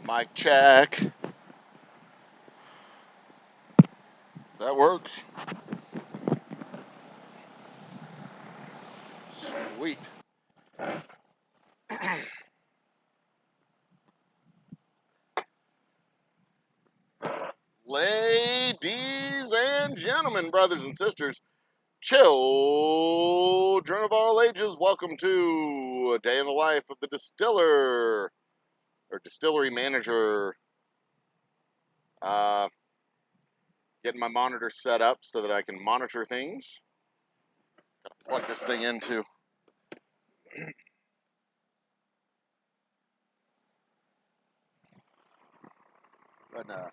Mic check. That works. Sweet. Ladies and gentlemen, brothers and sisters, children of all ages, welcome to a day in the life of the distiller or distillery manager. Getting my monitor set up so that I can monitor things. Gotta plug this thing into. But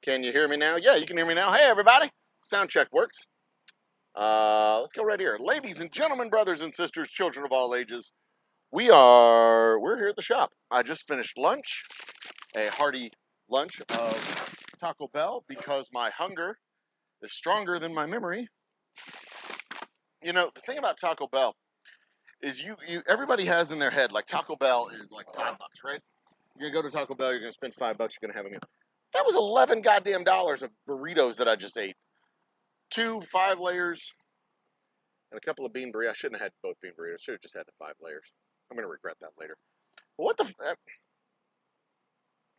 can you hear me now? Yeah, you can hear me now. Hey, everybody. Sound check works. Let's go right here. Ladies and gentlemen, brothers and sisters, children of all ages, we're here at the shop. I just finished lunch, a hearty lunch of Taco Bell because my hunger is stronger than my memory. You know, the thing about Taco Bell is everybody has in their head, like Taco Bell is like $5, right? You're gonna go to Taco Bell, you're gonna spend $5, you're gonna have a meal. That was 11 goddamn dollars of burritos that I just ate. 2 5 layers and a couple of bean burritos. I shouldn't have had both bean burritos. Should have just had the 5 layers. I'm gonna regret that later. But what the?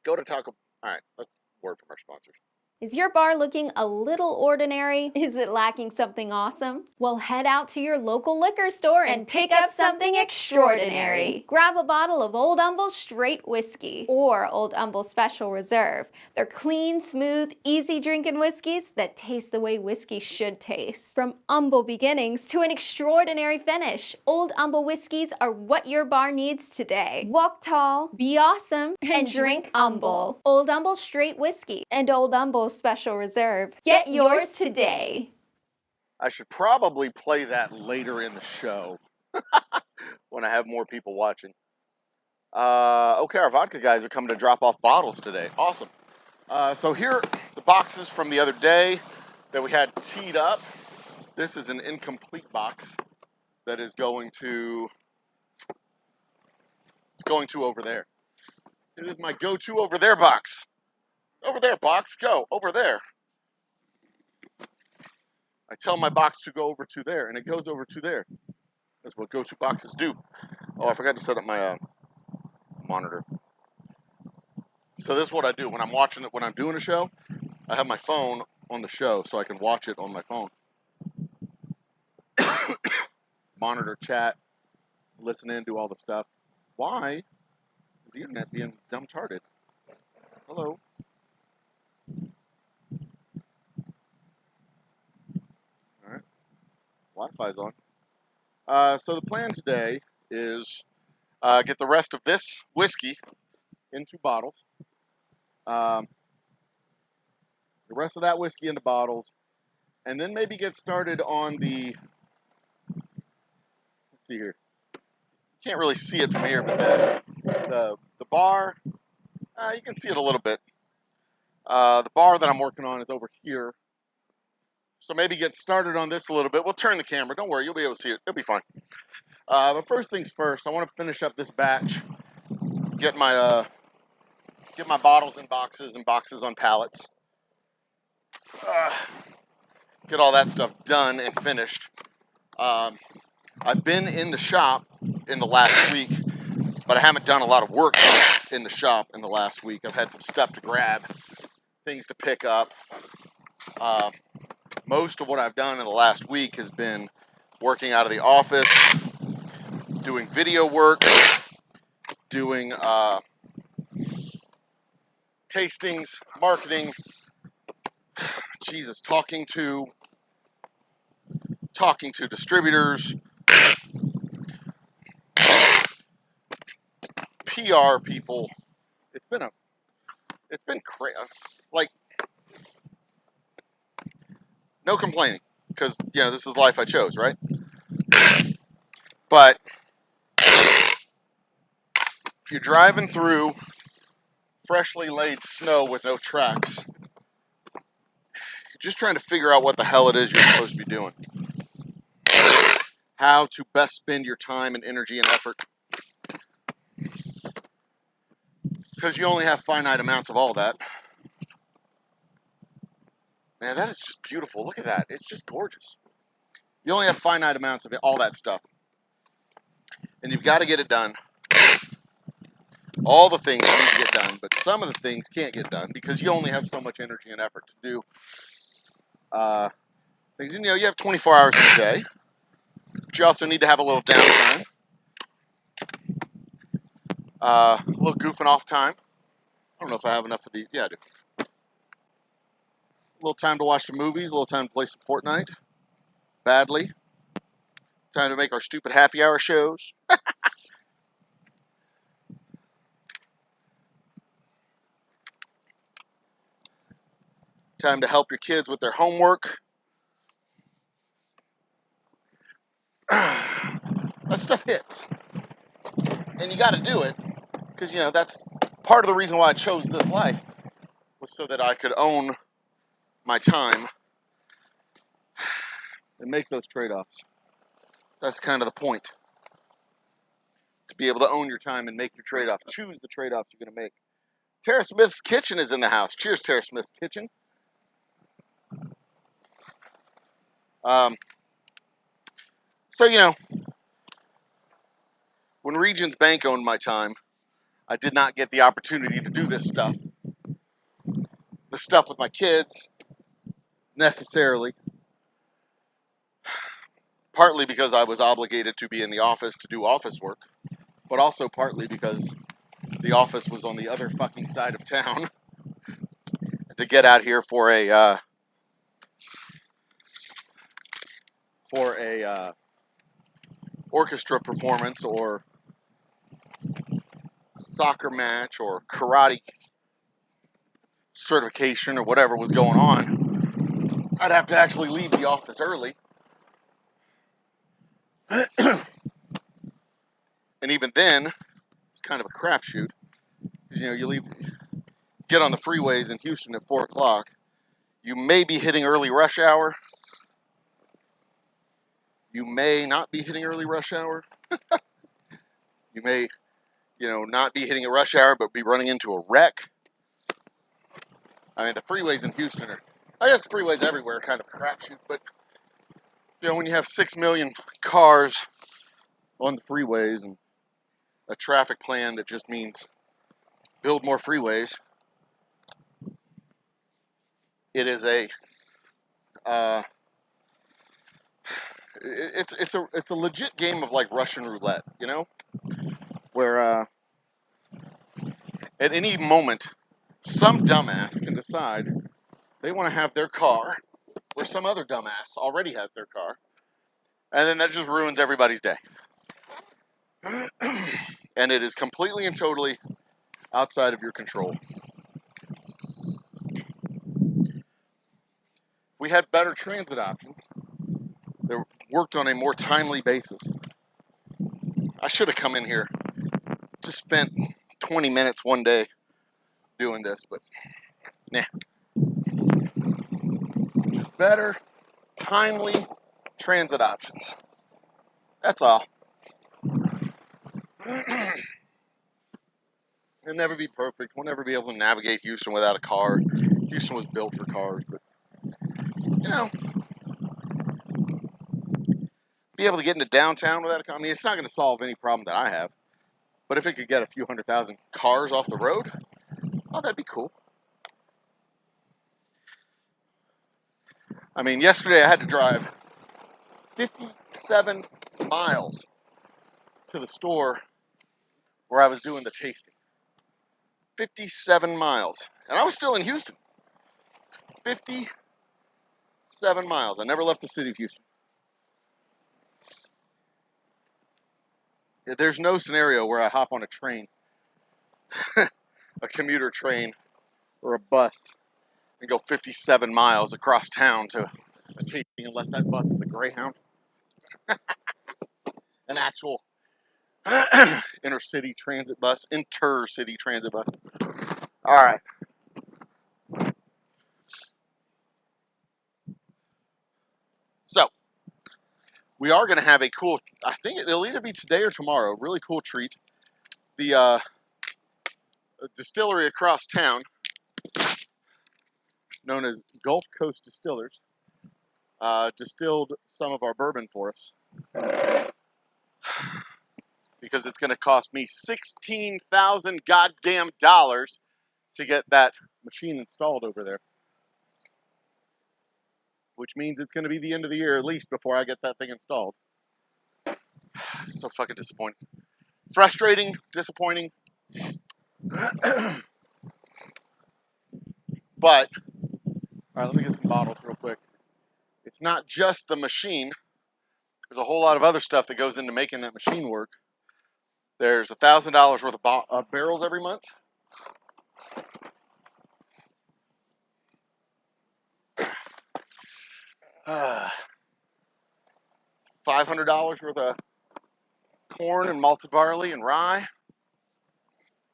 Go to Taco. All right, let's word from our sponsors. Is your bar looking a little ordinary? Is it lacking something awesome? Well, head out to your local liquor store and pick up something extraordinary. Grab a bottle of Old Humble Straight Whiskey or Old Humble Special Reserve. They're clean, smooth, easy drinking whiskeys that taste the way whiskey should taste. From humble beginnings to an extraordinary finish, Old Humble whiskeys are what your bar needs today. Walk tall, be awesome, and drink humble. Old Humble Straight Whiskey and Old Humble Special Reserve. Get yours today. I should probably play that later in the show when I have more people watching. Okay, our vodka guys are coming to drop off bottles today. Awesome. So here are the boxes from the other day that we had teed up. This is an incomplete box that is going to over there. It is my go-to over there box. Over there, box, go over there. I tell my box to go over to there, and it goes over to there. That's what go-to boxes do. Oh, I forgot to set up my monitor. So this is what I do when I'm watching it. When I'm doing a show, I have my phone on the show so I can watch it on my phone. Monitor, chat, listen in, do all the stuff. Why is the internet being dumb-tarded? Hello. All right. Wi-Fi's on. So the plan today is get the rest of this whiskey into bottles. The rest of that whiskey into bottles, and then maybe get started on the. Let's see here. You can't really see it from here, but the bar, you can see it a little bit. The bar that I'm working on is over here. So maybe get started on this a little bit. We'll turn the camera. Don't worry, you'll be able to see it. It'll be fine. But first things first, I want to finish up this batch. Get my bottles in boxes and boxes on pallets. Get all that stuff done and finished. I've been in the shop in the last week, but I haven't done a lot of work in the shop in the last week. I've had some stuff to grab, things to pick up. Most of what I've done in the last week has been working out of the office, doing video work, doing tastings, marketing, Jesus, talking to distributors, PR people. It's been crazy. Like, no complaining, because this is the life I chose, right? But if you're driving through freshly laid snow with no tracks, you're just trying to figure out what the hell it is you're supposed to be doing. How to best spend your time and energy and effort. Because you only have finite amounts of all that. Man, that is just beautiful. Look at that. It's just gorgeous. You only have finite amounts of all that stuff. And you've got to get it done. All the things need to get done, but some of the things can't get done because you only have so much energy and effort to do things. And, you have 24 hours in a day, but you also need to have a little downtime, a little goofing off time. I don't know if I have enough of these. Yeah, I do. A little time to watch some movies, a little time to play some Fortnite. Badly. Time to make our stupid happy hour shows. Time to help your kids with their homework. That stuff hits. And you got to do it because, that's part of the reason why I chose this life was so that I could own my time and make those trade-offs. That's kind of the point. To be able to own your time and make your trade-offs. Choose the trade-offs you're going to make. Tara Smith's Kitchen is in the house. Cheers, Tara Smith's Kitchen. So, when Regions Bank owned my time, I did not get the opportunity to do this stuff. The stuff with my kids, necessarily. Partly because I was obligated to be in the office to do office work, but also partly because the office was on the other fucking side of town. To get out here for a orchestra performance or soccer match or karate certification or whatever was going on, I'd have to actually leave the office early. And even then, it's kind of a crapshoot. Because, you get on the freeways in Houston at 4 o'clock. You may be hitting early rush hour. You may not be hitting early rush hour. You may, not be hitting a rush hour, but be running into a wreck. I mean, the freeways in Houston are, I guess freeways everywhere are kind of a crapshoot, but, when you have 6 million cars on the freeways and a traffic plan that just means build more freeways, it is it's a legit game of like Russian roulette, where at any moment some dumbass can decide they want to have their car where some other dumbass already has their car, and then that just ruins everybody's day. And it is completely and totally outside of your control. If we had better transit options that worked on a more timely basis. I should have come in here, just spent 20 minutes one day doing this, but nah. Just better, timely transit options. That's all. It'll never be perfect. We'll never be able to navigate Houston without a car. Houston was built for cars, but, be able to get into downtown without a car. I mean, it's not going to solve any problem that I have, but if it could get a few 100,000 cars off the road, oh, that'd be cool. I mean, yesterday I had to drive 57 miles to the store where I was doing the tasting. 57 miles. And I was still in Houston. 57 miles. I never left the city of Houston. There's no scenario where I hop on a train, a commuter train, or a bus, and go 57 miles across town to a tasting unless that bus is a Greyhound. An actual intercity transit bus. All right. So, we are going to have a cool, I think it'll either be today or tomorrow, really cool treat. The distillery across town, known as Gulf Coast Distillers, distilled some of our bourbon for us. Because it's going to cost me $16,000 goddamn dollars to get that machine installed over there. Which means it's going to be the end of the year at least before I get that thing installed. So fucking disappointing. Frustrating, disappointing. But, all right, let me get some bottles real quick. It's not just the machine. There's a whole lot of other stuff that goes into making that machine work. There's $1,000 worth of barrels every month. $500 worth of corn and malted barley and rye.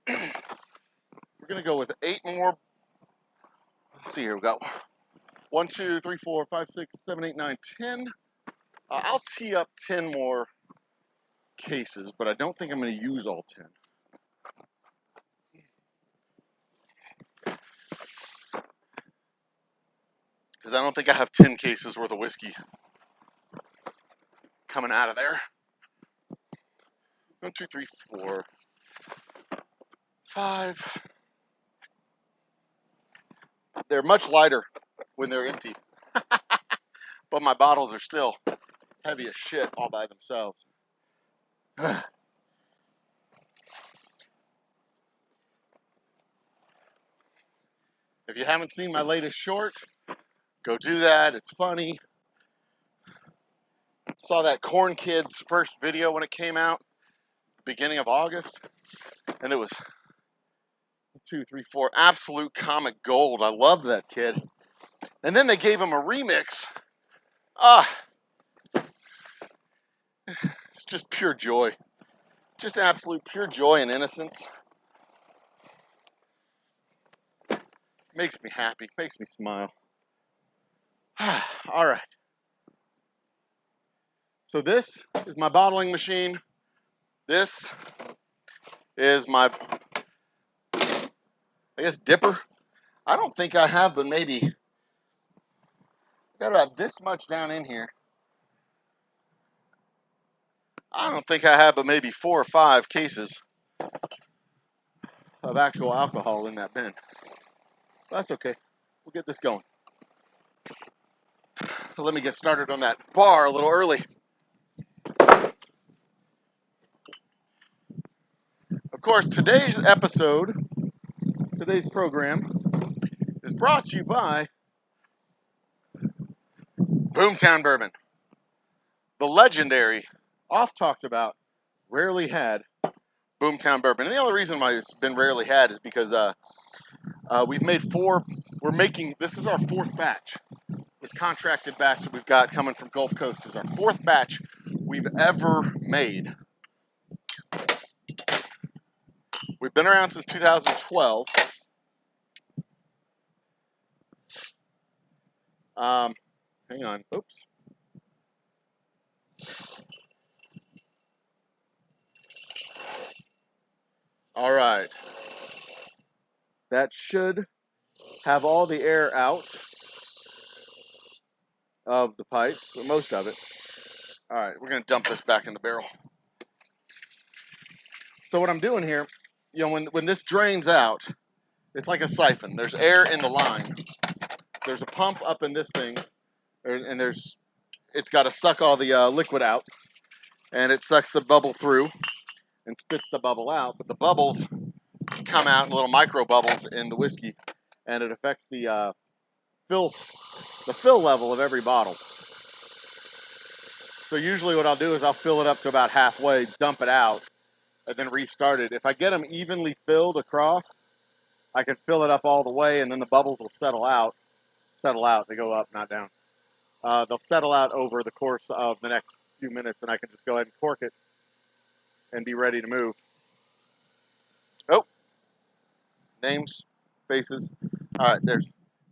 We're going to go with 8 more. Let's see here. We got 1, 2, 3, 4, 5, 6, 7, 8, 9, 10. I'll tee up 10 more cases, but I don't think I'm going to use all 10. Because I don't think I have 10 cases worth of whiskey coming out of there. 1, 2, 3, 4, 5. They're much lighter when they're empty. But my bottles are still heavy as shit all by themselves. If you haven't seen my latest short, go do that. It's funny. Saw that Corn Kids first video when it came out, beginning of August, and it was 2, 3, 4, absolute comic gold. I love that kid. And then they gave him a remix. It's just pure joy. Just absolute pure joy and innocence. Makes me happy, makes me smile. All right. So this is my bottling machine. This is my, I guess, dipper. I don't think I have, but maybe. Got about this much down in here. I don't think I have, but maybe 4 or 5 cases of actual alcohol in that bin. That's okay. We'll get this going. Let me get started on that bar a little early. Of course, today's program, is brought to you by Boomtown Bourbon. The legendary, oft talked about, rarely had Boomtown Bourbon. And the only reason why it's been rarely had is because we've made 4, this is our 4th batch. This contracted batch that we've got coming from Gulf Coast is our 4th batch we've ever made. We've been around since 2012. Hang on, oops. All right. That should have all the air out of the pipes, or most of it. All right, we're gonna dump this back in the barrel. So what I'm doing here, when this drains out, it's like a siphon. There's air in the line. There's a pump up in this thing, and it's got to suck all the liquid out, and it sucks the bubble through. and spits the bubble out, but the bubbles come out in little micro bubbles in the whiskey, and it affects the fill level of every bottle. So usually what I'll do is I'll fill it up to about halfway, dump it out, and then restart it. If I get them evenly filled across, I can fill it up all the way, and then the bubbles will settle out. They go up, not down. They'll settle out over the course of the next few minutes, and I can just go ahead and cork it and be ready to move. Oh, names, faces. All right, there's.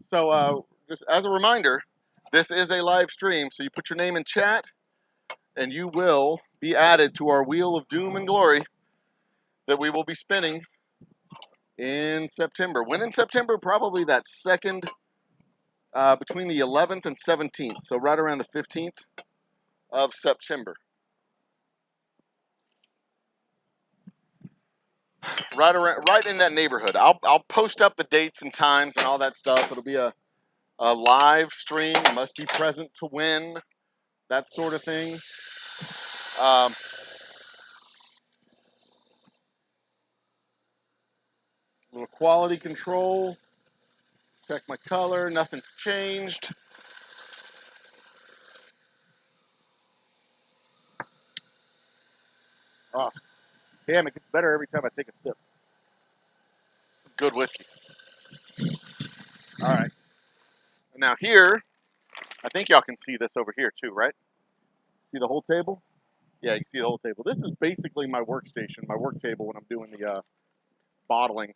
So just as a reminder, this is a live stream, so you put your name in chat, and you will be added to our Wheel of Doom and Glory that we will be spinning in September. When in September? Probably that second, between the 11th and 17th, so right around the 15th of September. Right in that neighborhood. I'll post up the dates and times and all that stuff. It'll be a live stream. You must be present to win, that sort of thing. Little quality control. Check my color. Nothing's changed. Oh, damn, it gets better every time I take a sip. Good whiskey. All right. Now here, I think y'all can see this over here too, right? See the whole table? Yeah, you can see the whole table. This is basically my workstation, my work table when I'm doing the bottling.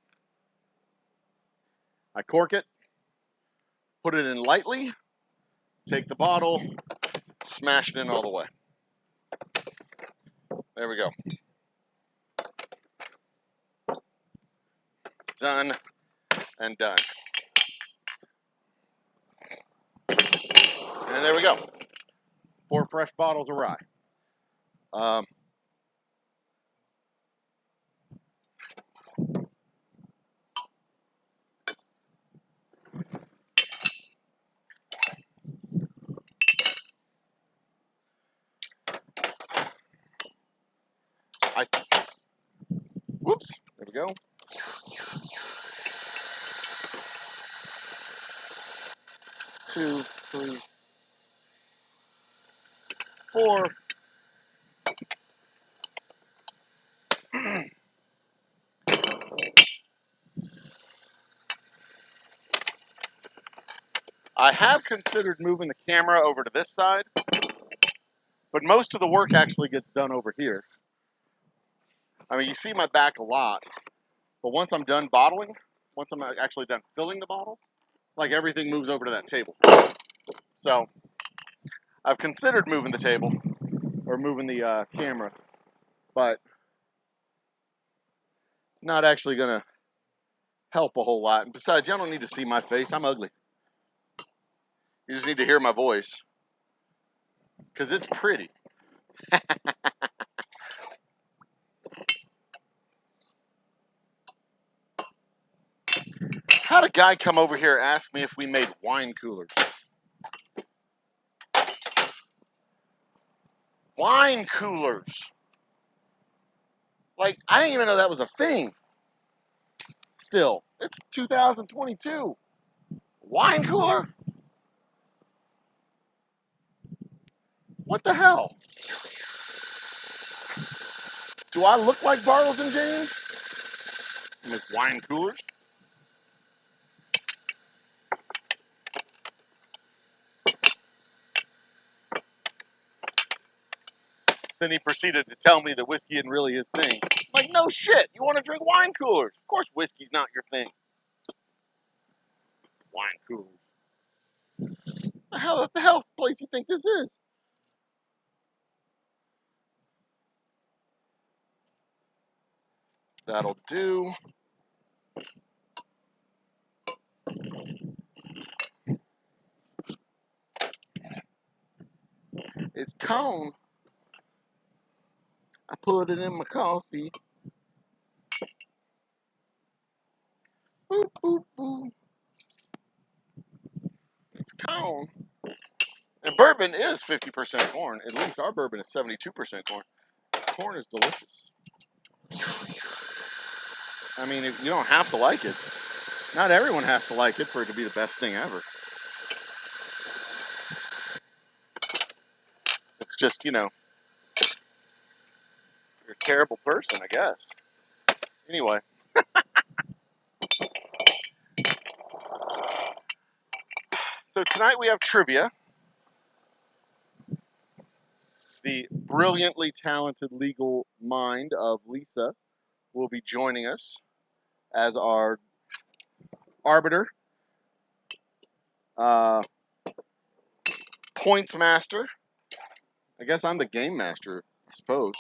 I cork it, put it in lightly, take the bottle, smash it in all the way. There we go. Done and done. And there we go. 4 fresh bottles of rye. Whoops, there we go. Two, three, 4. I have considered moving the camera over to this side, but most of the work actually gets done over here. I mean, you see my back a lot, but once I'm done bottling, once I'm actually done filling the bottles, like everything moves over to that table. So I've considered moving the table or moving the camera, but it's not actually going to help a whole lot. And besides, y'all don't need to see my face. I'm ugly. You just need to hear my voice because it's pretty. How'd a guy come over here and ask me if we made wine coolers? Wine coolers. Like, I didn't even know that was a thing. Still, it's 2022. Wine cooler? What the hell? Do I look like Bartles and James? Make wine coolers? Then he proceeded to tell me that whiskey isn't really his thing. I'm like, no shit. You want to drink wine coolers? Of course whiskey's not your thing. Wine coolers. The hell place you think this is? That'll do. It's cone. I put it in my coffee. Boop, boop, boop. It's cone. And bourbon is 50% corn. At least our bourbon is 72% corn. Corn is delicious. I mean, you don't have to like it. Not everyone has to like it for it to be the best thing ever. It's just, you know, you're a terrible person, I guess. Anyway. So tonight we have trivia. The brilliantly talented legal mind of Lisa will be joining us as our arbiter, points master. I guess I'm the game master, I suppose.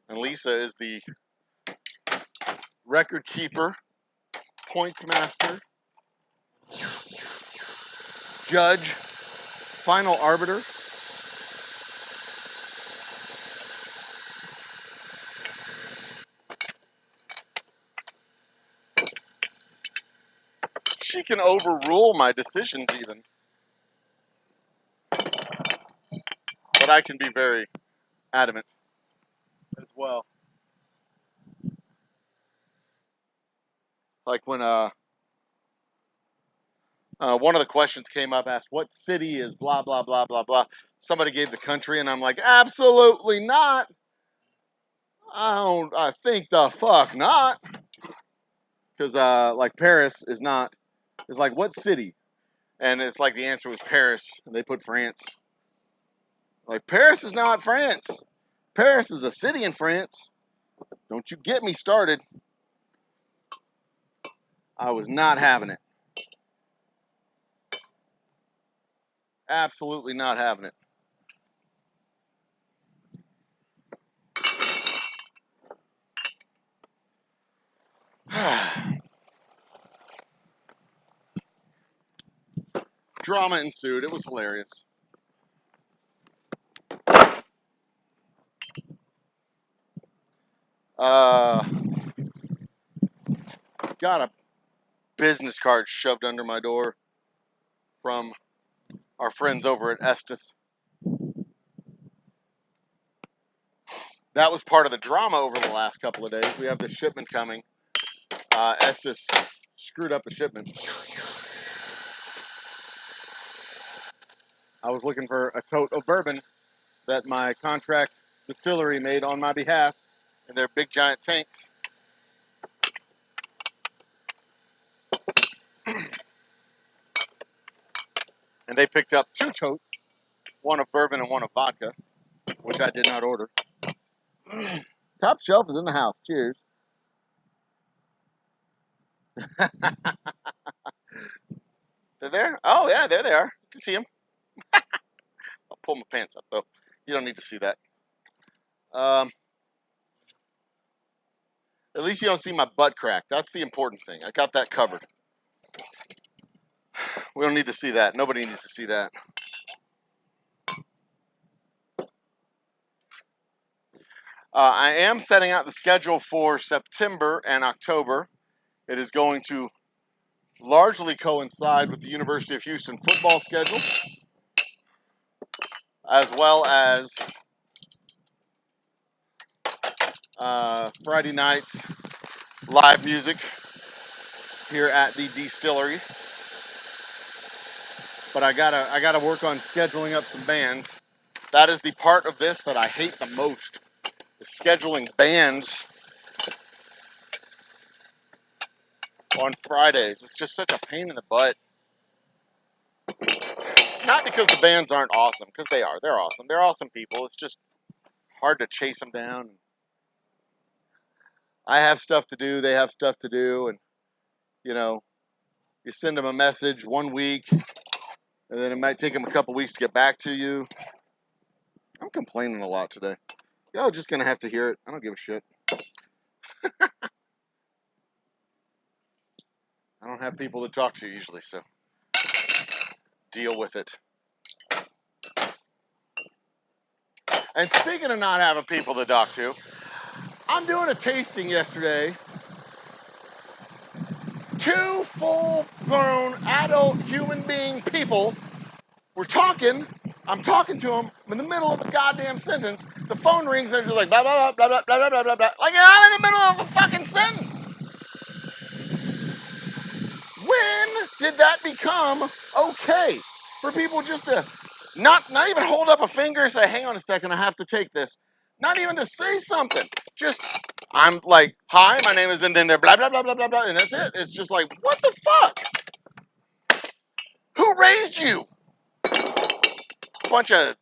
And Lisa is the record keeper, points master, judge, final arbiter. She can overrule my decisions even. But I can be very adamant as well. Like when one of the questions came up, asked, what city is blah, blah, blah, blah, blah. Somebody gave the country, and I'm like, absolutely not. I think the fuck not. Because, like, Paris is like, what city? And it's like the answer was Paris, and they put France. Like, Paris is not France. Paris is a city in France. Don't you get me started. I was not having it. Absolutely not having it. Drama ensued. It was hilarious. Got a business card shoved under my door from our friends over at Estes. That was part of the drama over the last couple of days. We have this shipment coming. Estes screwed up the shipment. I was looking for a tote of bourbon that my contract distillery made on my behalf in their big giant tanks. And they picked up 2 totes, one of bourbon and one of vodka, which I did not order. Top shelf is in the house. Cheers. They're there? Oh, yeah, there they are. You can see them. I'll pull my pants up, though. You don't need to see that. At least you don't see my butt crack. That's the important thing. I got that covered. We don't need to see that. Nobody needs to see that. I am setting out the schedule for September and October. It is going to largely coincide with the University of Houston football schedule, as well as Friday nights live music here at the distillery. But I gotta work on scheduling up some bands. That is the part of this that I hate the most. Is scheduling bands on Fridays. It's just such a pain in the butt. Not because the bands aren't awesome, because they are. They're awesome. They're awesome people. It's just hard to chase them down. I have stuff to do. They have stuff to do. And, you know, you send them a message 1 week, and then it might take them a couple weeks to get back to you. I'm complaining a lot today. Y'all just going to have to hear it. I don't give a shit. I don't have people to talk to usually, so deal with it. And speaking of not having people to talk to, I'm doing a tasting yesterday. 2 full-grown adult human being people were talking I'm talking to him in the middle of a goddamn sentence. The phone rings and they're just like blah blah blah blah blah blah blah blah blah. Like I'm in the middle of a fucking sentence. When did that become okay for people just to not even hold up a finger and say, "Hang on a second, I have to take this." Not even to say something. Just I'm like, "Hi, my name is," and then they're blah blah blah blah blah blah, and that's it. It's just like, what the fuck? Who raised you? Bunch of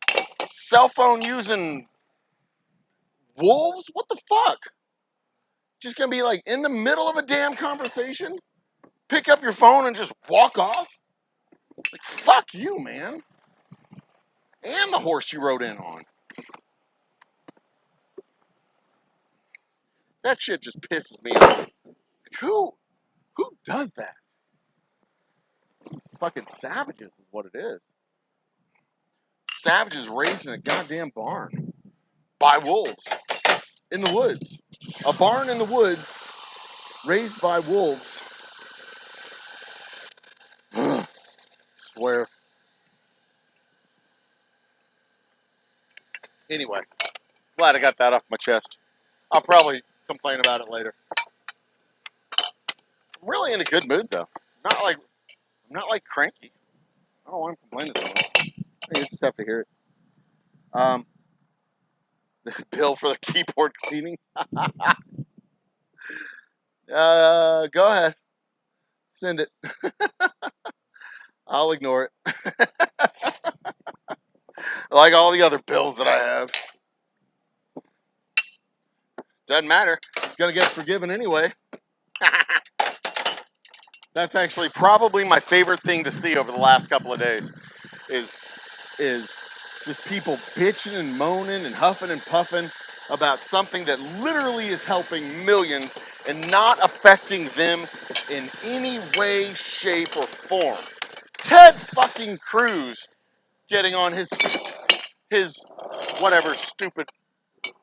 cell phone using wolves? What the fuck? Just gonna be like in the middle of a damn conversation? Pick up your phone and just walk off? Like, fuck you, man. And the horse you rode in on. That shit just pisses me off. Like, who does that? Fucking savages is what it is. Savages raised in a goddamn barn by wolves in the woods. A barn in the woods raised by wolves. Swear. Anyway, glad I got that off my chest. I'll probably complain about it later. I'm really in a good mood though. I'm not like cranky. I don't want to complain so much. You just have to hear it. The bill for the keyboard cleaning. Go ahead. Send it. I'll ignore it. Like all the other bills that I have. Doesn't matter. It's gonna get forgiven anyway. That's actually probably my favorite thing to see over the last couple of days. Is just people bitching and moaning and huffing and puffing about something that literally is helping millions and not affecting them in any way, shape, or form. Ted fucking Cruz getting on his whatever stupid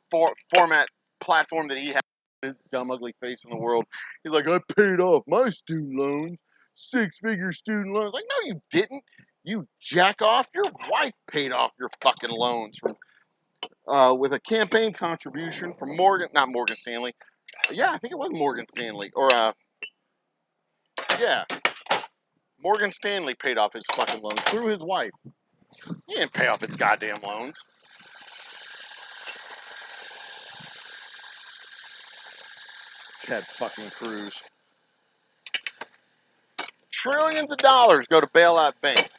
format platform that he has, his dumb ugly face in the world. He's like, I paid off my student loans, 6-figure student loans. Like, no, you didn't. You jack off. Your wife paid off your fucking loans from with a campaign contribution from not Morgan Stanley. Yeah, I think it was Morgan Stanley. Or yeah, Morgan Stanley paid off his fucking loans through his wife. He didn't pay off his goddamn loans. Ted fucking Cruz. Trillions of dollars go to bail out banks.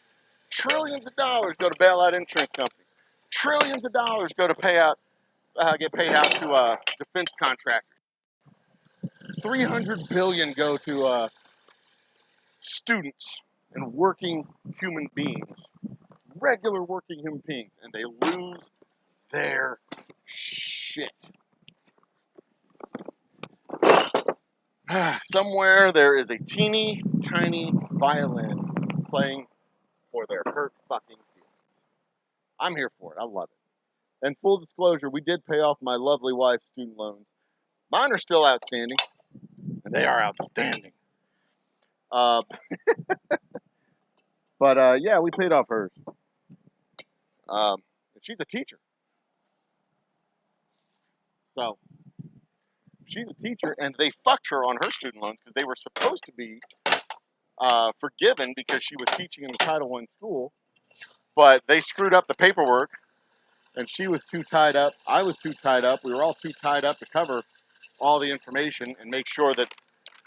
Trillions of dollars go to bail out insurance companies. Trillions of dollars go to get paid out to defense contractors. 300 billion go to students and working human beings, regular working human beings, and they lose their shit. Somewhere there is a teeny tiny violin playing for their hurt fucking feelings. I'm here for it. I love it. And full disclosure, we did pay off my lovely wife's student loans. Mine are still outstanding, and they are outstanding. But yeah, we paid off hers. She's a teacher. So, she's a teacher, and they fucked her on her student loans because they were supposed to be forgiven because she was teaching in a Title I school, but they screwed up the paperwork, and she was too tied up. I was too tied up. We were all too tied up to cover all the information and make sure that,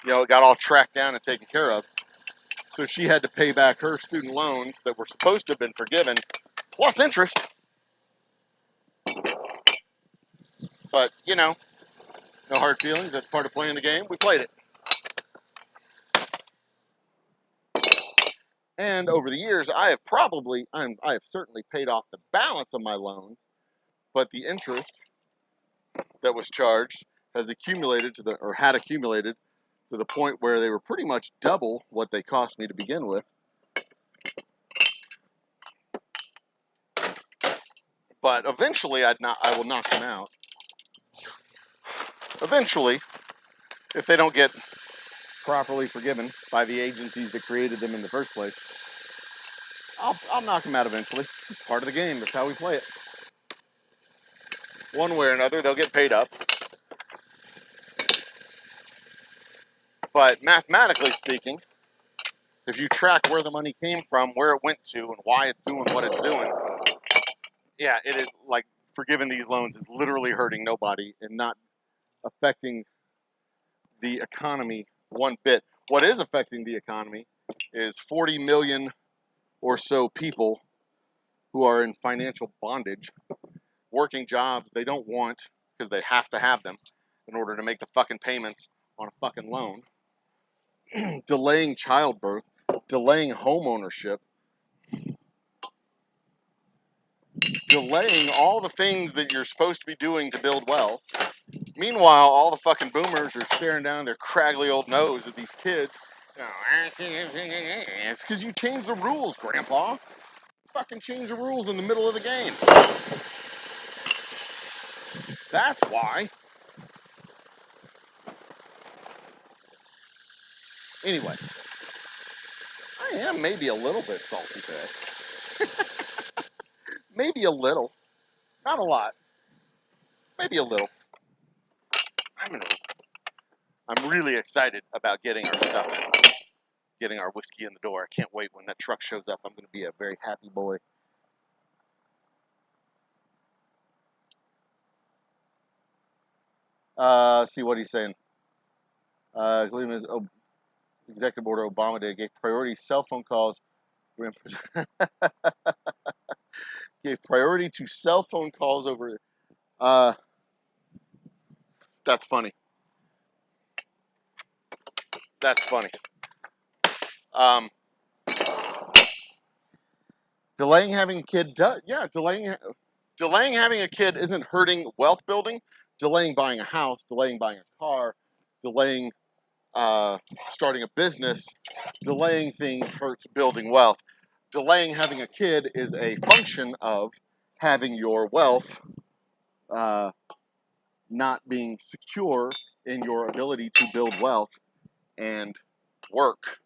it got all tracked down and taken care of. So she had to pay back her student loans that were supposed to have been forgiven, plus interest. But, no hard feelings. That's part of playing the game. We played it. And over the years, I have certainly paid off the balance of my loans, but the interest that was charged had accumulated to the point where they were pretty much double what they cost me to begin with. But eventually, I will knock them out. Eventually, if they don't get properly forgiven by the agencies that created them in the first place. I'll knock them out eventually. It's part of the game. That's how we play it. One way or another, they'll get paid up. But mathematically speaking, if you track where the money came from, where it went to, and why it's doing what it's doing, yeah, it is like forgiving these loans is literally hurting nobody and not affecting the economy one bit. What is affecting the economy is 40 million or so people who are in financial bondage, working jobs they don't want because they have to have them in order to make the fucking payments on a fucking loan, delaying childbirth, delaying home ownership, delaying all the things that you're supposed to be doing to build wealth. Meanwhile, all the fucking boomers are staring down their craggly old nose at these kids. It's because you changed the rules, Grandpa. Fucking change the rules in the middle of the game. That's why. Anyway, I am maybe a little bit salty today. Maybe a little. Not a lot. Maybe a little. I'm really excited about getting our stuff in. Getting our whiskey in the door. I can't wait when that truck shows up. I'm going to be a very happy boy. See what he's saying. Cleveland's executive order Obama Day gave priority cell phone calls. Gave priority to cell phone calls over. That's funny. That's funny. Um, delaying having a kid. Yeah, delaying having a kid isn't hurting wealth building. Delaying buying a house, delaying buying a car, delaying starting a business, delaying things hurts building wealth. Delaying having a kid is a function of having your wealth not being secure in your ability to build wealth and work.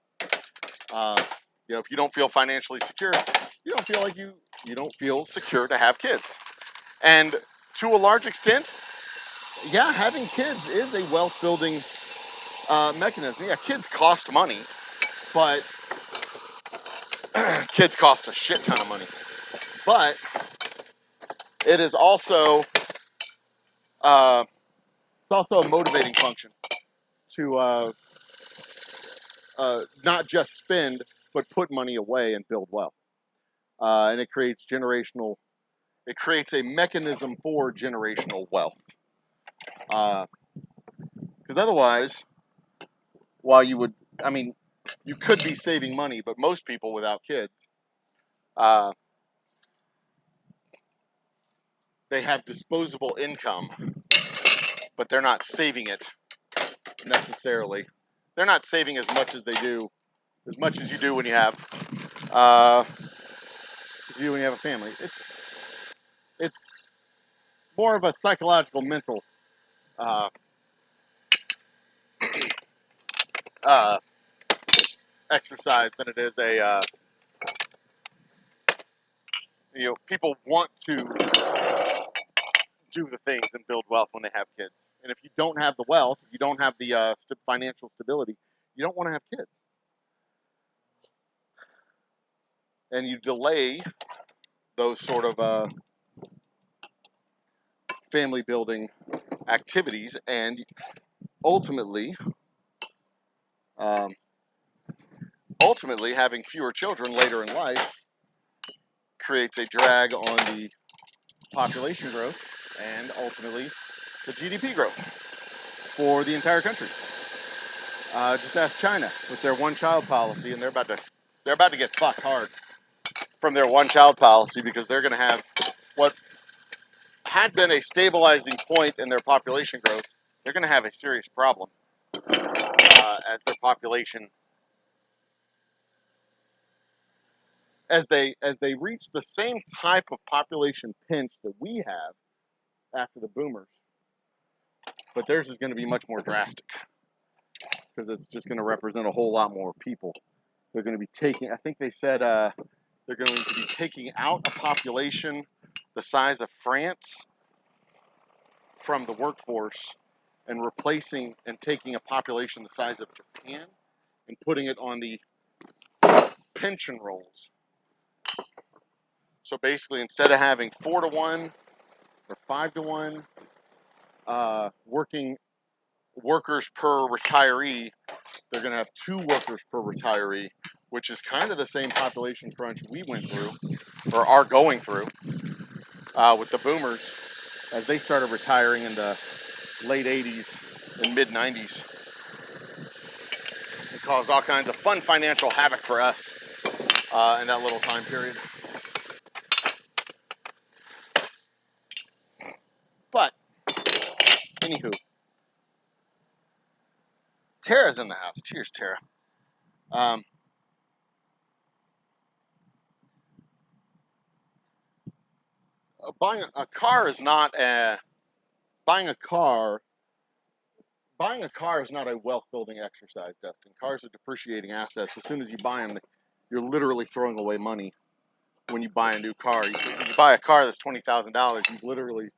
If you don't feel financially secure, you don't feel like you don't feel secure to have kids. And to a large extent, yeah, having kids is a wealth building mechanism. Yeah, kids cost money, but kids cost a shit ton of money. But it is also it's also a motivating function to not just spend, but put money away and build wealth. And it creates a mechanism for generational wealth. Because otherwise, while you could be saving money, but most people without kids, they have disposable income, but they're not saving it necessarily. They're not saving as much as you do when you have a family. It's more of a psychological, mental uh, exercise than it is people want to do the things and build wealth when they have kids. And if you don't have the wealth, you don't have the financial stability, you don't want to have kids. And you delay those sort of family building activities, and ultimately, um, having fewer children later in life creates a drag on the population growth and ultimately the GDP growth for the entire country. Just ask China with their one-child policy, and they're about to get fucked hard from their one-child policy, because they're going to have what had been a stabilizing point in their population growth. They're going to have a serious problem as their population, as they reach the same type of population pinch that we have after the boomers, but theirs is going to be much more drastic because it's just going to represent a whole lot more people. They're going to be taking, I think they said They're going to be taking out a population the size of France from the workforce and replacing and taking a population the size of Japan and putting it on the pension rolls. So basically, instead of having 4-to-1 or 5-to-1 workers per retiree, they're going to have 2 workers per retiree, which is kind of the same population crunch we went through or are going through with the boomers as they started retiring in the late 80s and mid 90s. It caused all kinds of fun financial havoc for us in that little time period. But, anywho, Tara's in the house. Cheers, Tara. Buying a car is not a buying a car is not a wealth building exercise, Dustin. Cars are depreciating assets. As soon as you buy them, you're literally throwing away money. When you buy a new car, you buy a car that's $20,000. You've literally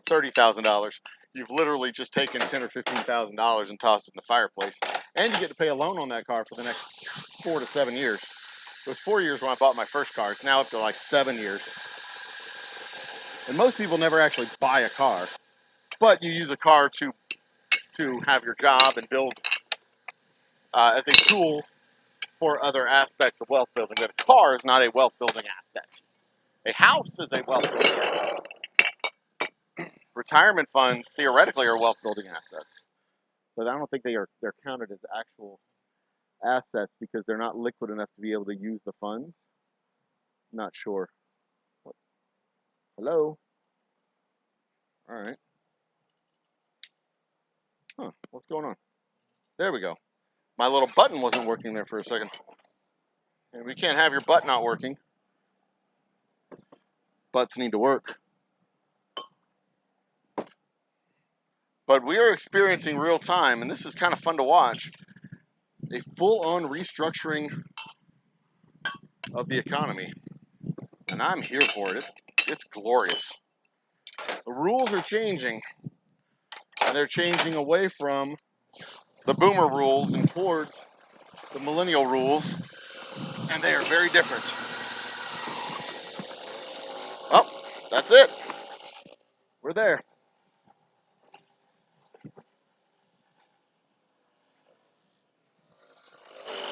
$30,000. You've literally just taken $10,000 or $15,000 and tossed it in the fireplace, and you get to pay a loan on that car for the next 4 to 7 years. It was 4 years when I bought my first car. It's now up to like 7 years. And most people never actually buy a car, but you use a car to have your job and build as a tool for other aspects of wealth building. But a car is not a wealth building asset. A house is a wealth building asset. Retirement funds theoretically are wealth building assets, but I don't think they're counted as actual assets because they're not liquid enough to be able to use the funds. Not sure. What? Hello? All right. Huh, what's going on? There we go. My little button wasn't working there for a second. And we can't have your butt not working. Butts need to work. But we are experiencing real time, and this is kind of fun to watch, a full-on restructuring of the economy. And I'm here for it. It's glorious. The rules are changing, and they're changing away from the boomer rules and towards the millennial rules, and they are very different. Oh, that's it. We're there.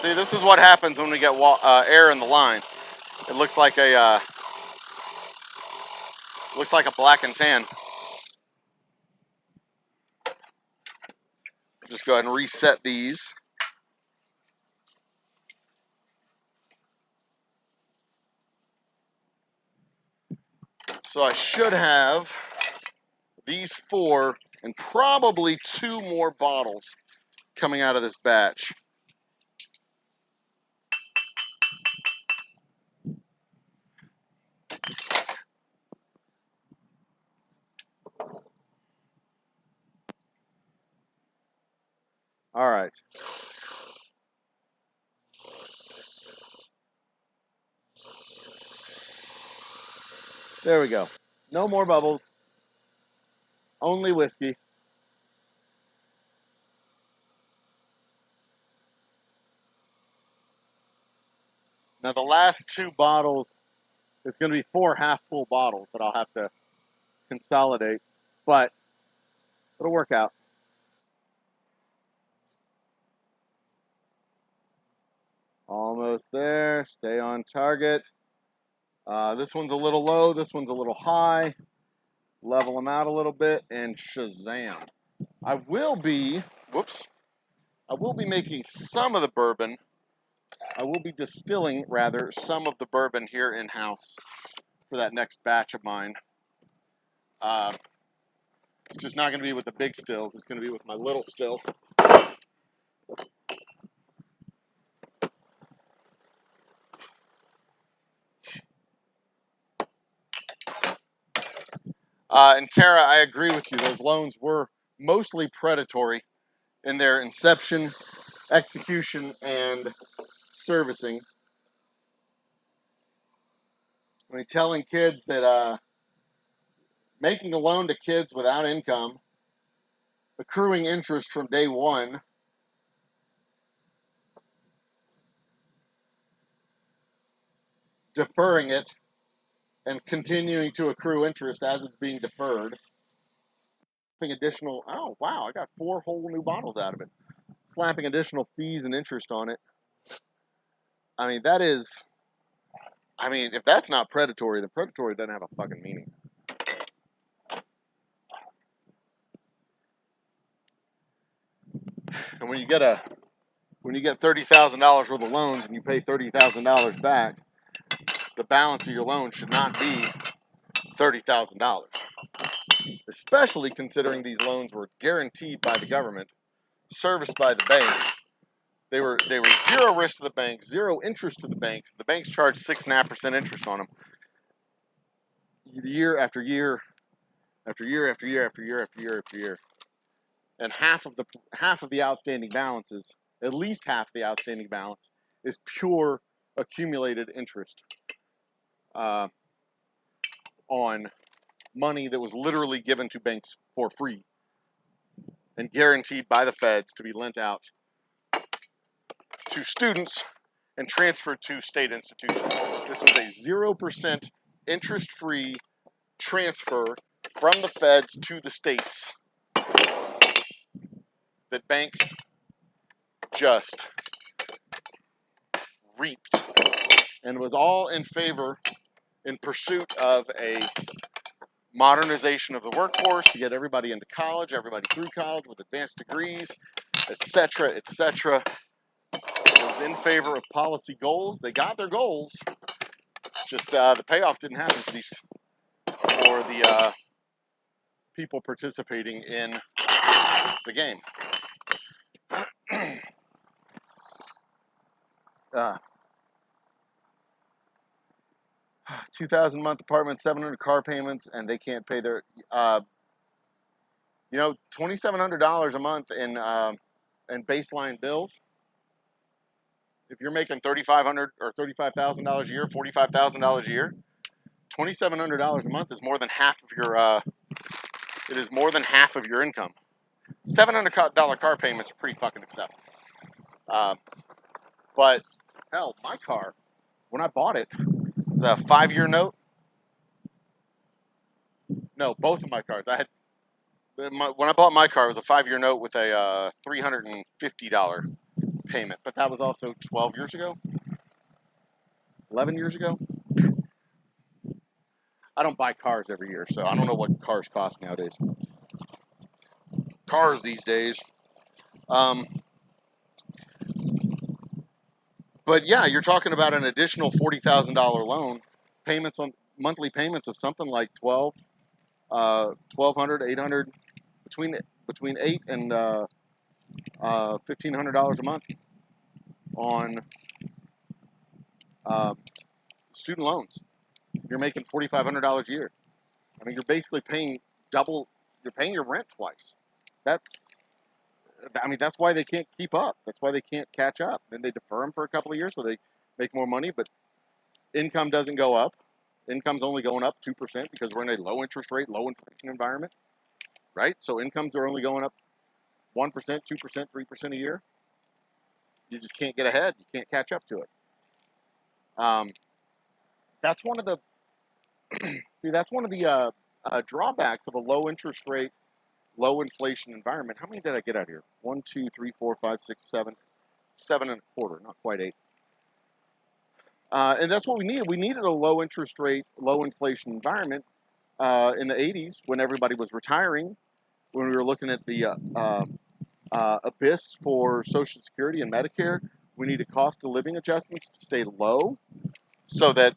See, this is what happens when we get air in the line. It looks like a black and tan. Just go ahead and reset these. So I should have these 4 and probably 2 more bottles coming out of this batch. All right. There we go. No more bubbles. Only whiskey. Now the last 2 bottles is going to be 4 half-full bottles that I'll have to consolidate, but it'll work out. Almost there. Stay on target. This one's a little low. This one's a little high. Level them out a little bit, and shazam. I will be making some of the bourbon. I will be distilling, rather, some of the bourbon here in-house for that next batch of mine. It's just not going to be with the big stills. It's going to be with my little still. And Tara, I agree with you. Those loans were mostly predatory in their inception, execution, and servicing. I mean, telling kids that making a loan to kids without income, accruing interest from day one, deferring it, and continuing to accrue interest as it's being deferred. Additional, oh wow, I got 4 whole new bottles out of it. Slapping additional fees and interest on it. I mean, that is, I mean, if that's not predatory, then predatory doesn't have a fucking meaning. And when you get $30,000 worth of loans and you pay $30,000 back, the balance of your loan should not be $30,000. Especially considering these loans were guaranteed by the government, serviced by the banks. They were zero risk to the banks, zero interest to the banks. The banks charged 6.5% interest on them. Year after year, after year after year after year after year after year. And half of the outstanding balances, at least half the outstanding balance, is pure accumulated interest on money that was literally given to banks for free and guaranteed by the feds to be lent out to students and transferred to state institutions. This was a 0% interest-free transfer from the feds to the states that banks just reaped, and was all in pursuit of a modernization of the workforce to get everybody into college, everybody through college with advanced degrees, etc., etc. It was in favor of policy goals. They got their goals. It's just the payoff didn't happen for the people participating in the game. 2,000 month apartment, 700 car payments, and they can't pay their, $2,700 a month in baseline bills. If you're making $3,500 or $35,000 a year, $45,000 a year, $2,700 a month is more than half of your. It is more than half of your income. $700 car payments are pretty fucking excessive. But hell, my car, when I bought it, was a 5-year note. No, both of my cars. When I bought my car, it was a 5-year note with a $350 payment. But that was also 12 years ago, 11 years ago. I don't buy cars every year, so I don't know what cars cost nowadays. Cars these days. But yeah, you're talking about an additional $40,000 loan, monthly payments of something like $1,200, $800, between $800 and $1,500 a month on student loans. You're making $4,500 a year. I mean, you're basically paying double. You're paying your rent twice. That's why they can't keep up. That's why they can't catch up. Then they defer them for a couple of years so they make more money, but income doesn't go up. Income's only going up 2% because we're in a low interest rate, low inflation environment, right? So incomes are only going up 1%, 2%, 3% a year. You just can't get ahead. You can't catch up to it. That's one of the drawbacks of a low interest rate, low inflation environment. How many did I get out here? 1, 2, 3, 4, 5, 6, 7, 7.25, not quite 8. And that's what we needed. We needed a low interest rate, low inflation environment in the 80s when everybody was retiring, when we were looking at the abyss for Social Security and Medicare. We needed cost of living adjustments to stay low so that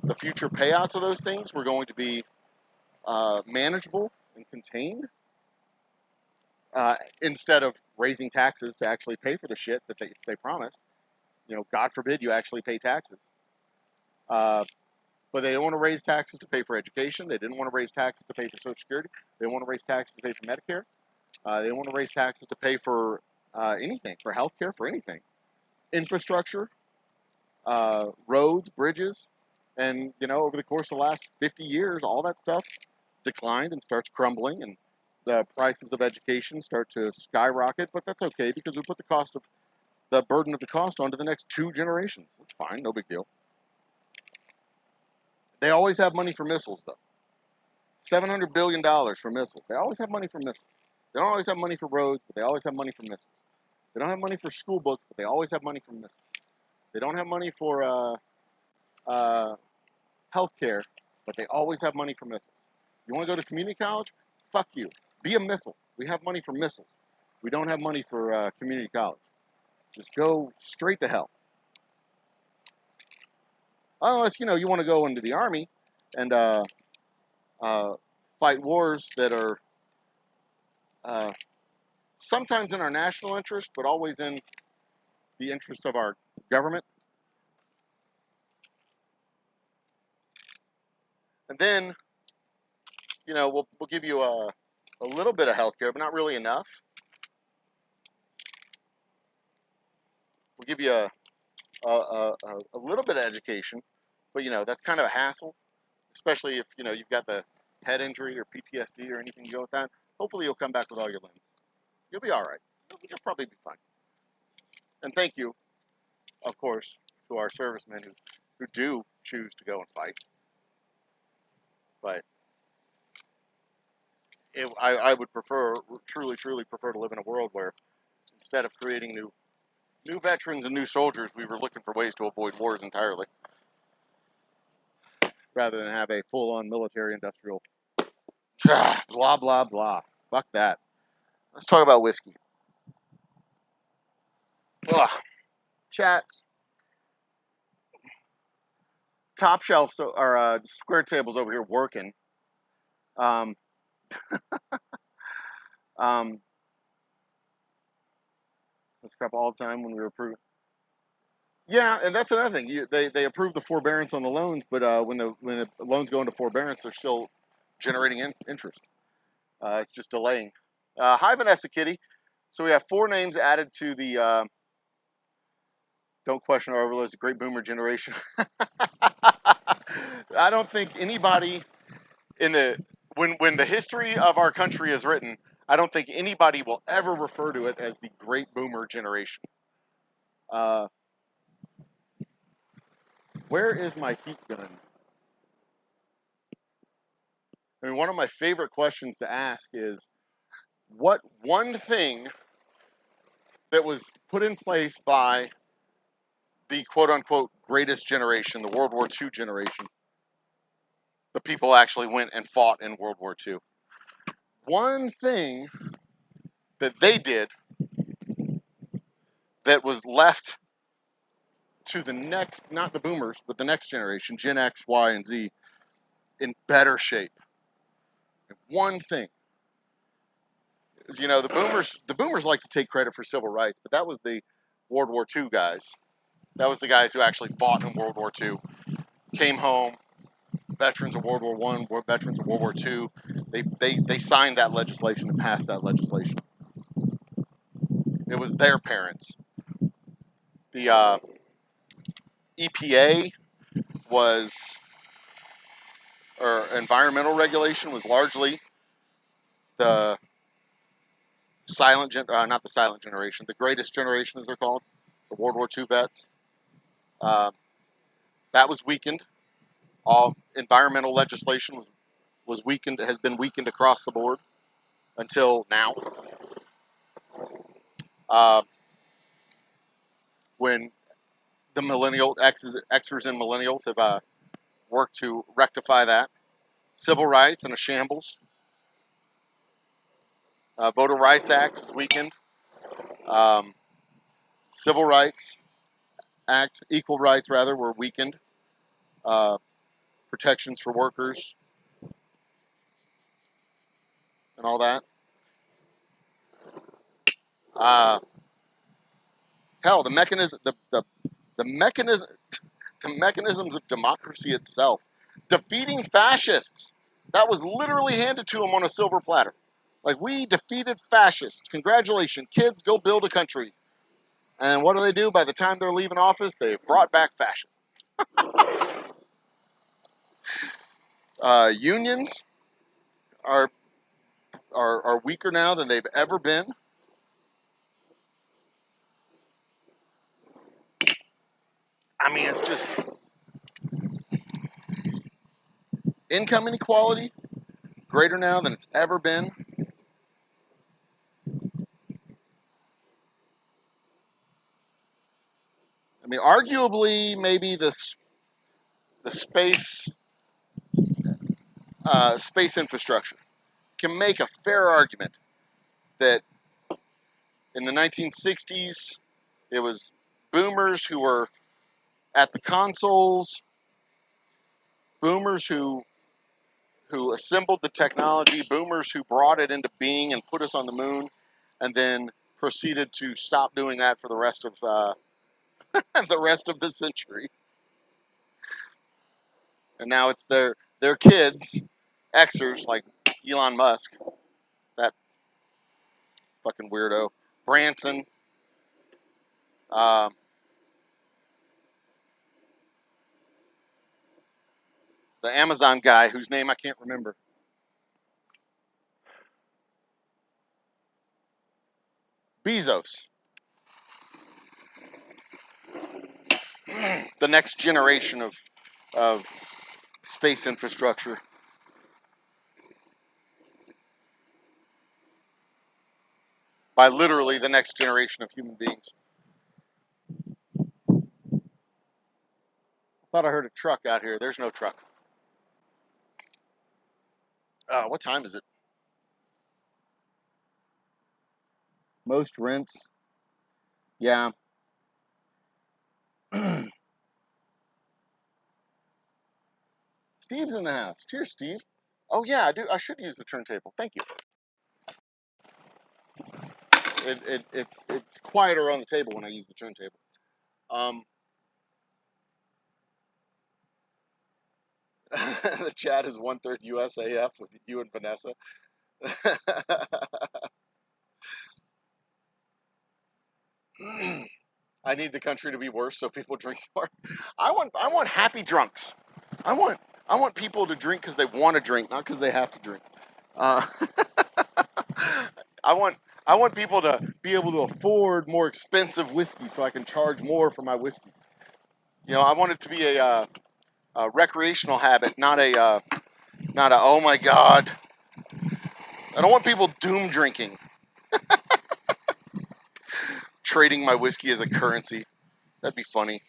the future payouts of those things were going to be manageable and contained, instead of raising taxes to actually pay for the shit that they promised. God forbid you actually pay taxes. But they didn't want to raise taxes to pay for education. They didn't want to raise taxes to pay for Social Security. They didn't want to raise taxes to pay for Medicare. They didn't want to raise taxes to pay for anything, for healthcare, for anything. Infrastructure, roads, bridges, And, you know, over the course of the last 50 years, all that stuff declined and starts crumbling, and the prices of education start to skyrocket, but that's okay because we put the burden of the cost onto the next 2 generations. That's fine, no big deal. They always have money for missiles, though. $700 billion for missiles. They always have money for missiles. They don't always have money for roads, but they always have money for missiles. They don't have money for school books, but they always have money for missiles. They don't have money for healthcare, but they always have money for missiles. You want to go to community college? Fuck you. Be a missile. We have money for missiles. We don't have money for community college. Just go straight to hell. Unless, you know, you want to go into the army and fight wars that are sometimes in our national interest, but always in the interest of our government. And then, you know, we'll give you a little bit of health care, but not really enough. We'll give you a little bit of education, but, you know, that's kind of a hassle, especially if, you know, you've got the head injury or PTSD or anything to go with that. Hopefully you'll come back with all your limbs. You'll be all right. You'll probably be fine. And thank you, of course, to our servicemen who do choose to go and fight. But I would truly prefer to live in a world where instead of creating new veterans and new soldiers, we were looking for ways to avoid wars entirely, rather than have a full-on military-industrial blah, blah, blah. Fuck that. Let's talk about whiskey. Ugh. Chats. Top shelf, or square tables over here working. That's crap all the time when we were approving. Yeah, and that's another thing. They approve the forbearance on the loans, but when the loans go into forbearance, they're still generating interest. It's just delaying. Hi, Vanessa Kitty. So we have 4 names added to the Don't Question Our Overlords, the Great Boomer Generation. I don't think anybody when the history of our country is written, I don't think anybody will ever refer to it as the Great Boomer Generation. Where is my heat gun? I mean, one of my favorite questions to ask is, what one thing that was put in place by the quote-unquote greatest generation, the World War II generation, the people actually went and fought in World War II. One thing that they did that was left to the next, not the boomers, but the next generation, Gen X, Y, and Z, in better shape. One thing. You know, the boomers like to take credit for civil rights, but that was the World War II guys. That was the guys who actually fought in World War II, came home, veterans of World War I, veterans of World War II. They signed that legislation and passed that legislation. It was their parents. The EPA was, or environmental regulation was largely the not the silent generation, the greatest generation as they're called, the World War II vets. That was weakened. All environmental legislation was weakened, has been weakened across the board until now. When the Xers and millennials have worked to rectify that. Civil rights in a shambles. Voter Rights Act was weakened. Civil Rights Act, equal rights rather, were weakened. Protections for workers and all that. Hell, the mechanisms of democracy itself, defeating fascists. That was literally handed to them on a silver platter. Like, we defeated fascists. Congratulations, kids, go build a country. And what do? By the time they're leaving office, they've brought back fascism. Unions are weaker now than they've ever been. I mean, it's just income inequality greater now than it's ever been. I mean, arguably, maybe the space infrastructure can make a fair argument that in the 1960s it was boomers who were at the consoles, boomers who assembled the technology, boomers who brought it into being and put us on the moon, and then proceeded to stop doing that for the rest of the century. And now it's their kids, Xers like Elon Musk, that fucking weirdo, Branson, um, the Amazon guy whose name I can't remember. Bezos. The next generation of space infrastructure. By literally the next generation of human beings. I thought I heard a truck out here. There's no truck. What time is it? Most rents. Yeah. Steve's in the house. Cheers, Steve. Oh yeah, I do. I should use the turntable. Thank you. It's quieter on the table when I use the turntable. The chat is 1/3 USAF with you and Vanessa. I need the country to be worse so people drink more. I want happy drunks. I want people to drink because they want to drink, not because they have to drink. Uh, I want people to be able to afford more expensive whiskey so I can charge more for my whiskey. You know, I want it to be a recreational habit, not a oh my god. I don't want people doom drinking, trading my whiskey as a currency. That'd be funny.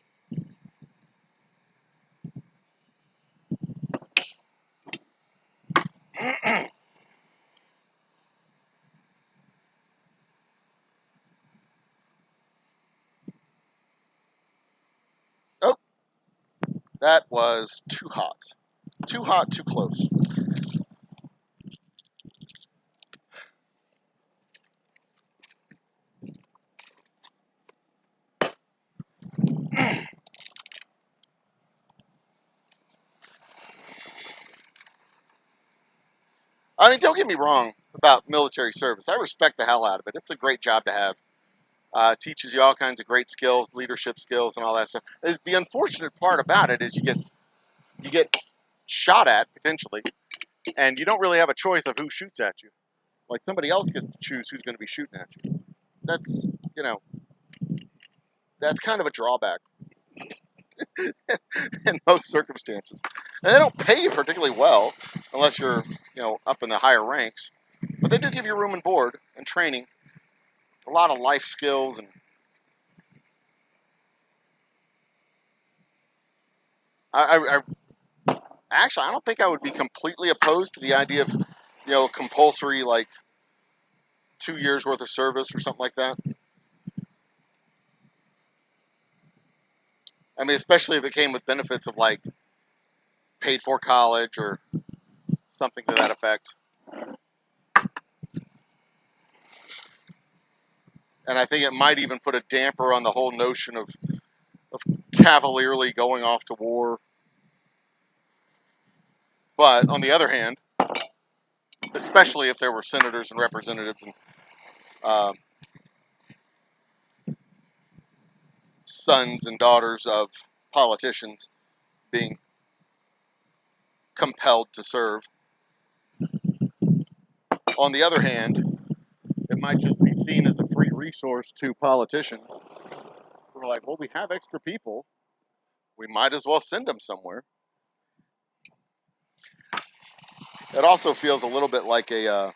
Oh, that was too hot. Too hot, too close. I mean, don't get me wrong about military service. I respect the hell out of it. It's a great job to have. Teaches you all kinds of great skills, leadership skills, and all that stuff. The unfortunate part about it is you get shot at potentially, and you don't really have a choice of who shoots at you. Like somebody else gets to choose who's going to be shooting at you. That's that's kind of a drawback in most circumstances. And they don't pay you particularly well unless you're up in the higher ranks, but they do give you room and board and training, a lot of life skills, and I actually I don't think I would be completely opposed to the idea of compulsory like 2 years worth of service or something like that. I mean, especially if it came with benefits of like paid for college or something to that effect. And I think it might even put a damper on the whole notion of cavalierly going off to war. But on the other hand, especially if there were senators and representatives and sons and daughters of politicians being compelled to serve. On the other hand, it might just be seen as a free resource to politicians. We're like, well, we have extra people. We might as well send them somewhere. It also feels a little bit like a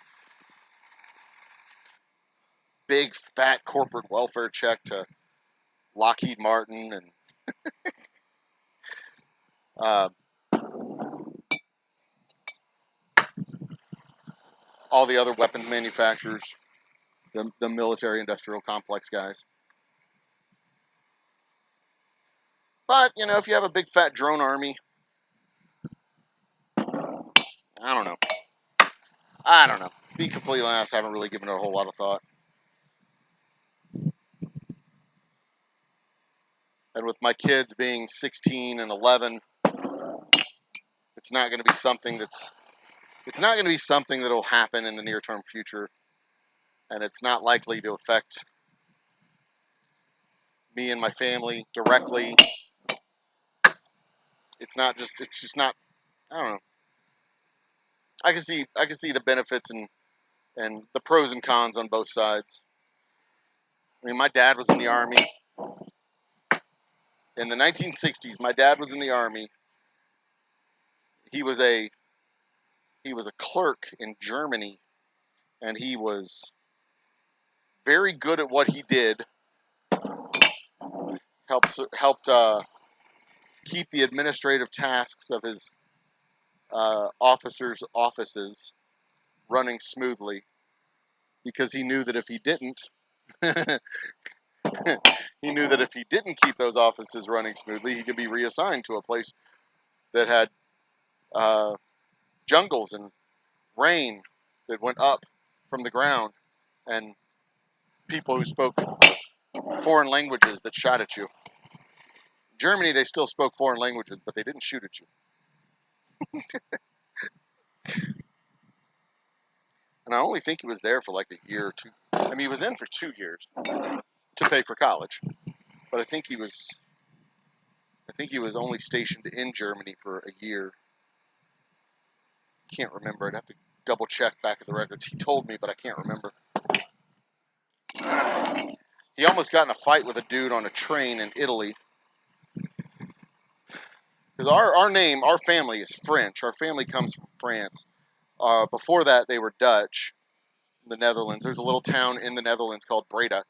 big, fat corporate welfare check to Lockheed Martin and all the other weapon manufacturers, the military-industrial complex guys. But, you know, if you have a big, fat drone army, I don't know. To be completely honest, I haven't really given it a whole lot of thought. And with my kids being 16 and 11, it's not going to be something that'll happen in the near-term future. And it's not likely to affect me and my family directly. It's just not, I don't know. I can see the benefits and the pros and cons on both sides. I mean, my dad was in the Army. In the 1960s, my dad was in the Army. He was a clerk in Germany, and he was very good at what he did. Helped keep the administrative tasks of his officers' offices running smoothly, because he knew that if he didn't, keep those offices running smoothly, he could be reassigned to a place that had jungles and rain that went up from the ground, and people who spoke foreign languages that shot at you. In Germany, they still spoke foreign languages, but they didn't shoot at you. And I only think he was there for like a year or two. I mean, he was in for 2 years to pay for college, but I think he was only stationed in Germany for a year. Can't remember. I'd have to double check back at the records. He told me, but I can't remember. He almost got in a fight with a dude on a train in Italy. Because our family is French. Our family comes from France. Before that, they were Dutch, the Netherlands. There's a little town in the Netherlands called Breda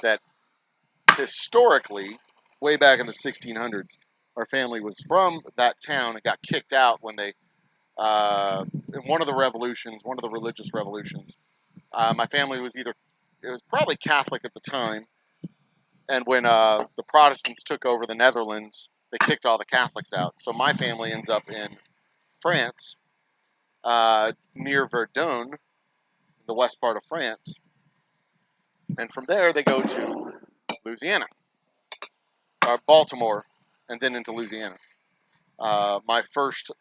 that historically, way back in the 1600s, our family was from that town and got kicked out when they, in one of the religious revolutions. My family was it was probably Catholic at the time, and when the Protestants took over the Netherlands, they kicked all the Catholics out. So my family ends up in France, near Verdun, the west part of France, and from there they go to Louisiana, or Baltimore, and then into Louisiana. My first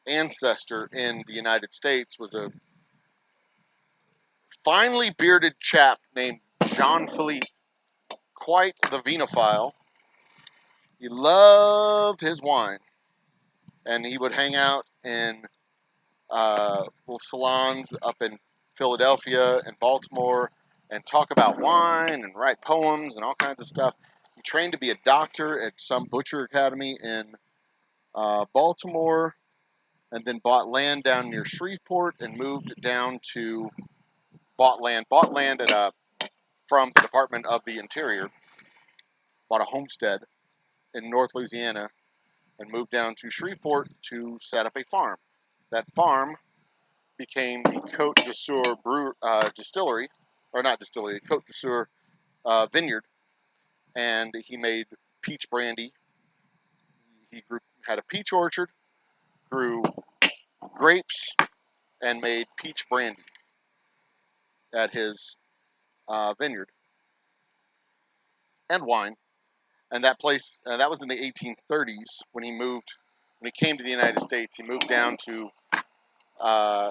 ancestor in the United States was a finely bearded chap named Jean-Philippe, quite the vinophile. He loved his wine, and he would hang out in little salons up in Philadelphia and Baltimore and talk about wine and write poems and all kinds of stuff. He trained to be a doctor at some butcher academy in Baltimore, and then bought land down near Shreveport and moved down to bought land at from the Department of the Interior, bought a homestead in North Louisiana, and moved down to Shreveport to set up a farm. That farm became the Côte d'Azur distillery, or not distillery, the Côte d'Azur vineyard, and he made peach brandy. He had a peach orchard, grew grapes, and made peach brandy at his vineyard, and wine. And that place, that was in the 1830s when he came to the United States. He moved down to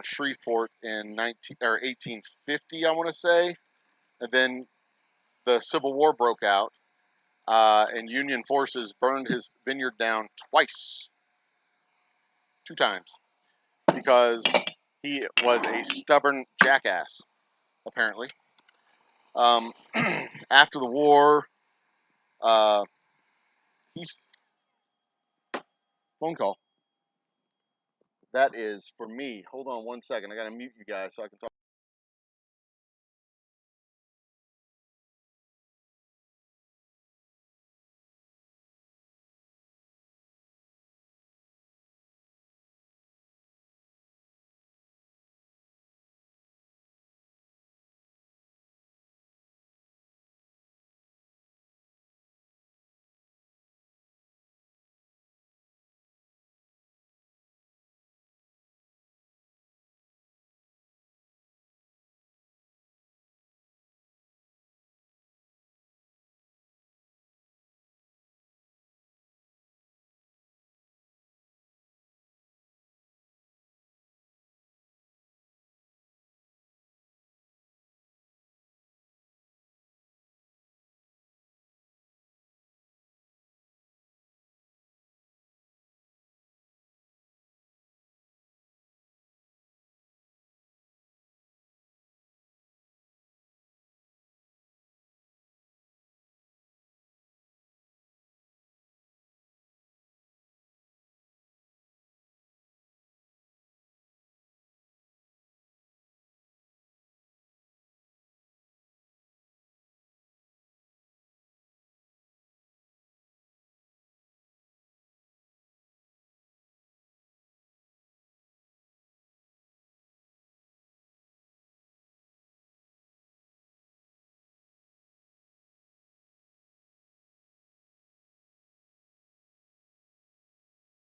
Shreveport in 1850, I want to say. And then the Civil War broke out, and Union forces burned his vineyard down twice, 2 times, because he was a stubborn jackass, apparently. After the war, he's phone call. That is for me. Hold on one second. I gotta mute you guys so I can talk.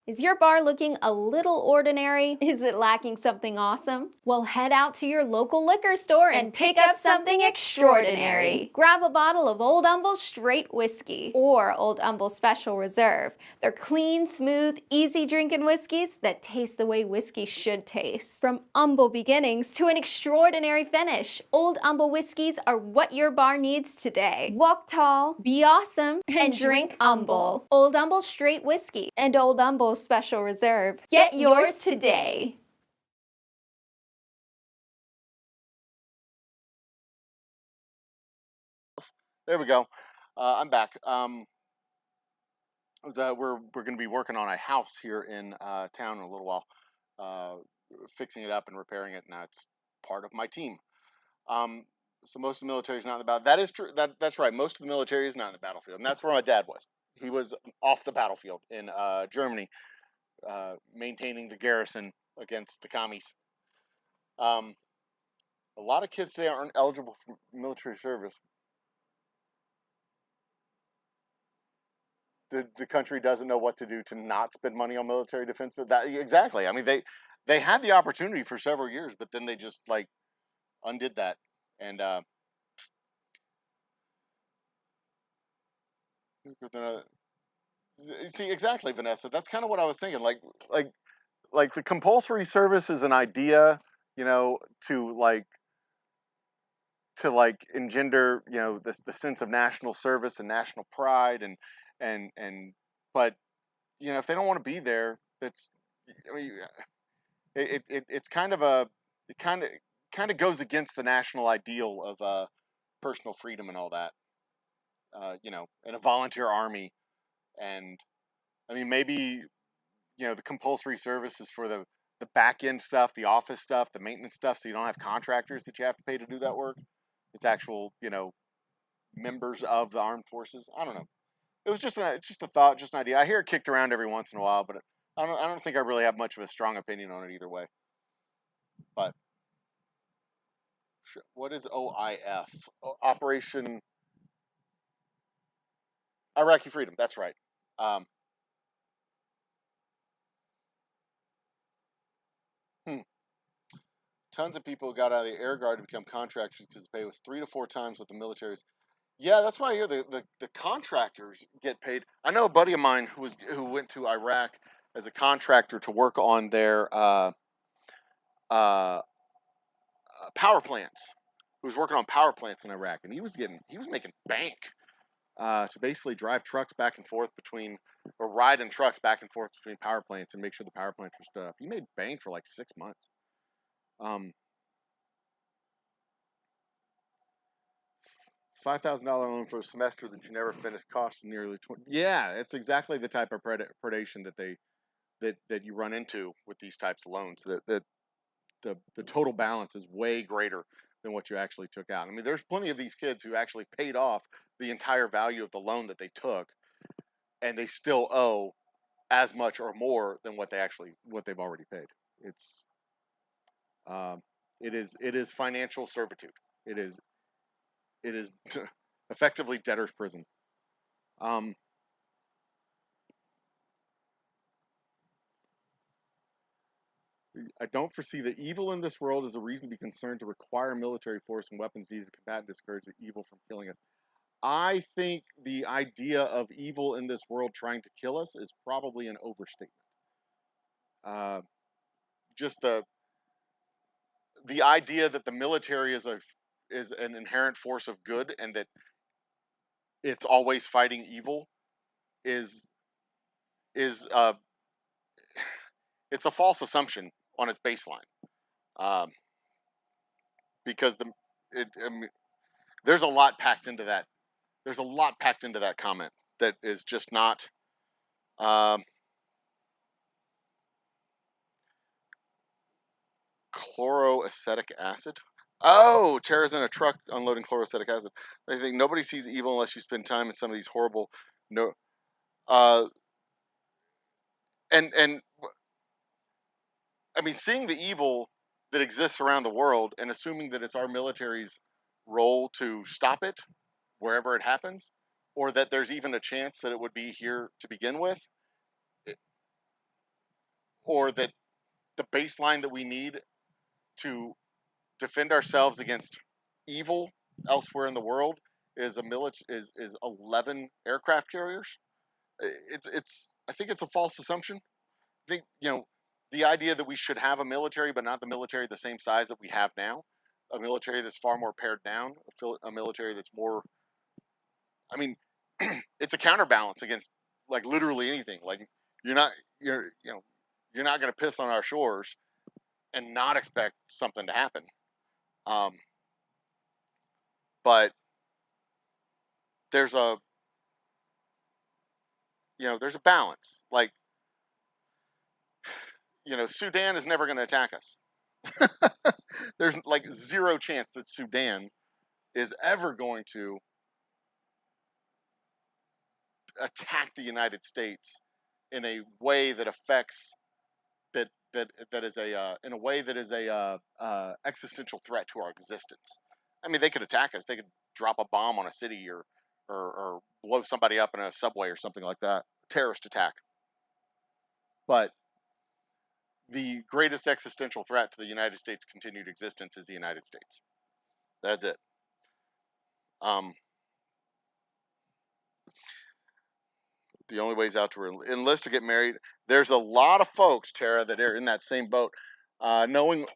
Is your bar looking a little ordinary? Is it lacking something awesome? Well, head out to your local liquor store and pick up something extraordinary. Grab a bottle of Old Humble Straight Whiskey or Old Humble Special Reserve. They're clean, smooth, easy drinking whiskeys that taste the way whiskey should taste. From humble beginnings to an extraordinary finish, Old Humble whiskeys are what your bar needs today. Walk tall, be awesome, and drink humble. Old Humble Straight Whiskey and Old Humble Special Reserve. Get yours today. There we go. I'm back. We're going to be working on a house here in town in a little while, uh, fixing it up and repairing it. Now it's part of my team. Um, so most of the military is not in the battle. That is true. That's right. Most of the military is not in the battlefield, and that's where my dad was. He was off the battlefield in Germany, maintaining the garrison against the commies. Um, a lot of kids today aren't eligible for military service. The country doesn't know what to do to not spend money on military defense. But that exactly. I mean, they had the opportunity for several years, but then they just like undid that. And see, exactly, Vanessa. That's kind of what I was thinking. Like, like the compulsory service is an idea, you know, to engender, you know, the sense of national service and national pride and but you know, if they don't want to be there, that's I mean, it's kind of a it kind of goes against the national ideal of personal freedom and all that. You know, and a volunteer army, and I mean maybe you know the compulsory service is for the back end stuff, the office stuff, the maintenance stuff, so you don't have contractors that you have to pay to do that work. It's actual, you know, members of the armed forces. I don't know. It was just a thought, just an idea. I hear it kicked around every once in a while, but I don't think I really have much of a strong opinion on it either way. But what is OIF? Operation Iraqi Freedom. That's right. Um, hmm. Tons of people got out of the Air Guard to become contractors because the pay was 3 to 4 times what the military's. Yeah, that's why I hear the contractors get paid. I know a buddy of mine who went to Iraq as a contractor to work on their uh, power plants. Who was working on power plants in Iraq, and he was making bank. to basically drive trucks back and forth between, or ride in trucks back and forth between power plants and make sure the power plants were stood up. He made bank for like 6 months. $5,000 loan for a semester that you never finished costs nearly 20. Yeah, it's exactly the type of predation that you run into with these types of loans. That the total balance is way greater than what you actually took out. I mean, there's plenty of these kids who actually paid off the entire value of the loan that they took, and they still owe as much or more than what they've already paid. It's it is financial servitude. It is effectively debtor's prison. Um, I don't foresee the evil in this world as a reason to be concerned to require military force and weapons needed to combat and discourage the evil from killing us. I think the idea of evil in this world trying to kill us is probably an overstatement. Just the idea that the military is an inherent force of good and that it's always fighting evil is is it's a false assumption on its baseline, um, because I mean, there's a lot packed into that. There's a lot packed into that comment that is just not. Um, Chloroacetic acid. Oh, Tara's in a truck unloading chloroacetic acid. I think nobody sees evil unless you spend time in some of these horrible no. Uh, and I mean, seeing the evil that exists around the world and assuming that it's our military's role to stop it wherever it happens, or that there's even a chance that it would be here to begin with, or that the baseline that we need to defend ourselves against evil elsewhere in the world is 11 aircraft carriers. It's I think it's a false assumption. I think, the idea that we should have a military, but not the military the same size that we have now, a military that's far more pared down, a military that's more. I mean, it's a counterbalance against like literally anything. Like you're not you're you know you're not going to piss on our shores and not expect something to happen. Um, but there's a there's a balance. Like Sudan is never going to attack us. There's like zero chance that Sudan is ever going to attack the United States in a way that affects that is a in a way that is a existential threat to our existence. I mean, they could attack us. They could drop a bomb on a city or blow somebody up in a subway or something like that. Terrorist attack. But the greatest existential threat to the United States' continued existence is the United States. That's it. Um, the only ways out to enlist or get married. There's a lot of folks, Tara, that are in that same boat. Knowing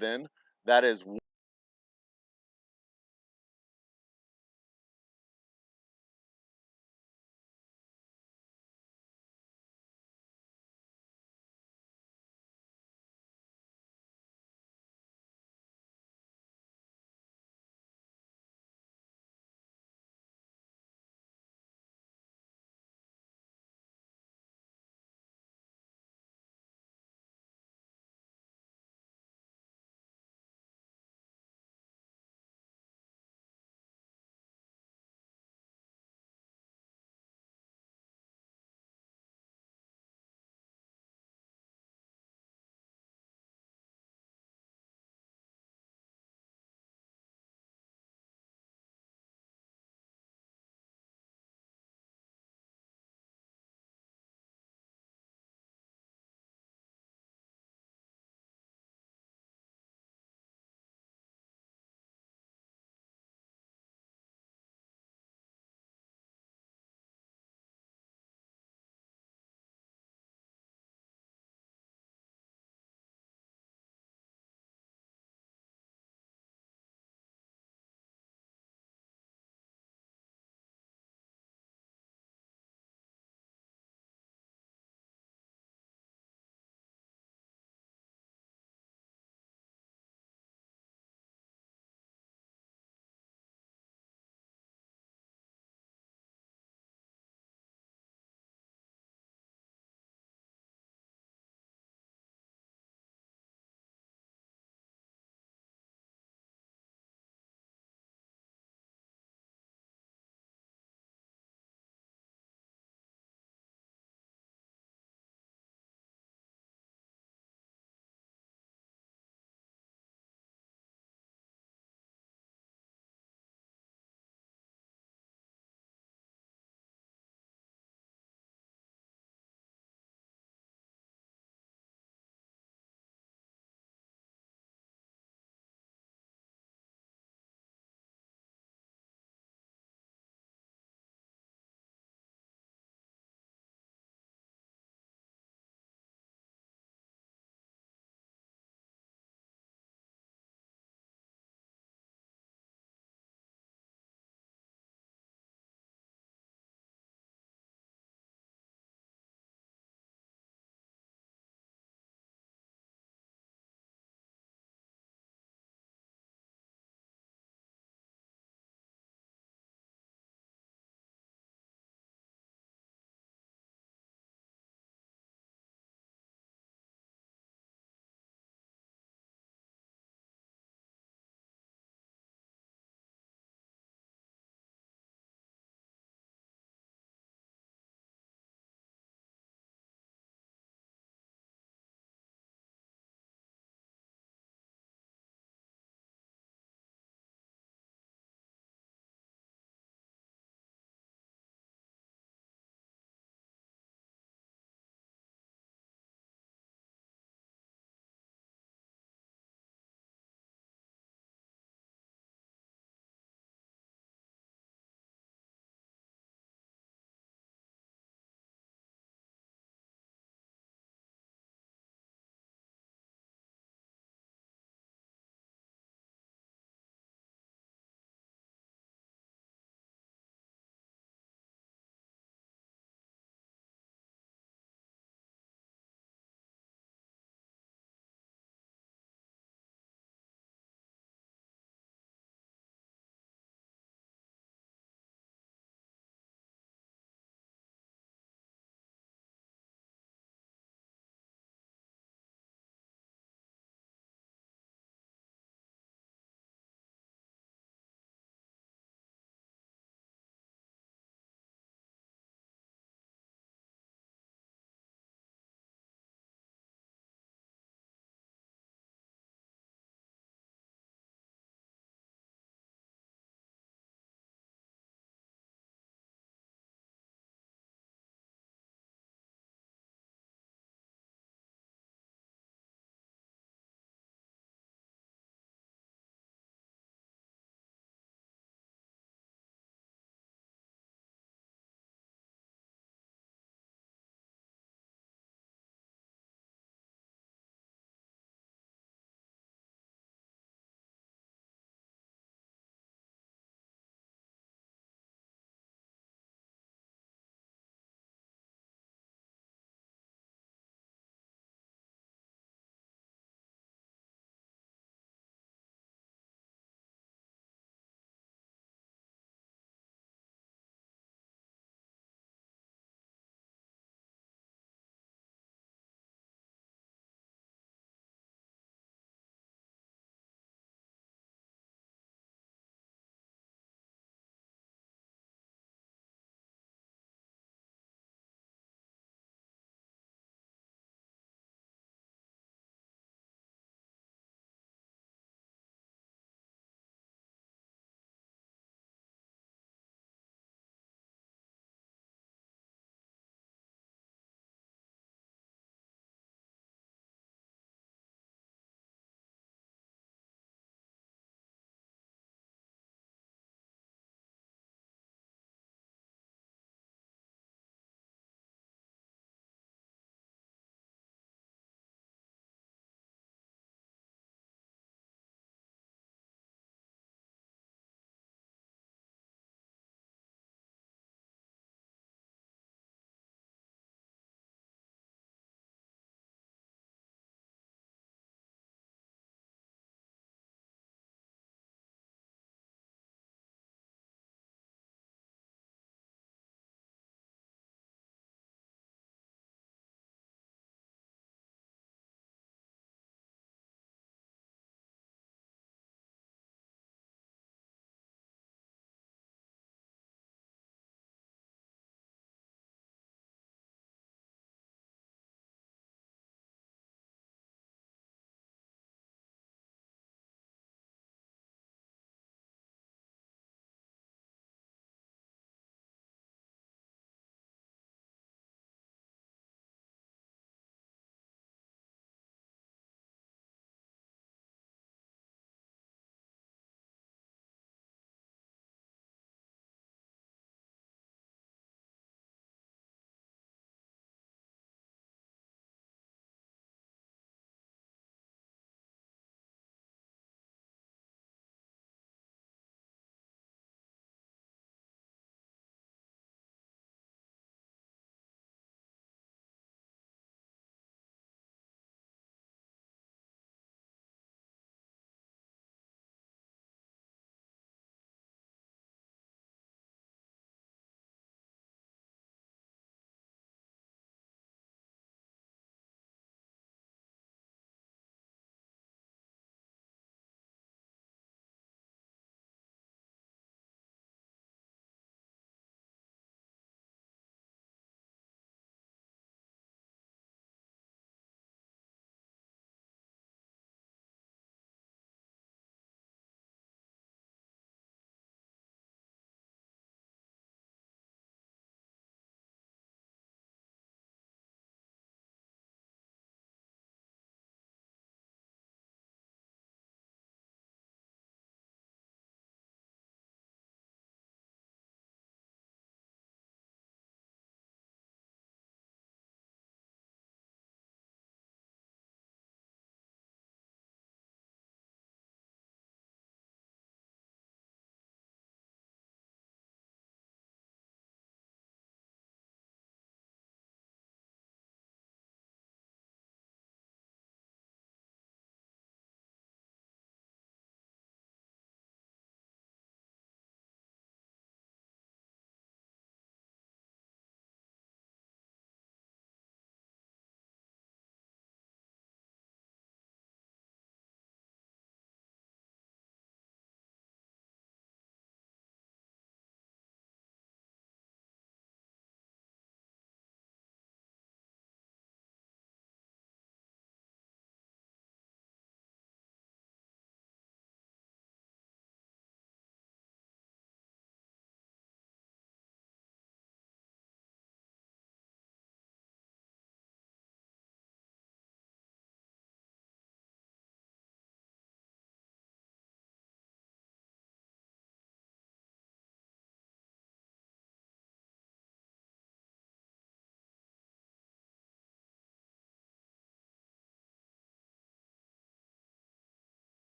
then that is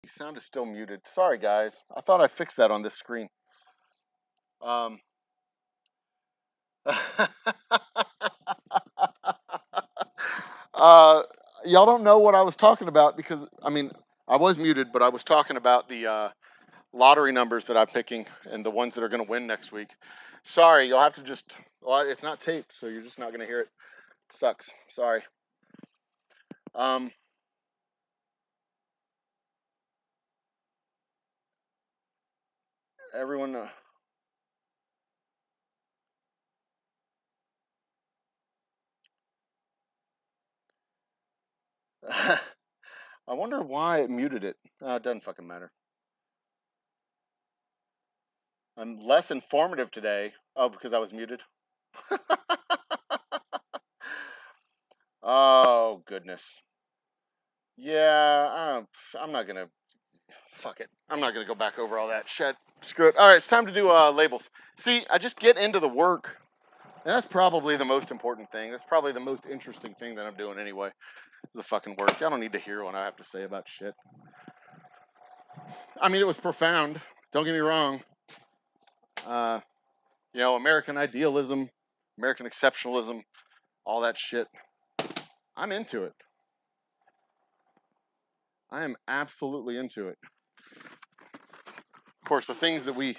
Sound is still muted. Sorry, guys. I thought I fixed that on this screen. Y'all don't know what I was talking about because, I mean, I was muted, but I was talking about the lottery numbers that I'm picking and the ones that are going to win next week. Sorry, you'll have to just, well, it's not taped, so you're just not going to hear it. Sucks. Sorry. Everyone, I wonder why it muted it. It doesn't fucking matter. I'm less informative today. Oh, because I was muted? Oh, goodness. Yeah, I'm not gonna, fuck it. I'm not gonna go back over all that shit. Screw it. All right, it's time to do labels. See, I just get into the work. And that's probably the most important thing. That's probably the most interesting thing that I'm doing anyway. The fucking work. Y'all don't need to hear what I have to say about shit. I mean, it was profound. Don't get me wrong. You know, American idealism, American exceptionalism, all that shit. I'm into it. I am absolutely into it. Of course, the things that we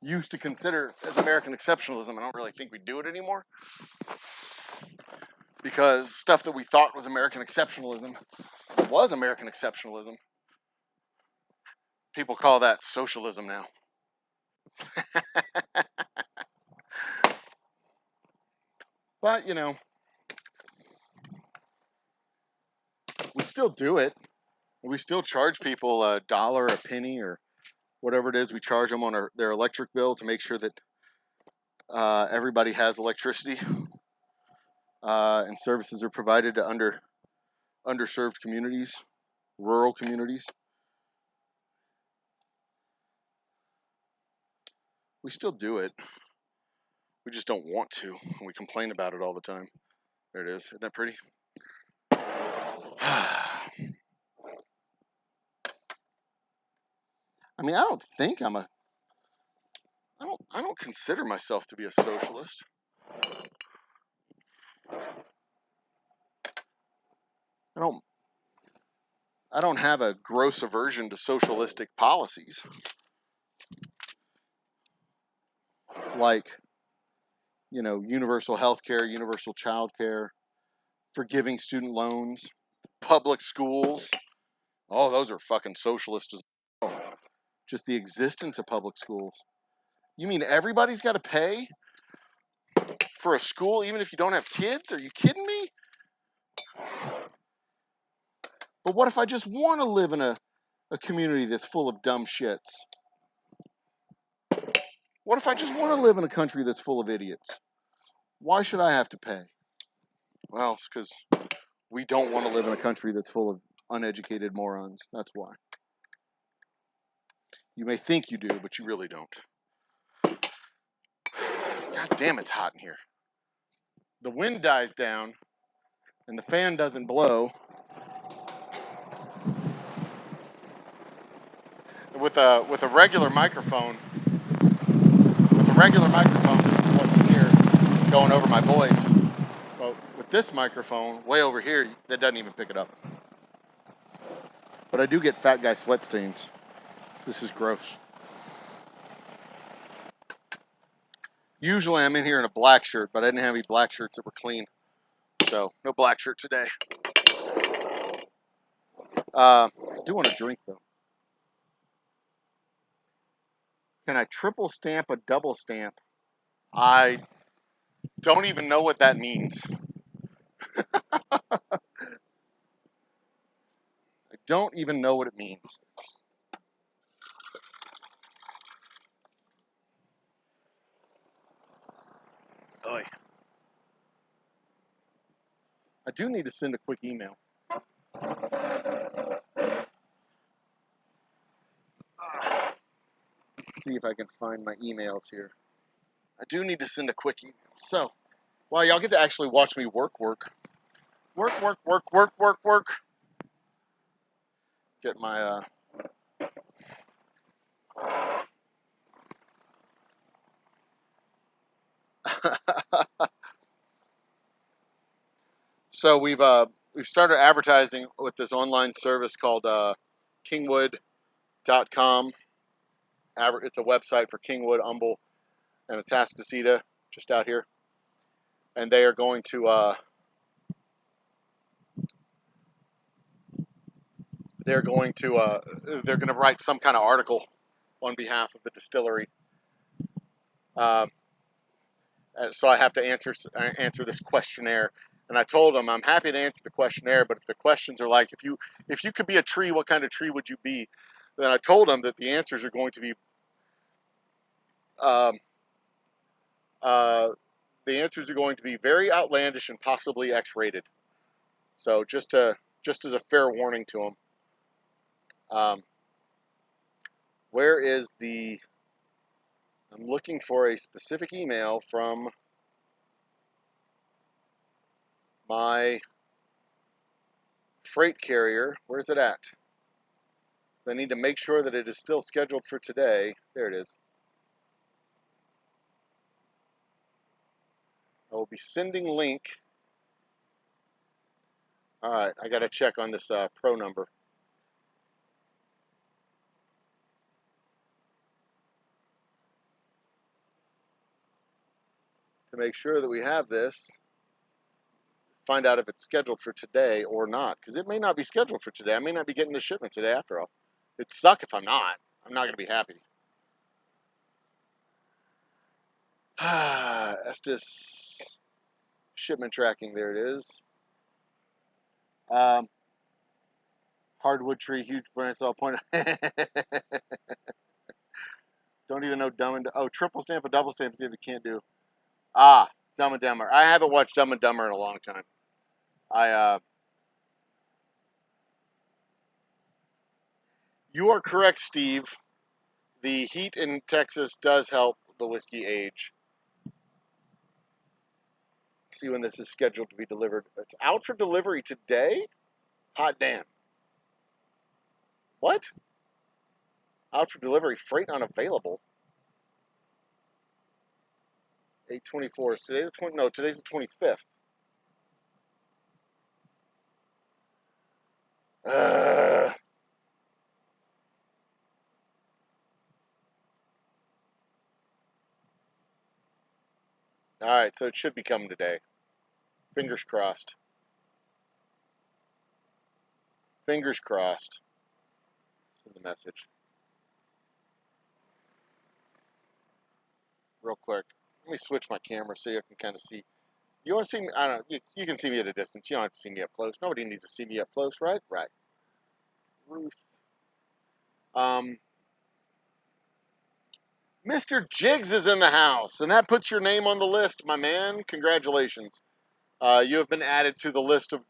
used to consider as American exceptionalism, I don't really think we do it anymore. Because stuff that we thought was American exceptionalism was American exceptionalism. People call that socialism now. But, you know, we still do it. We still charge people $1, a penny, or whatever it is we charge them on their electric bill to make sure that everybody has electricity and services are provided to underserved communities, rural communities. We still do it. We just don't want to. And we complain about it all the time. There it is. Isn't that pretty? I mean, I don't think I don't consider myself to be a socialist. I don't have a gross aversion to socialistic policies. Like, you know, universal health care, universal child care, forgiving student loans, public schools. Oh, those are fucking socialist as well. Just the existence of public schools. You mean everybody's got to pay for a school even if you don't have kids? Are you kidding me? But what if I just want to live in a community that's full of dumb shits? What if I just want to live in a country that's full of idiots? Why should I have to pay? Well, it's because we don't want to live in a country that's full of uneducated morons. That's why. You may think you do, but you really don't. God damn, it's hot in here. The wind dies down and the fan doesn't blow. With a regular microphone, this is what you hear going over my voice. But with this microphone, way over here, that doesn't even pick it up. But I do get fat guy sweat stains. This is gross. Usually I'm in here in a black shirt, but I didn't have any black shirts that were clean. So, no black shirt today. I do want to drink, though. Can I triple stamp a double stamp? I don't even know what that means. I don't even know what it means. Oy. I do need to send a quick email. Let's see if I can find my emails here. I do need to send a quick email. So, well, y'all get to actually watch me work. Get my So we've started advertising with this online service called kingwood.com. It's a website for Kingwood, Humble, and Atascocita, just out here. And they are going to they're going to write some kind of article on behalf of the distillery. So I have to answer this questionnaire. And I told them I'm happy to answer the questionnaire, but if the questions are like, if you could be a tree, what kind of tree would you be? Then I told them that the answers are going to be um, very outlandish and possibly X-rated. So just as a fair warning to them. Where is the? I'm looking for a specific email from my freight carrier. Where's it at? I need to make sure that it is still scheduled for today. There it is. I will be sending link. All right, I got to check on this pro number. To make sure that we have this, find out if it's scheduled for today or not, because it may not be scheduled for today. I may not be getting the shipment today after all. It'd suck if I'm not. I'm not going to be happy. Estes shipment tracking, there it is. Hardwood tree, huge branch, all point. Don't even know Dumb and triple stamp, a double stamp, see if it can't do. Dumb and Dumber. I haven't watched Dumb and Dumber in a long time. You are correct, Steve. The heat in Texas does help the whiskey age. See when this is scheduled to be delivered. It's out for delivery today? Hot damn. What? Out for delivery, freight unavailable. 8/24. Is today the 20? No, today's the 25th. All right, so it should be coming today. Fingers crossed. Fingers crossed. Send the message. Real quick. Let me switch my camera so you can kind of see. You want to see me? I don't know. You can see me at a distance. You don't have to see me up close. Nobody needs to see me up close, right? Right. Ruth. Mr. Jiggs is in the house, and that puts your name on the list, my man. Congratulations. You have been added to the list of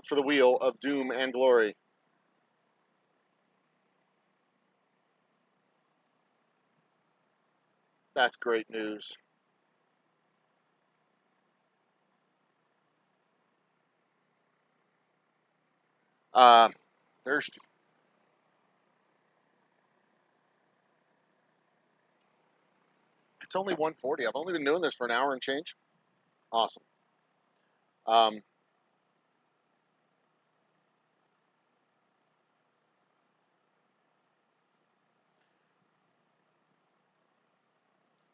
for the wheel of doom and glory. That's great news. Thirsty. It's only 1:40. I've only been doing this for an hour and change. Awesome.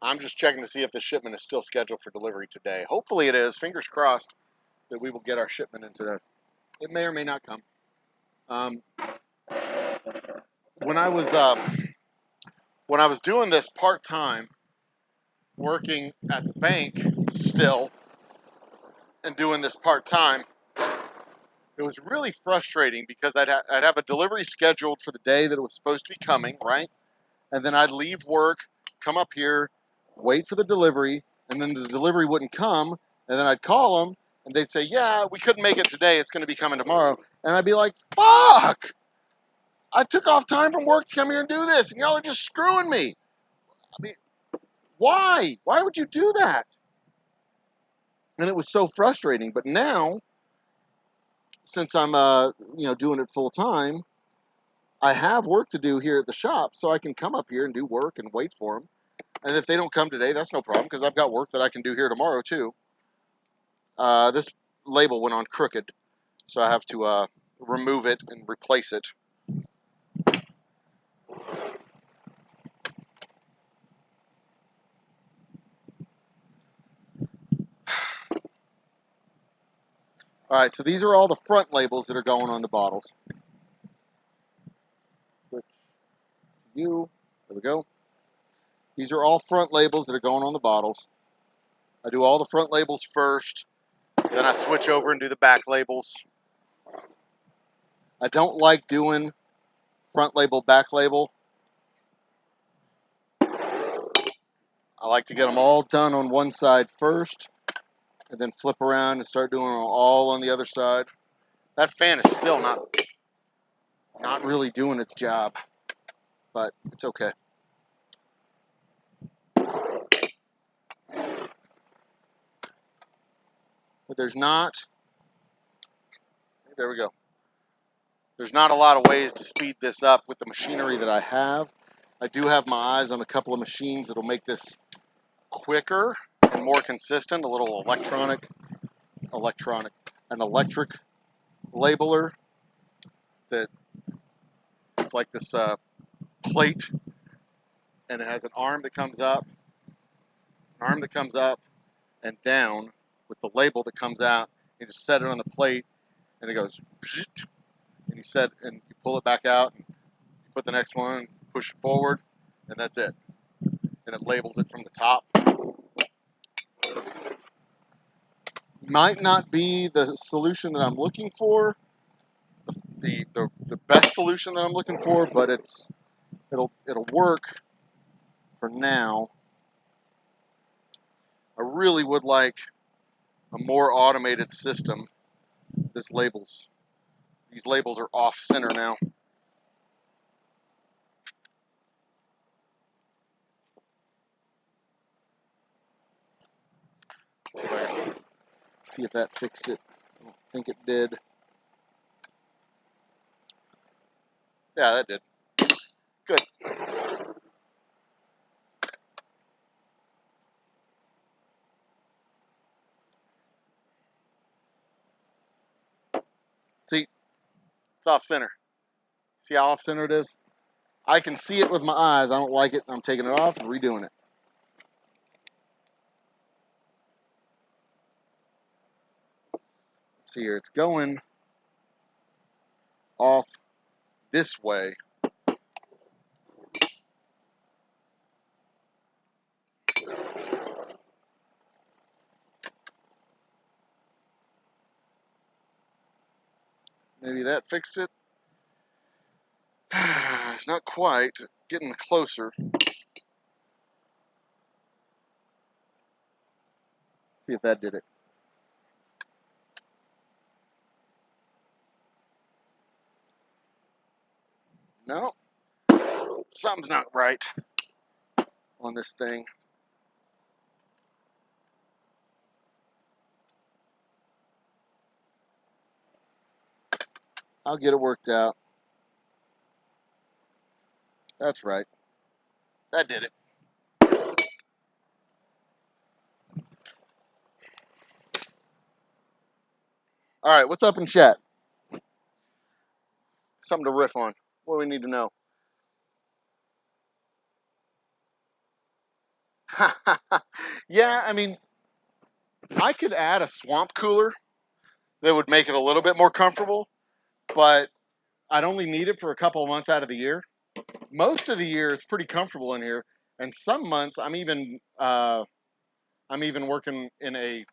I'm just checking to see if the shipment is still scheduled for delivery today. Hopefully it is. Fingers crossed that we will get our shipment in today. It may or may not come. When I was doing this part-time, working at the bank still, and doing this part-time, it was really frustrating because I'd have a delivery scheduled for the day that it was supposed to be coming, right? And then I'd leave work, come up here, wait for the delivery, and then the delivery wouldn't come, and then I'd call them, and they'd say, yeah, we couldn't make it today, it's going to be coming tomorrow. And I'd be like, fuck! I took off time from work to come here and do this, and y'all are just screwing me. I mean, why? Why would you do that? And it was so frustrating. But now, since I'm doing it full time, I have work to do here at the shop, so I can come up here and do work and wait for them. And if they don't come today, that's no problem, because I've got work that I can do here tomorrow, too. This label went on crooked, so I have to remove it and replace it. All right, so these are all the front labels that are going on the bottles. Switch to you. There we go. These are all front labels that are going on the bottles. I do all the front labels first, then I switch over and do the back labels. I don't like doing front label, back label. I like to get them all done on one side first, and then flip around and start doing them all on the other side. That fan is still not really doing its job, but it's okay. But there's not, there we go. There's not a lot of ways to speed this up with the machinery that I have. I do have my eyes on a couple of machines that'll make this quicker and more consistent. A little electric labeler that it's like this plate, and it has an arm that comes up, and down with the label that comes out. You just set it on the plate, and it goes, and you pull it back out, and you put the next one, push it forward, and that's it. And it labels it from the top. Might not be the solution that I'm looking for, the best solution that I'm looking for, but it'll work for now. I really would like a more automated system. These labels are off center now. See if that fixed it. I don't think it did. Yeah, that did. Good. See, it's off center. See how off center it is? I can see it with my eyes. I don't like it. I'm taking it off and redoing it. Let's see here. It's going off this way. Maybe that fixed it. Not quite. Getting closer. See if that did it. No. Something's not right on this thing. I'll get it worked out. That's right. That did it. All right, what's up in chat? Something to riff on. What do we need to know? Yeah, I mean, I could add a swamp cooler that would make it a little bit more comfortable, but I'd only need it for a couple of months out of the year. Most of the year, it's pretty comfortable in here, and some months I'm even working in a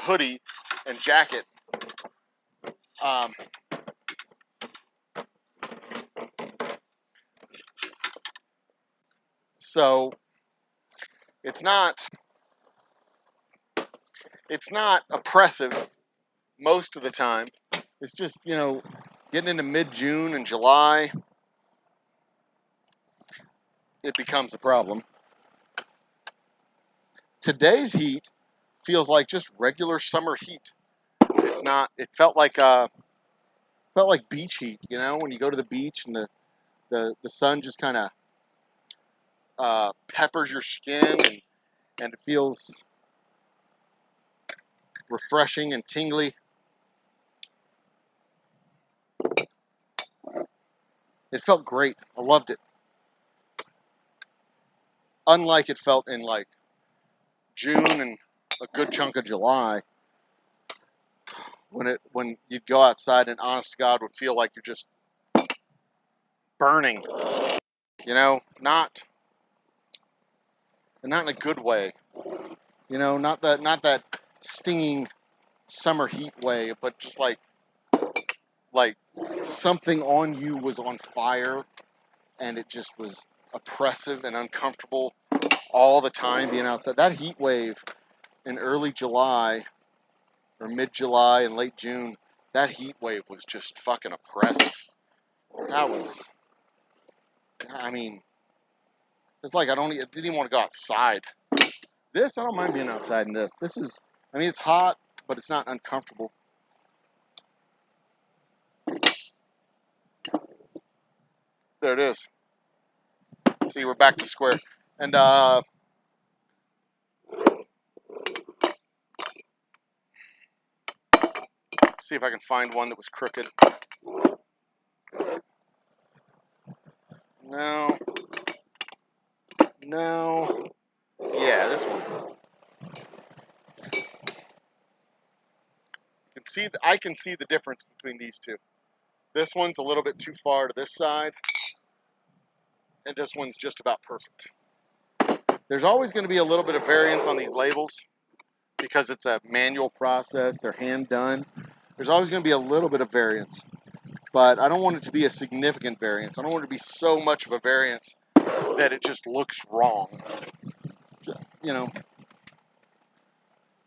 hoodie and jacket. So it's not oppressive most of the time. It's just, getting into mid-June and July, it becomes a problem. Today's heat feels like just regular summer heat. It's not. It felt like beach heat. When you go to the beach and The sun just kind of peppers your skin, and it feels refreshing and tingly. It felt great. I loved it. Unlike it felt in like June and a good chunk of July, when you'd go outside and honest to God would feel like you're just burning. You know, not in a good way. You know, not that stinging summer heat way, but just like something on you was on fire, and it just was oppressive and uncomfortable all the time being outside. That heat wave in early July or mid-July and late June, that heat wave was just fucking oppressive. That was, I mean, it's like I didn't even want to go outside. This, I don't mind being outside in this. This is, I mean, it's hot, but it's not uncomfortable. There it is. See, we're back to square. And, see if I can find one that was crooked. No. No. Yeah, this one. I can see the difference between these two. This one's a little bit too far to this side, and this one's just about perfect. There's always going to be a little bit of variance on these labels because it's a manual process. They're hand done. There's always going to be a little bit of variance, but I don't want it to be a significant variance. I don't want it to be so much of a variance that it just looks wrong. You know,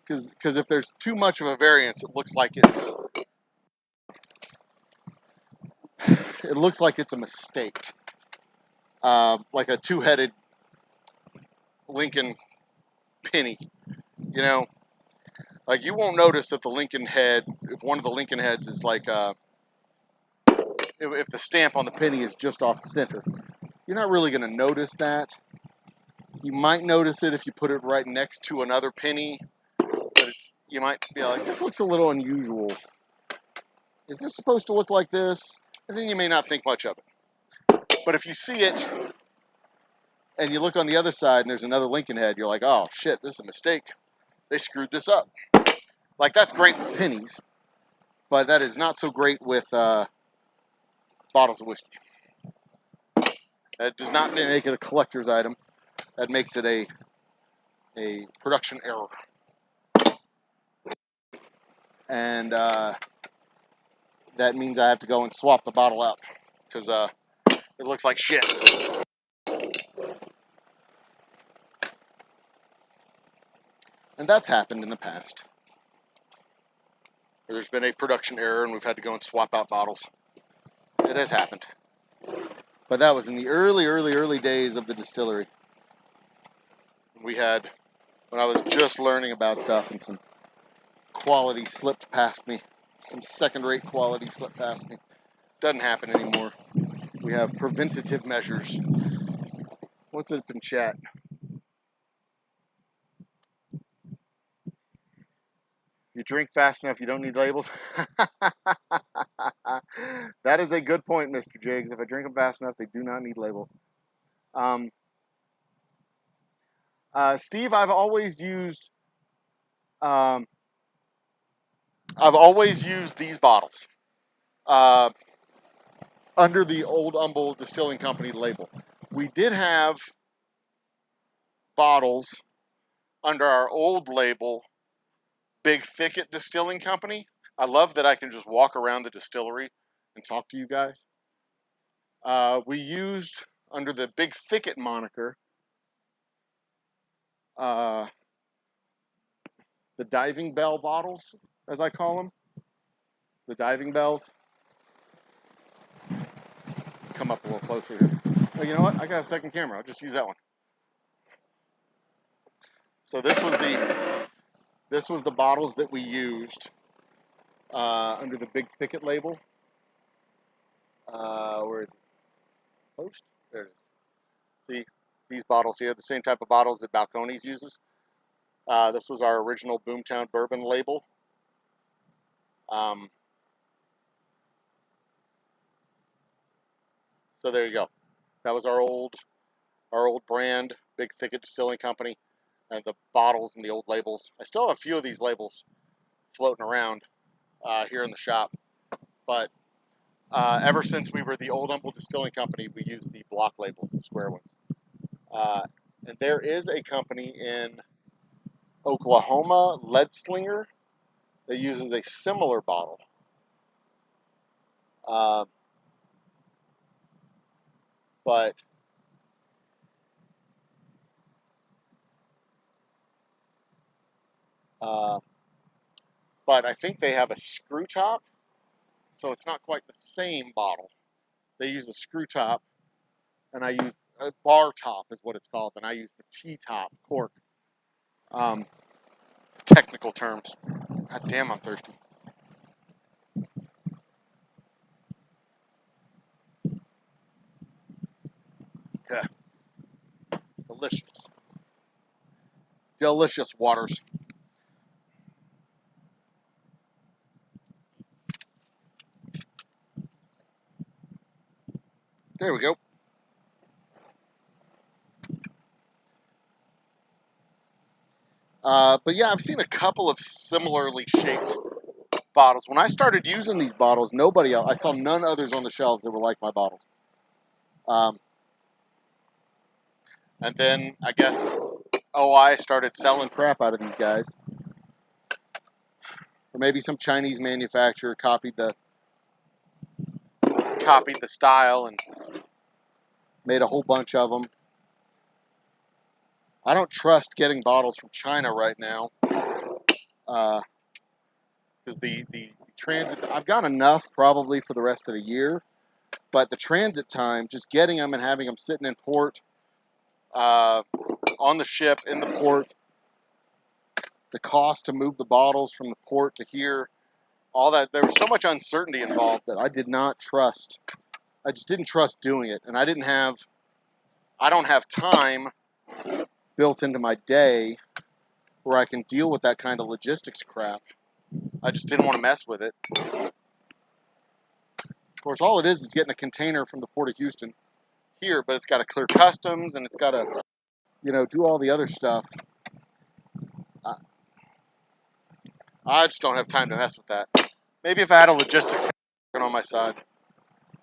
because if there's too much of a variance, it looks like it's a mistake, like a two-headed Lincoln penny. You know, like you won't notice that the Lincoln head, if one of the Lincoln heads is like, if the stamp on the penny is just off center, you're not really going to notice that. You might notice it if you put it right next to another penny, but you might be like, this looks a little unusual. Is this supposed to look like this? And then you may not think much of it. But if you see it and you look on the other side and there's another Lincoln head, you're like, oh shit, this is a mistake. They screwed this up. Like, that's great with pennies, but that is not so great with bottles of whiskey. That does not make it a collector's item. That makes it a production error. And that means I have to go and swap the bottle out because it looks like shit. And that's happened in the past. There's been a production error and we've had to go and swap out bottles. It has happened. But that was in the early days of the distillery. When I was just learning about stuff and some quality slipped past me. Some second-rate quality slipped past me. Doesn't happen anymore. We have preventative measures. What's up in chat? You drink fast enough, you don't need labels. That is a good point, Mr. Jiggs. If I drink them fast enough, they do not need labels. Steve, I've always used these bottles under the Old Humble Distilling Company label. We did have bottles under our old label, Big Thicket Distilling Company. I love that I can just walk around the distillery and talk to you guys. We used under the Big Thicket moniker the diving bell bottles, as I call them. The diving bells. Come up a little closer here. Oh, you know what? I got a second camera. I'll just use that one. So this was the bottles that we used under the Big Thicket label. Where is it? Post. There it is. See these bottles here, the same type of bottles that Balcones uses. This was our original Boomtown Bourbon label. So there you go. That was our old brand, Big Thicket Distilling Company, and the bottles and the old labels. I still have a few of these labels floating around here in the shop, but ever since we were the Old Humble Distilling Company, we use the block labels, the square ones. And there is a company in Oklahoma, Lead Slinger, that uses a similar bottle. But I think they have a screw top, so it's not quite the same bottle. They use a screw top, and I use a bar top is what it's called, and I use the T-top cork. Technical terms. God damn, I'm thirsty. Yeah. Delicious. Delicious waters. There we go. But yeah, I've seen a couple of similarly shaped bottles. When I started using these bottles, nobody else, I saw none others on the shelves that were like my bottles. And then I guess OI started selling crap out of these guys. Or maybe some Chinese manufacturer copied the style and made a whole bunch of them. I don't trust getting bottles from China right now. Because the transit, I've got enough probably for the rest of the year, but the transit time, just getting them and having them sitting in port, on the ship, in the port, the cost to move the bottles from the port to here, all that, there was so much uncertainty involved that I did not trust. I just didn't trust doing it, and I don't have time built into my day where I can deal with that kind of logistics crap. I just didn't want to mess with it. Of course, all it is getting a container from the Port of Houston here, but it's got to clear customs and it's got to, do all the other stuff. I just don't have time to mess with that. Maybe if I had a logistics on my side,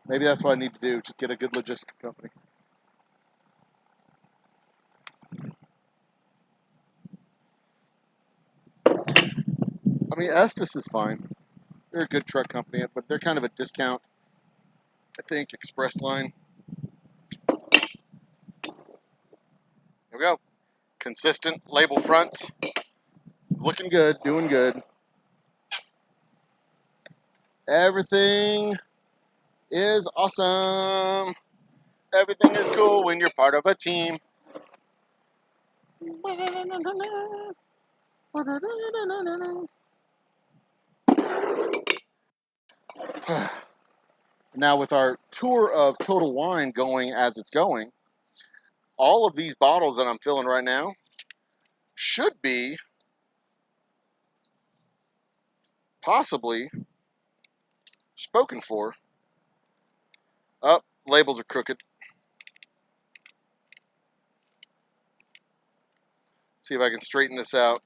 maybe that's what I need to do, just get a good logistics company. I mean, Estes is fine. They're a good truck company, but they're kind of a discount, I think, express line. Here we go. Consistent label fronts. Looking good, doing good. Everything is awesome. Everything is cool when you're part of a team. Now, with our tour of Total Wine going as it's going, all of these bottles that I'm filling right now should be possibly spoken for. Oh, labels are crooked. See if I can straighten this out.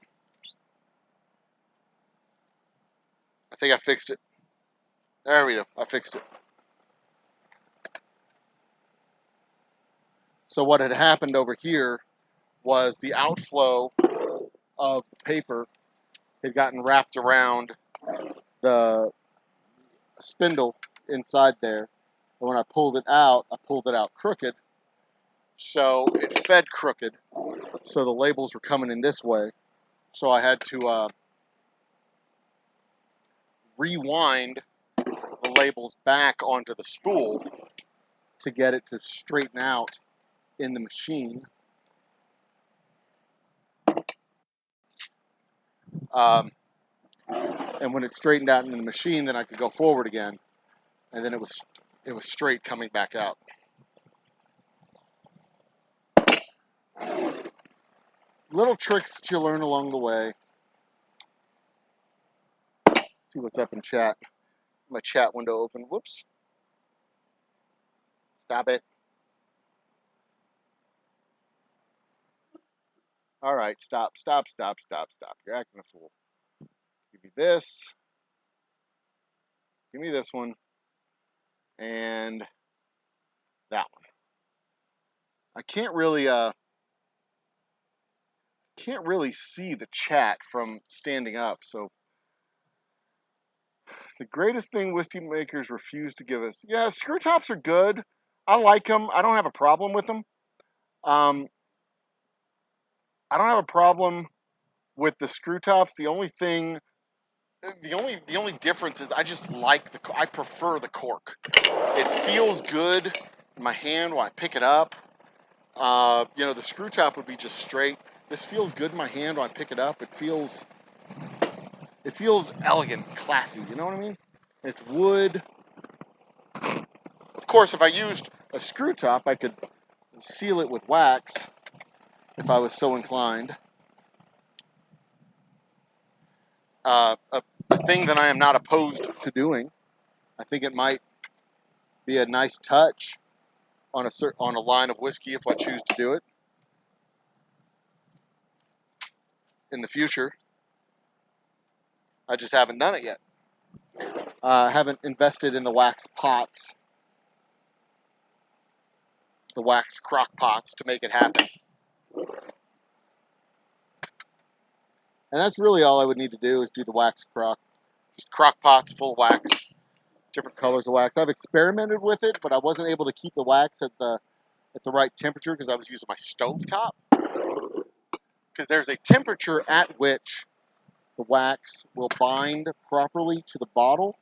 I think I fixed it. There we go. I fixed it. So what had happened over here was the outflow of the paper had gotten wrapped around the spindle inside there. And when I pulled it out crooked. So it fed crooked. So the labels were coming in this way. So I had to rewind the labels back onto the spool to get it to straighten out in the machine. And when it straightened out in the machine, then I could go forward again. And then it was straight coming back out. Little tricks that you learn along the way. See what's up in chat. My chat window open. Whoops. Stop it. All right, stop. You're acting a fool. Give me this. Give me this one. And that one. I can't really see the chat from standing up, so the greatest thing whiskey makers refuse to give us. Yeah, screw tops are good. I like them. I don't have a problem with them. I don't have a problem with the screw tops. The only difference is I just like I prefer the cork. It feels good in my hand when I pick it up. The screw top would be just straight. This feels good in my hand when I pick it up. It feels elegant, classy. You know what I mean? It's wood. Of course, if I used a screw top, I could seal it with wax if I was so inclined. A thing that I am not opposed to doing. I think it might be a nice touch on a line of whiskey if I choose to do it in the future. I just haven't done it yet. Haven't invested in the wax pots, the wax crock pots to make it happen. And that's really all I would need to do is do the wax crock. Just crock pots full of wax, different colors of wax. I've experimented with it, but I wasn't able to keep the wax at the right temperature because I was using my stovetop. Because there's a temperature at which the wax will bind properly to the bottle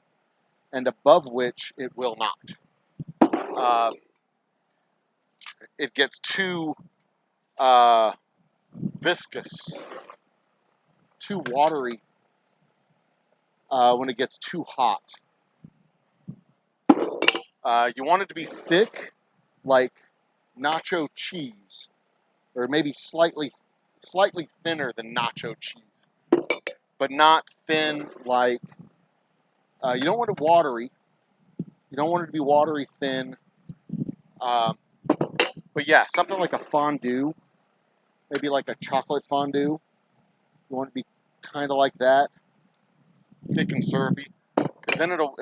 and above which it will not. It gets too viscous, too watery when it gets too hot. You want it to be thick, like nacho cheese, or maybe slightly thinner than nacho cheese, but not thin like. You don't want it watery. You don't want it to be watery thin. But yeah, something like a fondue, maybe like a chocolate fondue. You want it to be kind of like that, thick and syrupy. Then it'll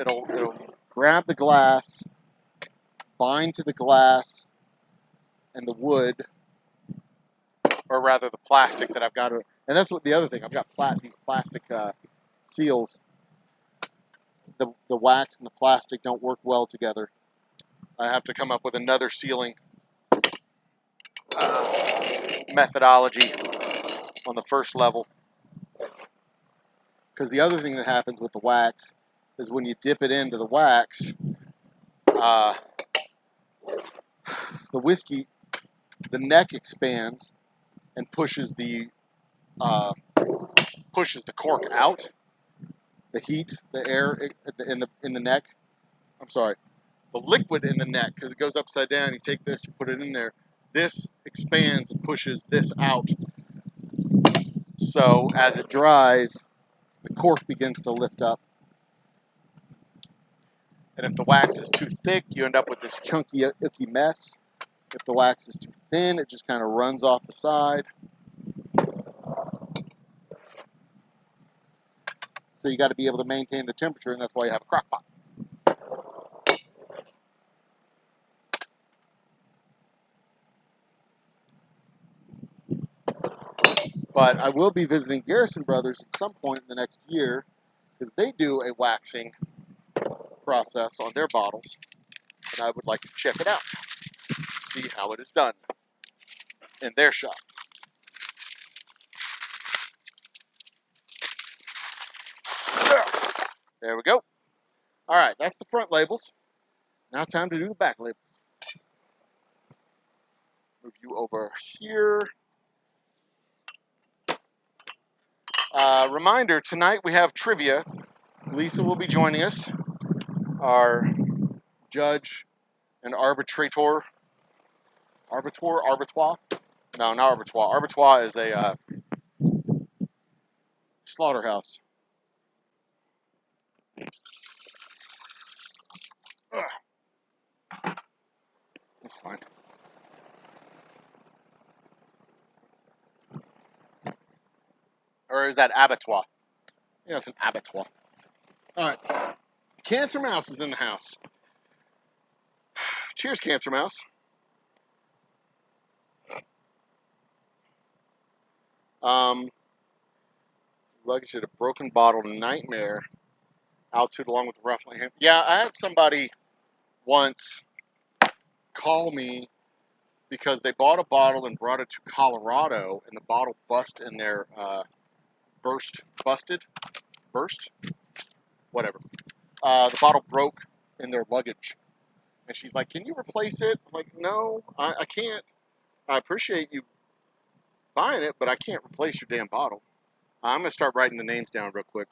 grab the glass, bind to the glass and the wood, or rather the plastic that I've got. And that's what the other thing, I've got these plastic seals. The wax and the plastic don't work well together. I have to come up with another sealing methodology on the first level. Because the other thing that happens with the wax is when you dip it into the wax, the whiskey, the neck expands and pushes the cork out. The heat, the air in the neck. I'm sorry, the liquid in the neck, because it goes upside down. You take this, you put it in there. This expands and pushes this out. So as it dries, the cork begins to lift up. And if the wax is too thick, you end up with this chunky, icky mess. If the wax is too thin, it just kind of runs off the side. So you got to be able to maintain the temperature, and that's why you have a crock pot. But I will be visiting Garrison Brothers at some point in the next year, because they do a waxing process on their bottles, and I would like to check it out, see how it is done in their shop. There we go. All right, that's the front labels. Now time to do the back labels. Move you over here. Reminder, tonight we have trivia. Lisa will be joining us, our judge and arbitrator. No, not abattoir. Abattoir is a slaughterhouse. Ugh. That's fine. Or is that abattoir? Yeah, it's an abattoir. All right. Cancer Mouse is in the house. Cheers, Cancer Mouse. Luggage at a broken bottle nightmare. Altitude along with the ruffling hand. Yeah, I had somebody once call me because they bought a bottle and brought it to Colorado, and the bottle busted in their burst, whatever. The bottle broke in their luggage, and she's like, "Can you replace it?" I'm like, "No, I can't. I appreciate you buying it, but I can't replace your damn bottle." I'm gonna start writing the names down real quick,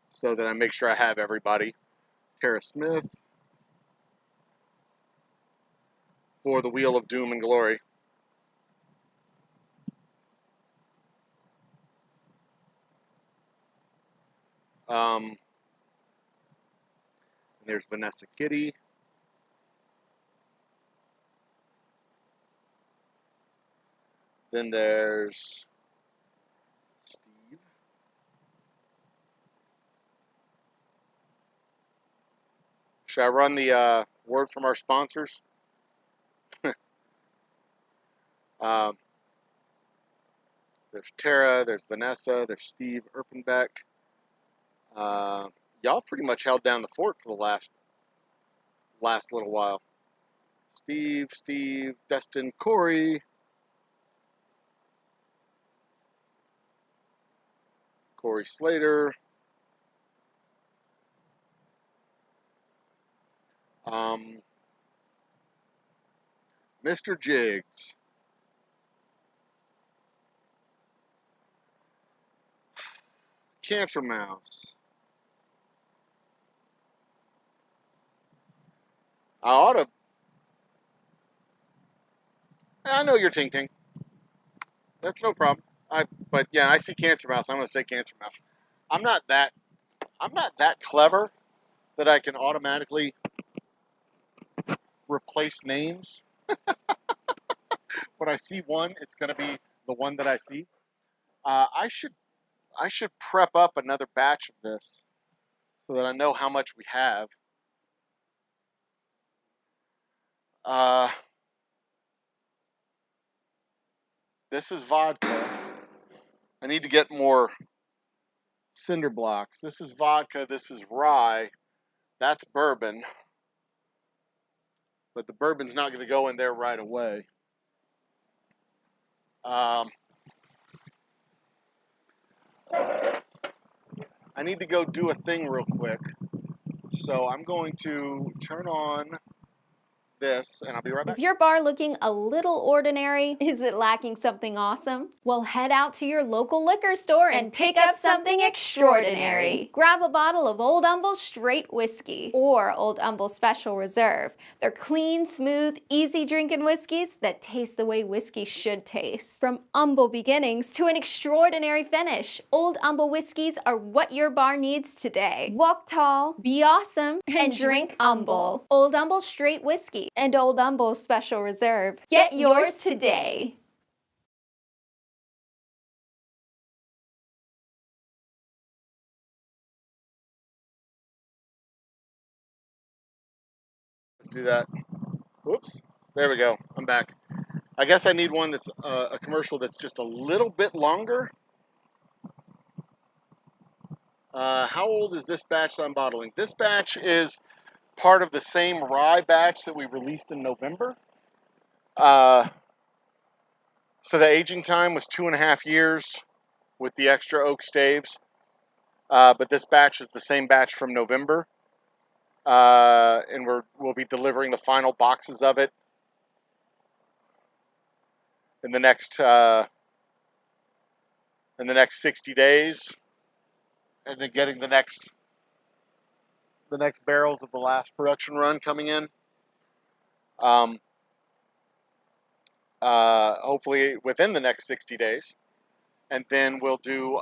so that I make sure I have everybody. Tara Smith for the Wheel of Doom and Glory. There's Vanessa Kitty. Then there's Steve. Should I run the word from our sponsors? There's Tara, there's Vanessa, there's Steve Erpenbeck. Y'all pretty much held down the fort for the last little while. Steve, Destin, Corey, Slater, Mr. Jiggs, Cancer Mouse. I know you're Ting Ting. That's no problem. But yeah, I see Cancer Mouse. I'm gonna say Cancer Mouse. I'm not that clever that I can automatically replace names. When I see one, it's gonna be the one that I see. I should prep up another batch of this so that I know how much we have. This is vodka. I need to get more cinder blocks. This is vodka. This is rye. That's bourbon. But the bourbon's not going to go in there right away. I need to go do a thing real quick. So I'm going to turn on this, and I'll be right back. Is your bar looking a little ordinary? Is it lacking something awesome? Well, head out to your local liquor store and pick up something extraordinary. Grab a bottle of Old Humble Straight Whiskey or Old Humble Special Reserve. They're clean, smooth, easy drinking whiskeys that taste the way whiskey should taste. From humble beginnings to an extraordinary finish, Old Humble whiskeys are what your bar needs today. Walk tall, be awesome, and drink humble. Old Humble Straight Whiskey and Old Humble Special Reserve. Get yours today. Let's do that. Whoops. There we go. I'm back. I guess I need one that's a commercial that's just a little bit longer. How old is this batch that I'm bottling? This batch is part of the same rye batch that we released in November. So the aging time was 2.5 years with the extra oak staves. But this batch is the same batch from November. And we'll be delivering the final boxes of it in the next 60 days, and then getting the next barrels of the last production run coming in. hopefully within the next 60 days. And then we'll do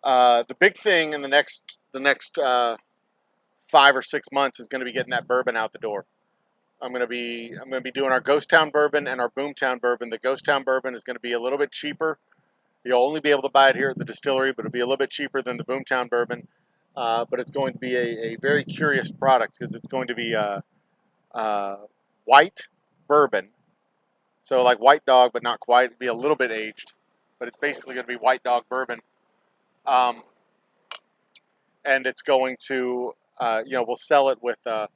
the big thing in the next 5 or 6 months is going to be getting that bourbon out the door. I'm going to be doing our Ghost Town Bourbon and our Boomtown Bourbon. The Ghost Town Bourbon is going to be a little bit cheaper. You'll only be able to buy it here at the distillery, but it'll be a little bit cheaper than the Boomtown Bourbon. But it's going to be a very curious product because it's going to be white bourbon. So like White Dog, but not quite. It'll be a little bit aged, but it's basically going to be White Dog bourbon. And it's going to, we'll sell it with a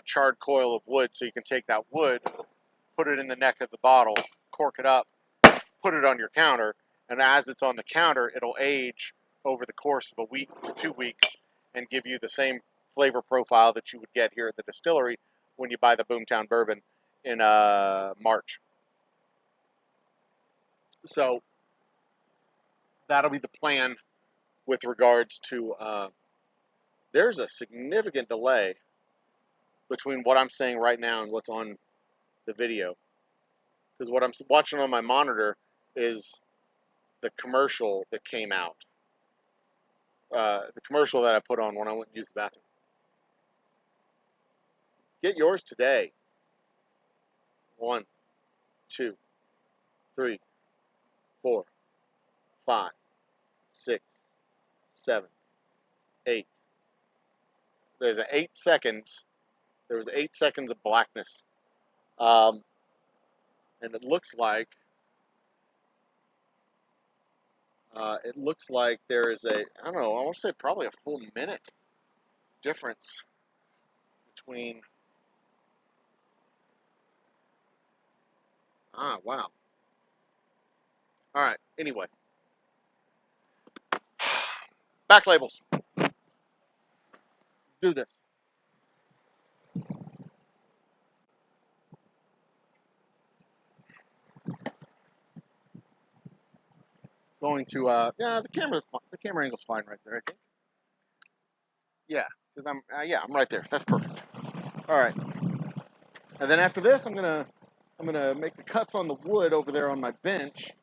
charred coil of wood, so you can take that wood, put it in the neck of the bottle, cork it up, put it on your counter, and as it's on the counter, it'll age over the course of a week to 2 weeks and give you the same flavor profile that you would get here at the distillery when you buy the Boomtown Bourbon in March. So that'll be the plan with regards to, there's a significant delay between what I'm saying right now and what's on the video. Because what I'm watching on my monitor is the commercial that came out. The commercial that I put on when I went and used the bathroom. Get yours today. 1, 2, 3, 4, 5, 6, 7, 8. There's an 8 seconds. There was 8 seconds of blackness. And it looks like there is I don't know, I want to say probably a full minute difference between. Wow. All right. Anyway, back labels. Let's do this. Going to the camera angle's fine right there, I think. Yeah, because I'm right there. That's perfect. All right. And then after this, I'm gonna make the cuts on the wood over there on my bench,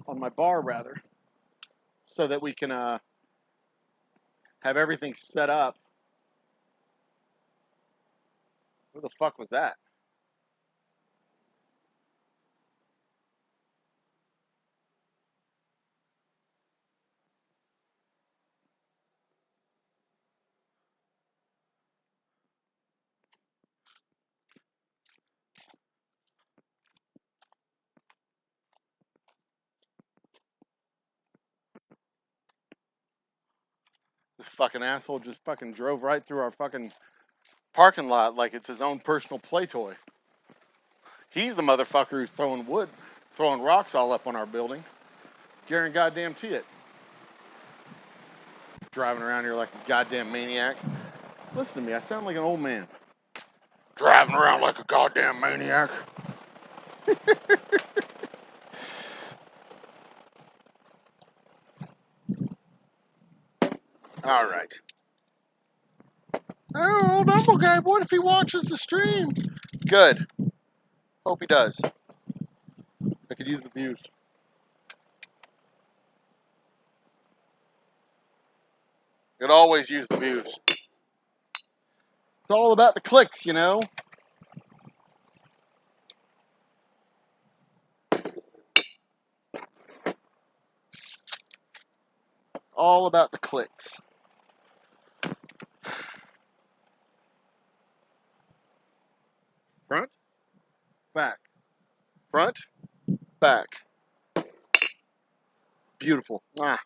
on my bar rather, so that we can have everything set up. Where the fuck was that? This fucking asshole just fucking drove right through our fucking parking lot like it's his own personal play toy. He's the motherfucker who's throwing rocks all up on our building. Guaranteed goddamn it. Driving around here like a goddamn maniac. Listen to me, I sound like an old man. Driving around like a goddamn maniac. All right. Oh, Old Humble guy, what if he watches the stream? Good. Hope he does. I could use the views. Could always use the views. It's all about the clicks, you know? All about the clicks. Front, back. Front, back. Beautiful. Ah.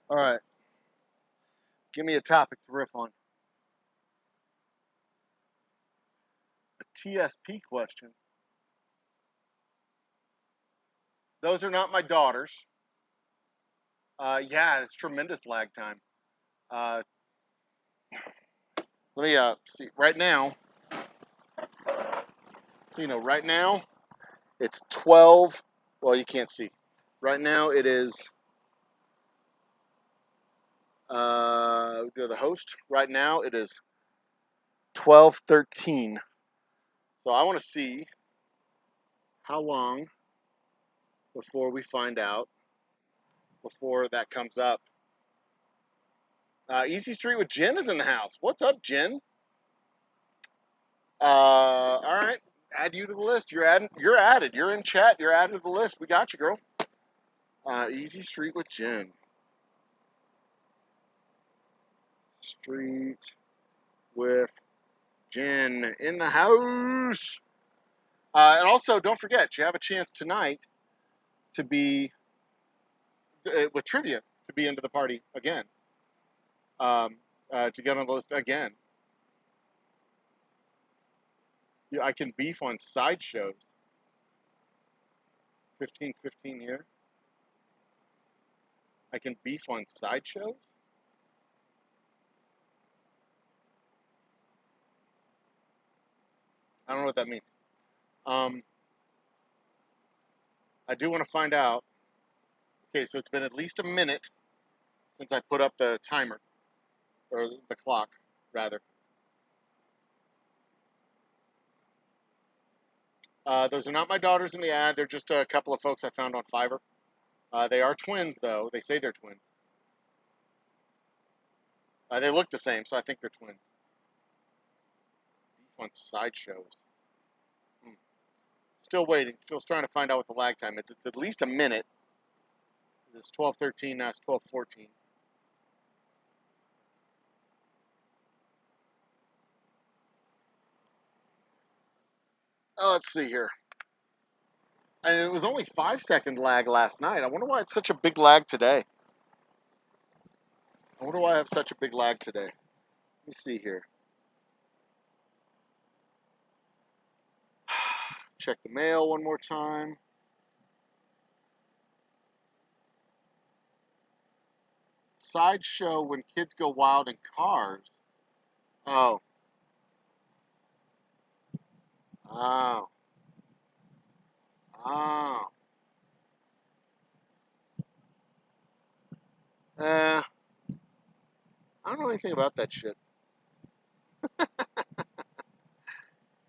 All right. Give me a topic to riff on. A TSP question. Those are not my daughters. Yeah, it's tremendous lag time. Let me see. Right now, so right now it's 12. Well, you can't see. Right now it is the host. Right now it is 12:13. So I want to see how long before we find out, before that comes up. Easy Street with Jen is in the house. What's up, Jen? All right, add you to the list. You're added. You're in chat. You're added to the list. We got you, girl. Easy Street with Jen. Street with Jen in the house. And also, don't forget, you have a chance tonight to be with trivia to be into the party again. To get on the list again. Yeah, I can beef on sideshows. 15 here. I can beef on sideshows. I don't know what that means. I do want to find out. Okay, so it's been at least a minute since I put up the timer, or the clock, rather. Those are not my daughters in the ad. They're just a couple of folks I found on Fiverr. They are twins, though. They say they're twins. They look the same, so I think they're twins. Beef on sideshows. Still waiting. Still trying to find out what the lag time is. It's at least a minute. It's 12:13. Now it's 12:14. Oh, let's see here. And it was only 5-second lag last night. I wonder why it's such a big lag today. I wonder why I have such a big lag today. Let me see here. Check the mail one more time. Sideshow when kids go wild in cars. Oh. Oh. Oh. I don't know anything about that shit.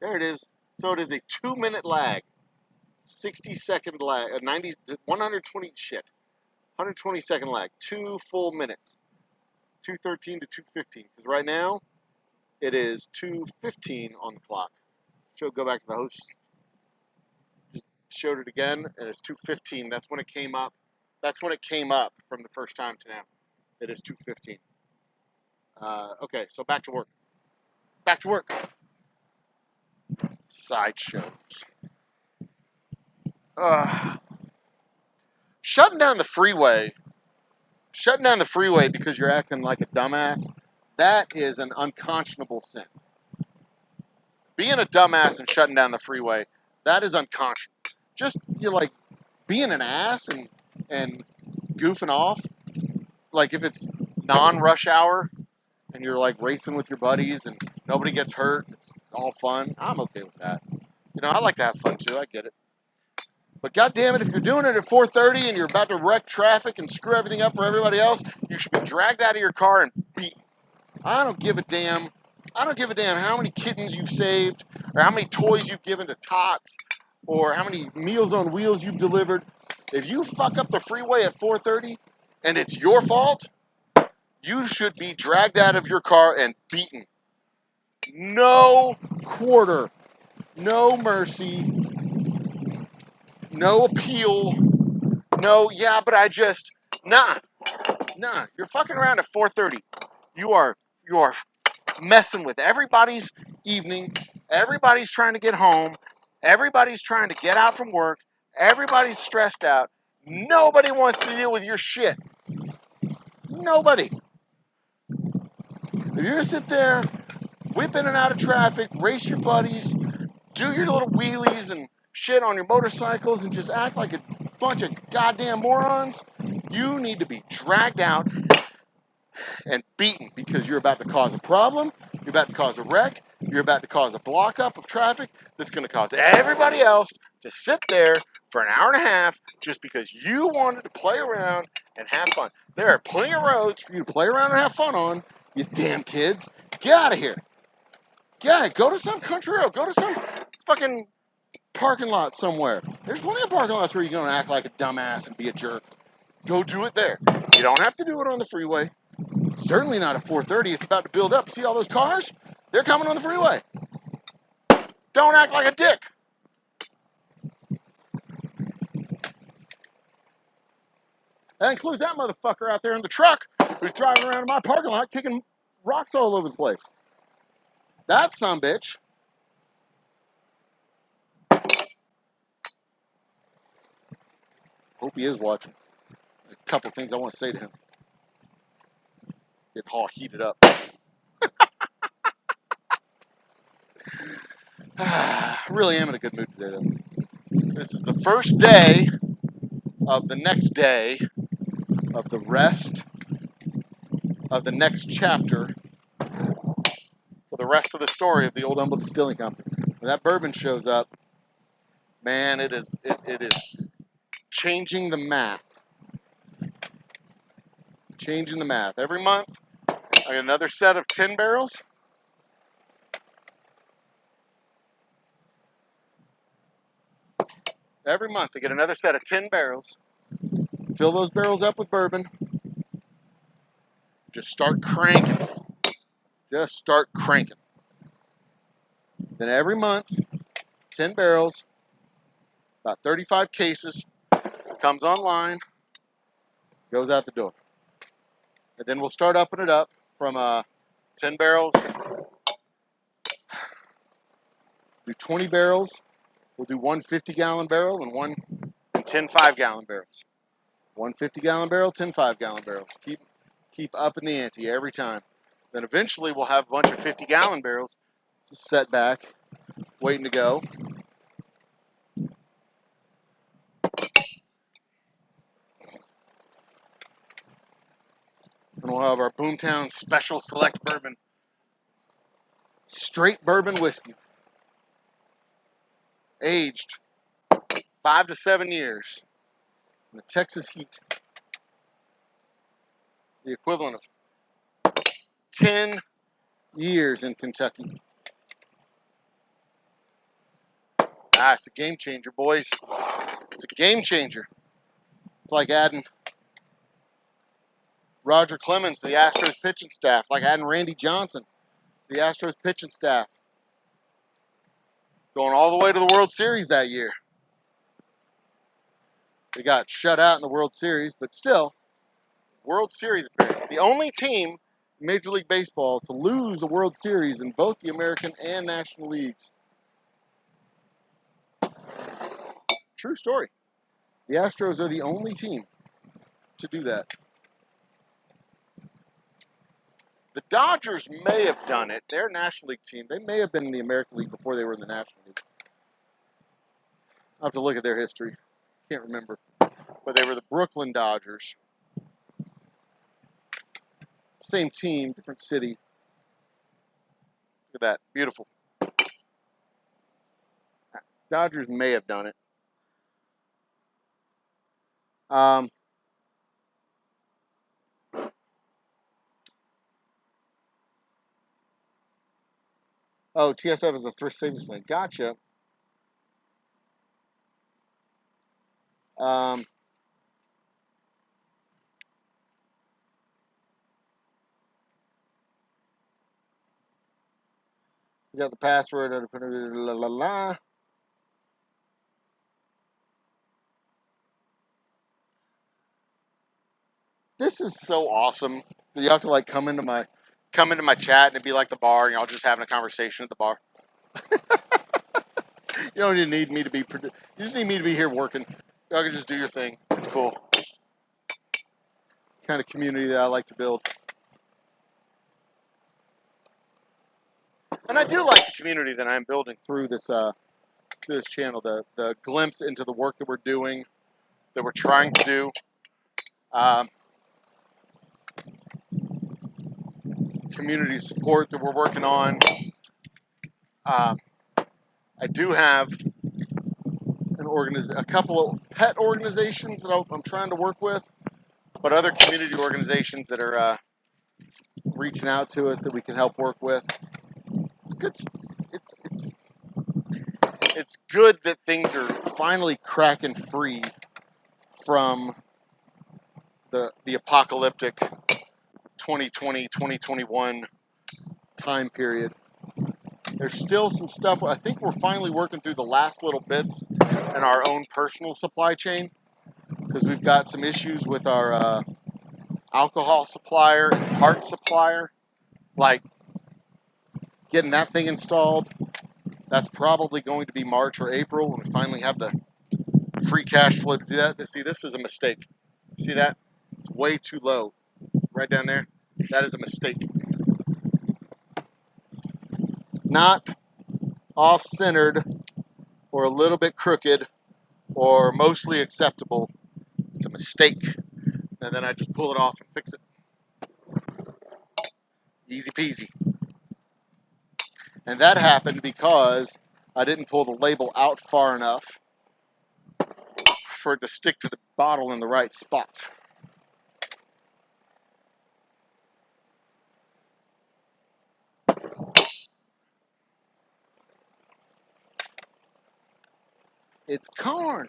There it is. So it is a 2-minute lag. 60-second lag. 120 shit. 120-second lag. 2 full minutes. 2:13 to 2:15. Because right now, it is 2:15 on the clock. Go back to the host. Just showed it again, and it's 2:15. That's when it came up. That's when it came up from the first time to now. It is 2:15. Okay, so back to work. Back to work. Sideshows. Shutting down the freeway because you're acting like a dumbass, that is an unconscionable sin. Being a dumbass and shutting down the freeway, that is unconscionable. Just, you're like, being an ass and goofing off, like if it's non-rush hour and you're like racing with your buddies and nobody gets hurt, it's all fun, I'm okay with that. I like to have fun too, I get it. But goddamn it, if you're doing it at 4:30 and you're about to wreck traffic and screw everything up for everybody else, you should be dragged out of your car and beaten. I don't give a damn. I don't give a damn how many kittens you've saved, or how many toys you've given to tots, or how many Meals on Wheels you've delivered. If you fuck up the freeway at 4:30 and it's your fault, you should be dragged out of your car and beaten. No quarter, no mercy, no appeal, no, yeah, but I just, nah, you're fucking around at 4:30. You are messing with everybody's evening. Everybody's trying to get home. Everybody's trying to get out from work. Everybody's stressed out. Nobody wants to deal with your shit. Nobody. If you're gonna sit there, whip in and out of traffic, race your buddies, do your little wheelies and shit on your motorcycles and just act like a bunch of goddamn morons, you need to be dragged out and beaten because you're about to cause a problem, you're about to cause a wreck, you're about to cause a block up of traffic that's going to cause everybody else to sit there for an hour and a half just because you wanted to play around and have fun. There are plenty of roads for you to play around and have fun on, you damn kids. Get out of here. Yeah, go to some country road. Go to some fucking parking lot somewhere. There's plenty of parking lots where you're going to act like a dumbass and be a jerk. Go do it there. You don't have to do it on the freeway. Certainly not at 4:30. It's about to build up. See all those cars? They're coming on the freeway. Don't act like a dick. That includes that motherfucker out there in the truck who's driving around in my parking lot kicking rocks all over the place. That sumbitch. Hope he is watching. A couple things I want to say to him. Get all heated up. I really am in a good mood today, though. This is the first day of the next day of the rest of the next chapter for the rest of the story of the Old Humble Distilling Company. When that bourbon shows up, man, it is changing the math. Changing the math. Every month, I get another set of 10 barrels. Every month, I get another set of 10 barrels. Fill those barrels up with bourbon. Just start cranking. Just start cranking. Then every month, 10 barrels, about 35 cases, comes online, goes out the door. And then we'll start upping it up from 10 barrels. Do 20 barrels. We'll do one 50-gallon barrel and 10 5-gallon barrels. One 50-gallon barrel, 10 5-gallon barrels. Keep upping the ante every time. Then eventually we'll have a bunch of 50-gallon barrels set back, waiting to go. And we'll have our Boomtown Special Select Bourbon. Straight bourbon whiskey. Aged 5 to 7 years in the Texas heat. The equivalent of 10 years in Kentucky. It's a game changer, boys. It's a game changer. It's like adding Roger Clemens to the Astros pitching staff, like adding Randy Johnson to the Astros pitching staff. Going all the way to the World Series that year. They got shut out in the World Series, but still, World Series appearance. The only team in Major League Baseball to lose the World Series in both the American and National Leagues. True story. The Astros are the only team to do that. The Dodgers may have done it. Their National League team, they may have been in the American League before they were in the National League. I'll have to look at their history. Can't remember. But they were the Brooklyn Dodgers. Same team, different city. Look at that. Beautiful. Dodgers may have done it. Oh, TSF is a thrift savings plan. Gotcha. You got the password. La, la, la. This is so awesome. Y'all can like come into my chat and it'd be like the bar, and y'all just having a conversation at the bar. You don't even need me to be. You just need me to be here working. Y'all can just do your thing. It's cool. Kind of community that I like to build. And I do like the community that I'm building through this channel. The glimpse into the work that we're doing. that we're trying to do. Community support that we're working on. I do have a couple of pet organizations that I'm trying to work with, but other community organizations that are reaching out to us that we can help work with. It's good. It's good that things are finally cracking free from the apocalyptic 2020, 2021 time period. There's still some stuff. I think we're finally working through the last little bits in our own personal supply chain, because we've got some issues with our alcohol supplier and parts supplier, like getting that thing installed. That's probably going to be March or April when we finally have the free cash flow to do that. See, this is a mistake. See that? It's way too low. Right down there. That is a mistake. Not off-centered or a little bit crooked or mostly acceptable. It's a mistake. And then I just pull it off and fix it. Easy peasy. And that happened because I didn't pull the label out far enough for it to stick to the bottle in the right spot. It's corn.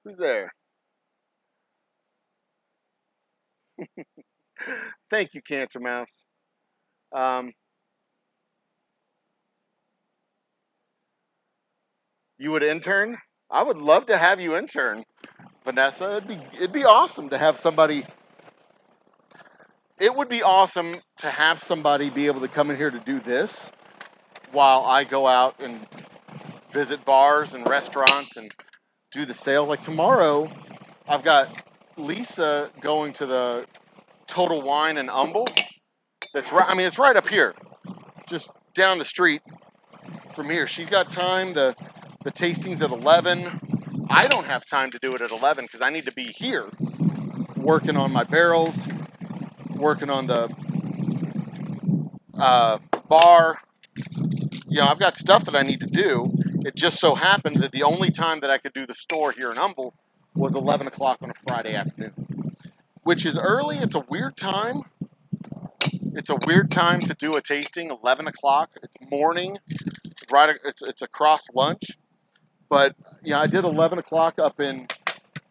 Who's there? Thank you, Cancer Mouse. You would intern? I would love to have you intern, Vanessa. It'd be awesome to have somebody. It would be awesome to have somebody be able to come in here to do this while I go out and visit bars and restaurants and do the sale. Like tomorrow, I've got Lisa going to the Total Wine and Humble. That's right. I mean, it's right up here, just down the street from here. She's got time. The tasting's at 11. I don't have time to do it at 11 because I need to be here working on my barrels, working on the bar. You know, I've got stuff that I need to do. It just so happens that the only time that I could do the store here in Humble was 11 o'clock on a Friday afternoon, which is early. It's a weird time. It's a weird time to do a tasting, 11 o'clock. It's morning, right? It's across lunch. But, yeah, I did 11 o'clock up in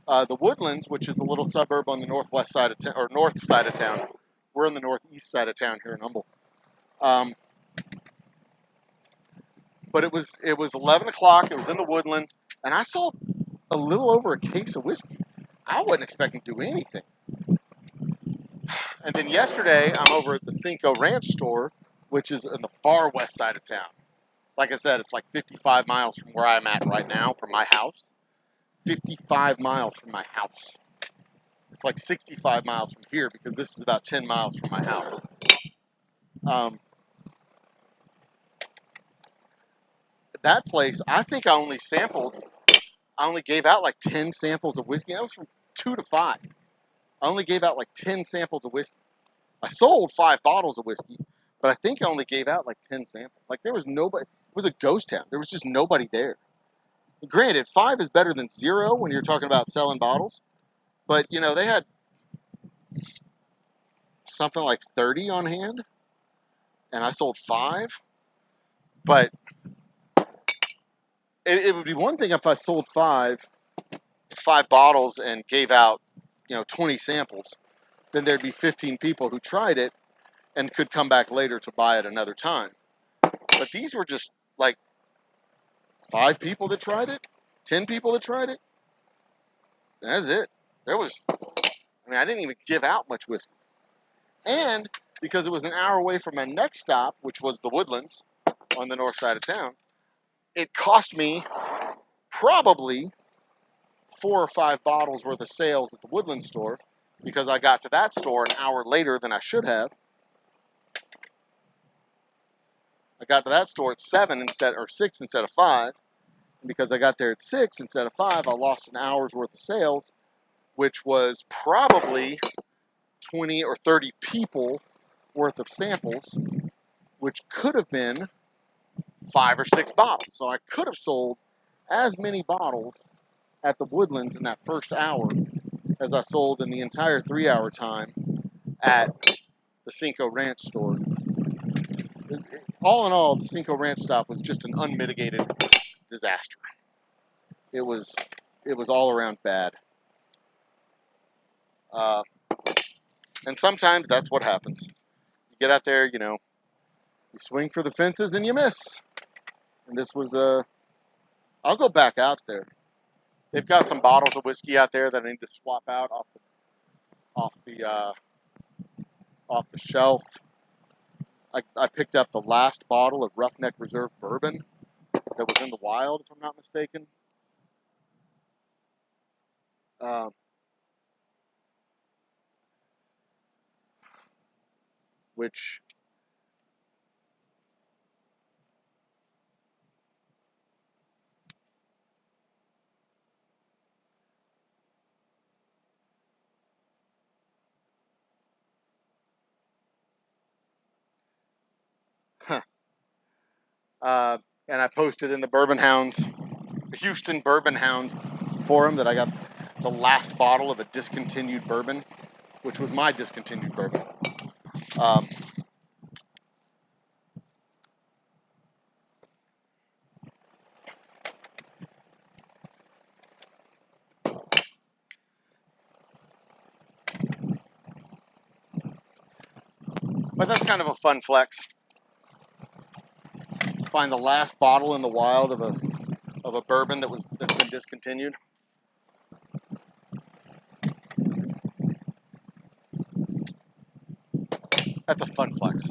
the Woodlands, which is a little suburb on the northwest side of town, or north side of town. We're on the northeast side of town here in Humble. But it was 11 o'clock. It was in the Woodlands, and I sold a little over a case of whiskey. I wasn't expecting to do anything. And then yesterday, I'm over at the Cinco Ranch store, which is in the far west side of town. Like I said, it's like 55 miles from where I'm at right now, from my house. 55 miles from my house. It's like 65 miles from here because this is about 10 miles from my house. That place, I think I only gave out like 10 samples of whiskey. That was from 2 to 5. I only gave out like 10 samples of whiskey. I sold 5 bottles of whiskey, but I think I only gave out like 10 samples. Like there was nobody. It was a ghost town. There was just nobody there. Granted, 5 is better than 0 when you're talking about selling bottles. But, you know, they had something like 30 on hand, and I sold 5. But it would be one thing if I sold 5 bottles and gave out, you know, 20 samples. Then there'd be 15 people who tried it and could come back later to buy it another time. But these were just like 5 people that tried it, 10 people that tried it. That's it. I didn't even give out much whiskey. And because it was an hour away from my next stop, which was the Woodlands on the north side of town, it cost me probably 4 or 5 bottles worth of sales at the Woodlands store because I got to that store an hour later than I should have. I got to that store at 6 instead of 5. And because I got there at 6 instead of 5, I lost an hour's worth of sales, which was probably 20 or 30 people worth of samples, which could have been 5 or 6 bottles. So I could have sold as many bottles at the Woodlands in that first hour as I sold in the entire 3-hour time at the Cinco Ranch store. All in all, the Cinco Ranch stop was just an unmitigated disaster. It was all around bad. And sometimes that's what happens. You get out there, you swing for the fences and you miss. And this was I'll go back out there. They've got some bottles of whiskey out there that I need to swap out off the shelf. I picked up the last bottle of Roughneck Reserve Bourbon that was in the wild, if I'm not mistaken. Which and I posted in the Houston Bourbon Hounds forum that I got the last bottle of a discontinued bourbon, which was my discontinued bourbon. But that's kind of a fun flex. Find the last bottle in the wild of a bourbon that's been discontinued. That's a fun flex.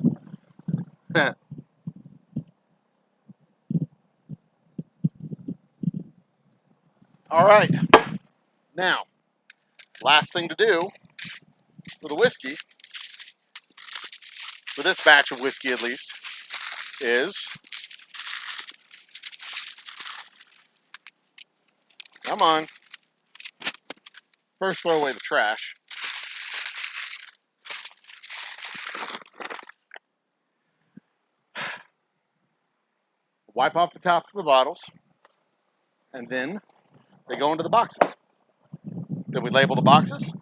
All right. Now, last thing to do for the whiskey, for this batch of whiskey at least, is, come on, first throw away the trash. Wipe off the tops of the bottles, and then they go into the boxes. Then we label the boxes.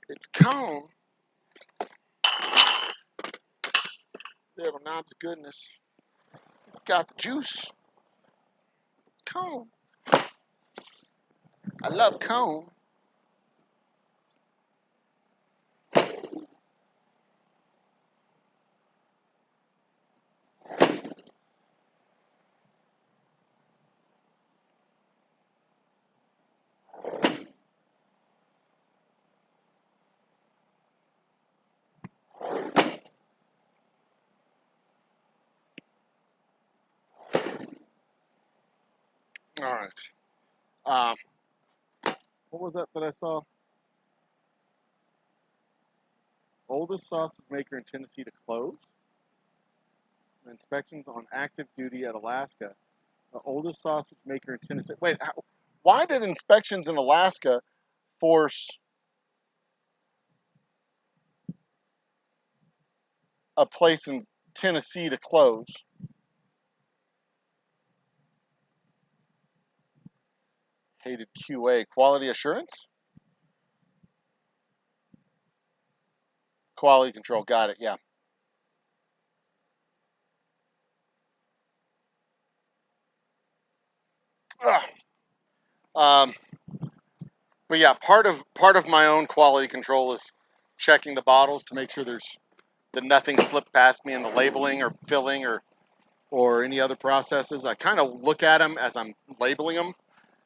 It's cone. Little knobs of goodness. It's got the juice. It's cone. I love cone. All right. What was that I saw? Oldest sausage maker in Tennessee to close. Inspections on active duty at Alaska. The oldest sausage maker in Tennessee. Wait, why did inspections in Alaska force a place in Tennessee to close? Hated QA. Quality assurance? Quality control. Got it. Yeah. But yeah, part of my own quality control is checking the bottles to make sure that nothing slipped past me in the labeling or filling or any other processes. I kind of look at them as I'm labeling them,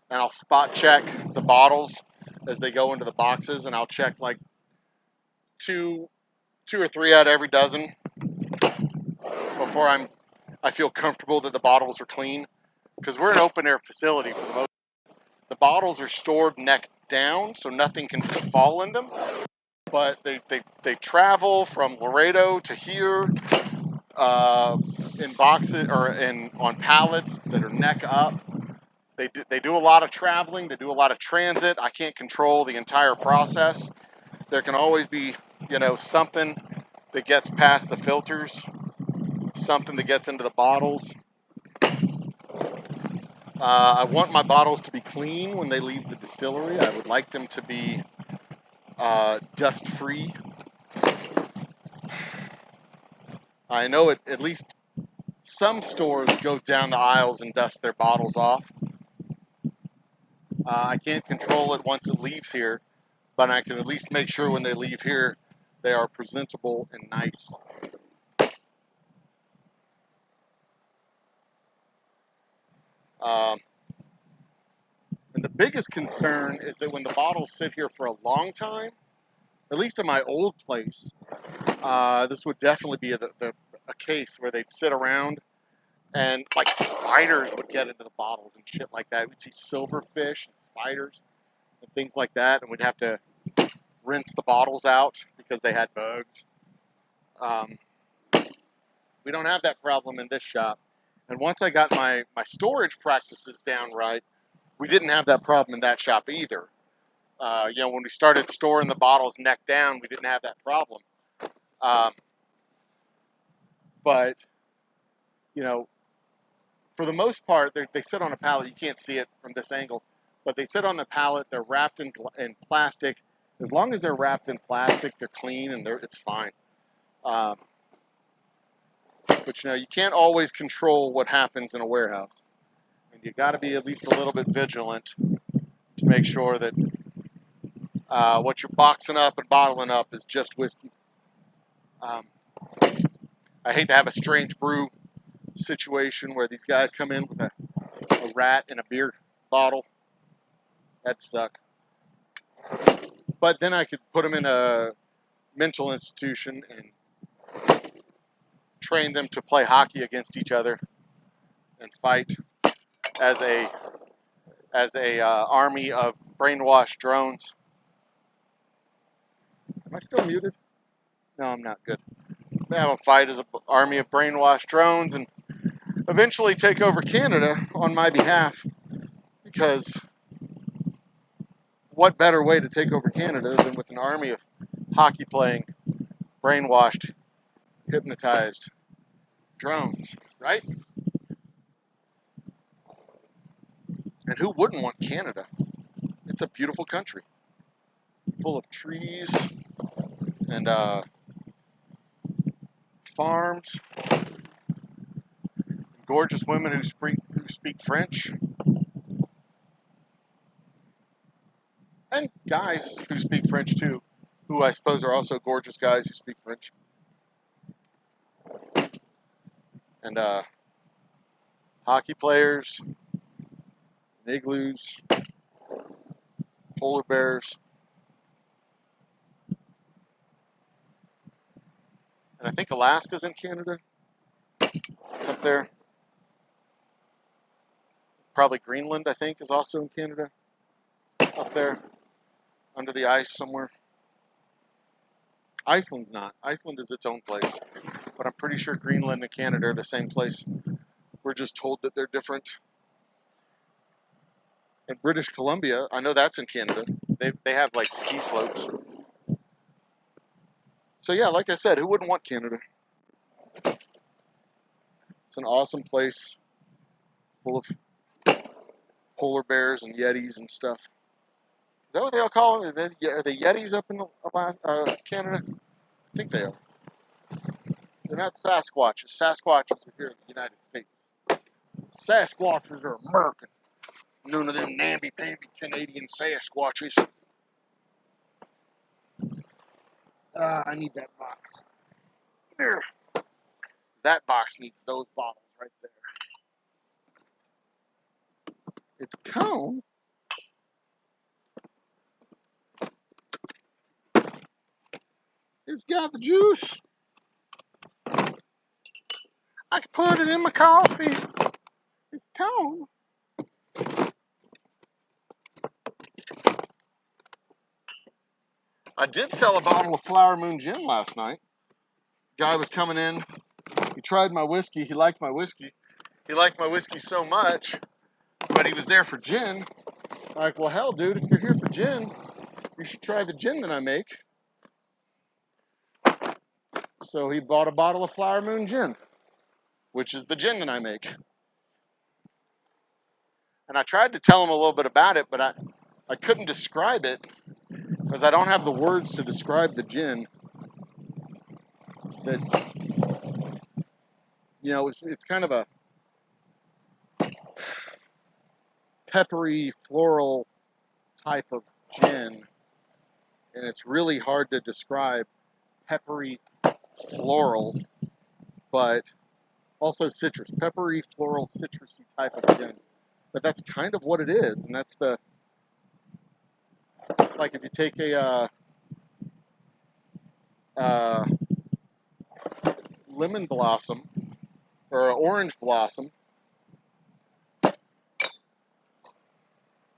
and I'll spot check the bottles as they go into the boxes, and I'll check like two or three out of every dozen before I feel comfortable that the bottles are clean, because we're an open air facility for the most. The bottles are stored neck down, so nothing can fall in them. But they travel from Laredo to here in boxes or on pallets that are neck up. They do a lot of traveling. They do a lot of transit. I can't control the entire process. There can always be, something that gets past the filters, something that gets into the bottles. I want my bottles to be clean when they leave the distillery. I would like them to be dust-free. I know at least some stores go down the aisles and dust their bottles off. I can't control it once it leaves here, but I can at least make sure when they leave here, they are presentable and nice. And the biggest concern is that when the bottles sit here for a long time, at least in my old place, this would definitely be a case where they'd sit around and like spiders would get into the bottles and shit like that. We'd see silverfish and spiders and things like that, and we'd have to rinse the bottles out because they had bugs. We don't have that problem in this shop. And once I got my storage practices down right, we didn't have that problem in that shop either. When we started storing the bottles neck down, we didn't have that problem. But for the most part, they sit on a pallet. You can't see it from this angle, but they sit on the pallet. They're wrapped in plastic. As long as they're wrapped in plastic, they're clean and it's fine. But you can't always control what happens in a warehouse, and you got to be at least a little bit vigilant to make sure that what you're boxing up and bottling up is just whiskey. I hate to have a strange brew situation where these guys come in with a rat in a beer bottle. That'd suck. But then I could put them in a mental institution and train them to play hockey against each other and fight as a army of brainwashed drones. Am I still muted? No, I'm not. Good. They have a fight as an army of brainwashed drones and eventually take over Canada on my behalf, because what better way to take over Canada than with an army of hockey-playing, brainwashed, hypnotized drones, right? And who wouldn't want Canada? It's a beautiful country, full of trees and farms, gorgeous women who speak French, and guys who speak French too, who I suppose are also gorgeous guys who speak French. And hockey players, igloos, polar bears. And I think Alaska's in Canada. It's up there. Probably Greenland, I think, is also in Canada. Up there, under the ice somewhere. Iceland's not. Iceland is its own place. But I'm pretty sure Greenland and Canada are the same place. We're just told that they're different. And British Columbia, I know that's in Canada. They have like ski slopes. So yeah, like I said, who wouldn't want Canada? It's an awesome place, full of polar bears and yetis and stuff. Is that what they all call them? Are they yetis up in Canada? I think they are. They're not Sasquatches. Sasquatches are here in the United States. Sasquatches are American. None of them namby-pamby Canadian Sasquatches. I need that box. There. That box needs those bottles right there. It's cone. It's got the juice. I can put it in my coffee. It's cone. I did sell a bottle of Flower Moon Gin last night. Guy was coming in. He tried my whiskey. He liked my whiskey. He liked my whiskey so much, but he was there for gin. I'm like, well, hell, dude, if you're here for gin, you should try the gin that I make. So he bought a bottle of Flower Moon Gin, which is the gin that I make. And I tried to tell him a little bit about it, but I couldn't describe it because I don't have the words to describe the gin. That, you know, it's kind of a peppery, floral type of gin, and it's really hard to describe peppery, floral, but also citrus. Peppery, floral, citrusy type of gin. But that's kind of what it is, and that's the, it's like if you take a lemon blossom or an orange blossom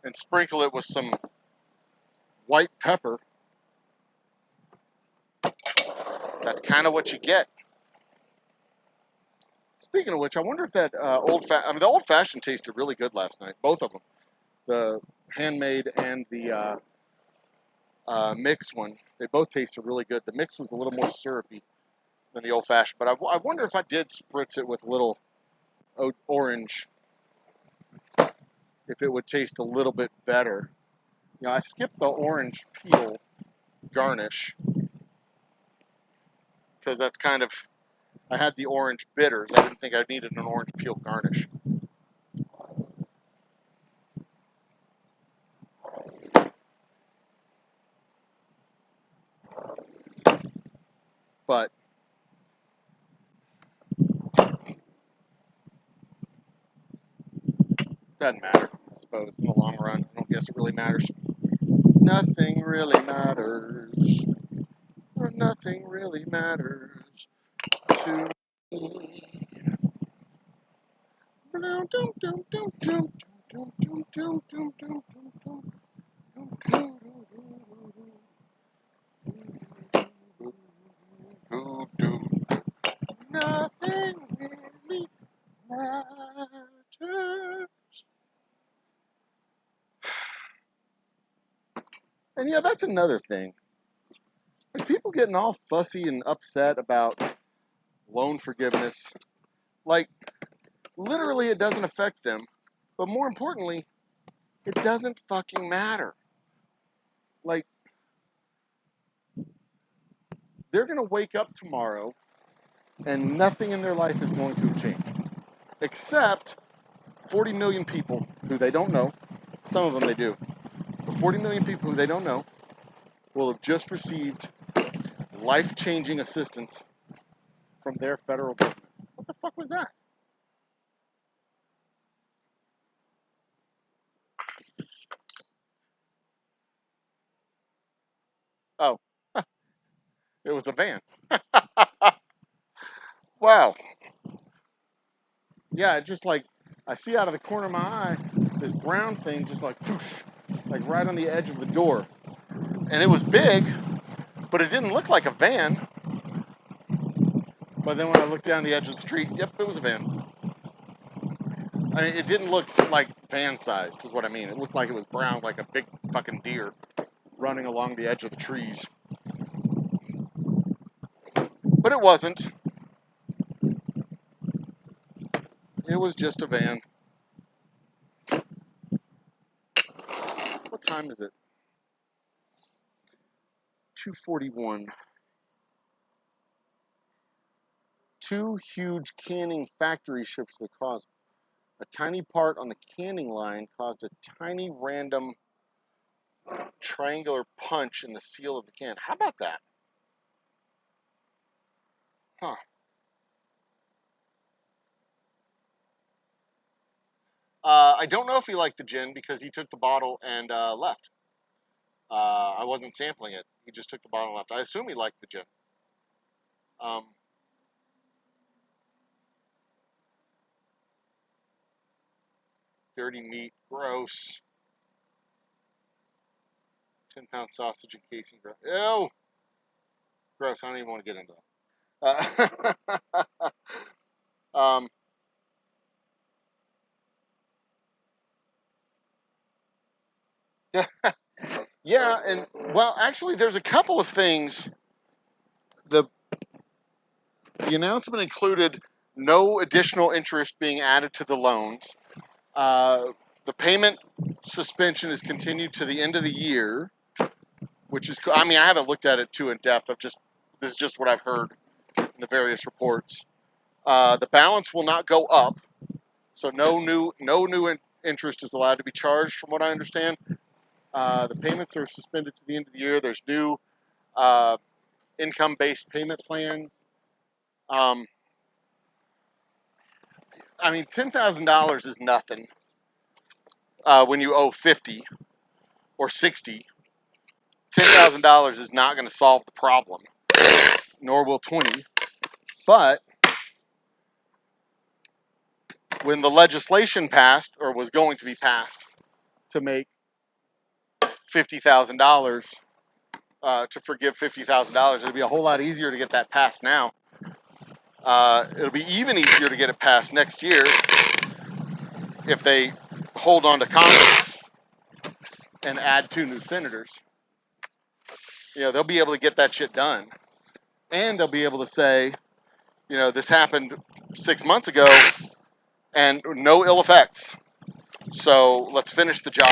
and sprinkle it with some white pepper, that's kind of what you get. Speaking of which, I wonder if that the old-fashioned tasted really good last night. Both of them, the handmade and the mix one, they both tasted really good. The mix was a little more syrupy than the old-fashioned, but I wonder if I did spritz it with a little orange, if it would taste a little bit better. You know, I skipped the orange peel garnish because that's kind of, I had the orange bitters. I didn't think I needed an orange peel garnish. But doesn't matter, I suppose, in the long run. I don't guess it really matters. Nothing really matters. Or nothing really matters to me. Nothing really matters. And yeah, that's another thing. Like, people getting all fussy and upset about loan forgiveness. Like, literally, it doesn't affect them. But more importantly, it doesn't fucking matter. Like, they're going to wake up tomorrow and nothing in their life is going to have changed. Except 40 million people who they don't know. Some of them they do. But 40 million people who they don't know will have just received life-changing assistance from their federal government. What the fuck was that? Oh, it was a van. Wow. Yeah, it just like, I see out of the corner of my eye, this brown thing just like, whoosh, like right on the edge of the door. And it was big, but it didn't look like a van. But then when I looked down the edge of the street, yep, it was a van. I mean, it didn't look like van-sized, is what I mean. It looked like it was brown, like a big fucking deer running along the edge of the trees. But it wasn't. It was just a van. What time is it? 2:41. Two huge canning factory ships that caused a tiny part on the canning line caused a tiny random triangular punch in the seal of the can. How about that? Huh. I don't know if he liked the gin because he took the bottle and left. I wasn't sampling it. He just took the bottle and left. I assume he liked the gin. Dirty meat, gross. 10-pound sausage and casing. Ew! Gross. I don't even want to get into that. Um, yeah, and well, actually, there's a couple of things. The announcement included no additional interest being added to the loans. The payment suspension is continued to the end of the year, which is, I mean, I haven't looked at it too in depth. This is just what I've heard in the various reports. The balance will not go up, so no new interest is allowed to be charged, from what I understand. The payments are suspended to the end of the year. There's new income-based payment plans. I mean, $10,000 is nothing when you owe 50 or 60. $10,000 is not going to solve the problem, nor will 20. But when the legislation passed, or was going to be passed, to make $50,000, to forgive $50,000, it'll be a whole lot easier to get that passed now. It'll be even easier to get it passed next year if they hold on to Congress and add 2 new senators. You know, they'll be able to get that shit done. And they'll be able to say, you know, this happened 6 months ago and no ill effects. So let's finish the job.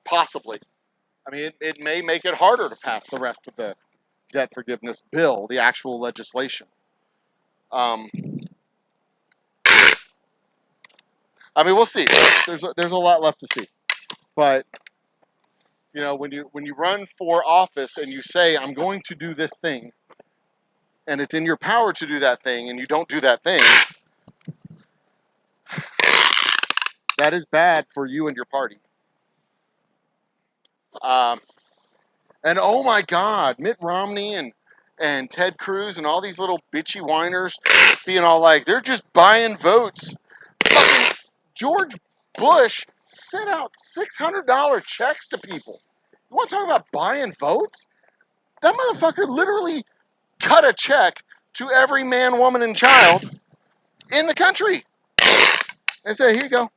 Possibly. I mean, it may make it harder to pass the rest of the debt forgiveness bill, the actual legislation. I mean, we'll see. There's a lot left to see. But you know, when you run for office and you say, I'm going to do this thing, and it's in your power to do that thing, and you don't do that thing, that is bad for you and your party. And oh my God, Mitt Romney and Ted Cruz and all these little bitchy whiners being all like, they're just buying votes. Fucking George Bush sent out $600 checks to people. You want to talk about buying votes? That motherfucker literally cut a check to every man, woman, and child in the country and said, here you go.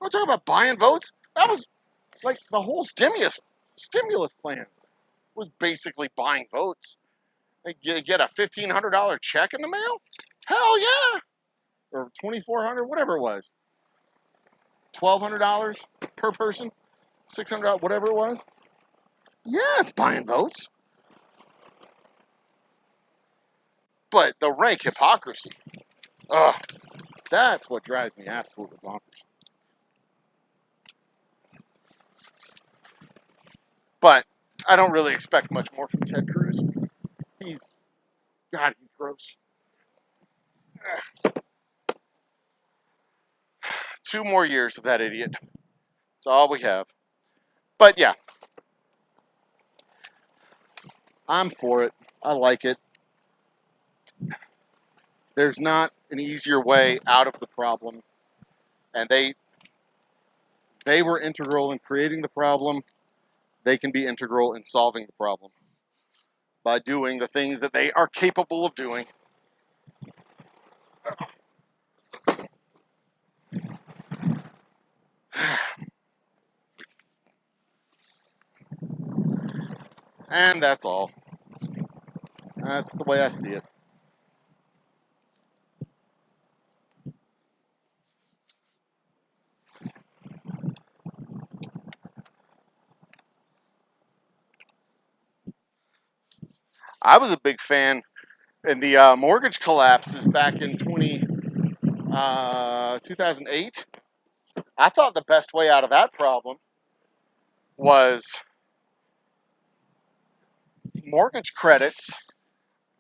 Want to talk about buying votes? That was like the whole stimulus plan was basically buying votes. You get a $1,500 check in the mail? Hell yeah! Or $2,400, whatever it was. $1,200 per person? $600, whatever it was? Yeah, it's buying votes. But the rank hypocrisy. Ugh. That's what drives me absolutely bonkers. But I don't really expect much more from Ted Cruz. He's gross. Ugh. 2 more years of that idiot. That's all we have. But yeah, I'm for it. I like it. There's not an easier way out of the problem. And they were integral in creating the problem. They can be integral in solving the problem by doing the things that they are capable of doing. And that's all. That's the way I see it. I was a big fan in the mortgage collapses back in 2008. I thought the best way out of that problem was mortgage credits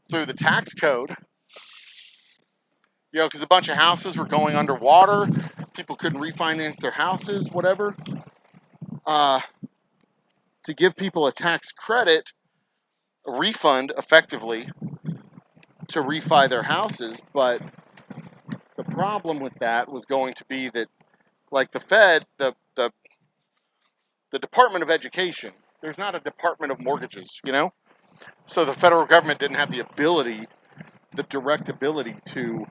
through the tax code. You know, because a bunch of houses were going underwater. People couldn't refinance their houses, whatever. To give people a tax credit, a refund, effectively, to refi their houses. But the problem with that was going to be that, like the Fed, the Department of Education. There's not a Department of Mortgages, you know? So the federal government didn't have the ability, the direct ability to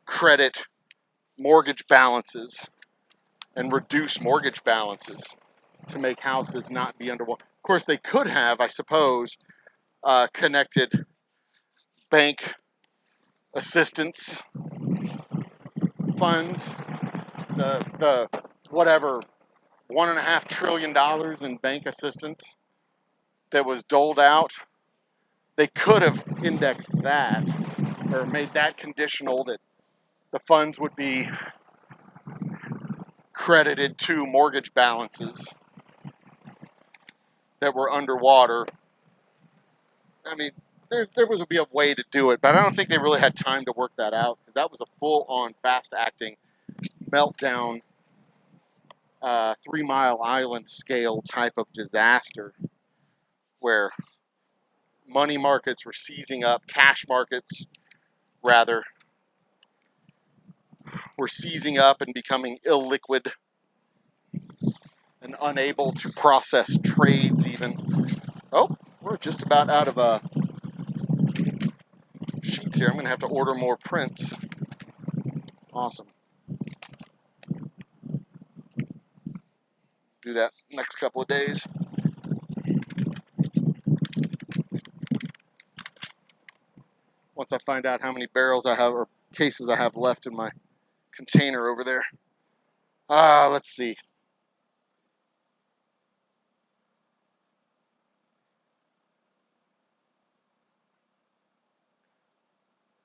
credit mortgage balances and reduce mortgage balances to make houses not be underwater. Of course, they could have, I suppose, connected bank assistance funds, the whatever $1.5 trillion in bank assistance that was doled out. They could have indexed that or made that conditional that the funds would be credited to mortgage balances that were underwater. I mean, there was be a way to do it, but I don't think they really had time to work that out, because that was a full-on, fast-acting meltdown, 3 Mile Island scale type of disaster, where money markets were seizing up, cash markets, rather, were seizing up and becoming illiquid and unable to process trades even. Oh, we're just about out of sheets here. I'm going to have to order more prints. Awesome. Do that next couple of days. Once I find out how many barrels I have or cases I have left in my container over there. Let's see.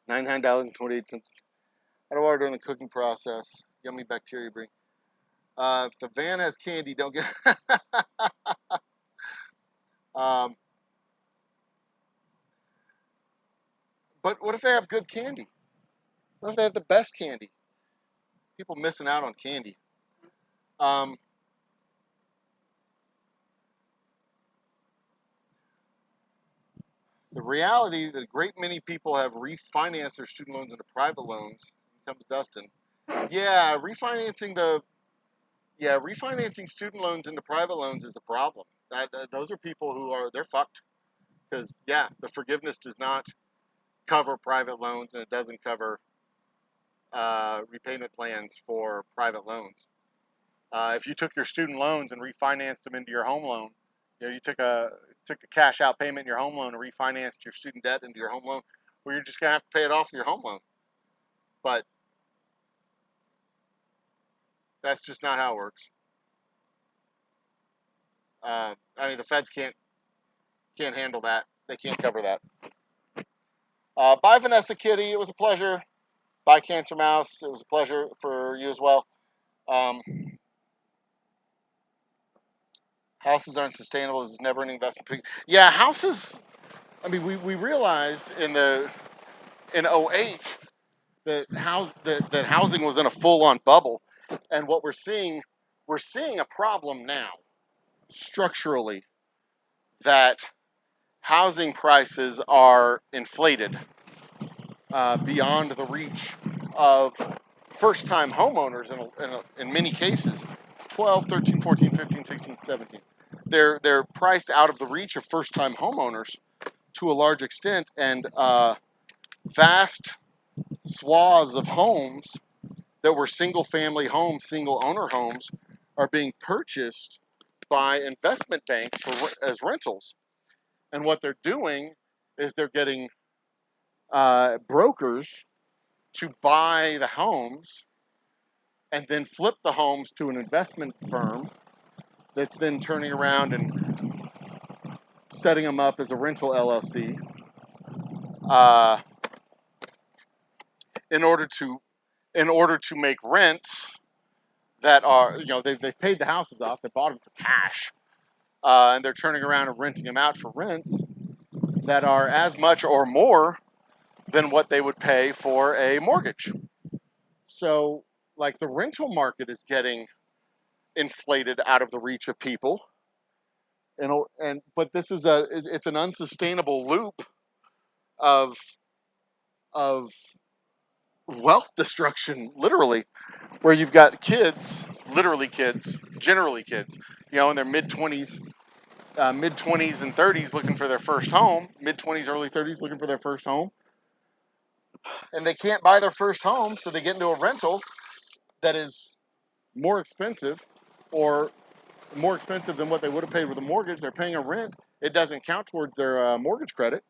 $99.28 out of water during the cooking process. Yummy bacteria bring. If the van has candy, don't get. But what if they have good candy? What if they have the best candy? People missing out on candy. The reality that a great many people have refinanced their student loans into private loans. Here comes Dustin. Yeah, refinancing student loans into private loans is a problem. Those are people who they're fucked, because the forgiveness does not cover private loans, and it doesn't cover repayment plans for private loans. If you took your student loans and refinanced them into your home loan, you took a cash out payment in your home loan and refinanced your student debt into your home loan, well, you're just gonna have to pay it off with your home loan. But that's just not how it works. I mean, the feds can't handle that. They can't cover that. Bye, Vanessa Kitty. It was a pleasure. Bye, Cancer Mouse. It was a pleasure for you as well. Houses aren't sustainable. This is never an investment. Yeah, houses. I mean, we realized in 08 that housing was in a full-on bubble, and what we're seeing a problem now structurally, that housing prices are inflated beyond the reach of first-time homeowners in many cases. It's 12, 13, 14, 15, 16, 17. They're priced out of the reach of first-time homeowners to a large extent, and vast swaths of homes that were single-family homes, single-owner homes, are being purchased by investment banks as rentals. And what they're doing is they're getting brokers to buy the homes and then flip the homes to an investment firm that's then turning around and setting them up as a rental LLC in order to make rents that are, they've paid the houses off, they bought them for cash, and they're turning around and renting them out for rents that are as much or more than what they would pay for a mortgage. So, like, the rental market is getting inflated out of the reach of people, but it's an unsustainable loop of wealth destruction, literally, where you've got kids, literally kids, generally kids, you know, in their mid-20s, mid-20s and 30s looking for their first home, mid-20s, early 30s looking for their first home, and they can't buy their first home, so they get into a rental that is more expensive, or more expensive than what they would have paid with a mortgage. They're paying a rent. It doesn't count towards their mortgage credit.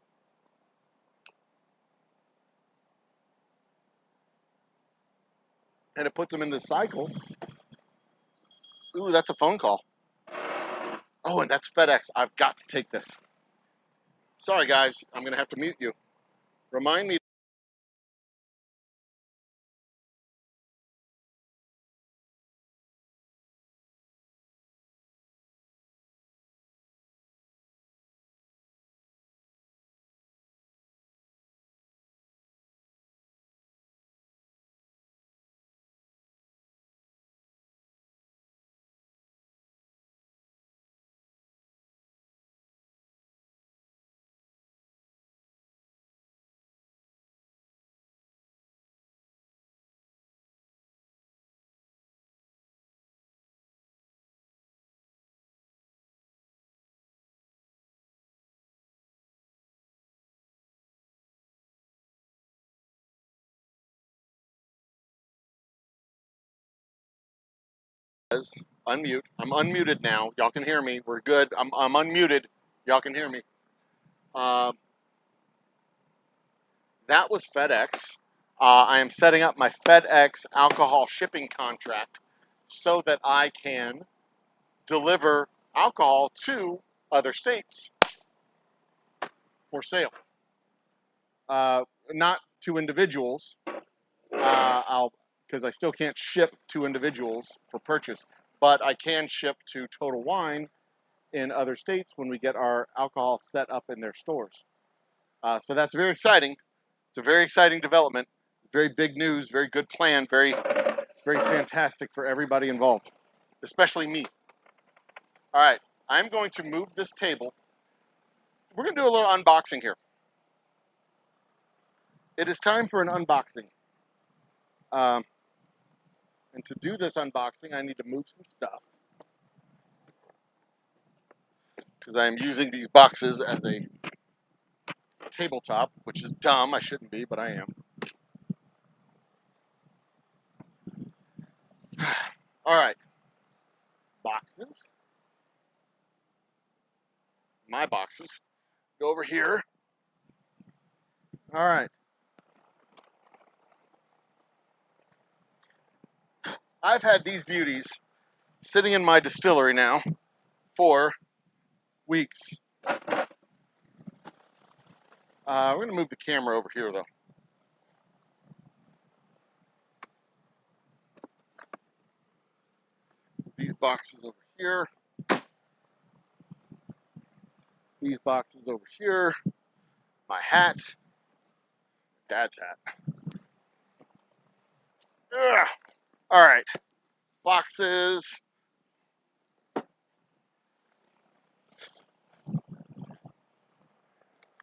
And it puts them in this cycle. Ooh, that's a phone call. Oh, and that's FedEx. I've got to take this. Sorry, guys. I'm going to have to mute you. Remind me. Unmute. I'm unmuted now. Y'all can hear me. We're good. I'm unmuted. Y'all can hear me. Uh, that was FedEx. I am setting up my FedEx alcohol shipping contract so that I can deliver alcohol to other states for sale. Not to individuals. Because I still can't ship to individuals for purchase, but I can ship to Total Wine in other states when we get our alcohol set up in their stores. So that's very exciting. It's a very exciting development. Very big news. Very good plan. Very, very fantastic for everybody involved, especially me. All right, I'm going to move this table. We're going to do a little unboxing here. It is time for an unboxing. And to do this unboxing, I need to move some stuff, because I am using these boxes as a tabletop, which is dumb. I shouldn't be, but I am. All right. Boxes. My boxes. Go over here. All right. I've had these beauties sitting in my distillery now for weeks. We're going to move the camera over here, though. These boxes over here. These boxes over here. My hat. Dad's hat. Ugh. All right. Boxes.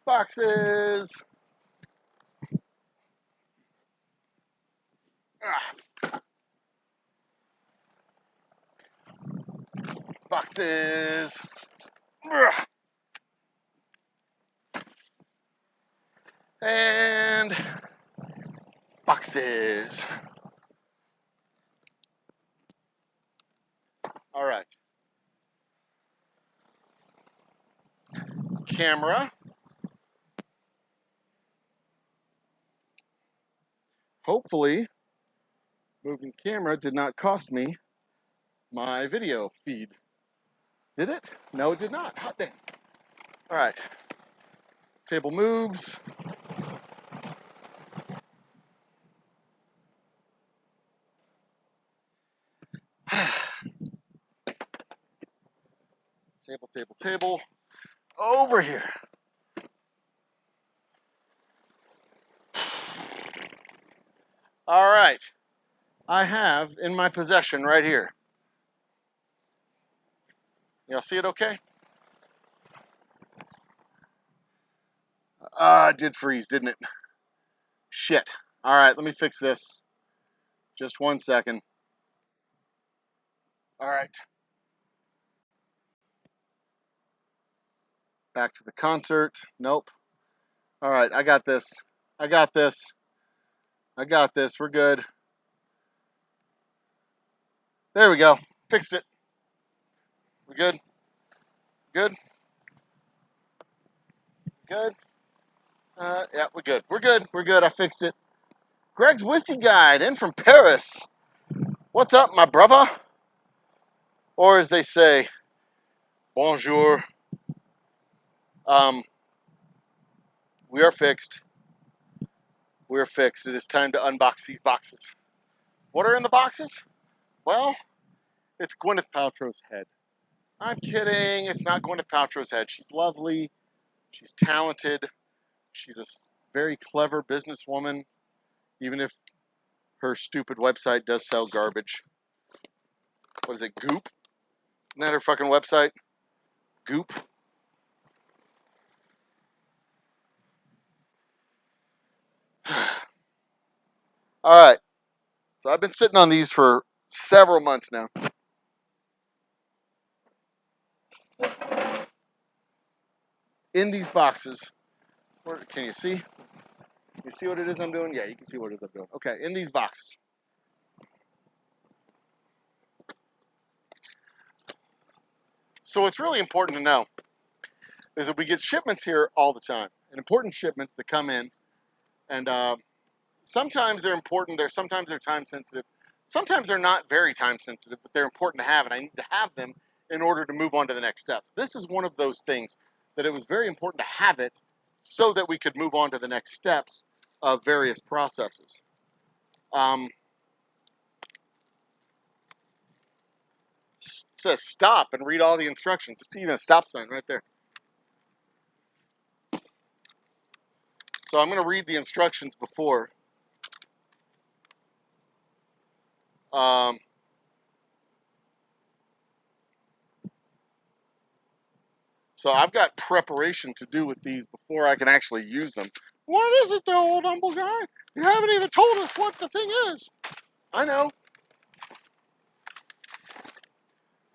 Boxes. Ugh. Boxes. Ugh. And boxes. All right. Camera. Hopefully, moving camera did not cost me my video feed. Did it? No, it did not. Hot dang. All right. Table moves. Table, table, table. Over here. All right. I have in my possession right here. Y'all see it okay? It did freeze, didn't it? Shit. All right, let me fix this. Just 1 second. All right. Back to the concert. Nope. All right, I got this. I got this. I got this. We're good. There we go. Fixed it. We good? Good? Good? Yeah, we're good. We're good. We're good. I fixed it. Greg's Whiskey Guide in from Paris. What's up, my brother? Or as they say, bonjour. We are fixed. We're fixed. It is time to unbox these boxes. What are in the boxes? Well, it's Gwyneth Paltrow's head. I'm kidding. It's not Gwyneth Paltrow's head. She's lovely. She's talented. She's a very clever businesswoman, even if her stupid website does sell garbage. What is it, Goop? Isn't that her fucking website? Goop? All right. So I've been sitting on these for several months now. In these boxes, can you see? You see what it is I'm doing? Yeah, you can see what it is I'm doing. Okay, in these boxes. So what's really important to know is that we get shipments here all the time, and important shipments that come in, and sometimes they're important. Sometimes they're time sensitive. Sometimes they're not very time sensitive, but they're important to have, and I need to have them in order to move on to the next steps. This is one of those things that it was very important to have it so that we could move on to the next steps of various processes. It says stop and read all the instructions. It's even a stop sign right there. So I'm going to read the instructions before. So I've got preparation to do with these before I can actually use them. What is it, though, old humble guy? You haven't even told us what the thing is. I know. What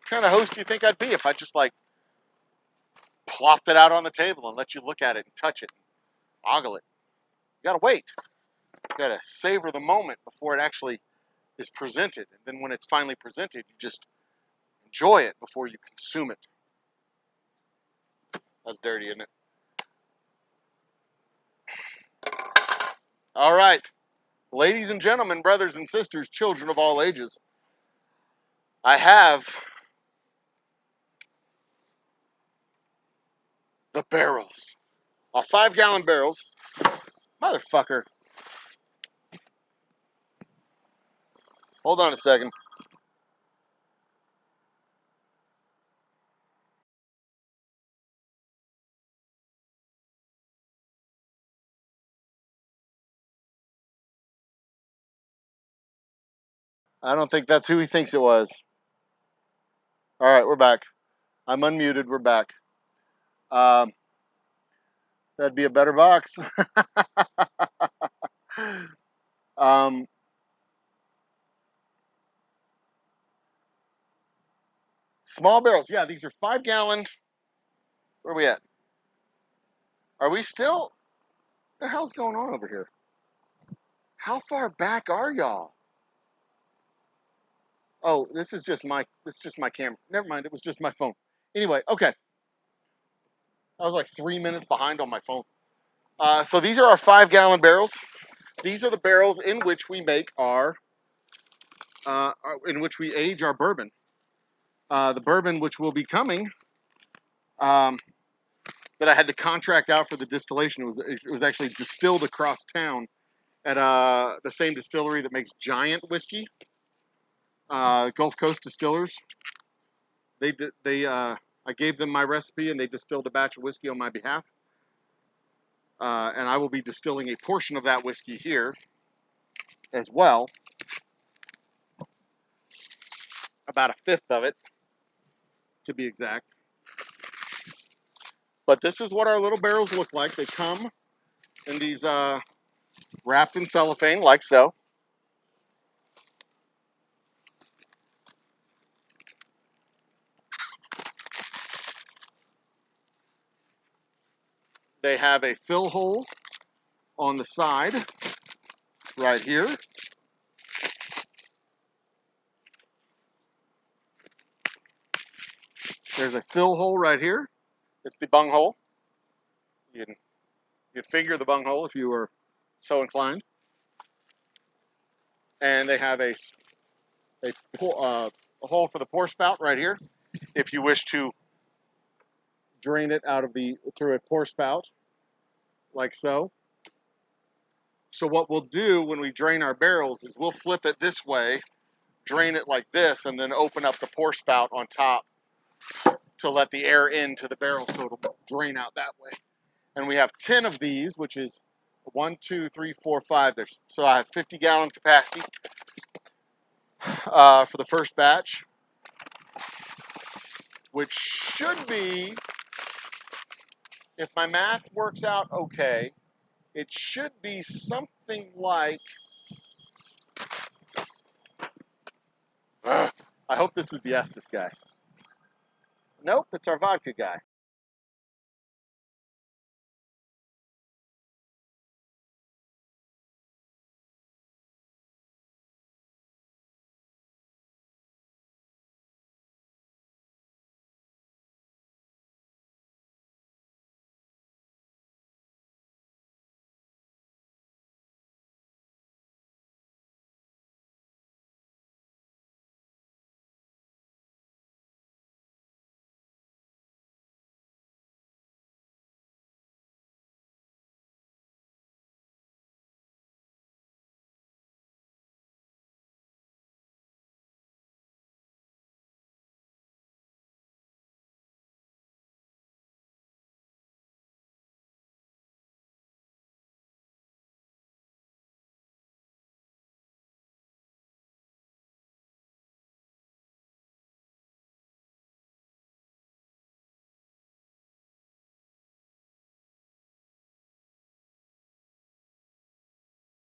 kind of host do you think I'd be if I just, like, plopped it out on the table and let you look at it and touch it and ogle it? You gotta wait. You gotta savor the moment before it actually is presented. And then when it's finally presented, you just enjoy it before you consume it. That's dirty, isn't it? All right. Ladies and gentlemen, brothers and sisters, children of all ages, I have the barrels. Our 5-gallon barrels. Motherfucker. Hold on a second. I don't think that's who he thinks it was. All right, we're back. I'm unmuted. We're back. That'd be a better box. um, small barrels. Yeah, these are 5-gallon. Where are we at? Are we still? What the hell's going on over here? How far back are y'all? Oh, this is just my camera. Never mind, it was just my phone. Anyway, okay. I was like 3 minutes behind on my phone. So these are our 5-gallon barrels. These are the barrels in which we make in which we age our bourbon. The bourbon which will be coming, that I had to contract out for the distillation. It was actually distilled across town at the same distillery that makes Giant whiskey, Gulf Coast Distillers. I gave them my recipe and they distilled a batch of whiskey on my behalf. And I will be distilling a portion of that whiskey here as well. About a fifth of it, to be exact. But this is what our little barrels look like. They come in these wrapped in cellophane like so. They have a fill hole on the side right here. There's a fill hole right here. It's the bung hole. You can figure the bung hole if you were so inclined. And they have a hole for the pour spout right here if you wish to drain it out of through a pour spout like so. So what we'll do when we drain our barrels is we'll flip it this way, drain it like this, and then open up the pour spout on top to let the air into the barrel so it'll drain out that way. And we have 10 of these, which is 1, 2, 3, 4, 5. So I have 50-gallon capacity for the first batch, which should be, if my math works out okay, it should be something like, I hope this is the Estes guy. Nope, it's our vodka guy.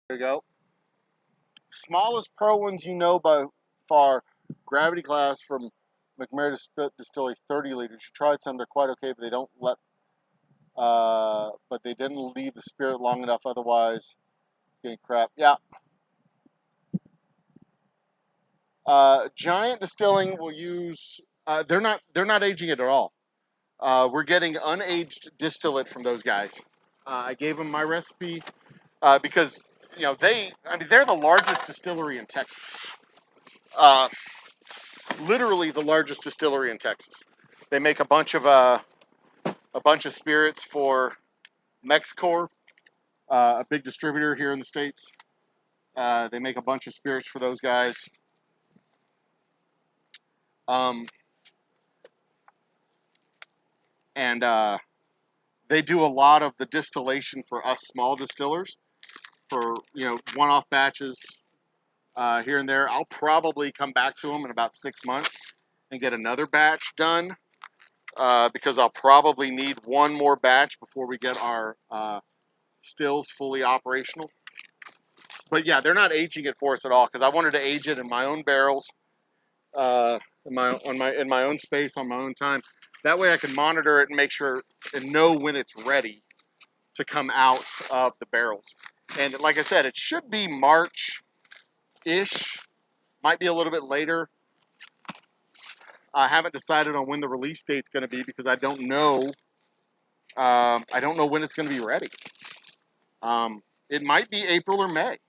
There you go. Smallest pro ones you know by far, gravity glass from McMurray Distillery, 30 liters. You tried some, they're quite okay, but they don't let, but they didn't leave the spirit long enough, otherwise it's getting crap. Yeah. Giant Distilling will use, they're not aging it at all. We're getting unaged distillate from those guys. I gave them my recipe because they're the largest distillery in Texas. Literally the largest distillery in Texas. They make a bunch of spirits for Mexicor, a big distributor here in the States. They make a bunch of spirits for those guys. And they do a lot of the distillation for us small distillers for, one-off batches here and there. I'll probably come back to them in about 6 months and get another batch done because I'll probably need one more batch before we get our stills fully operational. But yeah, they're not aging it for us at all because I wanted to age it in my own barrels, in my own space on my own time. That way I can monitor it and make sure and know when it's ready to come out of the barrels. And like I said, it should be March-ish. Might be a little bit later. I haven't decided on when the release date's going to be because I don't know. I don't know when it's going to be ready. It might be April or May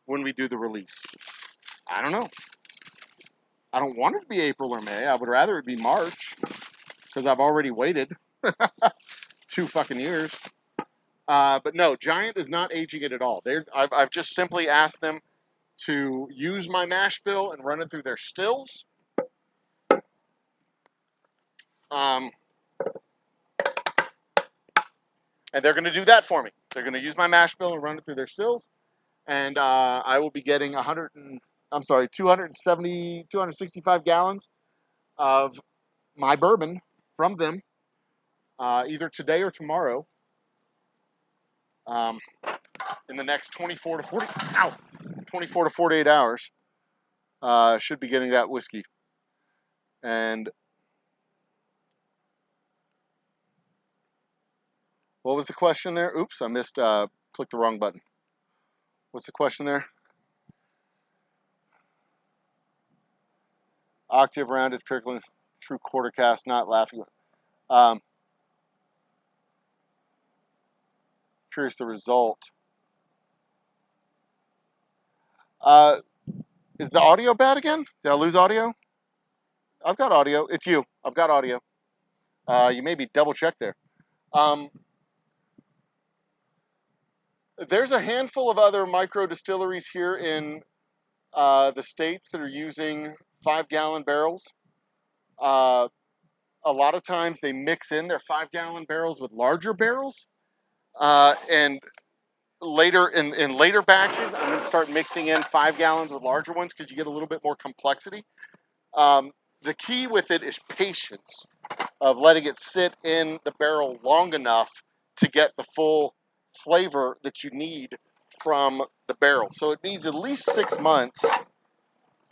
when we do the release. I don't know. I don't want it to be April or May. I would rather it be March because I've already waited 2 fucking years. But no, Giant is not aging it at all. I've just simply asked them to use my mash bill and run it through their stills. And they're going to do that for me. They're going to use my mash bill and run it through their stills. And I will be getting 265 gallons of my bourbon from them either today or tomorrow. in the next 24 to 48 hours. Should be getting that whiskey. And what was the question there? Oops, I missed, clicked the wrong button. What's the question there? Octave round is Kirkland, true quarter cast, not laughing. Curious the result. Is the audio bad again? Did I lose audio? I've got audio. It's you. I've got audio. You maybe double check there. There's a handful of other micro distilleries here in the States that are using 5-gallon barrels. A lot of times they mix in their 5-gallon barrels with larger barrels. And later in later batches, I'm going to start mixing in 5 gallons with larger ones because you get a little bit more complexity. The key with it is patience of letting it sit in the barrel long enough to get the full flavor that you need from the barrel. So it needs at least 6 months.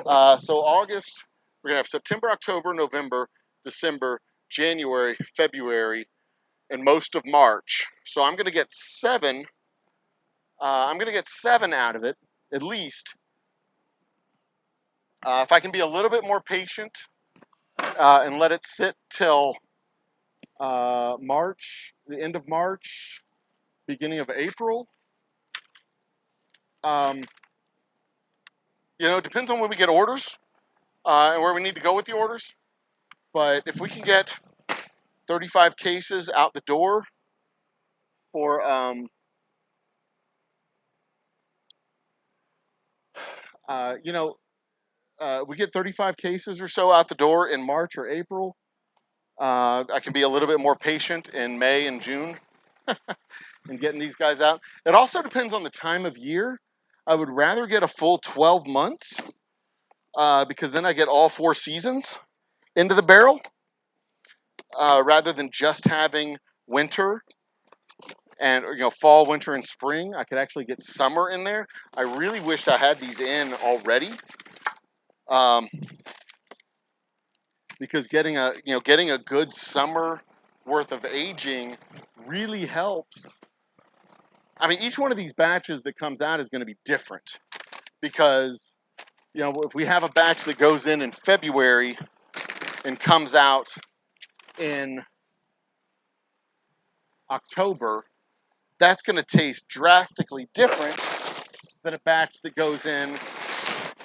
So August, we're going to have September, October, November, December, January, February, and most of March. So I'm going to get 7. I'm going to get 7 out of it, at least. If I can be a little bit more patient and let it sit till March, the end of March, beginning of April. You know, it depends on when we get orders and where we need to go with the orders. But if we can get 35 cases out the door for we get 35 cases or so out the door in March or April. I can be a little bit more patient in May and June in getting these guys out. It also depends on the time of year. I would rather get a full 12 months because then I get all 4 seasons into the barrel rather than just having winter and fall, winter, and spring. I could actually get summer in there. I really wished I had these in already. Because getting a good summer worth of aging really helps. I mean, each one of these batches that comes out is going to be different because, if we have a batch that goes in February and comes out in October, that's going to taste drastically different than a batch that goes in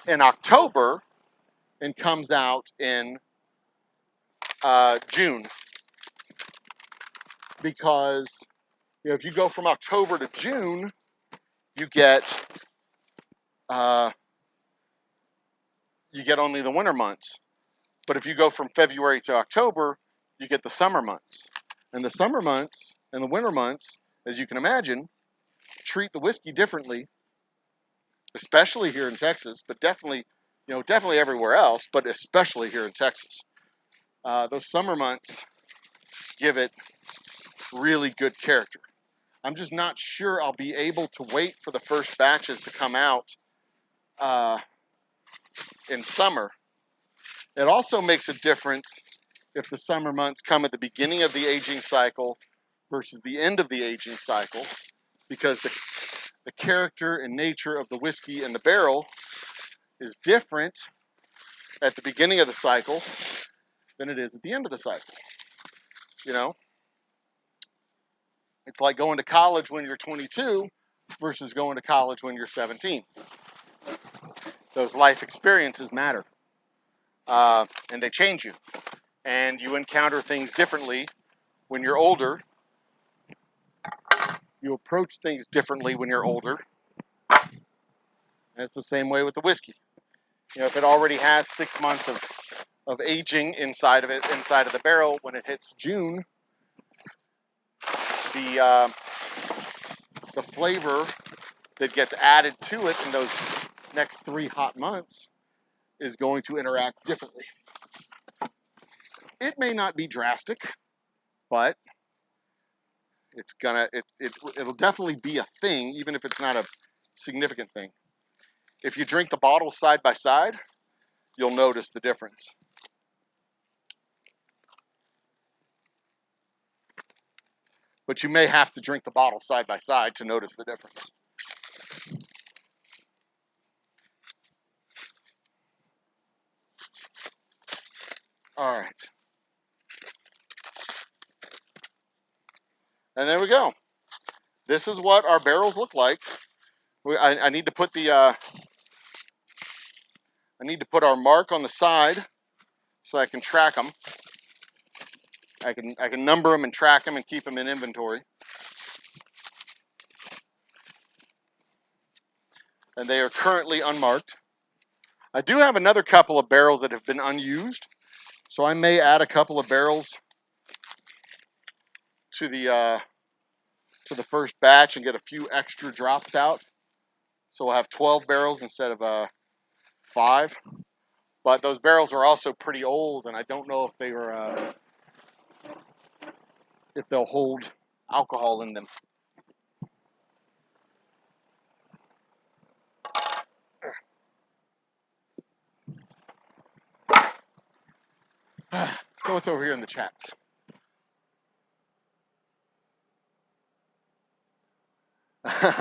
October and comes out in June. Because if you go from October to June, you get only the winter months. But if you go from February to October, you get the summer months. And the summer months and the winter months, as you can imagine, treat the whiskey differently, especially here in Texas, but definitely everywhere else, but especially here in Texas. Those summer months give it really good character. I'm just not sure I'll be able to wait for the first batches to come out in summer. It also makes a difference if the summer months come at the beginning of the aging cycle versus the end of the aging cycle, because the character and nature of the whiskey in the barrel is different at the beginning of the cycle than it is at the end of the cycle. It's like going to college when you're 22 versus going to college when you're 17. Those life experiences matter. And they change you. And you encounter things differently when you're older. You approach things differently when you're older. And it's the same way with the whiskey. If it already has 6 months of aging inside of the barrel, when it hits June, the flavor that gets added to it in those next 3 hot months is going to interact differently. It may not be drastic, but it'll definitely be a thing, even if it's not a significant thing. If you drink the bottles side by side, you'll notice the difference. But you may have to drink the bottle side by side to notice the difference. All right. And there we go. This is what our barrels look like. I need to put I need to put our mark on the side so I can track them. I can number them and track them and keep them in inventory. And they are currently unmarked. I do have another couple of barrels that have been unused, so I may add a couple of barrels to the first batch and get a few extra drops out. So we'll have 12 barrels instead of 5. But those barrels are also pretty old, and I don't know if if they'll hold alcohol in them. So what's over here in the chats?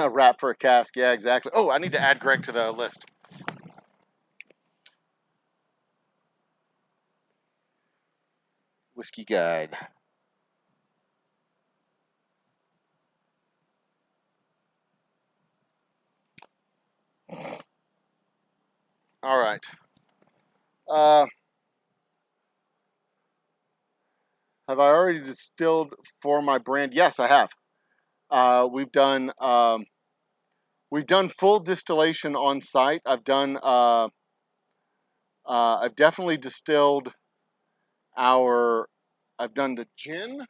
Wrap for a cask, yeah, exactly. Oh, I need to add Greg to the list. Whiskey guide. All right. Have I already distilled for my brand? Yes, I have. We've done full distillation on site. I've definitely distilled I've done the gin,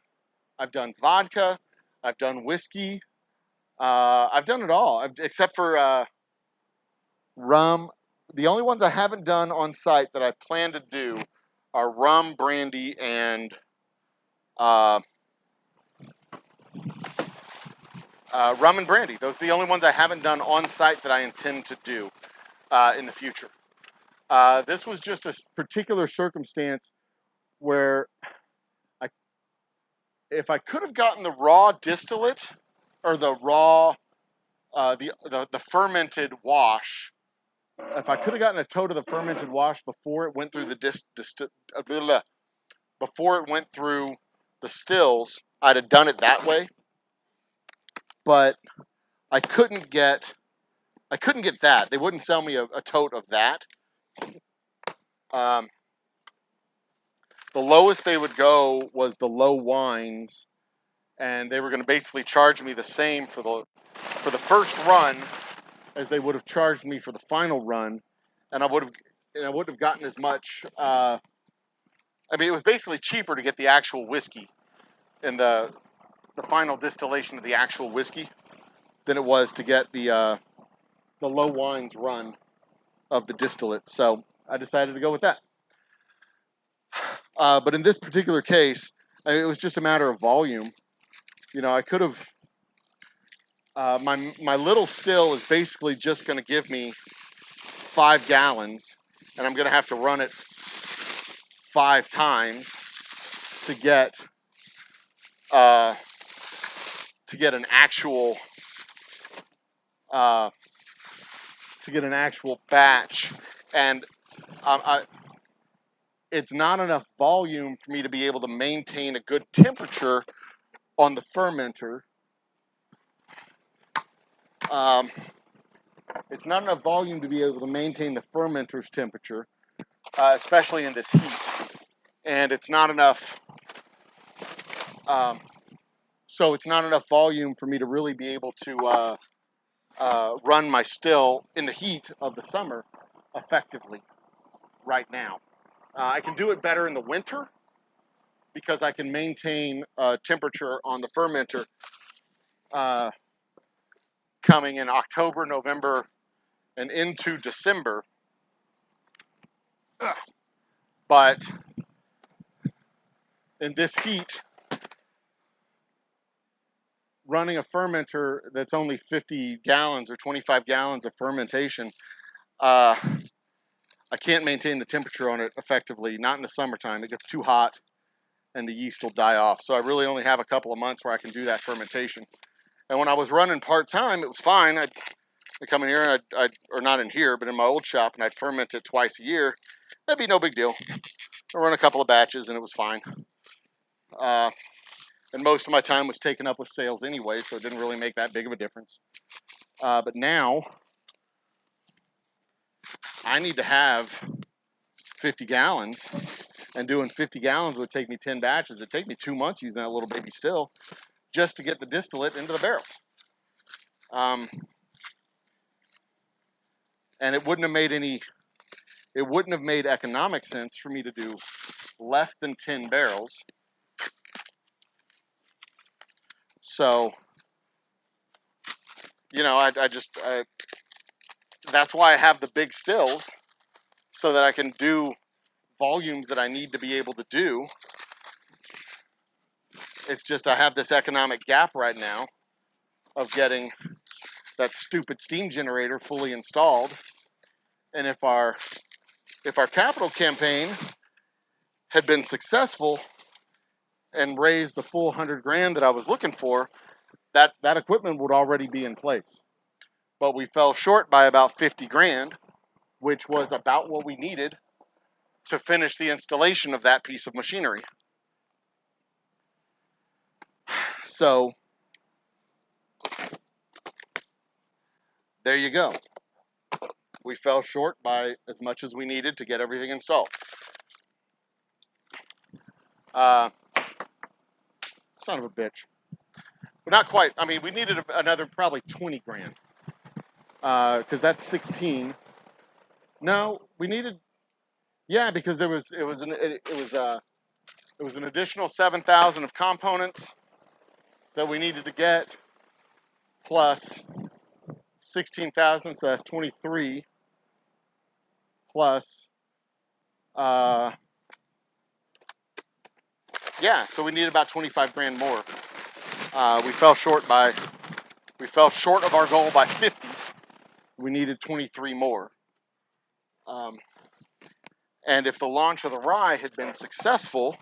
I've done vodka, I've done whiskey, I've done it all, except for rum. The only ones I haven't done on site that I plan to do are rum, brandy, and rum and brandy. Those are the only ones I haven't done on site that I intend to do in the future. This was just a particular circumstance where if I could have gotten the raw distillate or the raw the fermented wash, if I could have gotten a tote of the fermented wash before it went through before it went through the stills, I'd have done it that way. But I couldn't get that. They wouldn't sell me a tote of that. The lowest they would go was the low wines, and they were going to basically charge me the same for the first run as they would have charged me for the final run, and I wouldn't have gotten as much. I mean, it was basically cheaper to get the actual whiskey and the final distillation of the actual whiskey than it was to get the low wines run of the distillate. So I decided to go with that. But in this particular case, it was just a matter of volume. You know, I could have. My little still is basically just going to give me 5 gallons, and I'm going to have to run it 5 times to get an actual batch, and it's not enough volume for me to be able to maintain a good temperature on the fermenter. It's not enough volume to be able to maintain the fermenter's temperature, especially in this heat. And it's not enough, so it's not enough volume for me to really be able to run my still in the heat of the summer effectively right now. I can do it better in the winter because I can maintain temperature on the fermenter coming in October, November, and into December. But in this heat, running a fermenter that's only 50 gallons or 25 gallons of fermentation, I can't maintain the temperature on it effectively, not in the summertime. It gets too hot and the yeast will die off. So I really only have a couple of months where I can do that fermentation. And when I was running part-time, it was fine. I'd come in here, and or not in here, but in my old shop, and I'd ferment it twice a year. That'd be no big deal. I run a couple of batches, and it was fine. And most of my time was taken up with sales anyway, so it didn't really make that big of a difference. But now, I need to have 50 gallons, and doing 50 gallons would take me 10 batches. It'd take me 2 months using that little baby still just to get the distillate into the barrels. And it wouldn't have made economic sense for me to do less than 10 barrels. So, you know, that's why I have the big stills, so that I can do volumes that I need to be able to do. It's just I have this economic gap right now of getting that stupid steam generator fully installed. And if our capital campaign had been successful and raised the full 100 grand that I was looking for, that equipment would already be in place. But we fell short by about 50 grand, which was about what we needed to finish the installation of that piece of machinery. So there you go. We fell short by as much as we needed to get everything installed. Son of a bitch. But not quite. I mean, we needed another probably 20 grand. Because that's 16. No, we needed, yeah, because it was an additional 7,000 of components that we needed to get, plus 16,000, so that's 23, plus, yeah, so we needed about 25 grand more. We fell short of our goal by 50. We needed 23 more. And if the launch of the rye had been successful,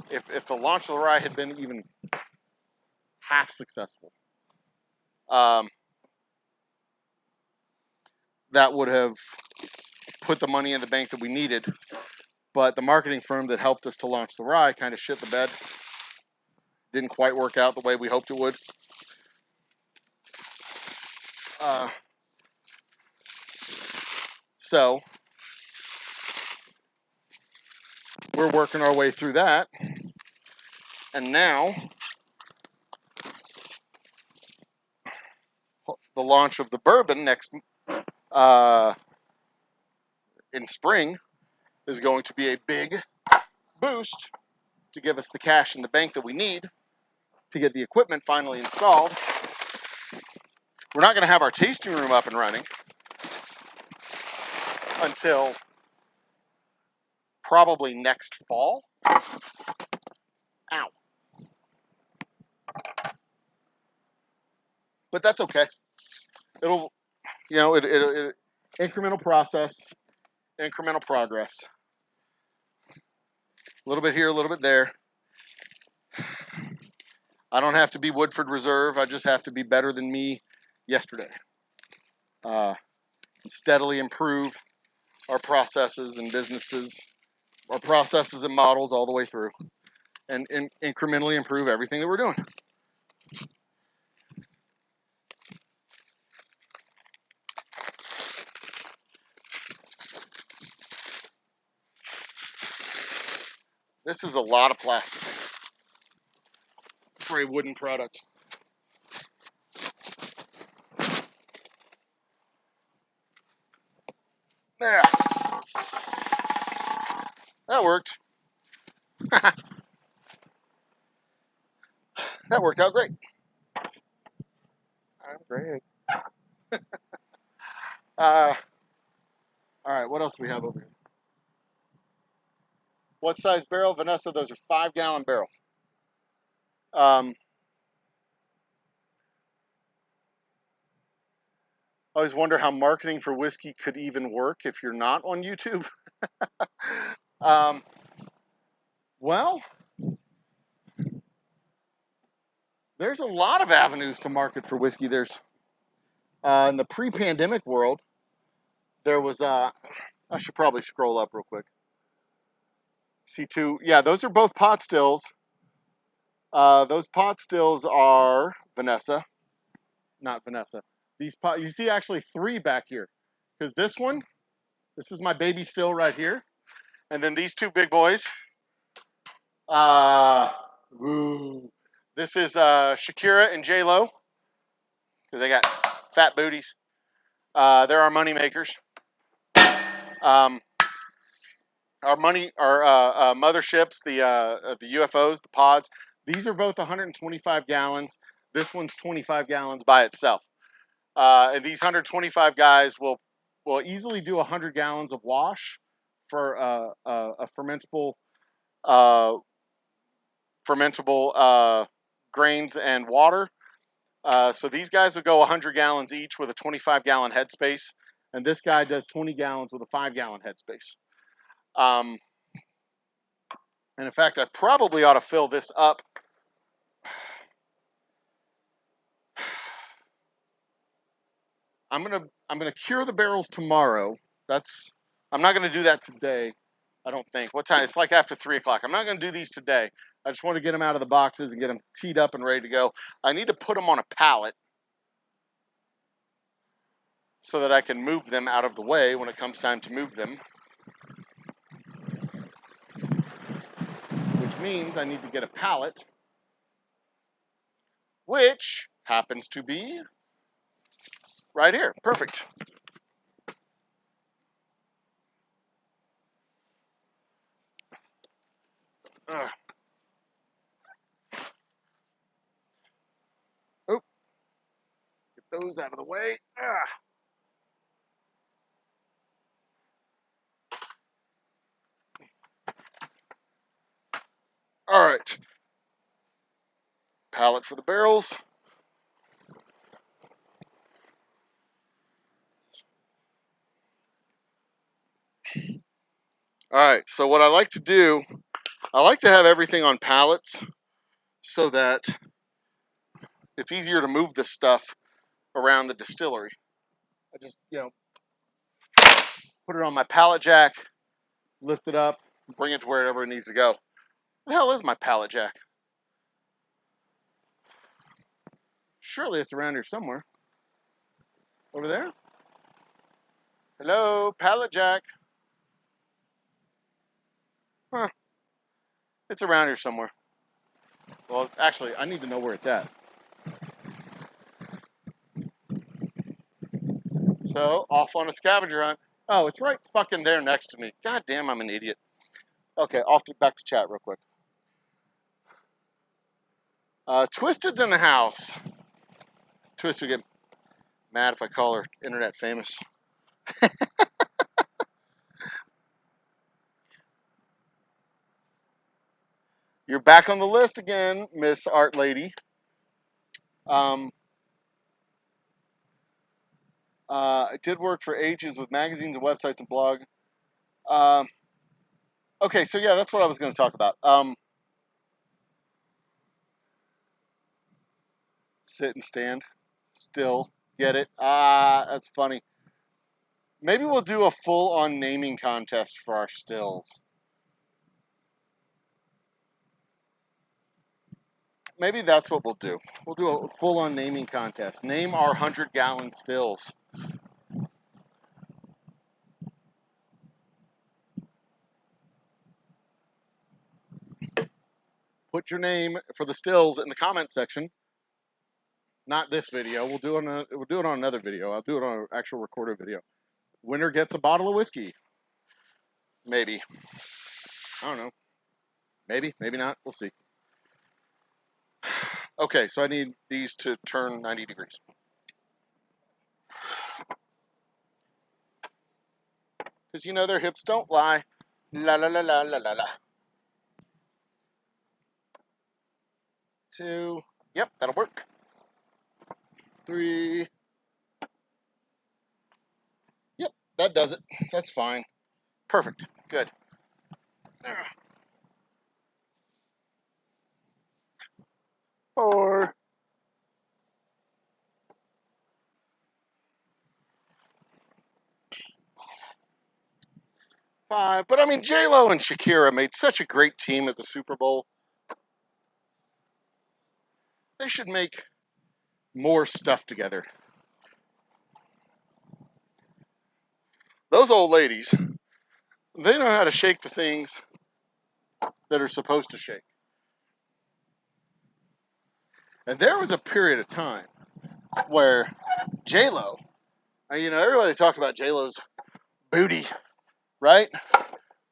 if the launch of the rye had been even half successful, that would have put the money in the bank that we needed. But the marketing firm that helped us to launch the rye kind of shit the bed. Didn't quite work out the way we hoped it would. So we're working our way through that. And now the launch of the bourbon next in spring is going to be a big boost to give us the cash in the bank that we need to get the equipment finally installed. We're not going to have our tasting room up and running until probably next fall. Ow. But that's okay. It'll, you know, it incremental process, incremental progress. A little bit here, a little bit there. I don't have to be Woodford Reserve. I just have to be better than me yesterday. And steadily improve our processes and businesses, our processes and models all the way through, and incrementally improve everything that we're doing. This is a lot of plastic for a wooden product. There. That worked. That worked out great. I'm great. All right, what else do we have over here? What size barrel? Vanessa, those are 5-gallon barrels. I always wonder how marketing for whiskey could even work if you're not on YouTube. Well, there's a lot of avenues to market for whiskey. There's in the pre-pandemic world, there was I should probably scroll up real quick. C2, yeah, those are both pot stills. Those pot stills are Vanessa, not Vanessa. These pot, you see actually 3 back here, because this is my baby still right here, and then these 2 big boys. Woo. This is Shakira and J Lo, because they got fat booties. They're our money makers. Our motherships, the UFOs, the pods. These are both 125 gallons. This one's 25 gallons by itself. And these 125 guys will easily do 100 gallons of wash for a fermentable grains and water. So these guys will go 100 gallons each with a 25-gallon headspace, and this guy does 20 gallons with a 5-gallon headspace. And in fact, I probably ought to fill this up. I'm gonna cure the barrels tomorrow. I'm not gonna do that today. I don't think. What time? It's like after 3 o'clock. I'm not gonna do these today. I just want to get them out of the boxes and get them teed up and ready to go. I need to put them on a pallet so that I can move them out of the way when it comes time to move them. Which means I need to get a pallet, which happens to be right here. Perfect. Ugh. Oh, get those out of the way. Ugh. All right. Pallet for the barrels. All right. So what I like to do, I like to have everything on pallets so that it's easier to move this stuff around the distillery. I just, put it on my pallet jack, lift it up, bring it to wherever it needs to go. The hell is my pallet jack? Surely it's around here somewhere. Over there? Hello, pallet jack. Huh. It's around here somewhere. Well, actually, I need to know where it's at. So, off on a scavenger hunt. Oh, it's right fucking there next to me. God damn, I'm an idiot. Okay, back to chat real quick. Twisted's in the house. Twisted get mad if I call her internet famous. You're back on the list again, Miss Art Lady. I did work for ages with magazines and websites and blog. Okay, so yeah, that's what I was going to talk about. Sit and stand. Still. Get it? That's funny. Maybe we'll do a full-on naming contest for our stills. Maybe that's what we'll do. We'll do a full-on naming contest. Name our 100-gallon stills. Put your name for the stills in the comment section. Not this video. We'll do it on another video. I'll do it on an actual recorded video. Winner gets a bottle of whiskey. Maybe. I don't know. Maybe. Maybe not. We'll see. Okay, so I need these to turn 90 degrees. Because their hips don't lie. La la la la la la la. 2. Yep, that'll work. 3. Yep, that does it. That's fine. Perfect. Good. 4. 5. But I mean, J-Lo and Shakira made such a great team at the Super Bowl. They should make more stuff together. Those old ladies, they know how to shake the things that are supposed to shake. And there was a period of time where J-Lo, everybody talked about J-Lo's booty, right?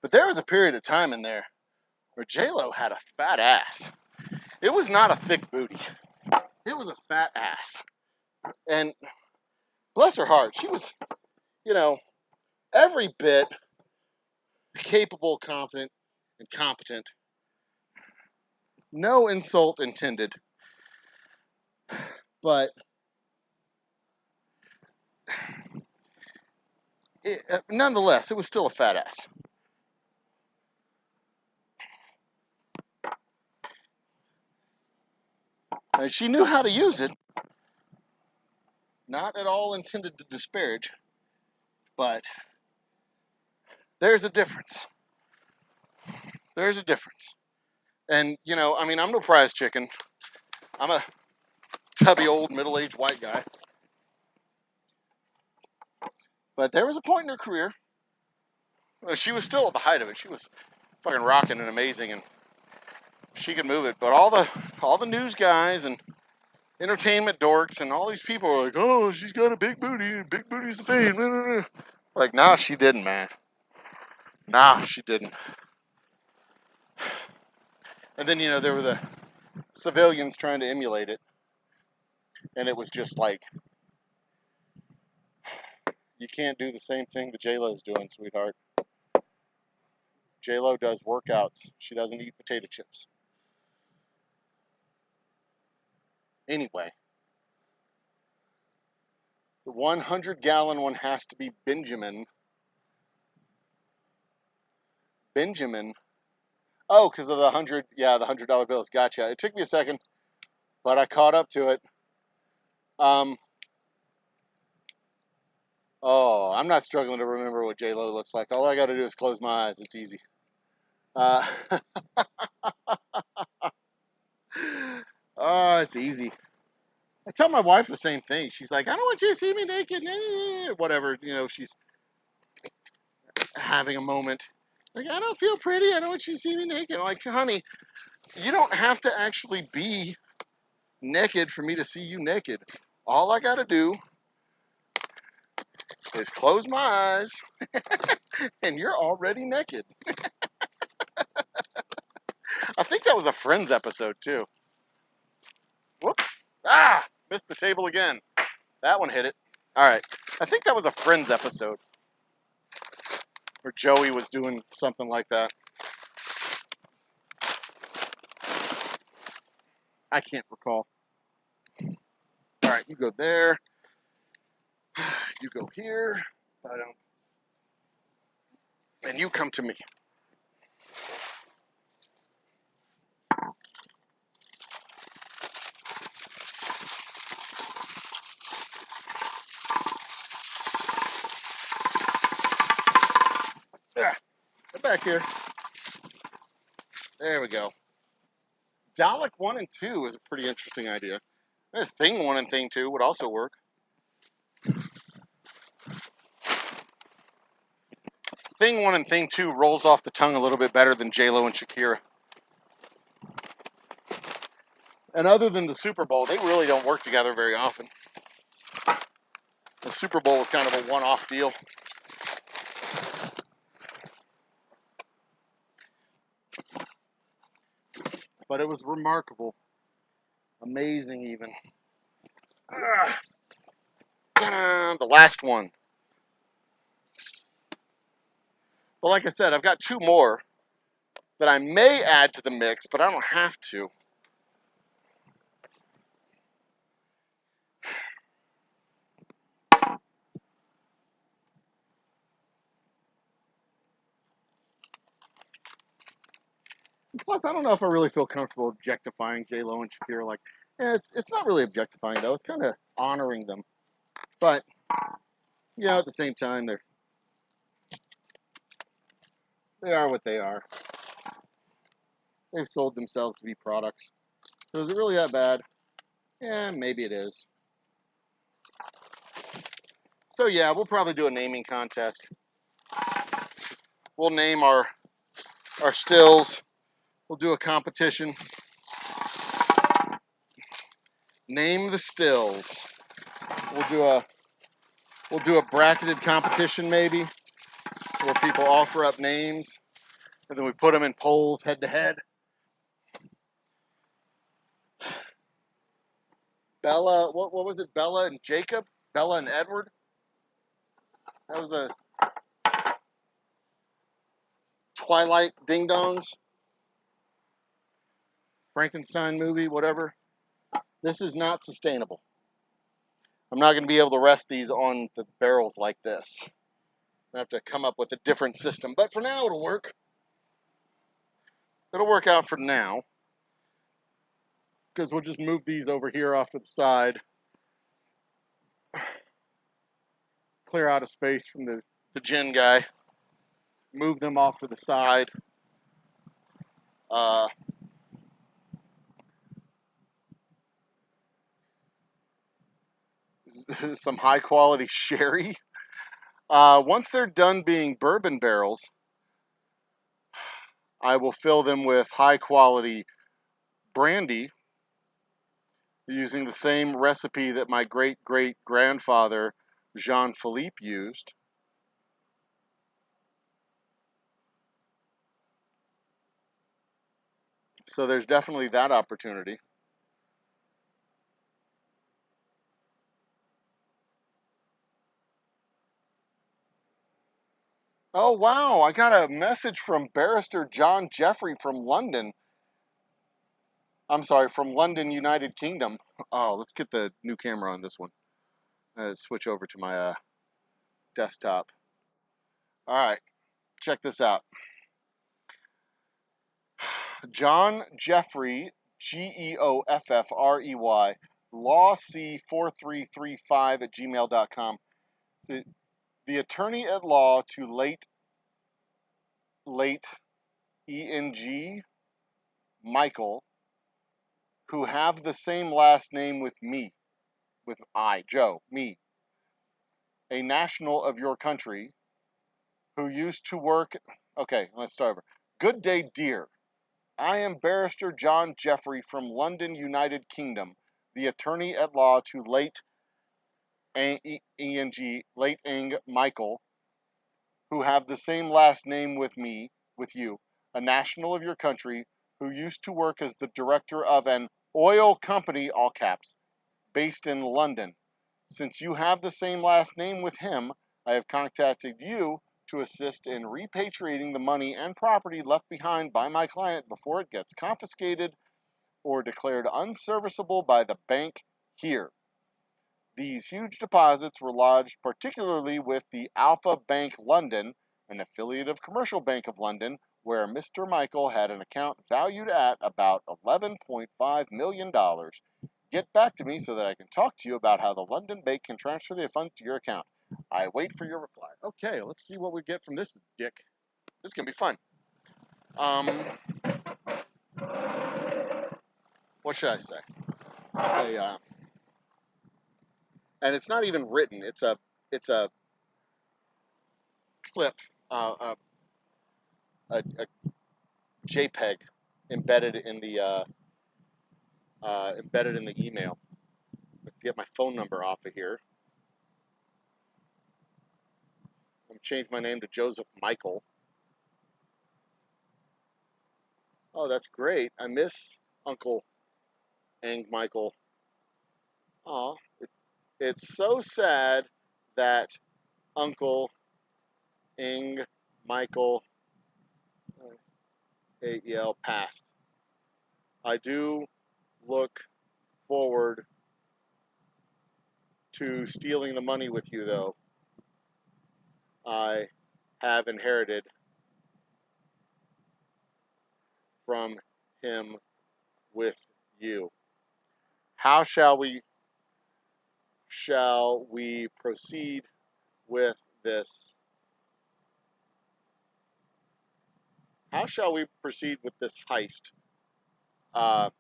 But there was a period of time in there where J-Lo had a fat ass. It was not a thick booty. It was a fat ass. And bless her heart, she was, every bit capable, confident, and competent. No insult intended. But nonetheless, it was still a fat ass. And she knew how to use it. Not at all intended to disparage, but there's a difference. There's a difference. And, I'm no prize chicken. I'm a tubby old middle-aged white guy. But there was a point in her career. She was still at the height of it. She was fucking rocking and amazing, and she could move it. But all the news guys and entertainment dorks and all these people were like, "Oh, she's got a big booty. Big booty's the thing." Like, nah, she didn't, man. Nah, she didn't. And then, there were the civilians trying to emulate it. And it was just like, you can't do the same thing that J-Lo's doing, sweetheart. J-Lo does workouts. She doesn't eat potato chips. Anyway, the 100-gallon one has to be Benjamin. Oh, because of the the $100 bills. Gotcha. It took me a second, but I caught up to it. I'm not struggling to remember what J-Lo looks like. All I got to do is close my eyes. It's easy. Oh, it's easy. I tell my wife the same thing. She's like, I don't want you to see me naked. Whatever, she's having a moment. Like, I don't feel pretty. I don't want you to see me naked. I'm like, honey, you don't have to actually be naked for me to see you naked. All I got to do is close my eyes and you're already naked. I think that was a Friends episode too. Whoops. Missed the table again. That one hit it. All right. I think that was a Friends episode where Joey was doing something like that. I can't recall. All right, you go there. You go here. And you come to me. Get back here. There we go. Dalek 1 and 2 is a pretty interesting idea. Thing 1 and Thing 2 would also work. Thing 1 and Thing 2 rolls off the tongue a little bit better than J-Lo and Shakira. And other than the Super Bowl, they really don't work together very often. The Super Bowl was kind of a one-off deal. But it was remarkable. Amazing, even. The last one. But like I said, I've got 2 more that I may add to the mix, but I don't have to. Plus, I don't know if I really feel comfortable objectifying J-Lo and Shakira. Like, it's not really objectifying though. It's kind of honoring them. But at the same time, they are what they are. They've sold themselves to be products. So is it really that bad? Yeah, maybe it is. So yeah, we'll probably do a naming contest. We'll name our stills. We'll do a competition. Name the stills. We'll do a bracketed competition maybe, where people offer up names, and then we put them in polls head to head. Bella, what was it? Bella and Jacob? Bella and Edward? That was the Twilight Ding Dongs? Frankenstein movie, whatever. This is not sustainable. I'm not going to be able to rest these on the barrels like this. I have to come up with a different system. But for now, it'll work. It'll work out for now. Because we'll just move these over here off to the side. Clear out a space from the gin guy. Move them off to the side. Some high quality sherry. Once they're done being bourbon barrels, I will fill them with high quality brandy using the same recipe that my great-great-grandfather Jean-Philippe used. So there's definitely that opportunity. Oh, wow, I got a message from Barrister John Jeffrey from London. I'm sorry, from London, United Kingdom. Oh, let's get the new camera on this one. Switch over to my desktop. All right, check this out. John Jeffrey, Geoffrey, lawc4335 @gmail.com. The attorney at law to late ENG Michael, who have the same last name with me, with Joe, me, a national of your country, who used to work. Okay, let's start over. Good day, dear. I am Barrister John Jeffrey from London, United Kingdom, the attorney at law to late ENG Michael, who have the same last name with you, a national of your country, who used to work as the director of an oil company, all caps, based in London. Since you have the same last name with him, I have contacted you to assist in repatriating the money and property left behind by my client before it gets confiscated or declared unserviceable by the bank here. These huge deposits were lodged particularly with the Alpha Bank London, an affiliate of Commercial Bank of London, where Mr. Michael had an account valued at about $11.5 million. Get back to me so that I can talk to you about how the London Bank can transfer the funds to your account. I wait for your reply. Okay, let's see what we get from this dick. This is going to be fun. What should I say? Say, and it's not even written. It's a clip, a JPEG embedded in the email. Let's get my phone number off of here. I'm gonna change my name to Joseph Michael. Oh, that's great. I miss Uncle Ang Michael. Oh, it's so sad that Uncle Ang Michael AEL passed. I do look forward to stealing the money with you, though. I have inherited from him with you. How shall we proceed with this? How shall we proceed with this heist? I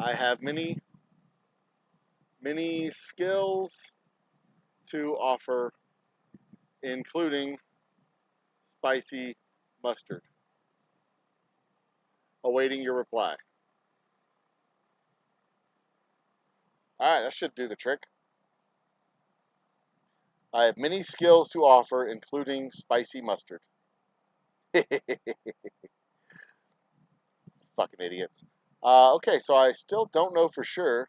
have many skills to offer, including spicy mustard. Awaiting your reply. Alright, that should do the trick. I have many skills to offer, including spicy mustard. Fucking idiots. Okay, so I still don't know for sure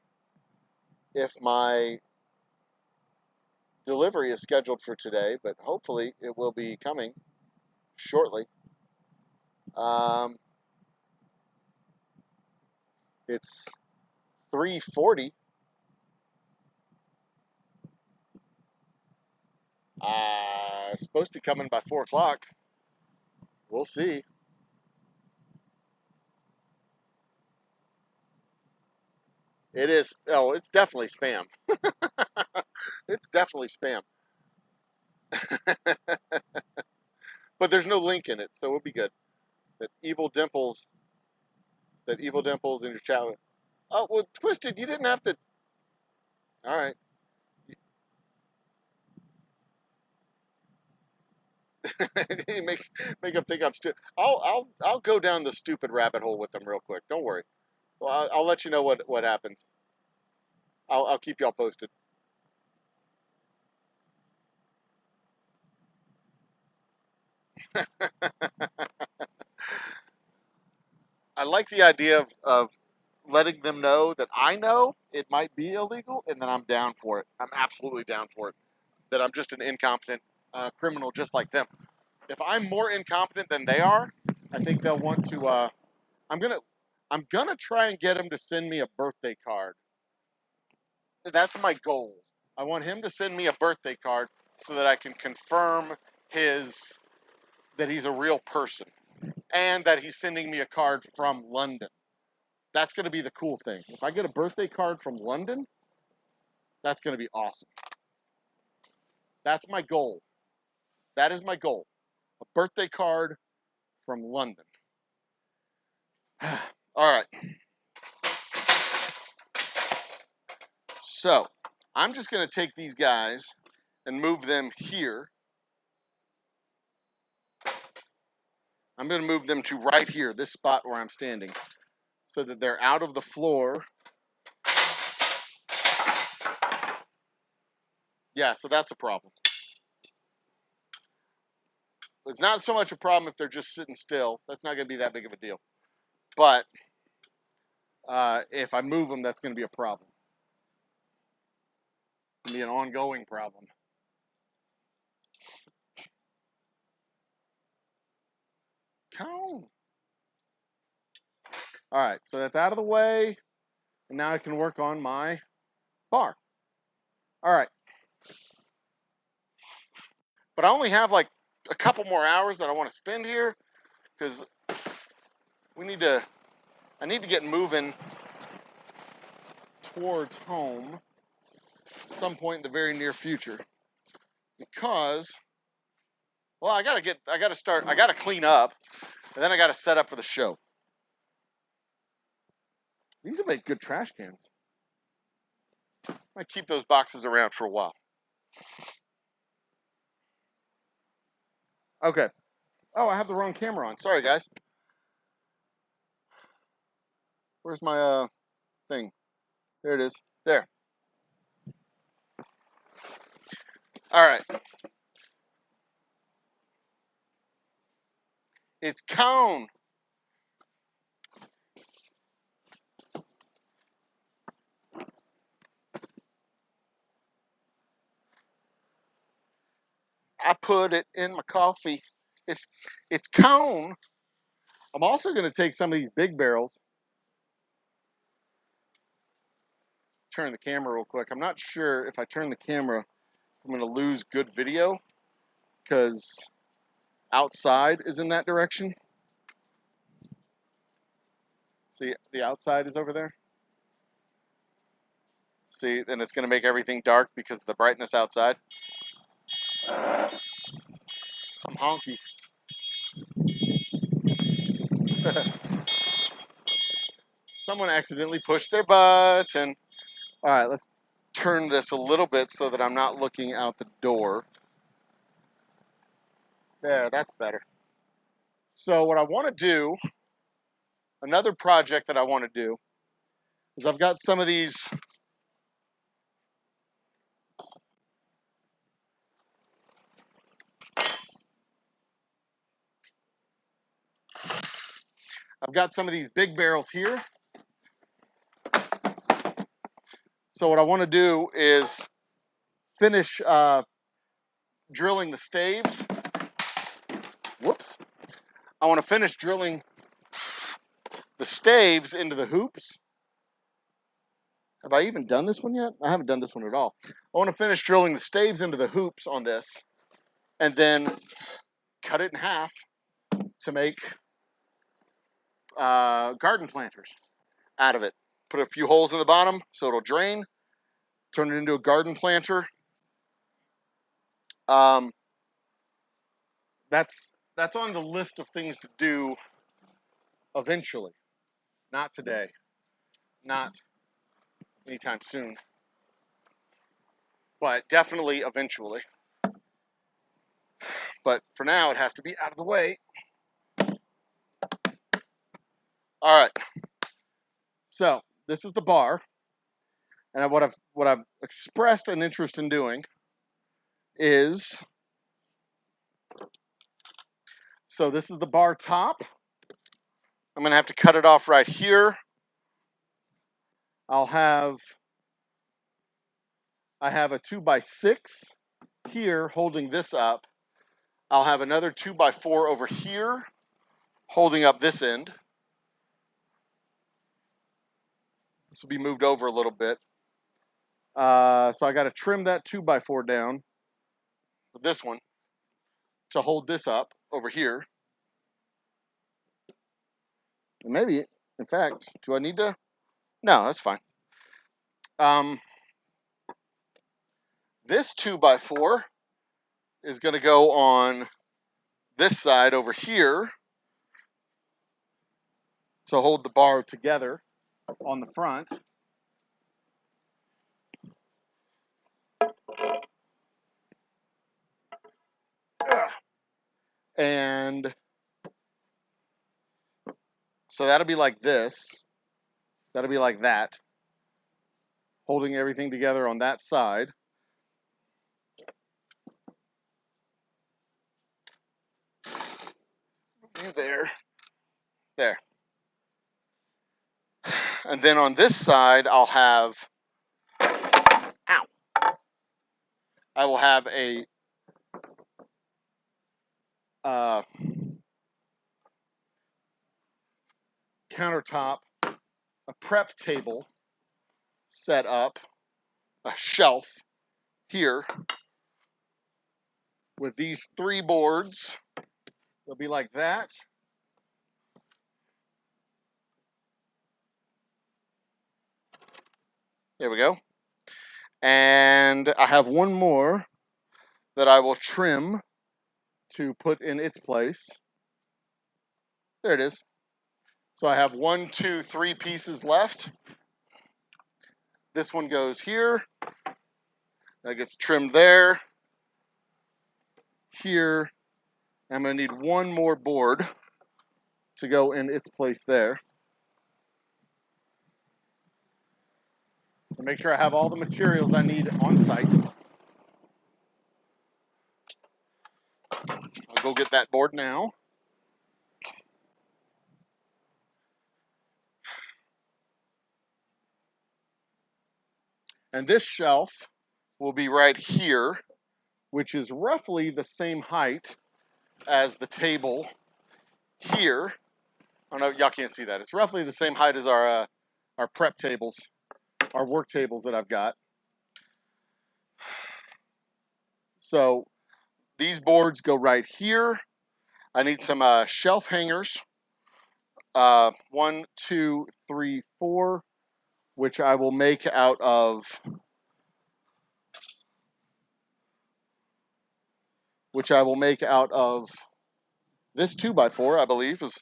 if my delivery is scheduled for today, but hopefully it will be coming shortly. It's 3:40. It's supposed to be coming by 4 o'clock. We'll see. It is. Oh, it's definitely spam. It's definitely spam. But there's no link in it, so we'll be good. That evil dimples in your chat. Oh, well, Twisted, you didn't have to. All right. make them think I'm stupid. I'll go down the stupid rabbit hole with them real quick. Don't worry. Well, I'll let you know what happens. I'll keep y'all posted. I like the idea of letting them know that I know it might be illegal, and that I'm down for it. I'm absolutely down for it. That I'm just an incompetent criminal, just like them. If I'm more incompetent than they are, I think they'll want to. I'm gonna try and get him to send me a birthday card. That's my goal. I want him to send me a birthday card so that I can confirm that he's a real person, and that he's sending me a card from London. That's going to be the cool thing. If I get a birthday card from London, that's going to be awesome. That's my goal. That is my goal. A birthday card from London. All right. So, I'm just going to take these guys and move them here. I'm going to move them to right here, this spot where I'm standing, so that they're out of the floor. Yeah, so that's a problem. It's not so much a problem if they're just sitting still. That's not going to be that big of a deal. But if I move them, that's going to be a problem. It's going to be an ongoing problem. Cone. All right, so that's out of the way. And now I can work on my bar. All right. But I only have like a couple more hours that I want to spend here, because I need to get moving towards home at some point in the very near future. Because, well, I got to clean up, and then I got to set up for the show. These will make good trash cans. I might keep those boxes around for a while. Okay. Oh, I have the wrong camera on. Sorry, guys. Where's my thing? There it is. There. All right. It's Cone. I put it in my coffee. It's Cone. I'm also going to take some of these big barrels. Turn the camera real quick. I'm not sure if I turn the camera, I'm going to lose good video, because outside is in that direction. See, the outside is over there. See, and it's going to make everything dark because of the brightness outside. Some honky. Someone accidentally pushed their button. All right, let's turn this a little bit so that I'm not looking out the door. There, that's better. So what I want to do, another project that I want to do, is I've got some of these big barrels here. So what I want to do is finish drilling the staves. Whoops. I want to finish drilling the staves into the hoops. Have I even done this one yet? I haven't done this one at all. I want to finish drilling the staves into the hoops on this and then cut it in half to make garden planters out of it. Put a few holes in the bottom so it'll drain. Turn it into a garden planter. That's on the list of things to do eventually. Not today. Not anytime soon. But definitely eventually. But for now, it has to be out of the way. All right. So this is the bar, and what I've expressed an interest in doing is, so this is the bar top. I'm gonna have to cut it off right here. I have a 2x6 here holding this up. I'll have another 2x4 over here holding up this end. This will be moved over a little bit. So I got to trim that 2x4 down with this one to hold this up over here. And maybe, in fact, do I need to? No, that's fine. This 2x4 is going to go on this side over here to hold the bar together on the front. And so that'll be like this. That'll be like that. Holding everything together on that side. There. There. And then on this side, I'll have, ow, I will have a countertop, a prep table set up, a shelf here with these 3 boards. They'll be like that. There we go. And I have one more that I will trim to put in its place. There it is. So I have 1, 2, 3 pieces left. This one goes here. That gets trimmed there. Here. I'm going to need one more board to go in its place there. And make sure I have all the materials I need on site. I'll go get that board now. And this shelf will be right here, which is roughly the same height as the table here. I don't know, y'all can't see that. It's roughly the same height as our prep tables, our work tables that I've got. So these boards go right here. I need some shelf hangers. 1, 2, 3, 4, which I will make out of this 2x4, I believe, is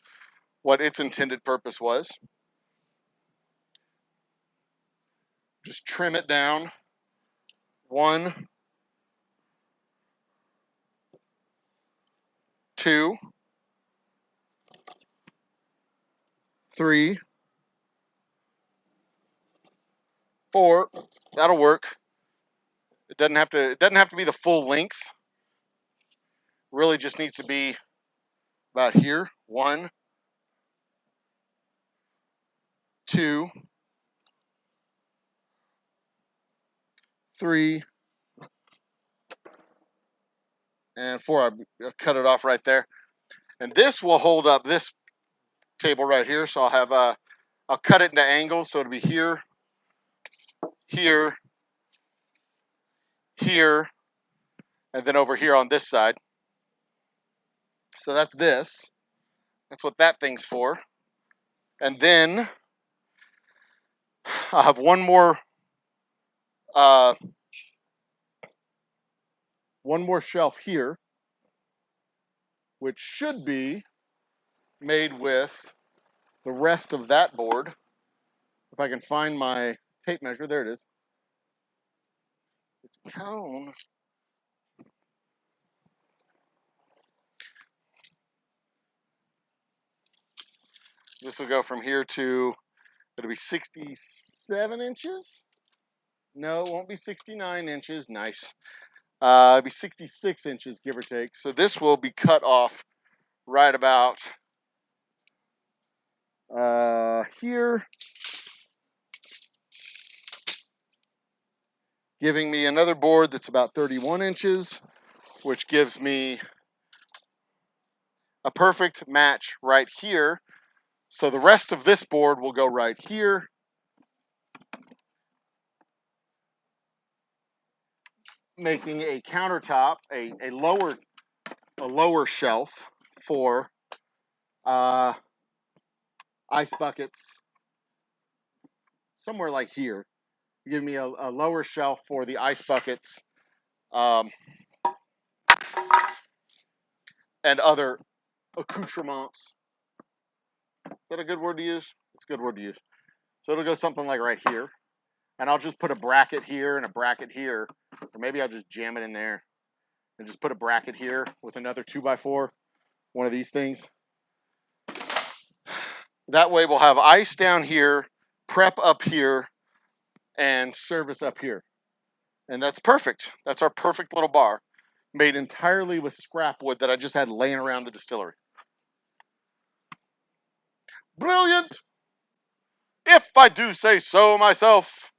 what its intended purpose was. Just trim it down. 1, 2, 3, 4. That'll work. It doesn't have to be the full length. Really just needs to be about here. 1, 2, 3, and 4. I'll cut it off right there. And this will hold up this table right here. So I'll cut it into angles. So it'll be here, here, here, and then over here on this side. So that's this. That's what that thing's for. And then I'll have one more shelf here, which should be made with the rest of that board. If I can find my tape measure, there it is. It's a cone. This will go from here to, it'll be 67 inches. No, it won't be 69 inches. Nice. It'll be 66 inches, give or take. So this will be cut off right about here, giving me another board that's about 31 inches, which gives me a perfect match right here. So the rest of this board will go right here. Making a countertop, a lower shelf for ice buckets, somewhere like here. Give me a lower shelf for the ice buckets and other accoutrements. Is that a good word to use? It's a good word to use. So it'll go something like right here. And I'll just put a bracket here and a bracket here. Or maybe I'll just jam it in there. And just put a bracket here with another 2x4. One of these things. That way we'll have ice down here, prep up here, and service up here. And that's perfect. That's our perfect little bar. Made entirely with scrap wood that I just had laying around the distillery. Brilliant! If I do say so myself.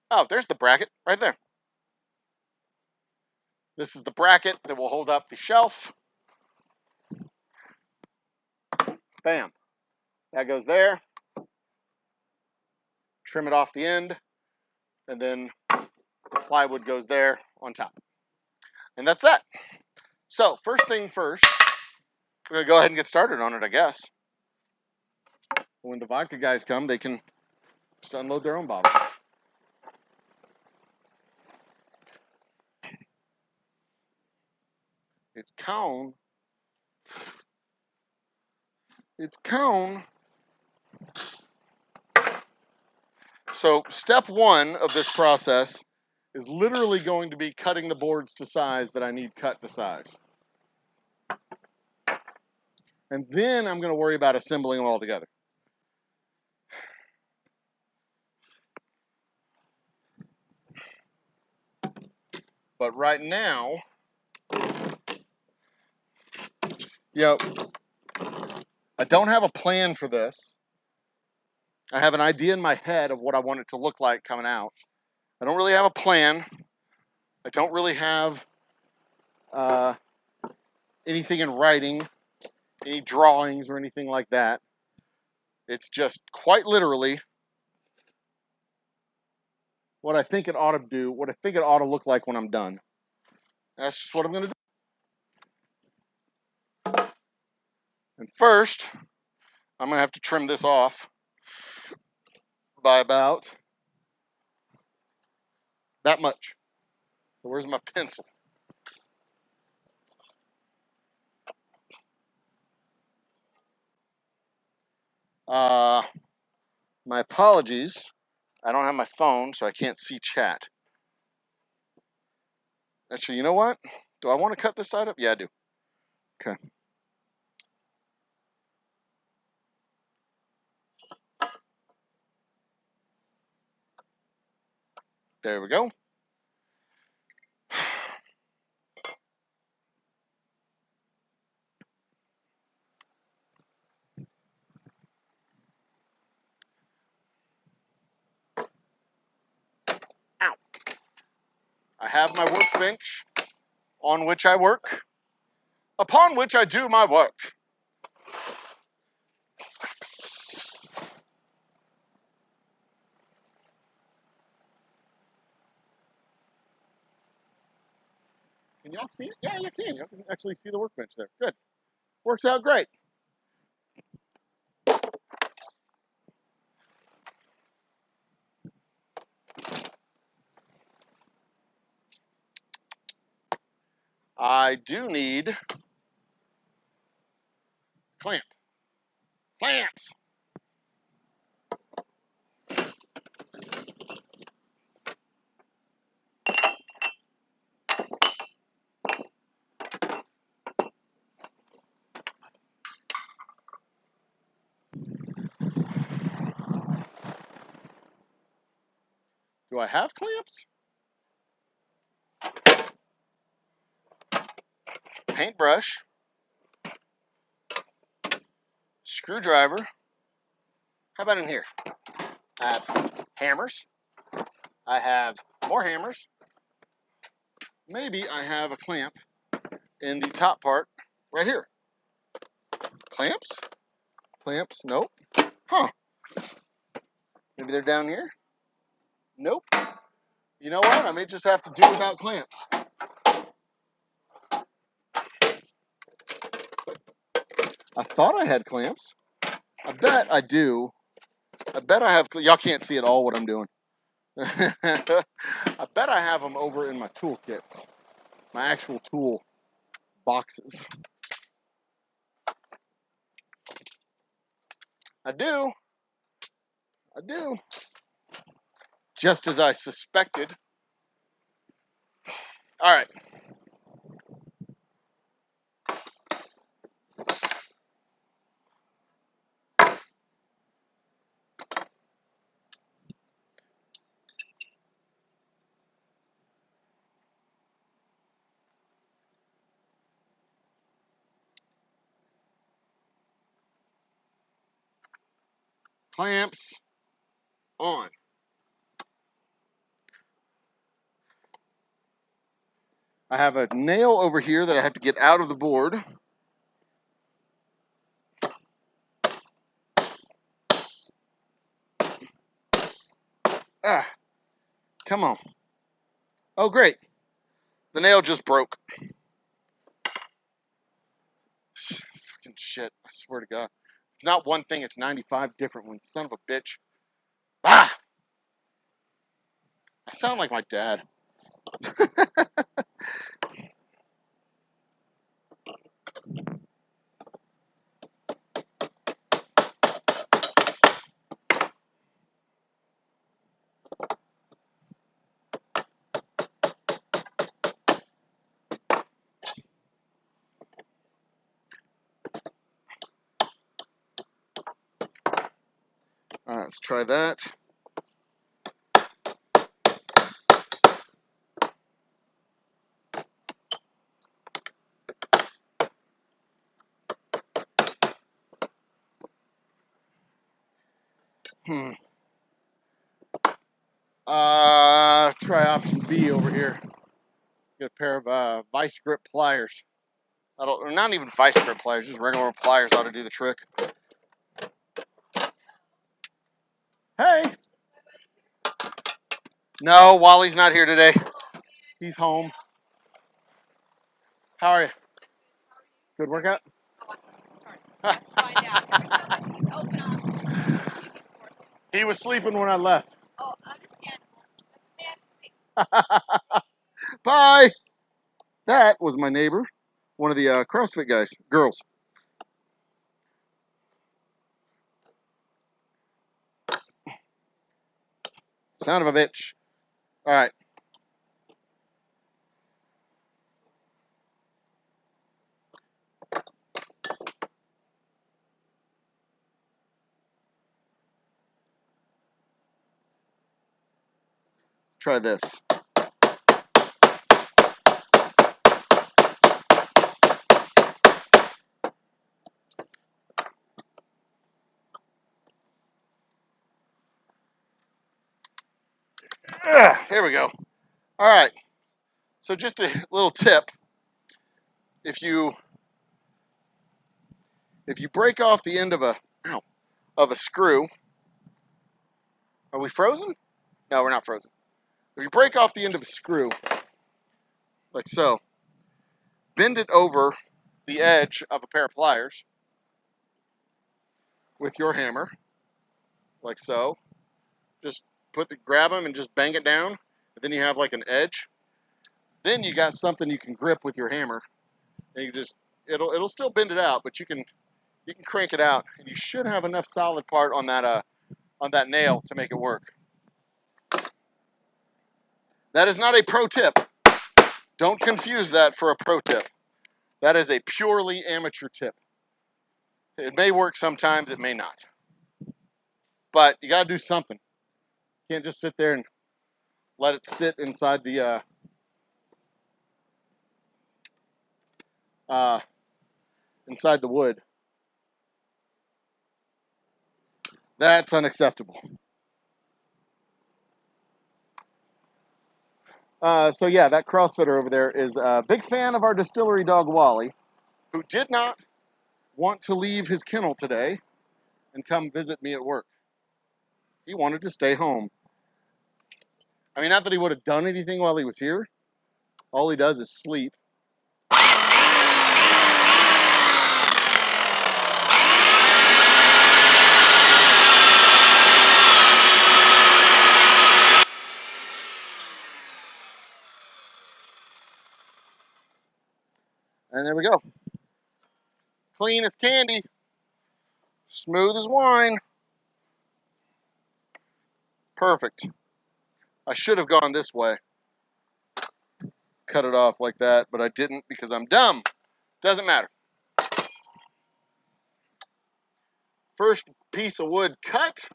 Oh, there's the bracket right there. This is the bracket that will hold up the shelf. Bam. That goes there. Trim it off the end. And then the plywood goes there on top. And that's that. So, first thing first, we're going to go ahead and get started on it, I guess. When the vodka guys come, they can just unload their own bottle. It's cone. It's cone. So step one of this process is literally going to be cutting the boards to size that I need cut to size. And then I'm going to worry about assembling them all together. But right now, I don't have a plan for this. I have an idea in my head of what I want it to look like coming out. I don't really have a plan. I don't really have anything in writing, any drawings or anything like that. It's just quite literally what I think it ought to do, what I think it ought to look like when I'm done. That's just what I'm going to do. And first, I'm going to have to trim this off by about that much. So where's my pencil? My apologies. I don't have my phone, so I can't see chat. Actually, you know what? Do I want to cut this side up? Yeah, I do. Okay. There we go. Ow. I have my workbench on which I work, upon which I do my work. Can y'all see it? Yeah, you can. You can actually see the workbench there. Good. Works out great. I do need clamp. Clamps. Do I have clamps? Paintbrush. Screwdriver. How about in here? I have hammers. I have more hammers. Maybe I have a clamp in the top part right here. Clamps? Clamps? Nope. Huh. Maybe they're down here? Nope. You know what? I may just have to do without clamps. I thought I had clamps. I bet I do. I bet I have. Y'all can't see at all what I'm doing. I bet I have them over in my toolkits. My actual tool boxes. I do. I do. Just as I suspected. All right. Clamps on. I have a nail over here that I have to get out of the board. Ah, come on. Oh, great. The nail just broke. Fucking shit. I swear to God. It's not one thing, it's 95 different ones. Son of a bitch. Ah! I sound like my dad. All right, let's try that. Try option B over here. Get a pair of vice grip pliers. Or not even vice grip pliers, just regular pliers ought to do the trick. Hey! No, Wally's not here today. He's home. How are you? Good workout? Let's find out. Here we go. Let's open up. He was sleeping when I left. Oh, understandable. But the man sleep. Bye. That was my neighbor, one of the CrossFit guys, girls. Son of a bitch. All right. Try this. There we go. All right. So just a little tip. If you break off the end of a screw, are we frozen? No, we're not frozen. If you break off the end of a screw, like so, bend it over the edge of a pair of pliers with your hammer, like so. Just grab them and just bang it down. And then you have like an edge. Then you got something you can grip with your hammer, and you just it'll still bend it out, but you can crank it out, and you should have enough solid part on that nail to make it work. That is not a pro tip. Don't confuse that for a pro tip. That is a purely amateur tip. It may work sometimes, it may not. But you got to do something. You can't just sit there and let it sit inside the wood. That's unacceptable. So yeah, that CrossFitter over there is a big fan of our distillery dog Wally, who did not want to leave his kennel today and come visit me at work. He wanted to stay home. I mean, not that he would have done anything while he was here. All he does is sleep. And there we go. Clean as candy. Smooth as wine. Perfect. I should have gone this way. Cut it off like that, but I didn't because I'm dumb. Doesn't matter. First piece of wood cut.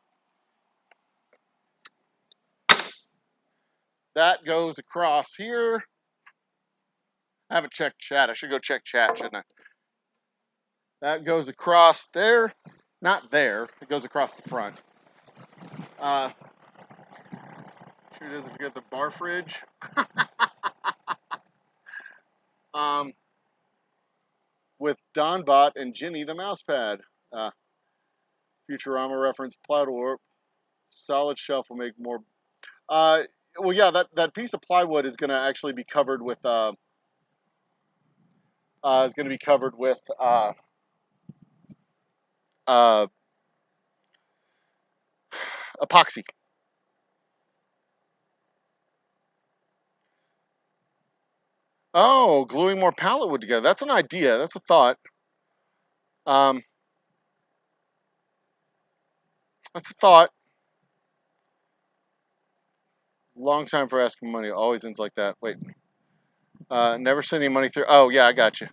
That goes across here. I haven't checked chat. I should go check chat, shouldn't I? That goes across there. Not there. It goes across the front. Sure doesn't forget the bar fridge. With Donbot and Ginny the mousepad. Futurama reference, plywood. Solid shelf will make more. Well, yeah, that piece of plywood is going to actually be covered with epoxy. Oh, gluing more pallet wood together. That's an idea. That's a thought. That's a thought. Long time for asking money. Always ends like that. Wait. Never send any money through. Oh, yeah, I got you.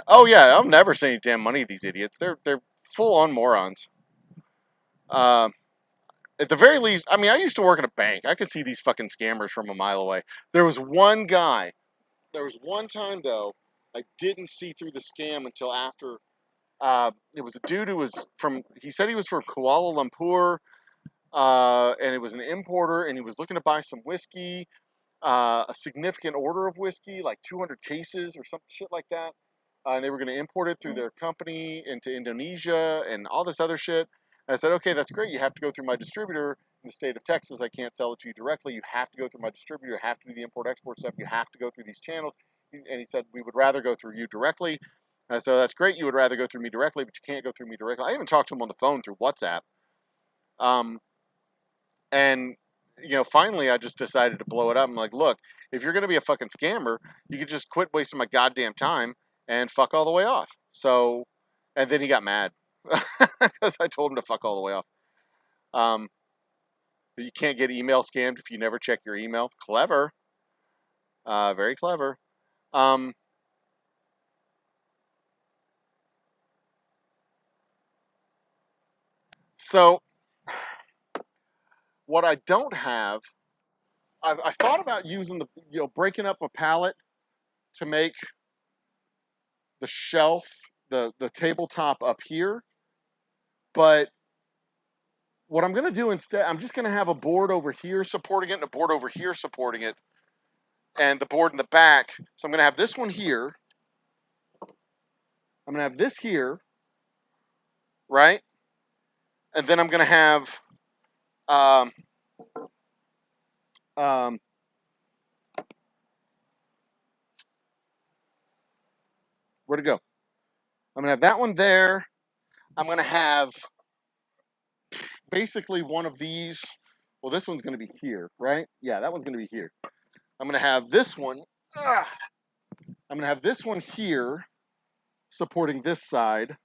Oh, yeah, I'll never send any damn money to these idiots. They're full-on morons. At the very least, I mean, I used to work at a bank. I could see these fucking scammers from a mile away. There was one guy. There was one time, though, I didn't see through the scam until after. It was a dude who was he said he was from Kuala Lumpur, and it was an importer, and he was looking to buy some whiskey, a significant order of whiskey, like 200 cases or some shit like that. And they were going to import it through their company into Indonesia and all this other shit. And I said, okay, that's great. You have to go through my distributor in the state of Texas. I can't sell it to you directly. You have to go through my distributor. You have to do the import-export stuff. You have to go through these channels. And he said, we would rather go through you directly. And so that's great. You would rather go through me directly, but you can't go through me directly. I even talked to him on the phone through WhatsApp. And, you know, finally I just decided to blow it up. I'm like, look, if you're going to be a fucking scammer, you could just quit wasting my goddamn time and fuck all the way off. So, and then he got mad because I told him to fuck all the way off. But you can't get email scammed if you never check your email. Clever. Very clever. So what I don't have, I thought about using breaking up a pallet to make the shelf, the tabletop up here. But what I'm going to do instead, I'm just going to have a board over here supporting it and a board over here supporting it and the board in the back. So I'm going to have this one here. I'm going to have this here, right? And then I'm going to have, where'd it go? I'm going to have that one there. I'm going to have basically one of these. Well, this one's going to be here, right? Yeah, that one's going to be here. I'm going to have this one. I'm going to have this one here supporting this side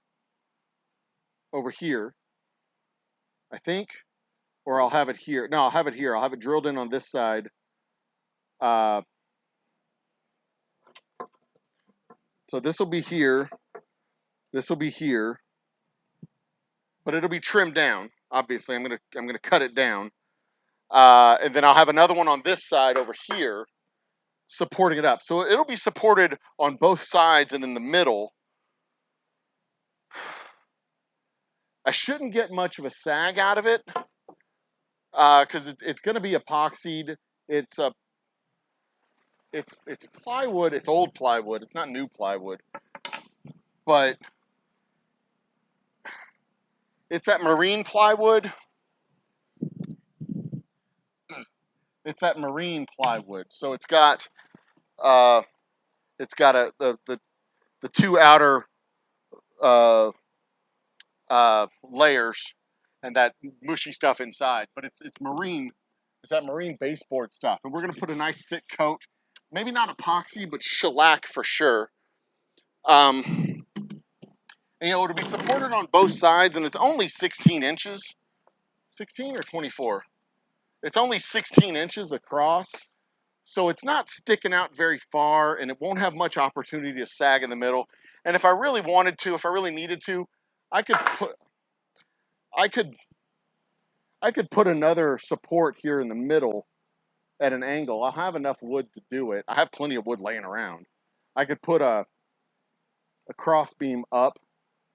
over here, I think. Or I'll have it here. No, I'll have it here. I'll have it drilled in on this side. So this will be here. This will be here. But it'll be trimmed down. Obviously, I'm gonna cut it down. And then I'll have another one on this side over here supporting it up. So it'll be supported on both sides and in the middle. I shouldn't get much of a sag out of it because it's going to be epoxied. It's plywood. It's old plywood. It's not new plywood, but it's that marine plywood. It's that marine plywood. So it's got the two outer layers and that mushy stuff inside, but it's marine. It's that marine baseboard stuff, and we're gonna put a nice thick coat, maybe not epoxy, but shellac for sure. And, you know, it'll be supported on both sides, and it's only 16 inches, 16 or 24. It's only 16 inches across, so it's not sticking out very far, and it won't have much opportunity to sag in the middle. And if I really wanted to, if I really needed to, I could put another support here in the middle at an angle. I'll have enough wood to do it. I have plenty of wood laying around. I could put a cross beam up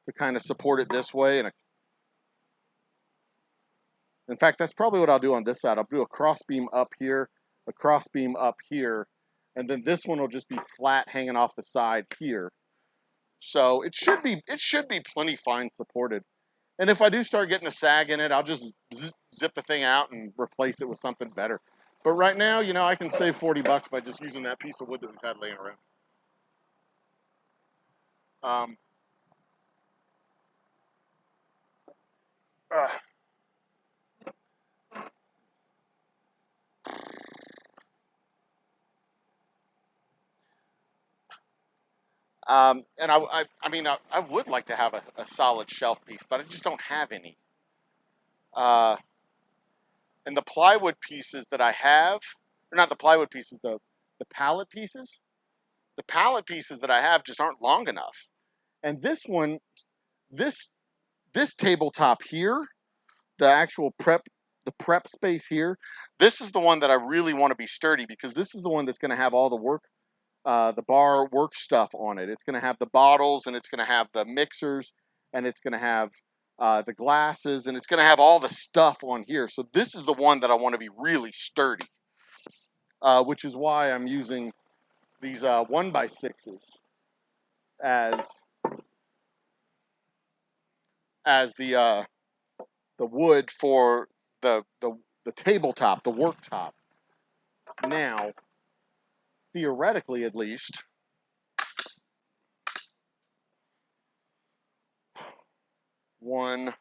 to kind of support it this way. And in fact, that's probably what I'll do on this side. I'll do a cross beam up here, a cross beam up here, and then this one will just be flat hanging off the side here. So it should be plenty fine supported. And if I do start getting a sag in it, I'll just zip the thing out and replace it with something better. But right now, you know, I can save $40 by just using that piece of wood that we've had laying around. And I would like to have a solid shelf piece, but I just don't have any. And the plywood pieces that I have, or not the plywood pieces, the pallet pieces. The pallet pieces that I have just aren't long enough. And this one, this tabletop here, the actual prep space here, this is the one that I really want to be sturdy because this is the one that's going to have all the bar work stuff on it. It's going to have the bottles, and it's going to have the mixers, and it's going to have the glasses, and it's going to have all the stuff on here. So this is the one that I want to be really sturdy, which is why I'm using these 1x6s as the wood for the tabletop, the worktop. Now, theoretically at least, one,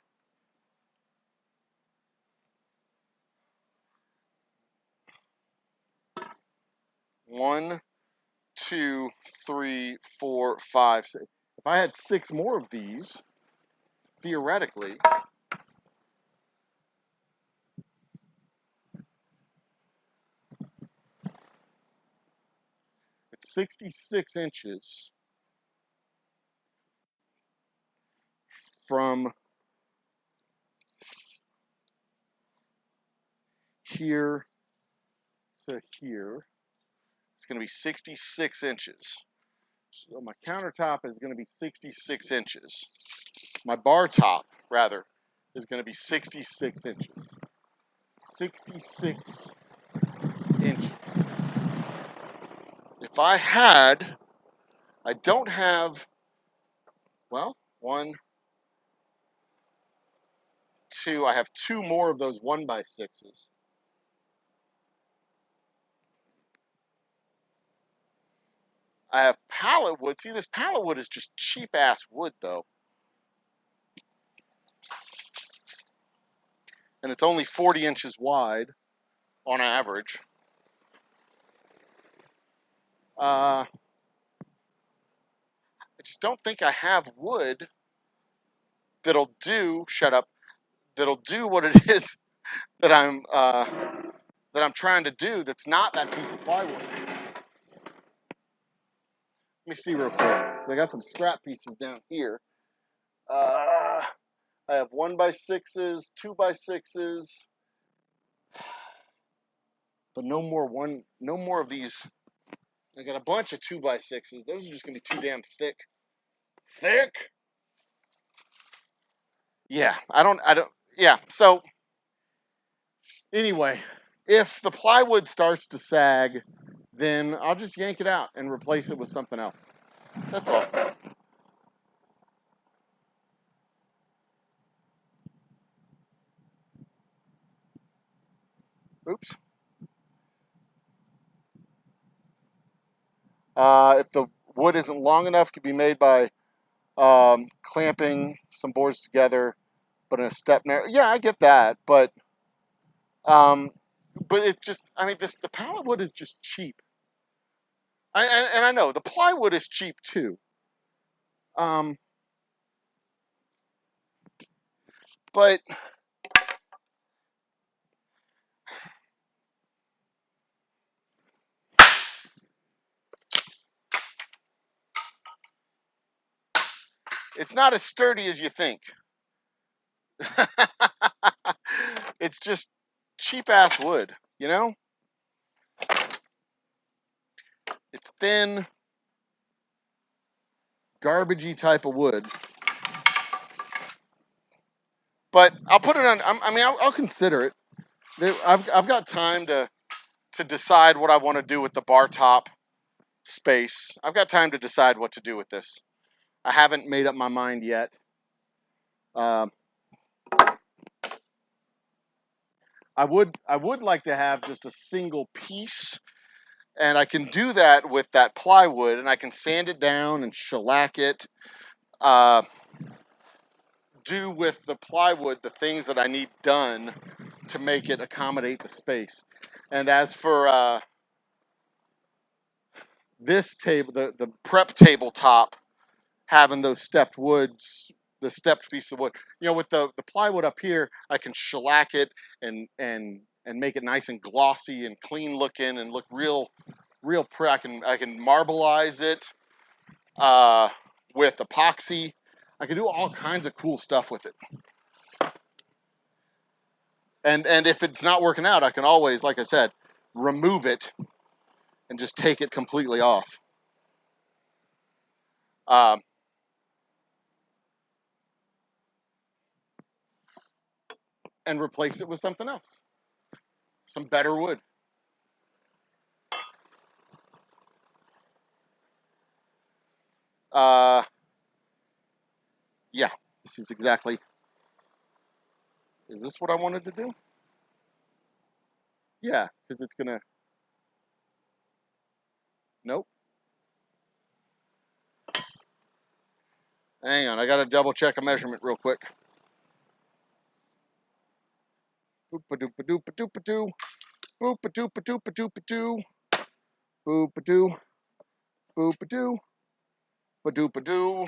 one, two, three, four, five, six. If I had 6 more of these, theoretically, it's 66 inches from here to here. It's going to be 66 inches. So my countertop is going to be 66 inches. My bar top, rather, is going to be 66 inches. 66 inches. If I don't have, well, 1, 2, I have 2 more of those 1x6s. I have pallet wood. See, this pallet wood is just cheap ass wood, though. And it's only 40 inches wide on average. I just don't think I have wood that'll do, that'll do what it is that I'm trying to do that's not that piece of plywood. Let me see real quick. So I got some scrap pieces down here. I have 1x6s, 2x6s, but no more of these. I got a bunch of 2x6s. Those are just gonna be too damn thick. Thick? Yeah, yeah, so anyway, if the plywood starts to sag, then I'll just yank it out and replace it with something else. That's all. Oops. If the wood isn't long enough, it could be made by clamping some boards together, but in a step narrow. Yeah, I get that, but it's just, I mean, the pallet wood is just cheap. And I know the plywood is cheap too. But it's not as sturdy as you think. It's just cheap ass wood, you know? It's thin, garbagey type of wood. But I'll put it on. I'll consider it. I've got time to decide what I want to do with the bar top space. I've got time to decide what to do with this. I haven't made up my mind yet. I would like to have just a single piece, and I can do that with that plywood, and I can sand it down and shellac it. Do with the plywood the things that I need done to make it accommodate the space. And as for this table, the prep tabletop, having those stepped woods, the stepped piece of wood, with the plywood up here, I can shellac it and make it nice and glossy and clean looking and look real pretty. I can marbleize it with epoxy. I can do all kinds of cool stuff with it. And if it's not working out, I can always, like I said, remove it and just take it completely off. And replace it with something else. Some better wood. Yeah, this is exactly. Is this what I wanted to do? Yeah, because it's gonna. Nope. Hang on, I gotta double check a measurement real quick. Boop-a-doop-a-doop-a-doop-a-doo. Boop-a-doop-a-doop-a-doop-a-doo. Boop-a-doo. Boop-a-doo. Ba-doop-a-doo.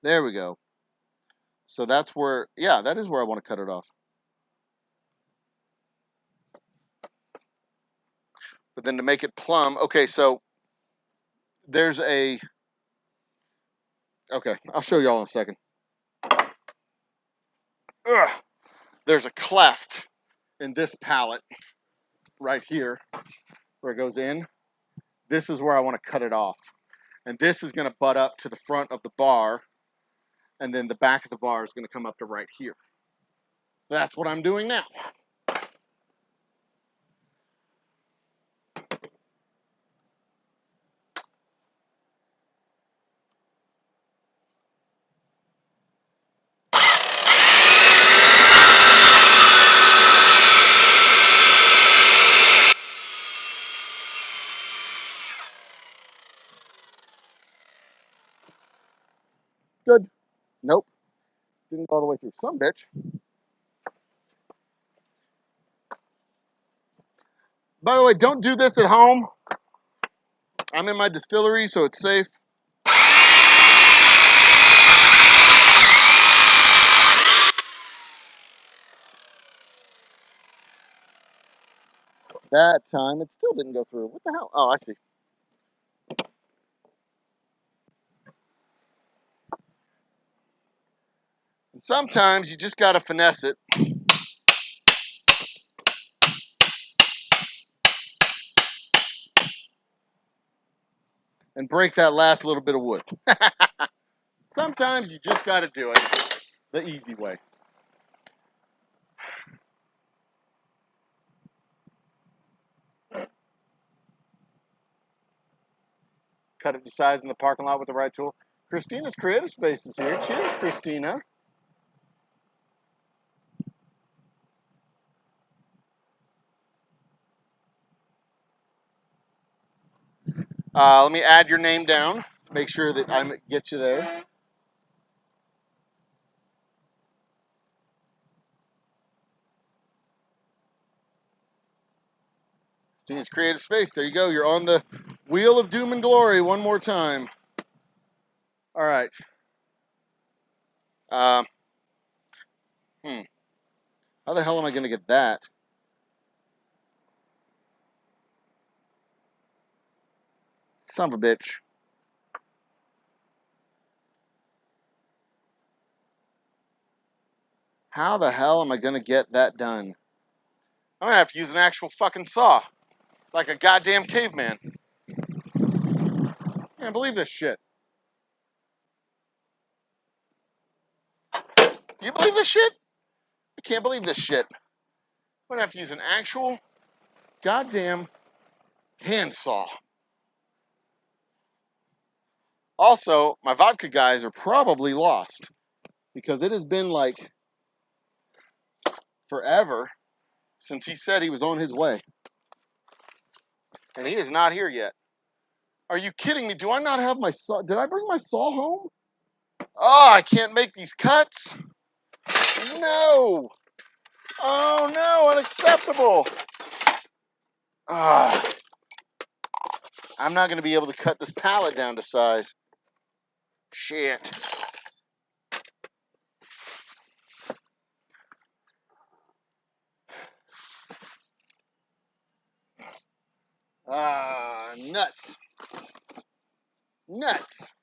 There we go. So that's where, yeah, that is where I want to cut it off. But then to make it plumb, okay, so there's a, okay, I'll show y'all in a second. Ugh, there's a cleft in this palate right here where it goes in. This is where I want to cut it off. And this is going to butt up to the front of the bar, and then the back of the bar is going to come up to right here. So that's what I'm doing now. Good. Nope. Didn't go all the way through. Some bitch. By the way, don't do this at home. I'm in my distillery, so it's safe. That time, it still didn't go through. What the hell? Oh, I see. And sometimes you just got to finesse it. And break that last little bit of wood. Sometimes you just got to do it the easy way. Cut it to size in the parking lot with the right tool. Christina's Creative Space is here. Cheers, Christina. Let me add your name down. Make sure that I get you there. Christina's Creative Space. There you go. You're on the wheel of doom and glory one more time. All right. How the hell am I going to get that? Son of a bitch. How the hell am I going to get that done? I'm going to have to use an actual fucking saw. Like a goddamn caveman. I can't believe this shit. You believe this shit? I can't believe this shit. I'm going to have to use an actual goddamn handsaw. Also, my vodka guys are probably lost because it has been like forever since he said he was on his way. And he is not here yet. Are you kidding me? Do I not have my saw? Did I bring my saw home? Oh, I can't make these cuts. No. Oh no, unacceptable. I'm not going to be able to cut this pallet down to size. Shit. Nuts. Nuts.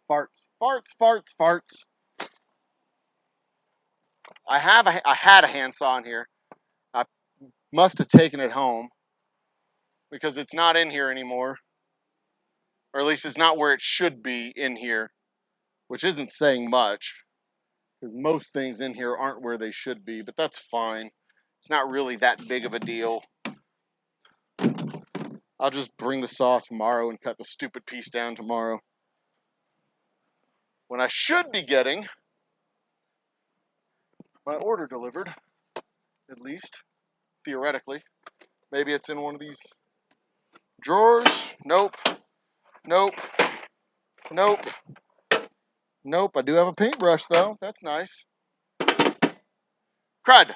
Farts. Farts, farts, farts. I had a handsaw in here. I must have taken it home because it's not in here anymore. Or at least it's not where it should be in here, which isn't saying much because most things in here aren't where they should be, but that's fine. It's not really that big of a deal. I'll just bring the saw tomorrow and cut the stupid piece down tomorrow. When I should be getting my order delivered, at least, theoretically. Maybe it's in one of these drawers. Nope. Nope. Nope. Nope. I do have a paintbrush, though. That's nice. Crud.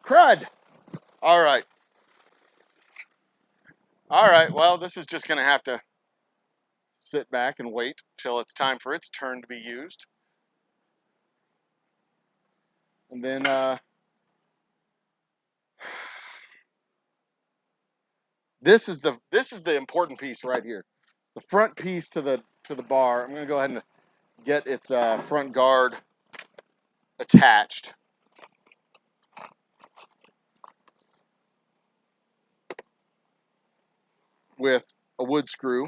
Crud. All right. All right. Well, this is just going to have to sit back and wait till it's time for its turn to be used. And then, this is the important piece right here. The front piece to the bar. I'm going to go ahead and get its front guard attached. With a wood screw.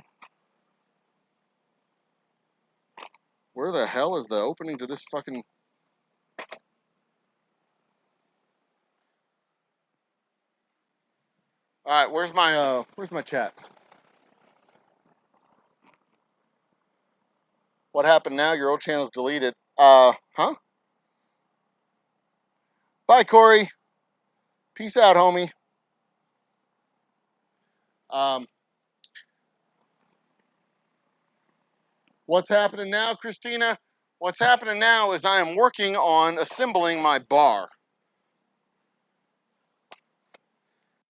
Where the hell is the opening to this fucking... Alright, where's my chats? What happened now? Your old channel's deleted. Huh? Bye, Corey. Peace out, homie. What's happening now, Christina? What's happening now is I am working on assembling my bar.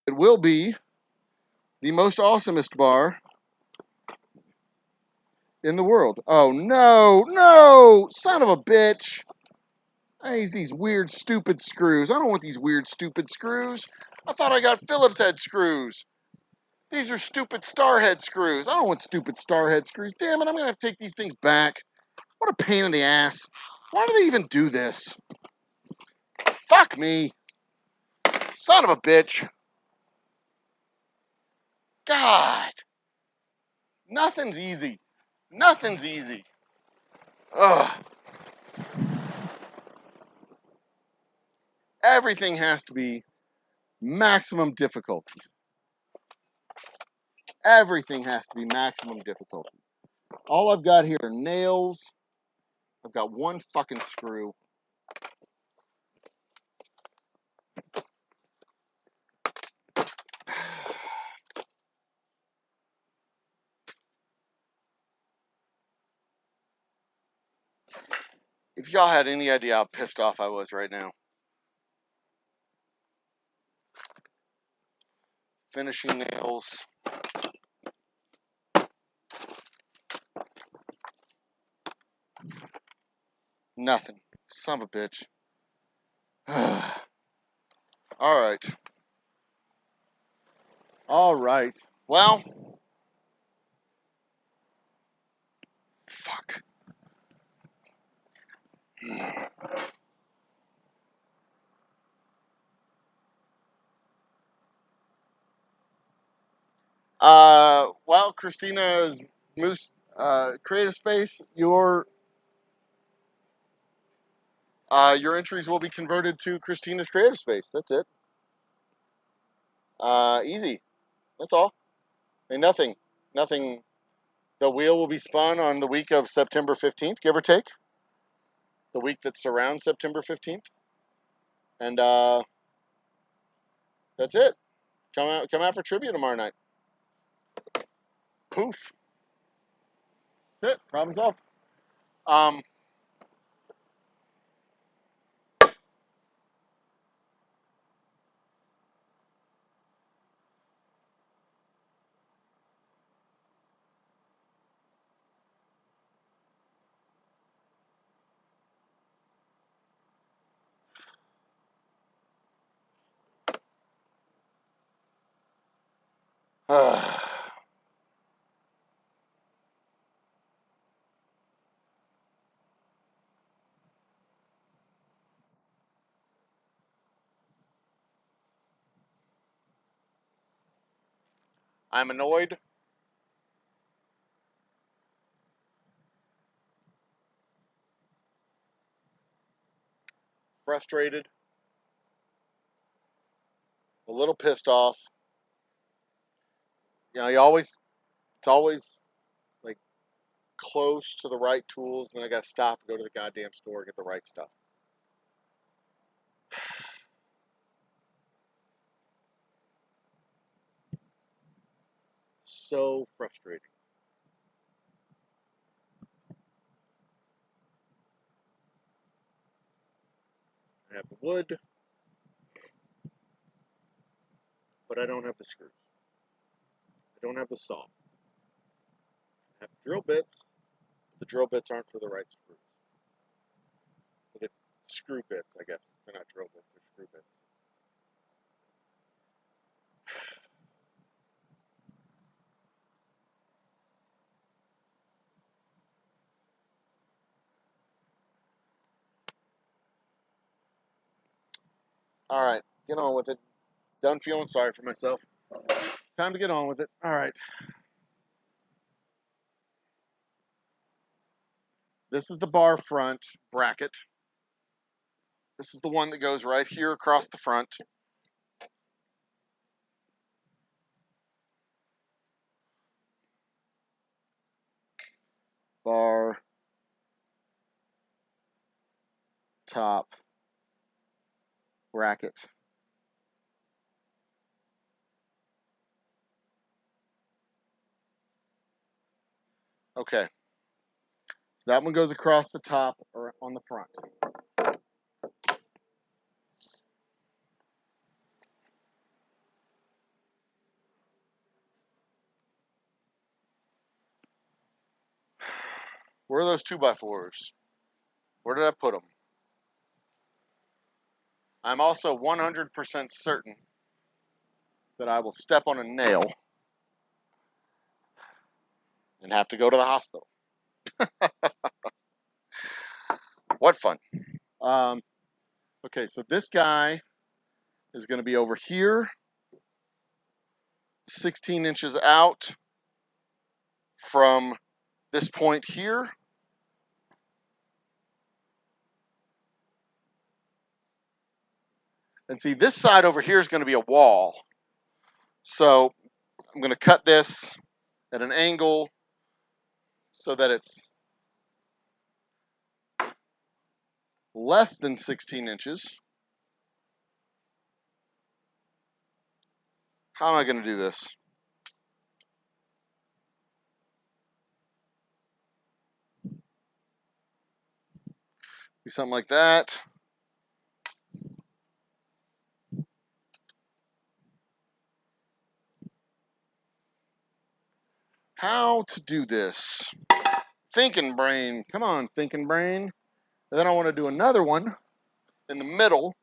It will be the most awesomest bar in the world. Oh, no, no, son of a bitch. I use these weird, stupid screws. I don't want these weird, stupid screws. I thought I got Phillips head screws. These are stupid star head screws. I don't want stupid star head screws. Damn it, I'm going to have to take these things back. What a pain in the ass. Why do they even do this? Fuck me. Son of a bitch. God. Nothing's easy. Nothing's easy. Ugh. Everything has to be maximum difficulty. Everything has to be maximum difficulty. All I've got here are nails. I've got one fucking screw. If y'all had any idea how pissed off I was right now. Finishing nails. Nothing. Son of a bitch. Alright. Alright. Well. Fuck. Well, Christina's Moose Creative Space, your entries will be converted to Christina's Creative Space. That's it. Easy. That's all. Ain't nothing. Nothing. The wheel will be spun on the week of September 15th, give or take. The week that surrounds September 15th. And that's it. Come out for trivia tomorrow night. Poof. That's it. Problem solved. I'm annoyed. Frustrated. A little pissed off. You know, it's always like close to the right tools, and then I got to stop and go to the goddamn store and get the right stuff. So frustrating. I have the wood, but I don't have the screws. I don't have the saw. I have drill bits, but the drill bits aren't for the right screws. For the screw bits, I guess. They're not drill bits, they're screw bits. All right, get on with it. Done feeling sorry for myself. Time to get on with it. All right. This is the bar front bracket. This is the one that goes right here across the front. Bar top bracket. Okay. So that one goes across the top or on the front. Where are those 2x4s? Where did I put them? I'm also 100% certain that I will step on a nail and have to go to the hospital. What fun. Okay, so this guy is going to be over here, 16 inches out from this point here. And see, this side over here is going to be a wall. So I'm going to cut this at an angle so that it's less than 16 inches. How am I going to do this? Do something like that. How to do this? Thinking brain. Come on, thinking brain. And then I want to do another one in the middle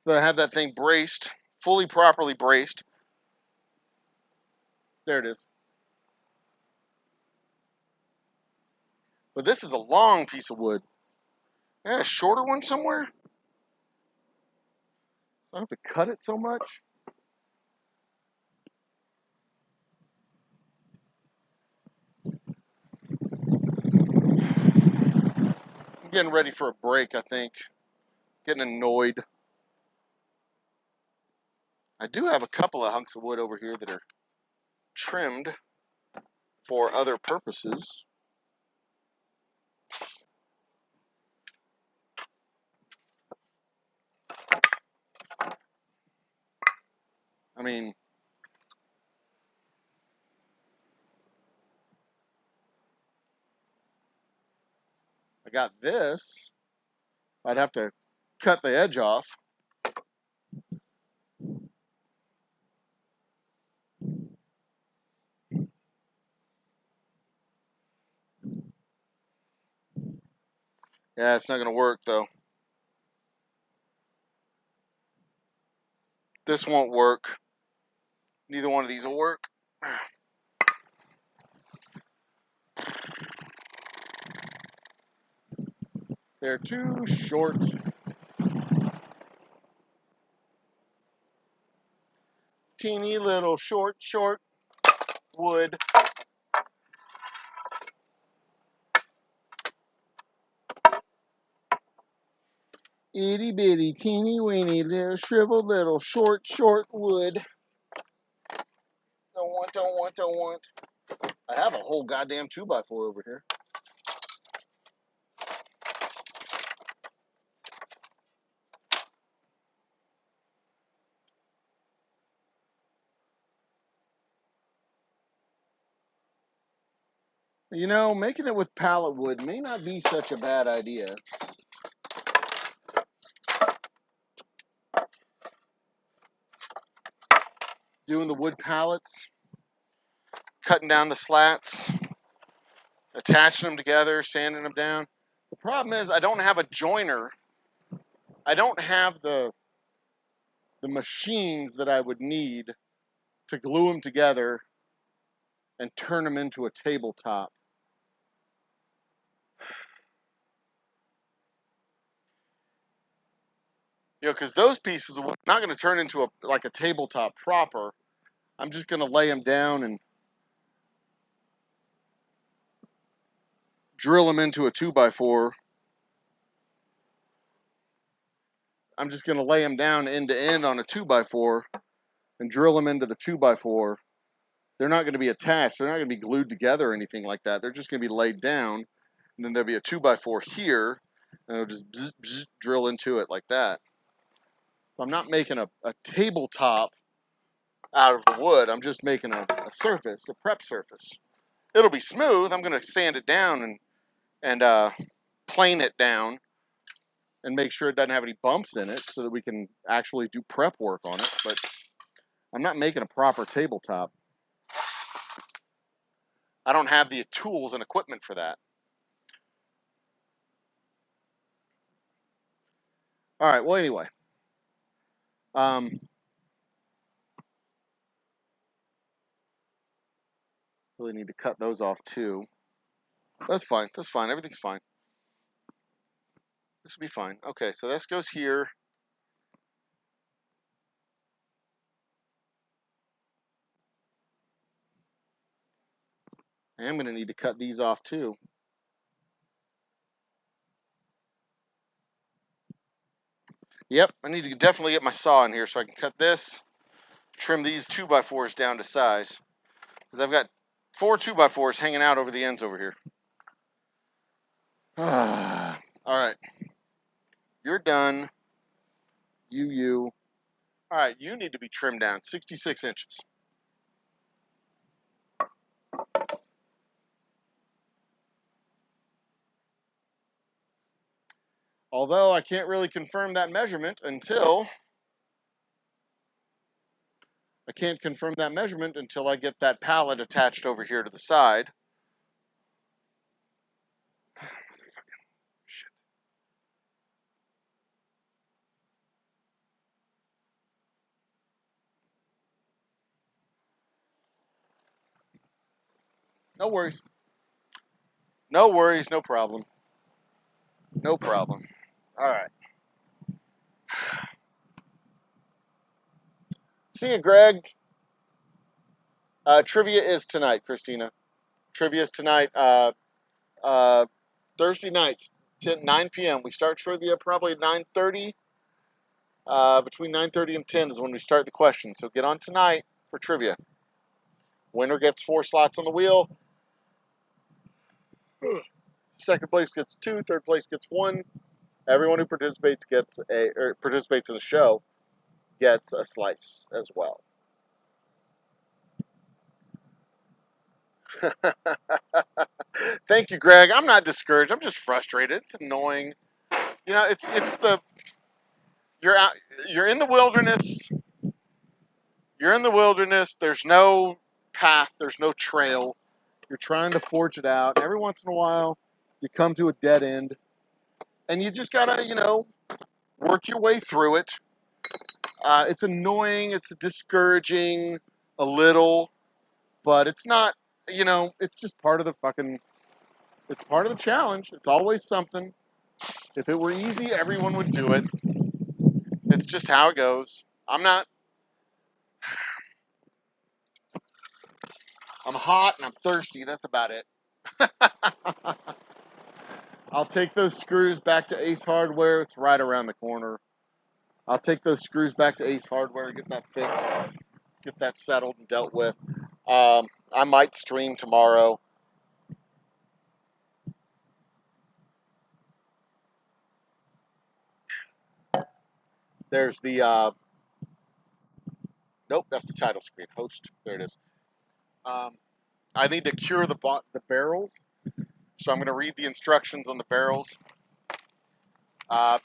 so that I have that thing braced, fully properly braced. There it is. But this is a long piece of wood. I got a shorter one somewhere? I don't have to cut it so much. I'm getting ready for a break, I think. Getting annoyed. I do have a couple of hunks of wood over here that are trimmed for other purposes. I mean, I got this. I'd have to cut the edge off. Yeah, it's not going to work though. This won't work. Neither one of these will work. They're too short. Teeny little short wood. Itty bitty, teeny weeny, little shriveled little short wood. Don't want. I have a whole goddamn 2x4 over here. You know, making it with pallet wood may not be such a bad idea. Doing the wood pallets, cutting down the slats, attaching them together, sanding them down. The problem is I don't have a joiner. I don't have the machines that I would need to glue them together and turn them into a tabletop. You know, because those pieces are not going to turn into a tabletop proper. I'm just going to lay them down and drill them into a 2x4. I'm just going to lay them down end to end on a 2x4 and drill them into the 2x4. They're not going to be attached. They're not going to be glued together or anything like that. They're just going to be laid down. And then there'll be a 2x4 here. And it'll just bzz, bzz, drill into it like that. So I'm not making a tabletop out of the wood. I'm just making a surface, a prep surface. It'll be smooth. I'm going to sand it down and plane it down and make sure it doesn't have any bumps in it so that we can actually do prep work on it. But I'm not making a proper tabletop. I don't have the tools and equipment for that. All right, well, anyway. Really need to cut those off too. That's fine. That's fine. Everything's fine. This will be fine. Okay, so this goes here. I am going to need to cut these off too. Yep, I need to definitely get my saw in here so I can cut this, trim these 2x4s down to size. Because I've got 4 2x4s hanging out over the ends over here. All right. You're done. You. All right, you need to be trimmed down 66 inches. Although I can't really confirm that measurement until I get that pallet attached over here to the side. Motherfucking shit. No worries. No worries, no problem. No problem. All right. See you, Greg. Trivia is tonight, Christina. Trivia is tonight. Thursday nights, 9 p.m. We start trivia probably at 9:30. Between 9:30 and 10 is when we start the questions. So get on tonight for trivia. Winner gets 4 slots on the wheel. Second place gets 2. Third place gets 1. Everyone who participates participates in the show gets a slice as well. Thank you, Greg. I'm not discouraged. I'm just frustrated. It's annoying. You know, it's the you're in the wilderness. You're in the wilderness. There's no path. There's no trail. You're trying to forge it out. Every once in a while, you come to a dead end, and you just gotta, work your way through it. It's annoying. It's discouraging a little, but it's not. It's just part of the fucking. It's part of the challenge. It's always something. If it were easy, everyone would do it. It's just how it goes. I'm hot and I'm thirsty. That's about it. I'll take those screws back to Ace Hardware. It's right around the corner. I'll take those screws back to Ace Hardware and get that fixed, get that settled and dealt with. I might stream tomorrow. There's the, nope, that's the title screen. Host, there it is. I need to cure the barrels, so I'm going to read the instructions on the barrels.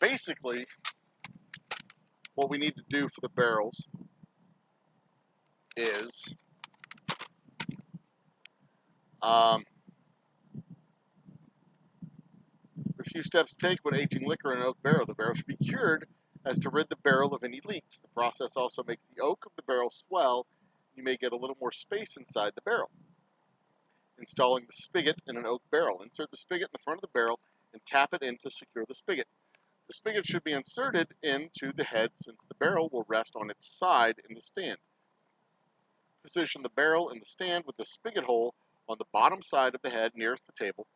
Basically, what we need to do for the barrels is a few steps to take when aging liquor in an oak barrel. The barrel should be cured as to rid the barrel of any leaks. The process also makes the oak of the barrel swell. You may get a little more space inside the barrel. Installing the spigot in an oak barrel. Insert the spigot in the front of the barrel and tap it in to secure the spigot. The spigot should be inserted into the head since the barrel will rest on its side in the stand. Position the barrel in the stand with the spigot hole on the bottom side of the head nearest the table.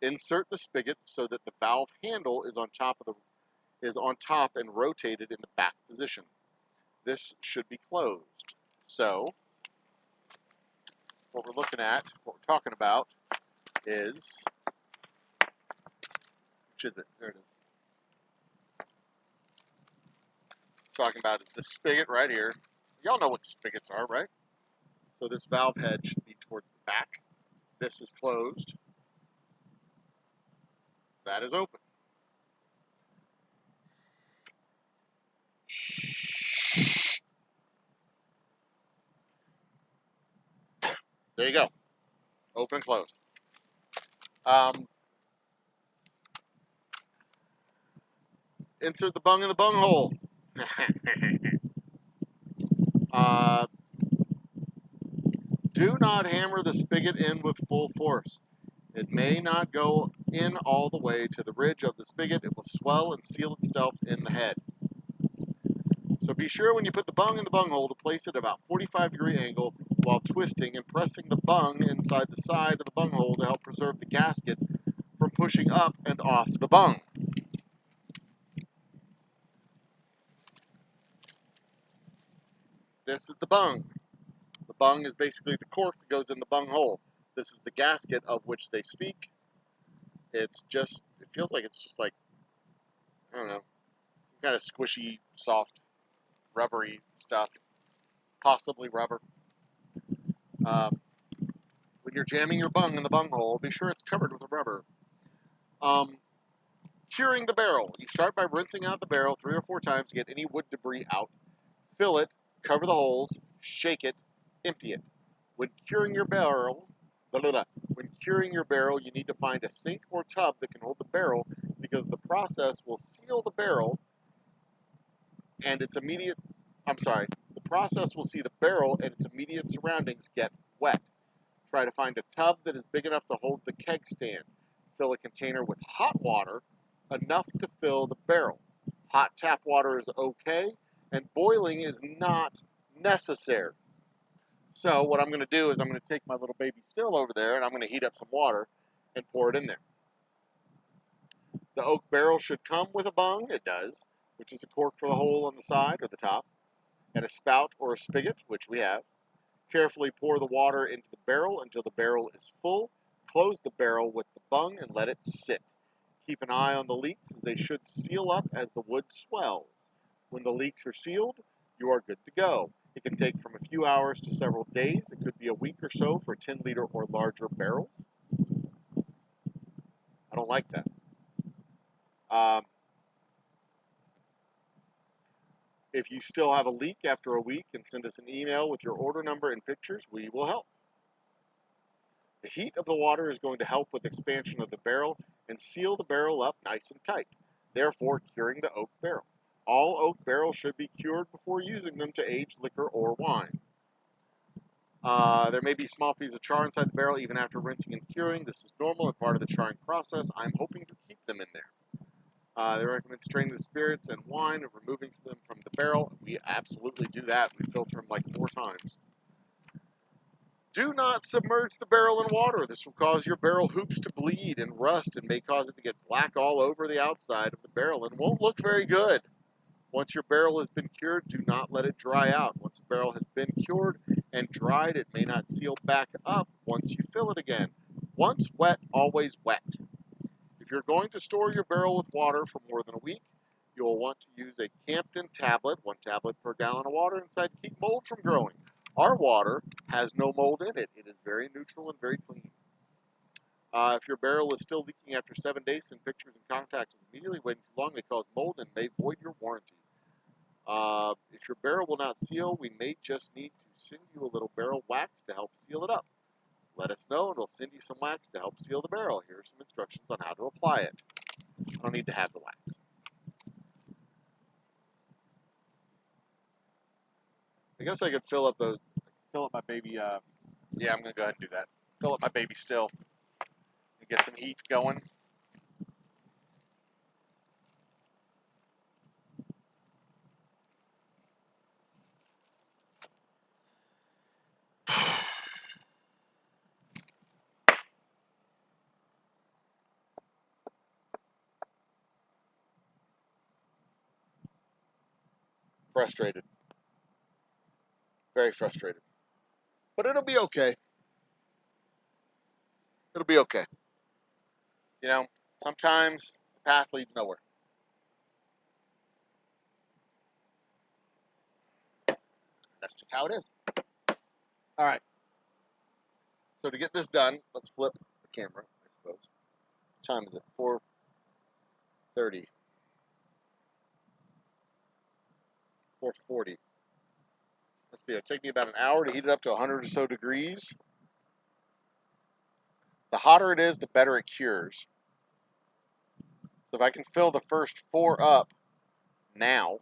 Insert the spigot so that the valve handle is on top and rotated in the back position. This should be closed. So, what we're looking at, what we're talking about is, which is it? There it is. Talking about is the spigot right here. Y'all know what spigots are, right? So this valve head should be towards the back. This is closed. That is open. There you go. Open and closed. Insert the bung in the bung hole. Do not hammer the spigot in with full force. It may not go in all the way to the ridge of the spigot. It will swell and seal itself in the head. So be sure when you put the bung in the bung hole to place it at about 45-degree angle while twisting and pressing the bung inside the side of the bung hole to help preserve the gasket from pushing up and off the bung. This is the bung. The bung is basically the cork that goes in the bung hole. This is the gasket of which they speak. It's just, it feels like it's just like, I don't know, some kind of squishy, soft, rubbery stuff. Possibly rubber. When you're jamming your bung in the bung hole, be sure it's covered with rubber. Curing the barrel. You start by rinsing out the barrel 3 or 4 times to get any wood debris out. Fill it, cover the holes, shake it, empty it. When curing your barrel, you need to find a sink or tub that can hold the barrel because the process will seal the barrel and the process will see the barrel and its immediate surroundings get wet. Try to find a tub that is big enough to hold the keg stand. Fill a container with hot water, enough to fill the barrel. Hot tap water is okay, and boiling is not necessary. So what I'm going to do is I'm going to take my little baby still over there, and I'm going to heat up some water and pour it in there. The oak barrel should come with a bung, it does, which is a cork for the hole on the side or the top, and a spout or a spigot, which we have. Carefully pour the water into the barrel until the barrel is full. Close the barrel with the bung and let it sit. Keep an eye on the leaks as they should seal up as the wood swells. When the leaks are sealed, you are good to go. It can take from a few hours to several days. It could be a week or so for 10-liter or larger barrels. I don't like that. If you still have a leak after a week, and send us an email with your order number and pictures, we will help. The heat of the water is going to help with expansion of the barrel and seal the barrel up nice and tight, therefore curing the oak barrel. All oak barrels should be cured before using them to age liquor or wine. There may be small pieces of char inside the barrel even after rinsing and curing. This is normal and part of the charring process. I'm hoping to keep them in there. They recommend straining the spirits and wine and removing them from the barrel. We absolutely do that. We filter them like 4 times. Do not submerge the barrel in water. This will cause your barrel hoops to bleed and rust and may cause it to get black all over the outside of the barrel and won't look very good. Once your barrel has been cured, do not let it dry out. Once a barrel has been cured and dried, it may not seal back up once you fill it again. Once wet, always wet. If you're going to store your barrel with water for more than a week, you will want to use a Campden tablet, 1 tablet per gallon of water inside to keep mold from growing. Our water has no mold in it. It is very neutral and very clean. If your barrel is still leaking after 7 days, send pictures and contact us immediately. Waiting too long may cause mold and may void your warranty. If your barrel will not seal, we may just need to send you a little barrel wax to help seal it up. Let us know and we'll send you some wax to help seal the barrel. Here are some instructions on how to apply it. You don't need to have the wax. I guess I could fill up my baby, yeah, I'm going to go ahead and do that. Fill up my baby still and get some heat going. Frustrated. Very frustrated. But it'll be okay. It'll be okay. You know, sometimes the path leads nowhere. That's just how it is. All right. So to get this done, let's flip the camera, I suppose. What time is it? 4:30. 4:40. Let's see. It'll take me about an hour to heat it up to 100 or so degrees. The hotter it is, the better it cures. So if I can fill the first 4 up now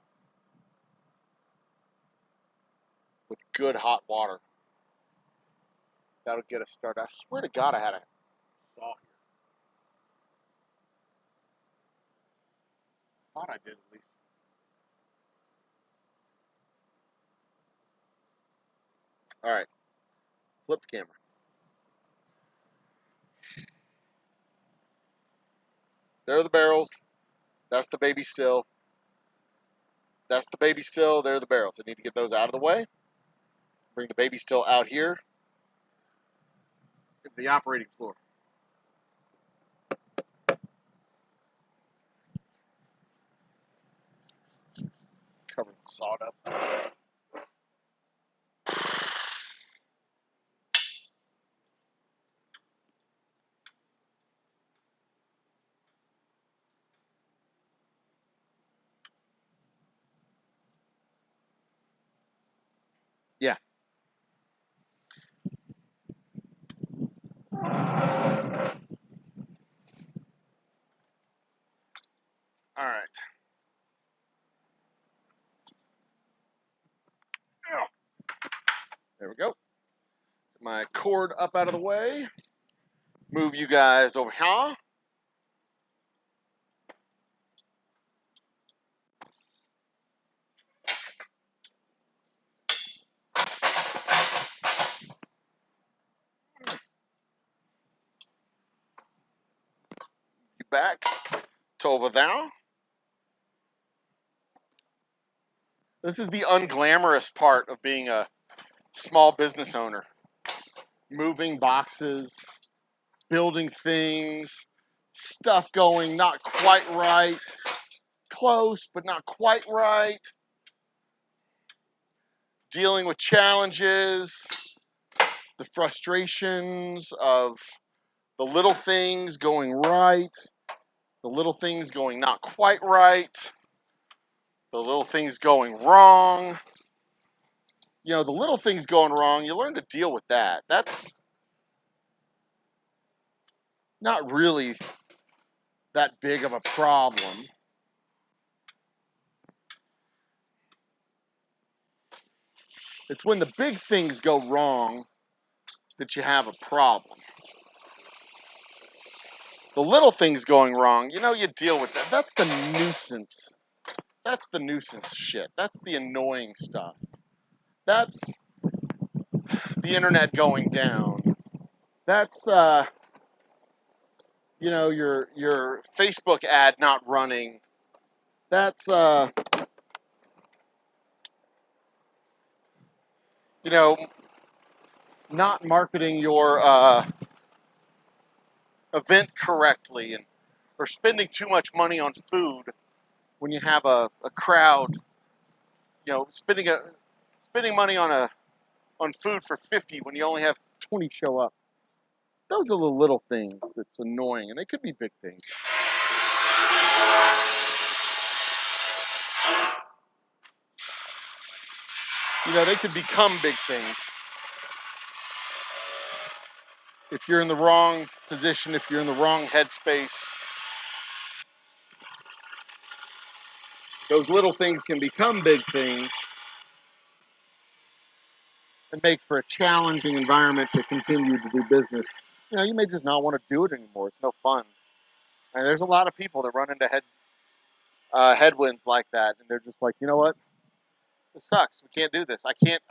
with good hot water, that'll get us started. I swear to God, I had a saw here. I thought I did at least. All right, flip the camera. There are the barrels. That's the baby still. That's the baby still. There are the barrels. I need to get those out of the way. Bring the baby still out here into the operating floor. Covered in sawdust. Yeah. All right. There we go. Get my cord up out of the way. Move you guys over here. You back to over there. This is the unglamorous part of being a small business owner. Moving boxes, building things, stuff going not quite right, close but not quite right, dealing with challenges, the frustrations of the little things going right, the little things going not quite right, the little things going wrong. You know, the little things going wrong, you learn to deal with that. That's not really that big of a problem. It's when the big things go wrong that you have a problem. The little things going wrong, you know, you deal with that. That's the nuisance. That's the nuisance shit. That's the annoying stuff. That's the internet going down. That's you know, your Facebook ad not running. That's you know, not marketing your event correctly, and or spending too much money on food when you have a crowd. You know, spending money on food for 50 when you only have 20 show up. Those are the little things that's annoying, and they could be big things. You know, they could become big things if you're in the wrong position, if you're in the wrong headspace. Those little things can become big things and make for a challenging environment to continue to do business. You know, you may just not want to do it anymore. It's no fun. And there's a lot of people that run into headwinds like that, and they're just like, you know what? This sucks. We can't do this. I can't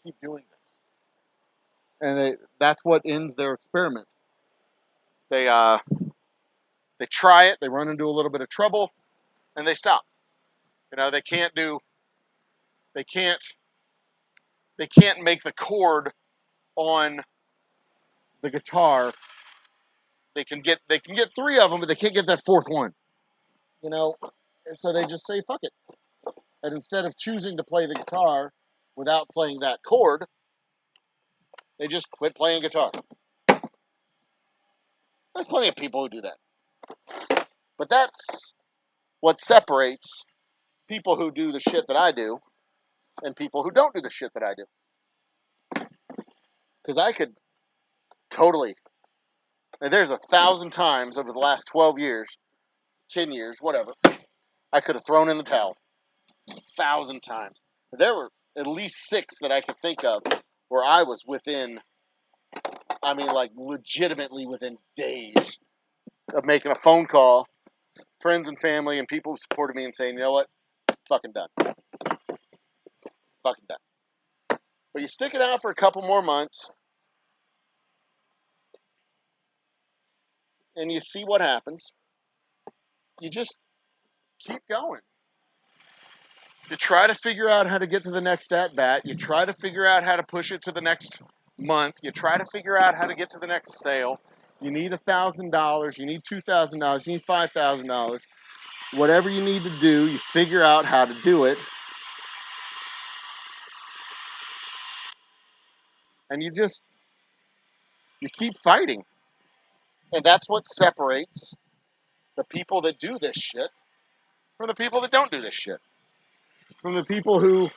keep doing this. And that's what ends their experiment. They try it. They run into a little bit of trouble, and they stop. You know, they can't make the chord on the guitar. They can get three of them, but they can't get that fourth one. You know, and so they just say fuck it. And instead of choosing to play the guitar without playing that chord, they just quit playing guitar. There's plenty of people who do that. But that's what separates people who do the shit that I do and people who don't do the shit that I do. Because I could totally, and there's 1,000 times over the last 12 years, 10 years, whatever, I could have thrown in the towel. 1,000 times. There were at least 6 that I could think of where I was within, I mean, like legitimately within days of making a phone call, friends and family and people who supported me and saying, you know what, fucking done. Fucking done. But you stick it out for a couple more months and you see what happens. You just keep going. You try to figure out how to get to the next at-bat. You try to figure out how to push it to the next month. You try to figure out how to get to the next sale. You need $1,000. You need $2,000. You need $5,000. Whatever you need to do, you figure out how to do it. And you keep fighting. And that's what separates the people that do this shit from the people that don't do this shit. From the people who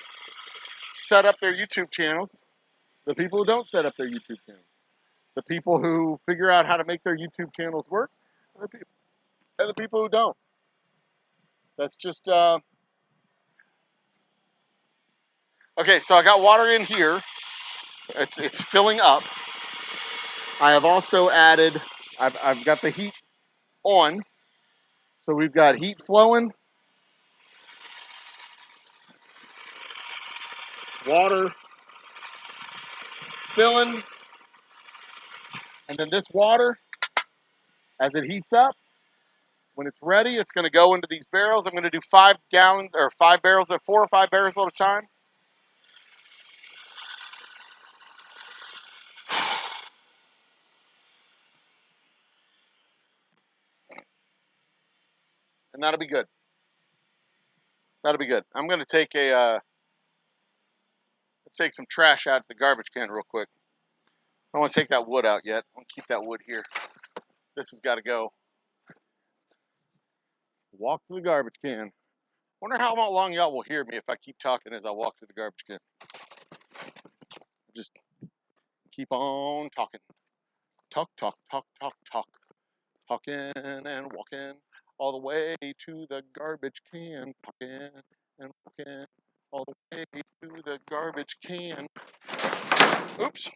set up their YouTube channels, the people who don't set up their YouTube channels. The people who figure out how to make their YouTube channels work, and the people who don't. That's just, okay, so I got water in here. It's filling up. I have also added, I've got the heat on. So we've got heat flowing, water filling, and then this water, as it heats up, when it's ready, it's going to go into these barrels. I'm going to do 5 gallons or 5 barrels at 4 or 5 barrels at a time. And that'll be good. That'll be good. I'm going to take let's take some trash out of the garbage can real quick. I don't want to take that wood out yet. I want to keep that wood here. This has got to go. Walk to the garbage can. Wonder how long y'all will hear me if I keep talking as I walk to the garbage can. Just keep on talking. Talk, talk, talk, talk, talk. Talking and walking all the way to the garbage can. Talking and walking all the way to the garbage can. Oops.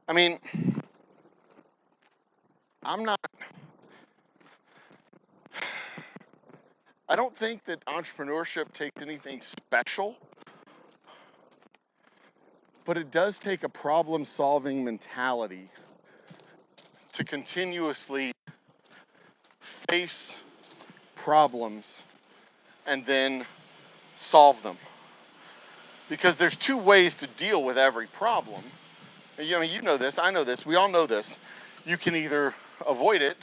I mean, I don't think that entrepreneurship takes anything special, but it does take a problem-solving mentality to continuously face problems and then solve them. Because there's two ways to deal with every problem. I mean, you know this, I know this, we all know this. You can either avoid it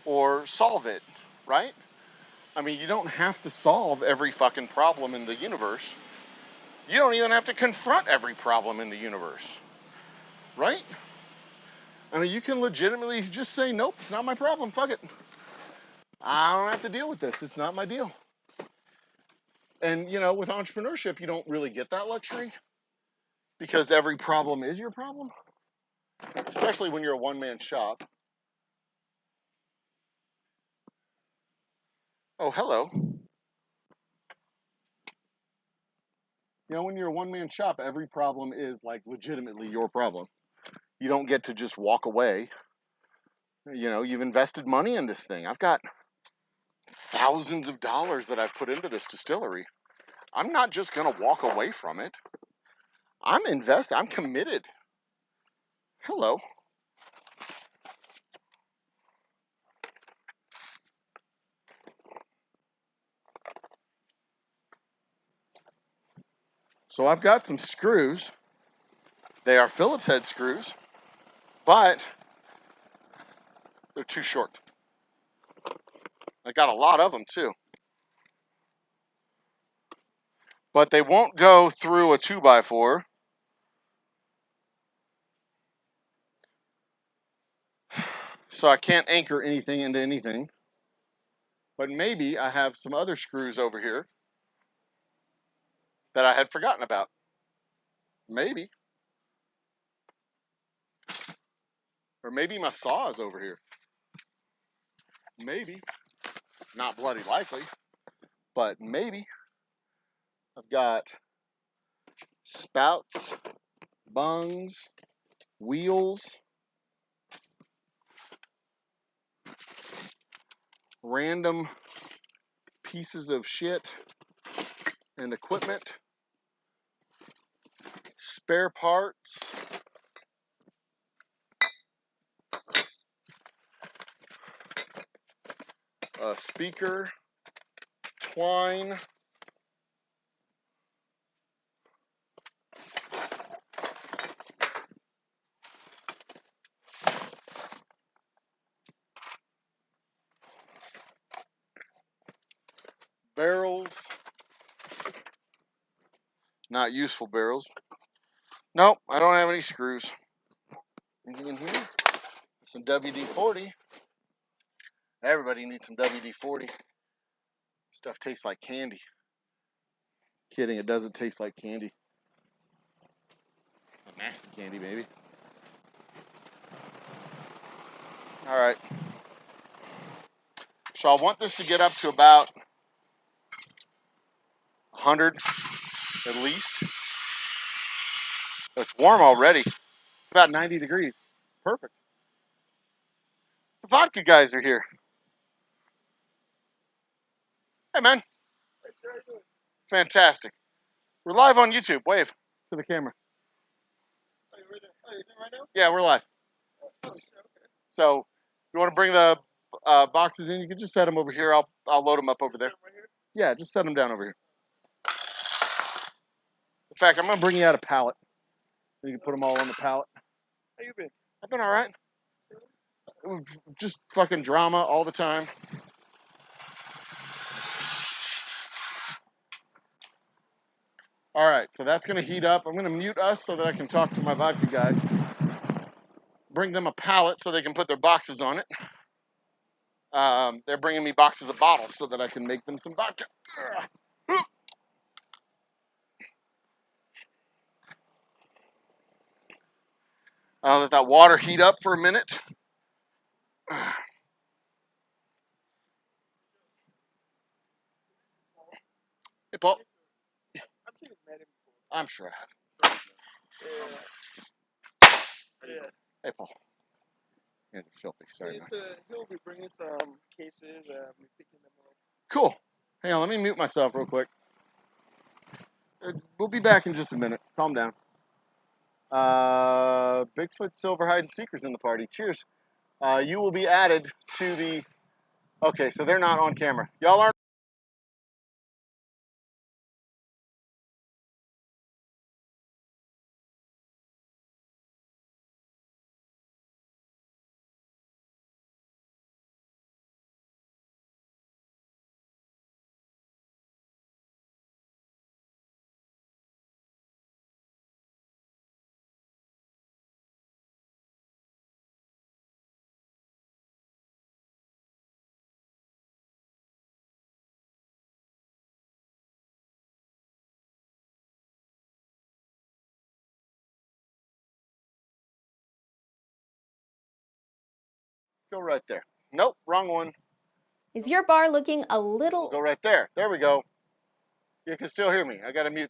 or solve it, right? I mean, you don't have to solve every fucking problem in the universe. You don't even have to confront every problem in the universe, right? I mean, you can legitimately just say, nope, it's not my problem, fuck it. I don't have to deal with this, it's not my deal. And, you know, with entrepreneurship, you don't really get that luxury because every problem is your problem, especially when you're a one-man shop. Oh, hello. You know, when you're a one-man shop, every problem is like legitimately your problem. You don't get to just walk away. You know, you've invested money in this thing. I've got thousands of dollars that I've put into this distillery. I'm not just going to walk away from it. I'm invested. I'm committed. Hello. So I've got some screws. They are Phillips head screws, but they're too short. I got a lot of them too. But they won't go through a 2x4. So I can't anchor anything into anything. But maybe I have some other screws over here that I had forgotten about. Maybe. Or maybe my saw is over here. Maybe. Not bloody likely, but maybe. I've got spouts, bungs, wheels, random pieces of shit and equipment, spare parts, a speaker, twine, barrels, not useful barrels. Nope, I don't have any screws. Anything in here? Some WD-40. Everybody needs some WD-40. Stuff tastes like candy. Kidding, it doesn't taste like candy. A nasty candy, maybe. All right. So I want this to get up to about 100 at least. It's warm already. It's about 90 degrees. Perfect. The vodka guys are here. Hey, man. Fantastic. We're live on YouTube. Wave to the camera. Yeah, we're live. So, you want to bring the boxes in? You can just set them over here. I'll load them up over there. Yeah, just set them down over here. In fact, I'm gonna bring you out a pallet. So you can put them all on the pallet. How you been? I've been all right. Just fucking drama all the time. All right, so that's gonna heat up. I'm gonna mute us so that I can talk to my vodka guys. Bring them a pallet so they can put their boxes on it. They're bringing me boxes of bottles so that I can make them some vodka. I'll let that water heat up for a minute. Hey, Paul. I'm sure I have. Yeah. Hey, Paul. Hands are filthy. Sorry. He'll be bringing some cases. We're picking them up. Cool. Hang on. Let me mute myself real quick. We'll be back in just a minute. Calm down. Bigfoot, Silver, Hide, and Seekers in the party. Cheers. You will be added to the... Okay, so they're not on camera. Y'all aren't Go right there. Nope, wrong one. Is your bar looking a We'll little go right there. There we go. You can still hear me. I got to mute.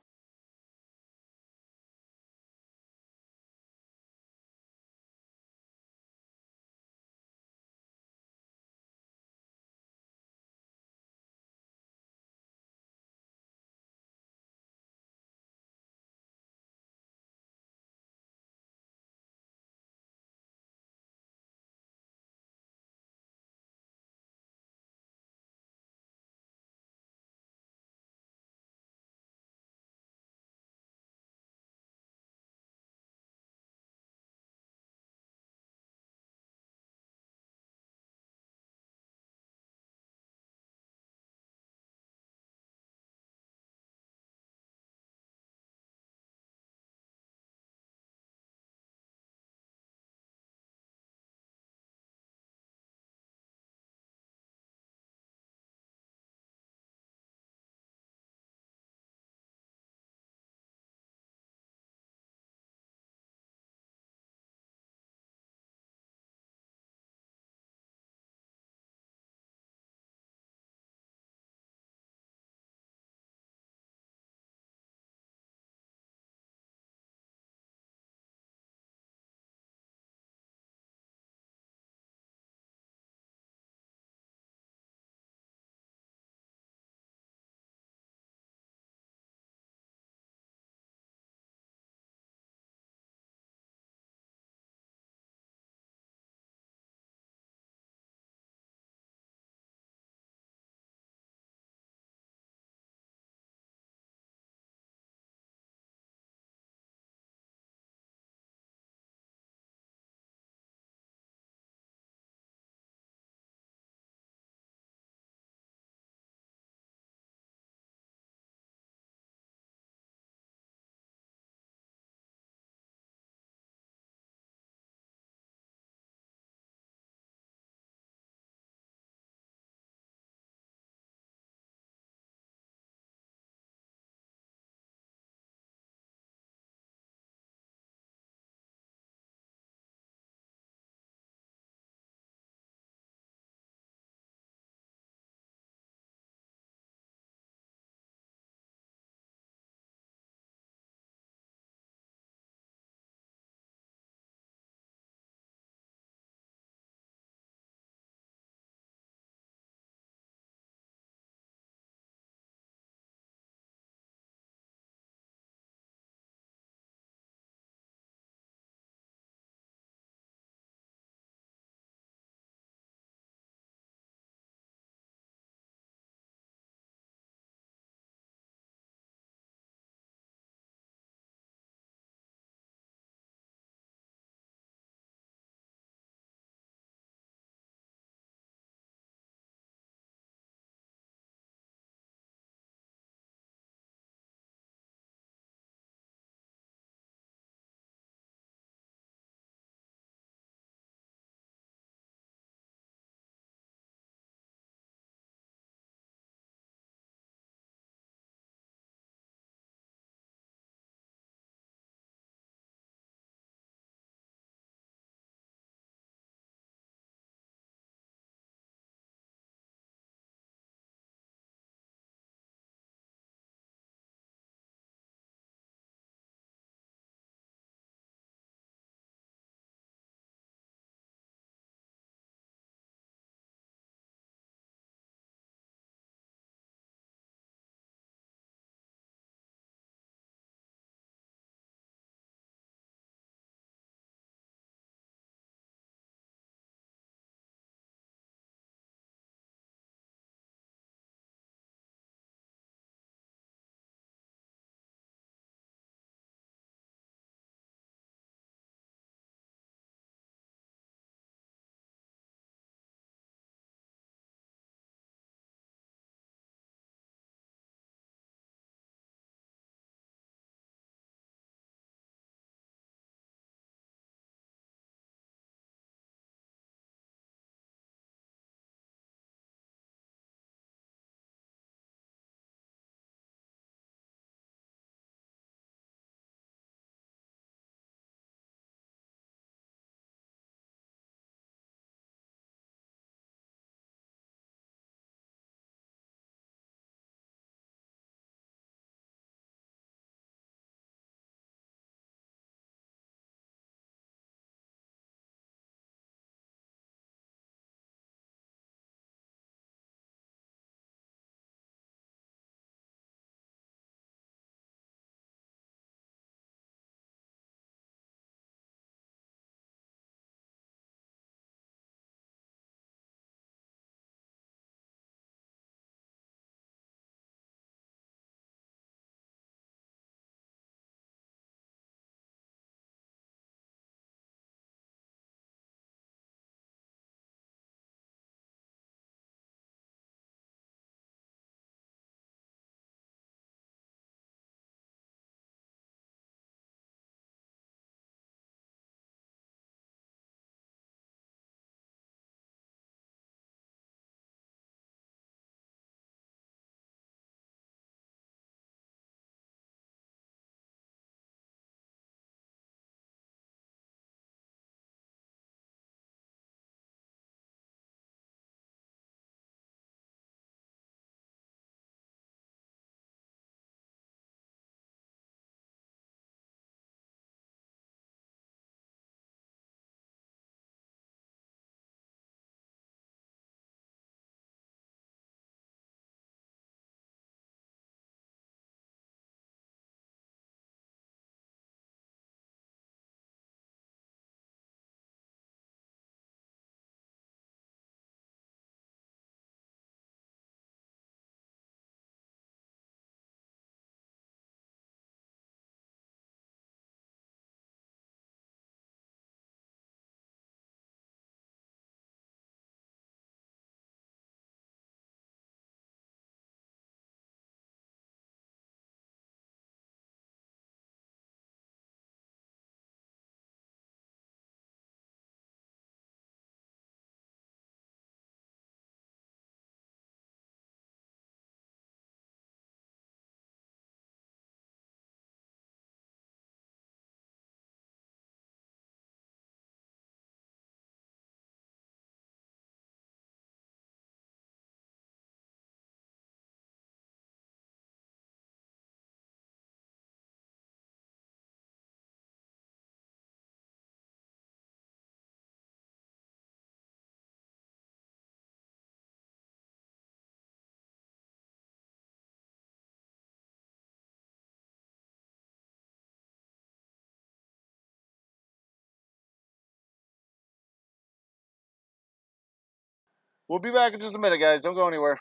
We'll be back in just a minute, guys. Don't go anywhere.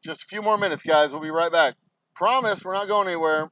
Just a few more minutes, guys. We'll be right back. Promise, we're not going anywhere.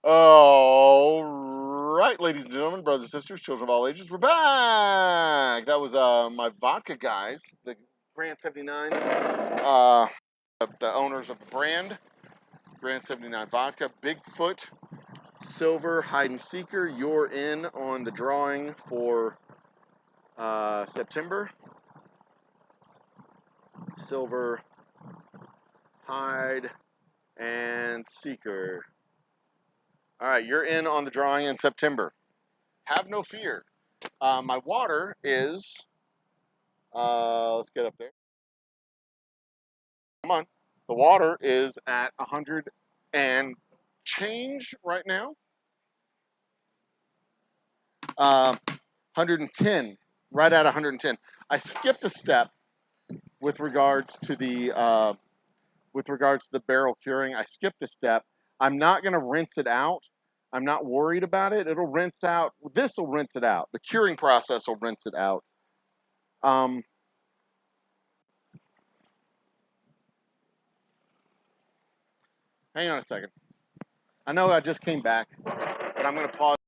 All right, ladies and gentlemen, brothers and sisters, children of all ages, we're back. That was my vodka guys, the Grant 79, the owners of the brand, Grant 79 Vodka, Bigfoot, Silver, Hide and Seeker. You're in on the drawing for September. Silver, Hide, and Seeker. All right, you're in on the drawing in September. Have no fear. My water is, let's get up there. Come on. The water is at 100 and change right now. 110, right at 110. I skipped a step with regards to the barrel curing. I skipped a step. I'm not going to rinse it out. I'm not worried about it. It'll rinse out. This will rinse it out. The curing process will rinse it out. Hang on a second. I know I just came back, but I'm going to pause.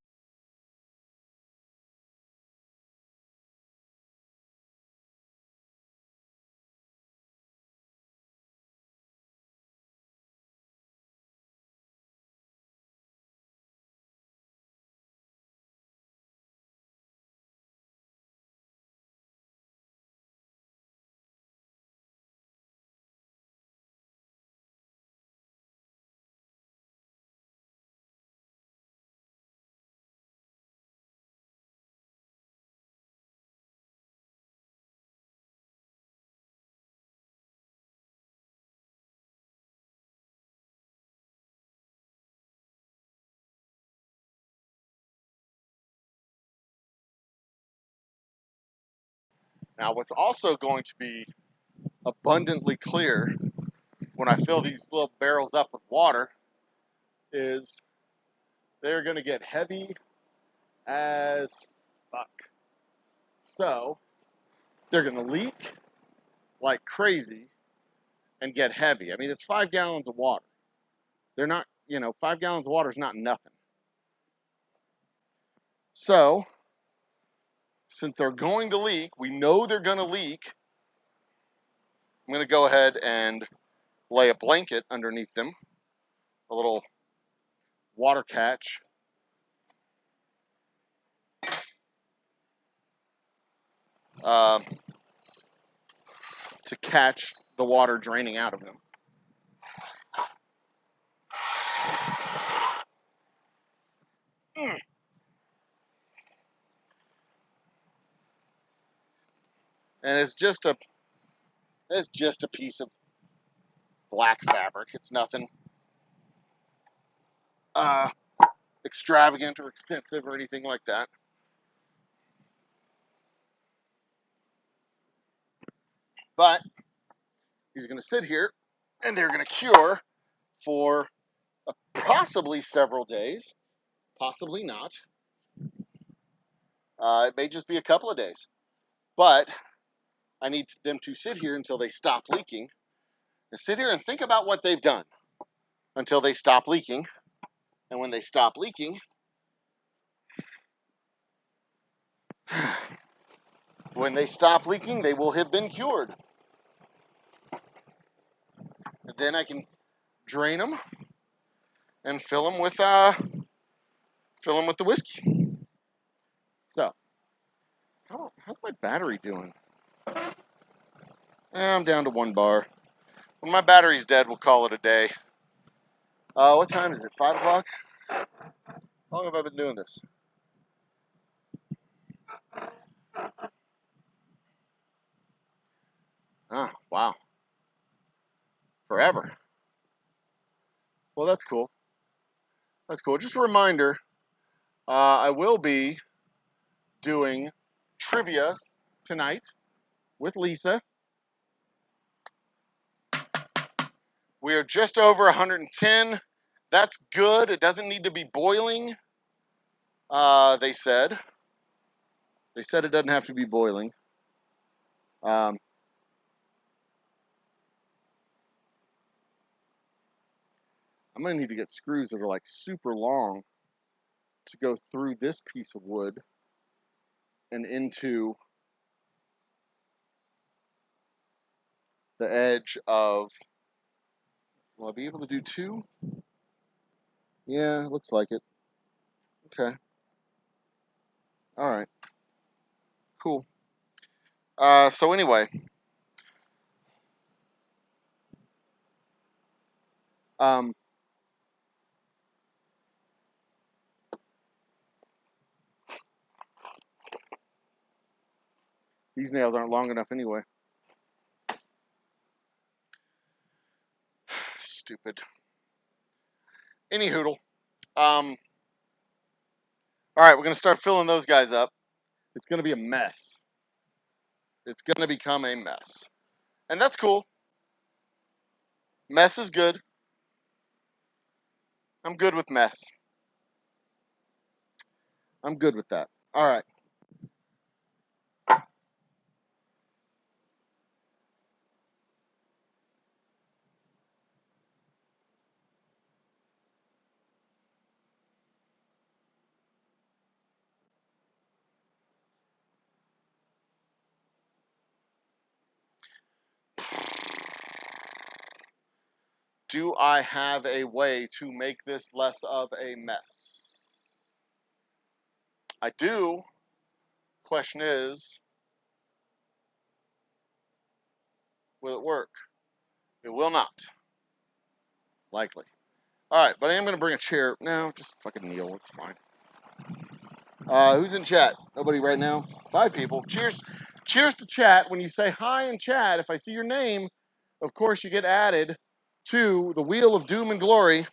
Now, what's also going to be abundantly clear when I fill these little barrels up with water is they're going to get heavy as fuck. So they're going to leak like crazy and get heavy. I mean, it's 5 gallons of water. They're not, 5 gallons of water is not nothing. So since they're going to leak, we know they're going to leak. I'm going to go ahead and lay a blanket underneath them, a little water catch. To catch the water draining out of them. And it's just a piece of black fabric. It's nothing extravagant or extensive or anything like that. But he's going to sit here and they're going to cure for possibly several days, possibly not. It may just be a couple of days. But I need them to sit here until they stop leaking and sit here and think about what they've done until they stop leaking. And when they stop leaking, they will have been cured. And then I can drain them and fill them with the whiskey. So, how's my battery doing? I'm down to 1 bar. When my battery's dead, we'll call it a day. What time is it? 5 o'clock? How long have I been doing this? Ah, wow. Forever. Well, that's cool. That's cool. Just a reminder, I will be doing trivia tonight with Lisa. We are just over 110. That's good. It doesn't need to be boiling. They said. They said it doesn't have to be boiling. I'm I'm going to need to get screws that are like super long to go through this piece of wood and into the edge of, will I be able to do two? Yeah, looks like it. Okay. All right. Cool. So anyway, um, these nails aren't long enough anyway. Stupid. Any hoodle. All right, we're gonna start filling those guys up. It's gonna be a mess. It's gonna become a mess, and that's cool. Mess is good. I'm good with mess. I'm good with that. All right. Do I have a way to make this less of a mess? I do. Question is, will it work? It will not. Likely. All right, but I am going to bring a chair. No, just fucking kneel. It's fine. Who's in chat? Nobody right now? 5 people. Cheers. Cheers to chat. When you say hi in chat, if I see your name, of course you get added to the Wheel of Doom and Glory.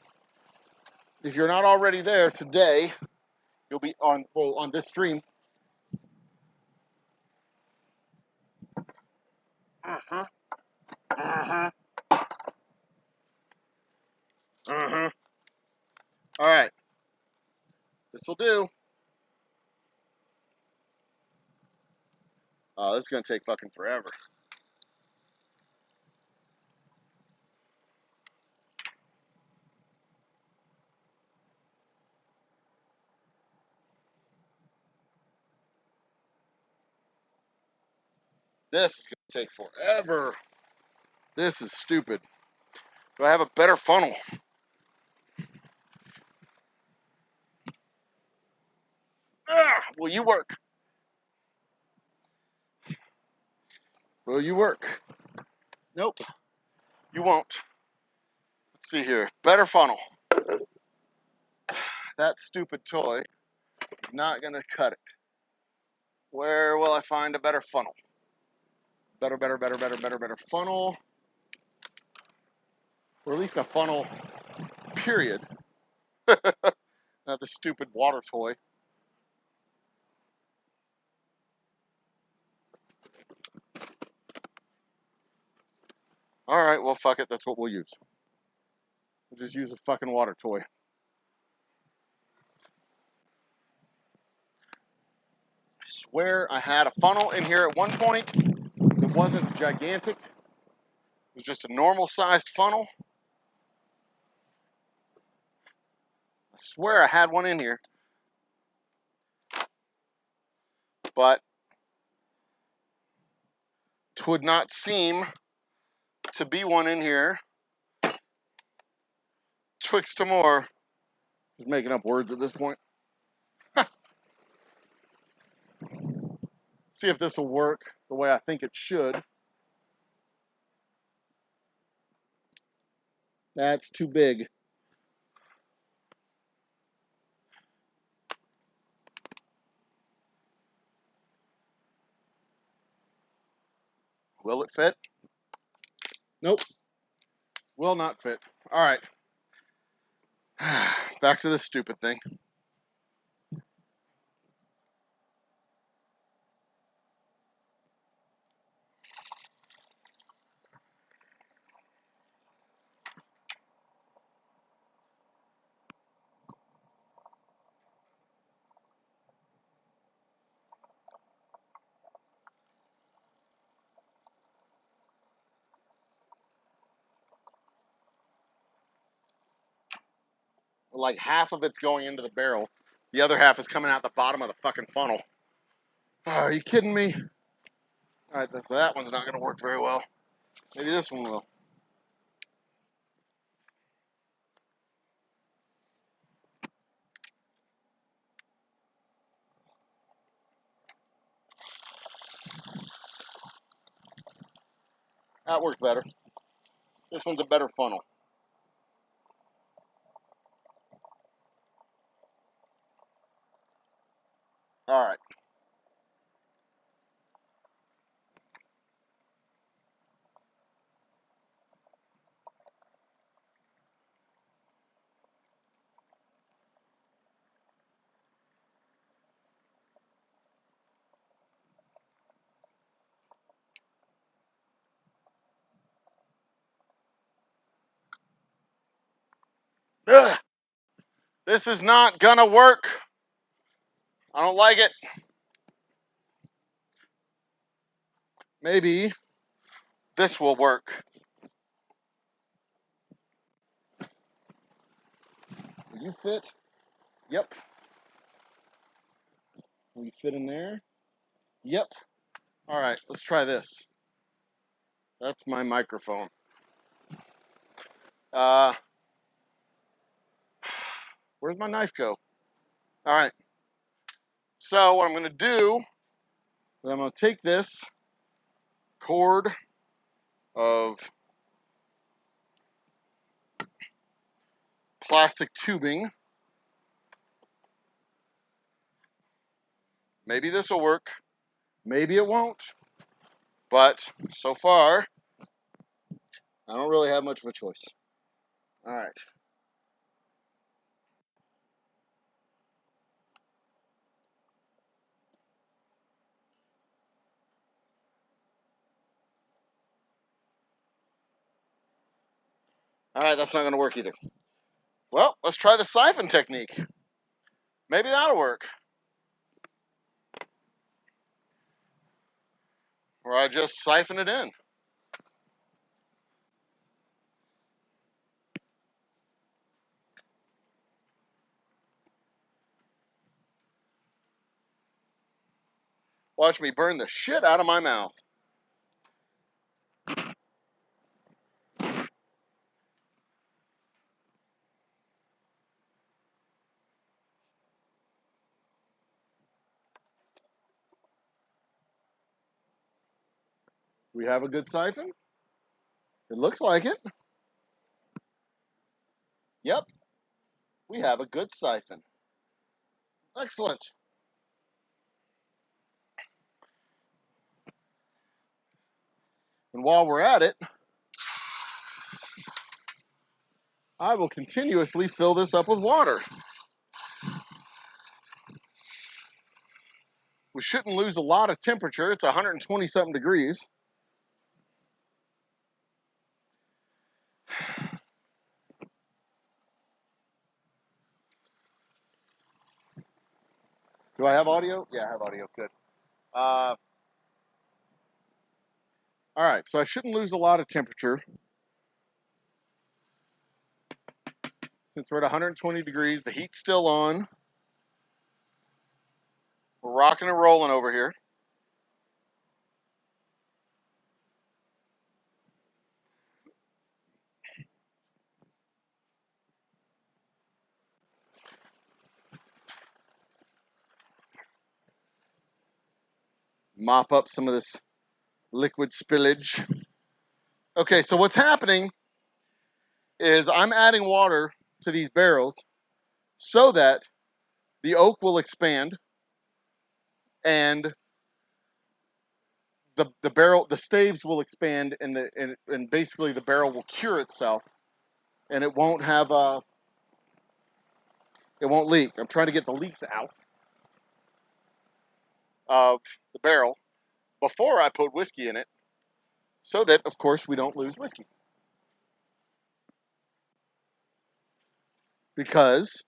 If you're not already there today, you'll be on this stream. Uh-huh. Uh-huh. Uh-huh. All right. This'll do. This is going to take fucking forever. This is going to take forever. This is stupid. Do I have a better funnel? Will you work? Will you work? Nope. You won't. Let's see here. Better funnel. That stupid toy is not going to cut it. Where will I find a better funnel? Better funnel. Or at least a funnel, period. Not the stupid water toy. All right, well, fuck it. That's what we'll use. We'll just use a fucking water toy. I swear I had a funnel in here at one point. It wasn't gigantic. It was just a normal sized funnel. I swear I had one in here. But it would not seem to be one in here. Twixt more. Just making up words at this point. See if this will work the way I think it should. That's too big. Will it fit? Nope. Will not fit. All right. Back to this stupid thing. like half of it's going into the barrel. The other half is coming out the bottom of the fucking funnel. Oh, are you kidding me? All right, that one's not going to work very well. Maybe this one will. That worked better. This one's a better funnel. All right. Ugh. This is not gonna work. I don't like it. Maybe this will work. Will you fit? Yep. Will you fit in there? Yep. All right, let's try this. That's my microphone. Where's my knife go? All right. So what I'm gonna do is I'm gonna take this cord of plastic tubing. Maybe this will work. Maybe it won't. But so far, I don't really have much of a choice. All right. All right, that's not going to work either. Well, let's try the siphon technique. Maybe that'll work. Or I just siphon it in. Watch me burn the shit out of my mouth. We have a good siphon? It looks like it. Yep, we have a good siphon. Excellent. And while we're at it, I will continuously fill this up with water. We shouldn't lose a lot of temperature. It's 120 something degrees. Do I have audio? Yeah, I have audio. Good. All right, so I shouldn't lose a lot of temperature. Since we're at 120 degrees, the heat's still on. We're rocking and rolling over here. Mop up some of this liquid spillage. Okay, so what's happening is I'm adding water to these barrels so that the oak will expand and the staves will expand and basically the barrel will cure itself and it won't leak. I'm trying to get the leaks out of the barrel before I put whiskey in it so that, of course, we don't lose whiskey. Because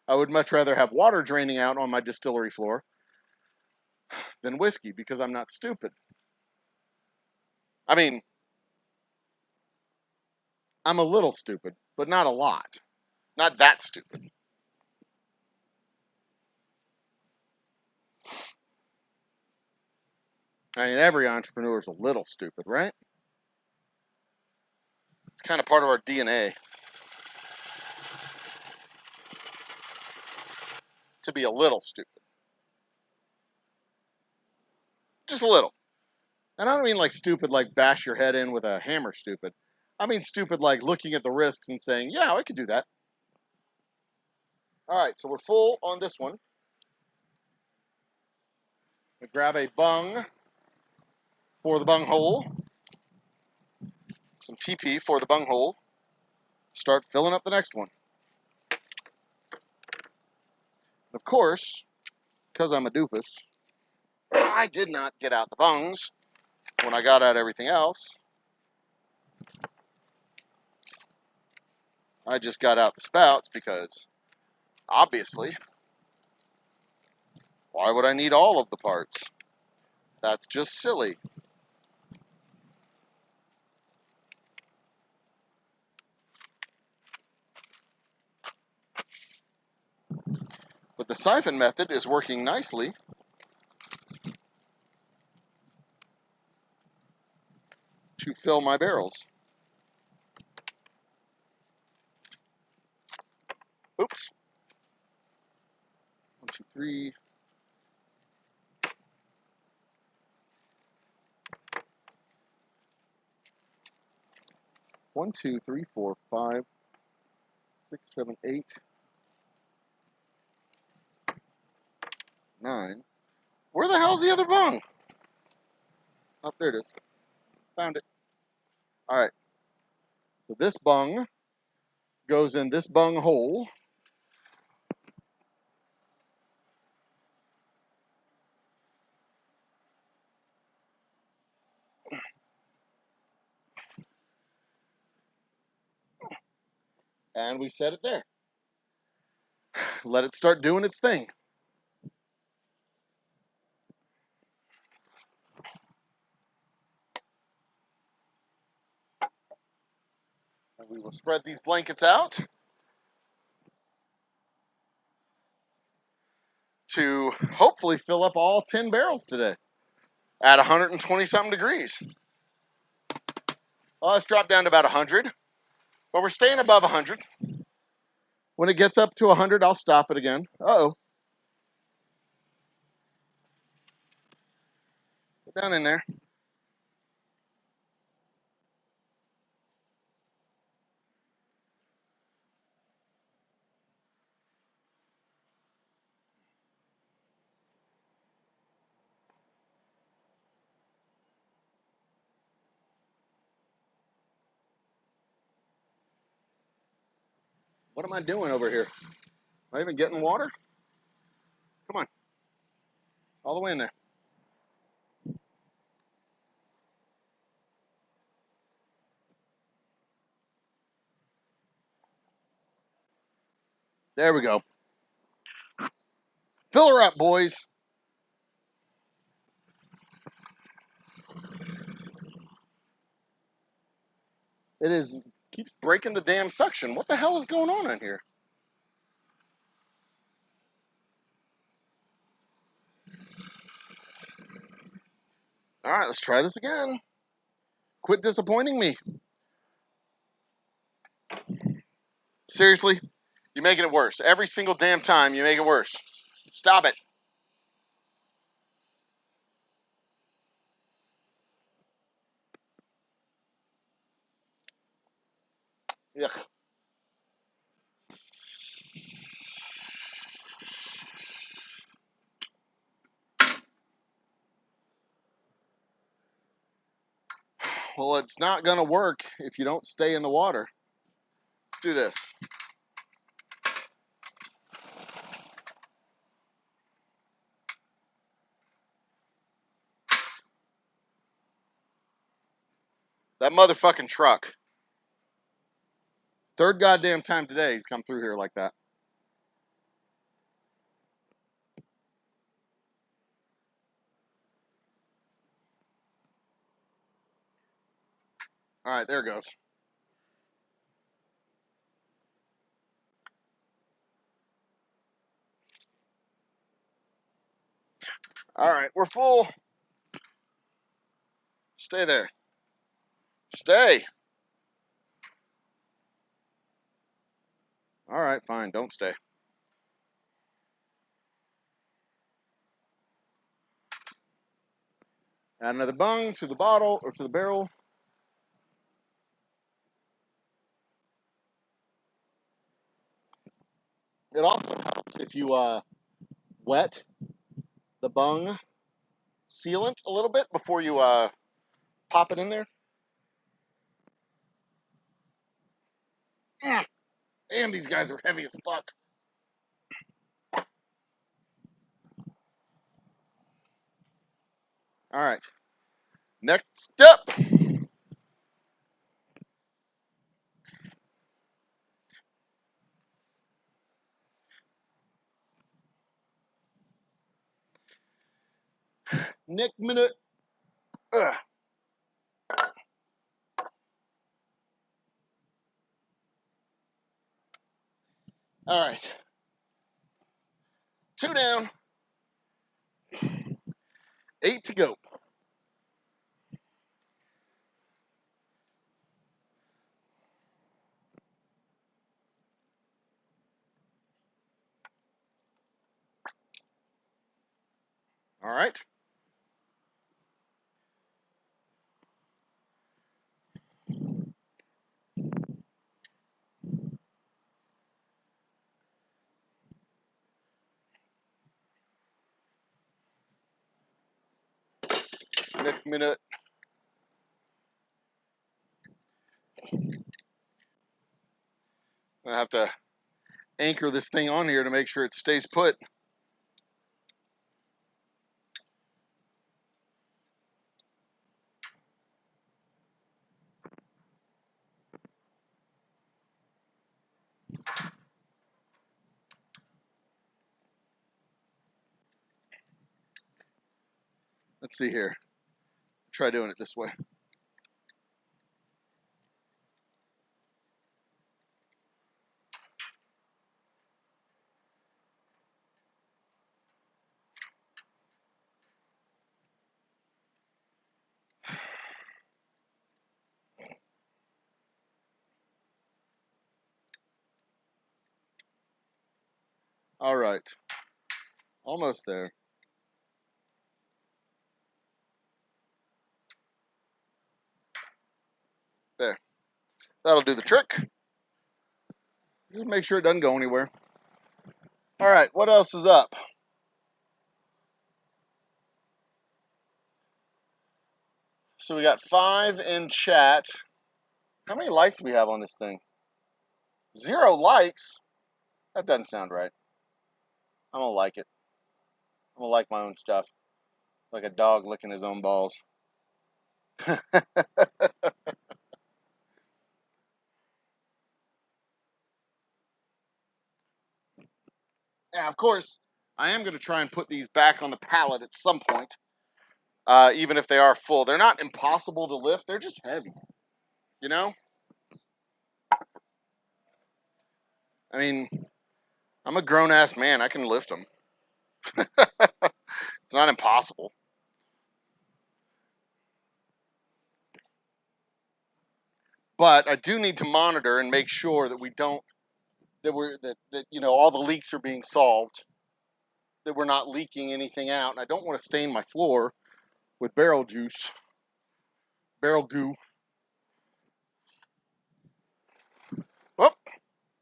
I would much rather have water draining out on my distillery floor than whiskey because I'm not stupid. I mean, I'm a little stupid, but not a lot. Not that stupid. I mean, every entrepreneur is a little stupid, right? It's kind of part of our DNA to be a little stupid. Just a little. And I don't mean like stupid, like bash your head in with a hammer stupid. I mean stupid like looking at the risks and saying, yeah, I could do that. All right, so we're full on this one. We grab a bung for the bung hole. Some TP for the bung hole. Start filling up the next one. Of course, because I'm a doofus, I did not get out the bungs when I got out everything else. I just got out the spouts because, obviously, why would I need all of the parts? That's just silly. But the siphon method is working nicely to fill my barrels. Oops. 1, 2, 3. One, 2, 3, 4, 5, 6, 7, 8, 9. Where the hell's the other bung? Oh, there it is. Found it. All right. So this bung goes in this bung hole. And we set it there. Let it start doing its thing. And we will spread these blankets out to hopefully fill up all 10 barrels today at 120 something degrees. Well, let's drop down to about 100, but we're staying above 100. When it gets up to 100, I'll stop it again. Uh-oh. Get down in there. What am I doing over here? Am I even getting water? Come on. All the way in there. There we go. Fill her up, boys. Keeps breaking the damn suction. What the hell is going on in here? All right, let's try this again. Quit disappointing me. Seriously, you're making it worse. Every single damn time you make it worse. Stop it. Yuck. Well, it's not going to work if you don't stay in the water. Let's do this. That motherfucking truck. Third goddamn time today he's come through here like that. All right, there it goes. All right, we're full. Stay there. Stay. All right, fine. Don't stay. Add another bung to the bottle or to the barrel. It also helps if you wet the bung sealant a little bit before you pop it in there. And these guys are heavy as fuck. All right. Next step. Next minute. Ugh. All right. 2 down. 8 to go. All right. Next minute. I have to anchor this thing on here to make sure it stays put. Let's see here. Try doing it this way. All right. Almost there. There. That'll do the trick. Just make sure it doesn't go anywhere. All right. What else is up? So we got 5 in chat. How many likes do we have on this thing? 0 likes? That doesn't sound right. I'm gonna like it. I'm gonna like my own stuff. Like a dog licking his own balls. Yeah, of course, I am going to try and put these back on the pallet at some point, even if they are full. They're not impossible to lift. They're just heavy, you know? I mean, I'm a grown-ass man. I can lift them. It's not impossible. But I do need to monitor and make sure that we don't, that you know, all the leaks are being solved, that we're not leaking anything out. And I don't want to stain my floor with barrel goo. Whoop,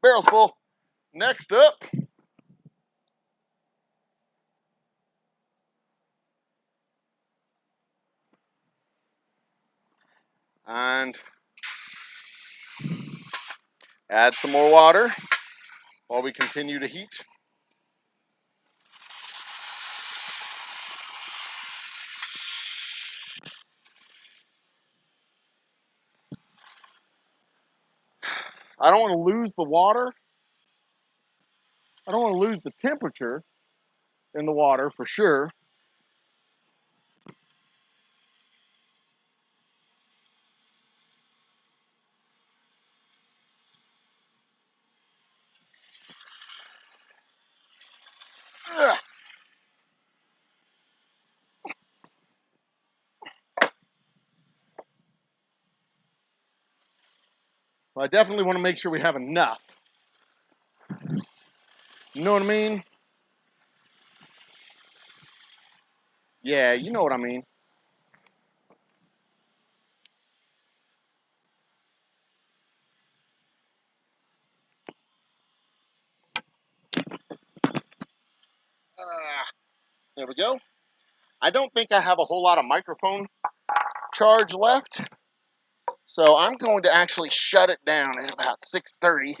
barrel's full. Next up, and add some more water while we continue to heat. I don't want to lose the water. I don't want to lose the temperature in the water for sure. Ugh. Well, I definitely want to make sure we have enough. You know what I mean? Yeah, you know what I mean. There we go. I don't think I have a whole lot of microphone charge left, so I'm going to actually shut it down at about 6:30.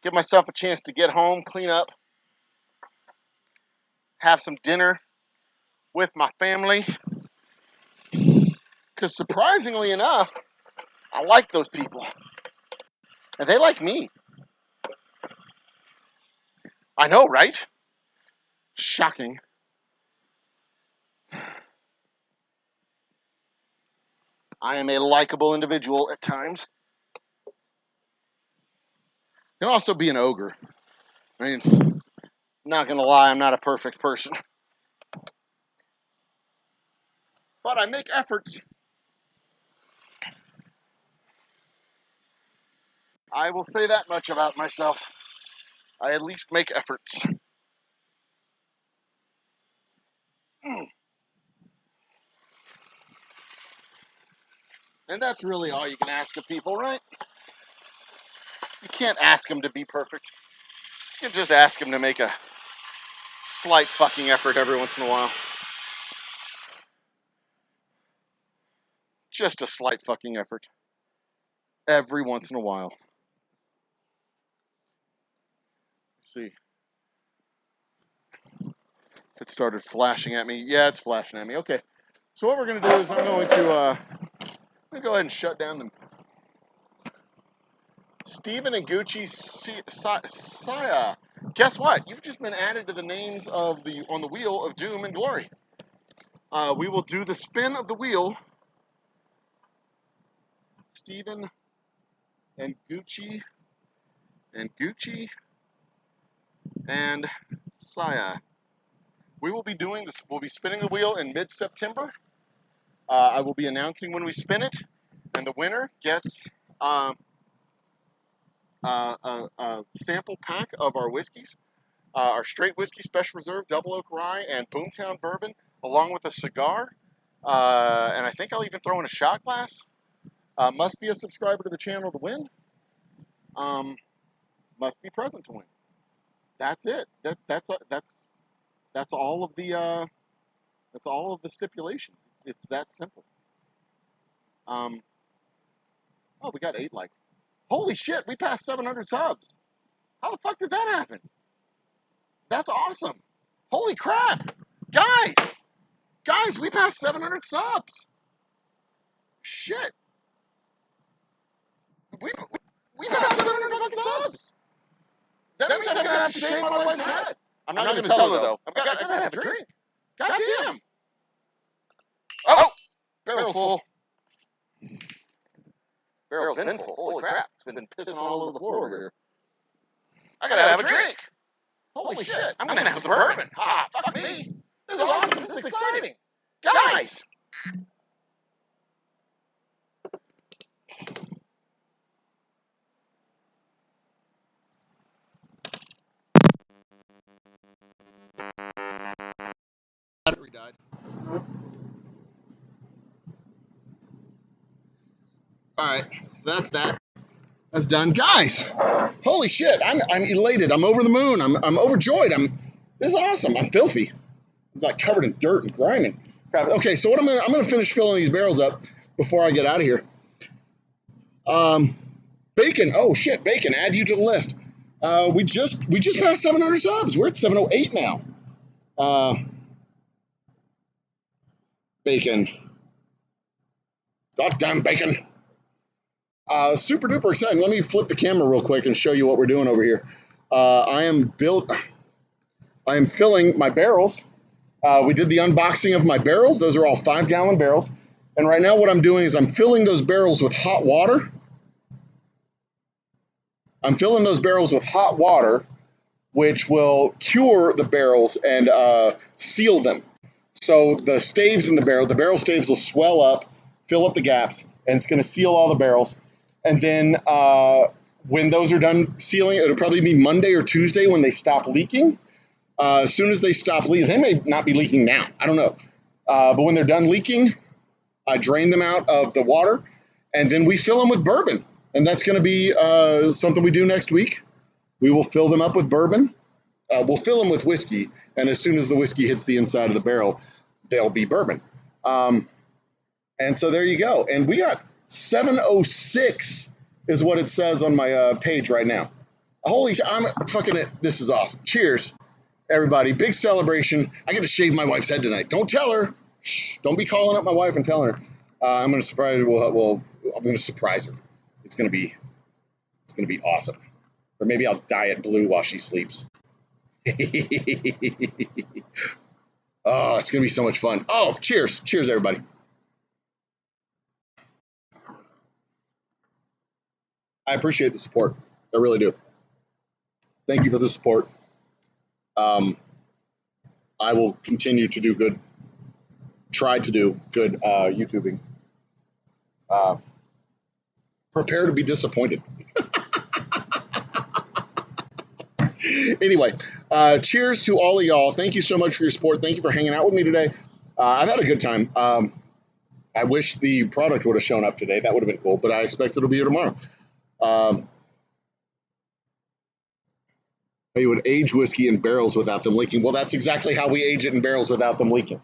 Give myself a chance to get home, clean up, have some dinner with my family. Because surprisingly enough, I like those people. And they like me. I know, right? Shocking. I am a likable individual at times. Can also be an ogre. I mean, not gonna lie, I'm not a perfect person. But I make efforts. I will say that much about myself. I at least make efforts. And that's really all you can ask of people, right? You can't ask them to be perfect. You can just ask them to make a slight fucking effort every once in a while. Just a slight fucking effort. Every once in a while. Let's see. It started flashing at me. Yeah, it's flashing at me. Okay. So what we're going to do is I'm going to go ahead and shut down the Stephen and Gucci Saya. Guess what? You've just been added to the names of the on the wheel of doom and glory. We will do the spin of the wheel. Stephen and Gucci and Saya. We will be doing this. We'll be spinning the wheel in mid-September. I will be announcing when we spin it, and the winner gets a sample pack of our whiskeys, our straight whiskey, special reserve, double oak rye, and Boomtown Bourbon, along with a cigar. And I think I'll even throw in a shot glass. Must be a subscriber to the channel to win. Must be present to win. That's it. That's all of the stipulations. It's that simple. Oh, we got 8 likes. Holy shit, we passed 700 subs. How the fuck did that happen? That's awesome. Holy crap. Guys, we passed 700 subs. Shit. We passed 700 fucking subs. That means I'm gonna have to shave my wife's head. I'm not gonna tell her though. I gotta have a drink. Goddamn. Oh, barrel's full. Barrel's been full. Holy crap. It's been pissing all over the floor over here. I gotta have a drink. Holy shit. I'm gonna have some bourbon. Ah, fuck me. This is awesome. This is exciting. Guys. Battery died. Alright, so that's that. That's done. Guys, holy shit, I'm elated. I'm over the moon. I'm overjoyed. This is awesome. I'm filthy. I'm like covered in dirt and grime and crap. Okay, so what I'm gonna finish filling these barrels up before I get out of here. Bacon. Oh shit, bacon. Add you to the list. We just passed 700 subs. We're at 708 now. Bacon. Goddamn bacon. Super duper exciting. Let me flip the camera real quick and show you what we're doing over here. I am filling my barrels. We did the unboxing of my barrels. Those are all 5-gallon barrels. And right now what I'm doing is I'm filling those barrels with hot water. I'm filling those barrels with hot water, which will cure the barrels and seal them. So the staves in the barrel staves will swell up, fill up the gaps, and it's going to seal all the barrels. And then when those are done sealing, it'll probably be Monday or Tuesday when they stop leaking. As soon as they stop leaking, they may not be leaking now. I don't know. But when they're done leaking, I drain them out of the water, and then we fill them with bourbon. And that's going to be something we do next week. We will fill them up with bourbon. We'll fill them with whiskey, and as soon as the whiskey hits the inside of the barrel, they'll be bourbon. And so there you go. And we got 706 is what it says on my page right now. Holy shit, I'm fucking it. This is awesome. Cheers, everybody. Big celebration. I get to shave my wife's head tonight. Don't tell her. Shh, don't be calling up my wife and telling her. I'm going to surprise her. I'm going to surprise her. It's going to be awesome. Or maybe I'll dye it blue while she sleeps. Oh, it's going to be so much fun. Oh, cheers. Cheers, everybody. I appreciate the support. I really do. Thank you for the support. I will continue to do good, try to do good YouTubing. Prepare to be disappointed. Anyway, cheers to all of y'all. Thank you so much for your support. Thank you for hanging out with me today. I've had a good time. I wish the product would have shown up today. That would have been cool, but I expect it'll be here tomorrow. You would age whiskey in barrels without them leaking. Well, that's exactly how we age it in barrels without them leaking.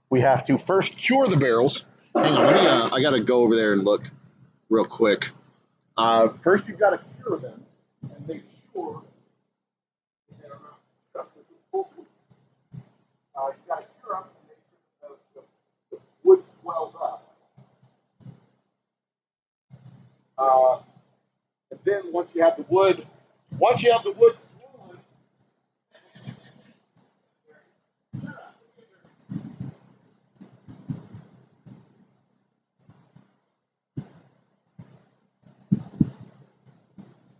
We have to first cure the barrels. Hang on, I got to go over there and look real quick. First, you've got to cure them and make sure that they're not cut. This is full tweak. You've got to cure them and make sure that the wood swells up. And then once you have the wood swollen,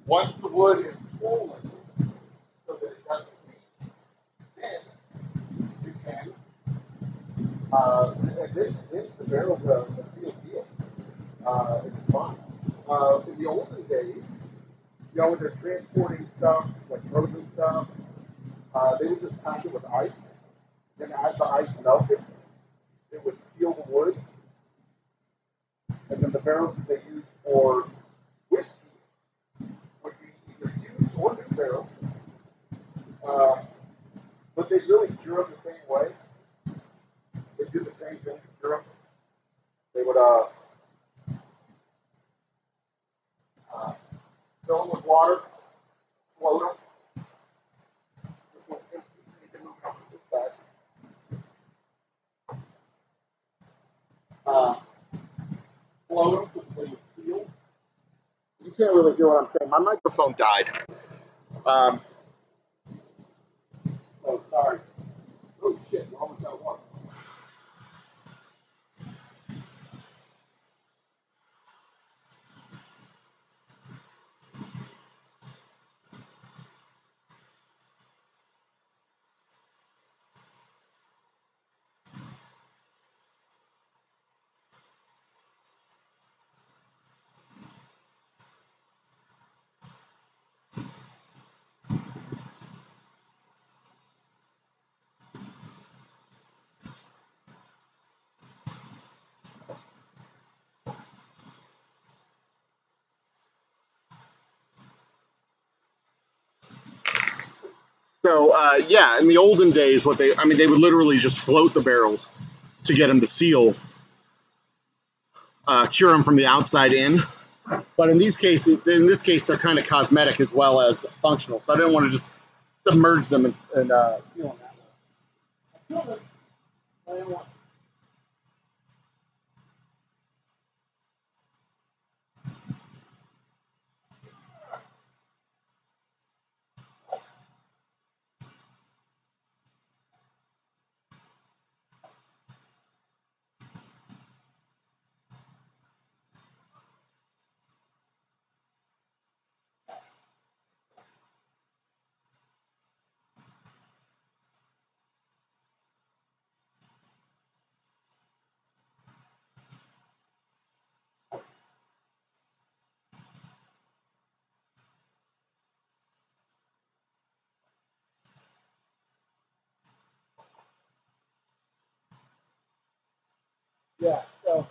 once the wood is swollen so that it doesn't leak, then you can, and then the barrel's a sealed deal. It's fine. In the olden days, when they're transporting stuff, like frozen stuff, they would just pack it with ice. Then as the ice melted, it would seal the wood. And then the barrels that they used for whiskey would be either used or new barrels. But they really cure them the same way. They do the same thing to cure them. They would fill them with water, float them. This one's empty. You can move it over to this side. Float them so that they would seal. You can't really hear what I'm saying. My microphone died. Oh, sorry. Oh, shit. We're almost out of water. So, yeah, in the olden days, they would literally just float the barrels to get them to seal, cure them from the outside in. But in this case, they're kind of cosmetic as well as functional. So I didn't want to just submerge them and seal them that way. I feel it, but I don't want. Yeah, so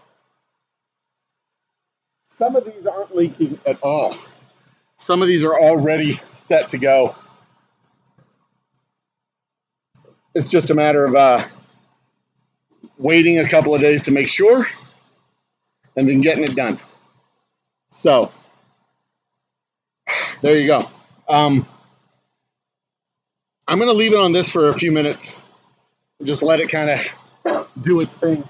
some of these aren't leaking at all. Some of these are already set to go. It's just a matter of waiting a couple of days to make sure and then getting it done. So there you go. I'm going to leave it on this for a few minutes. Just let it kind of do its thing.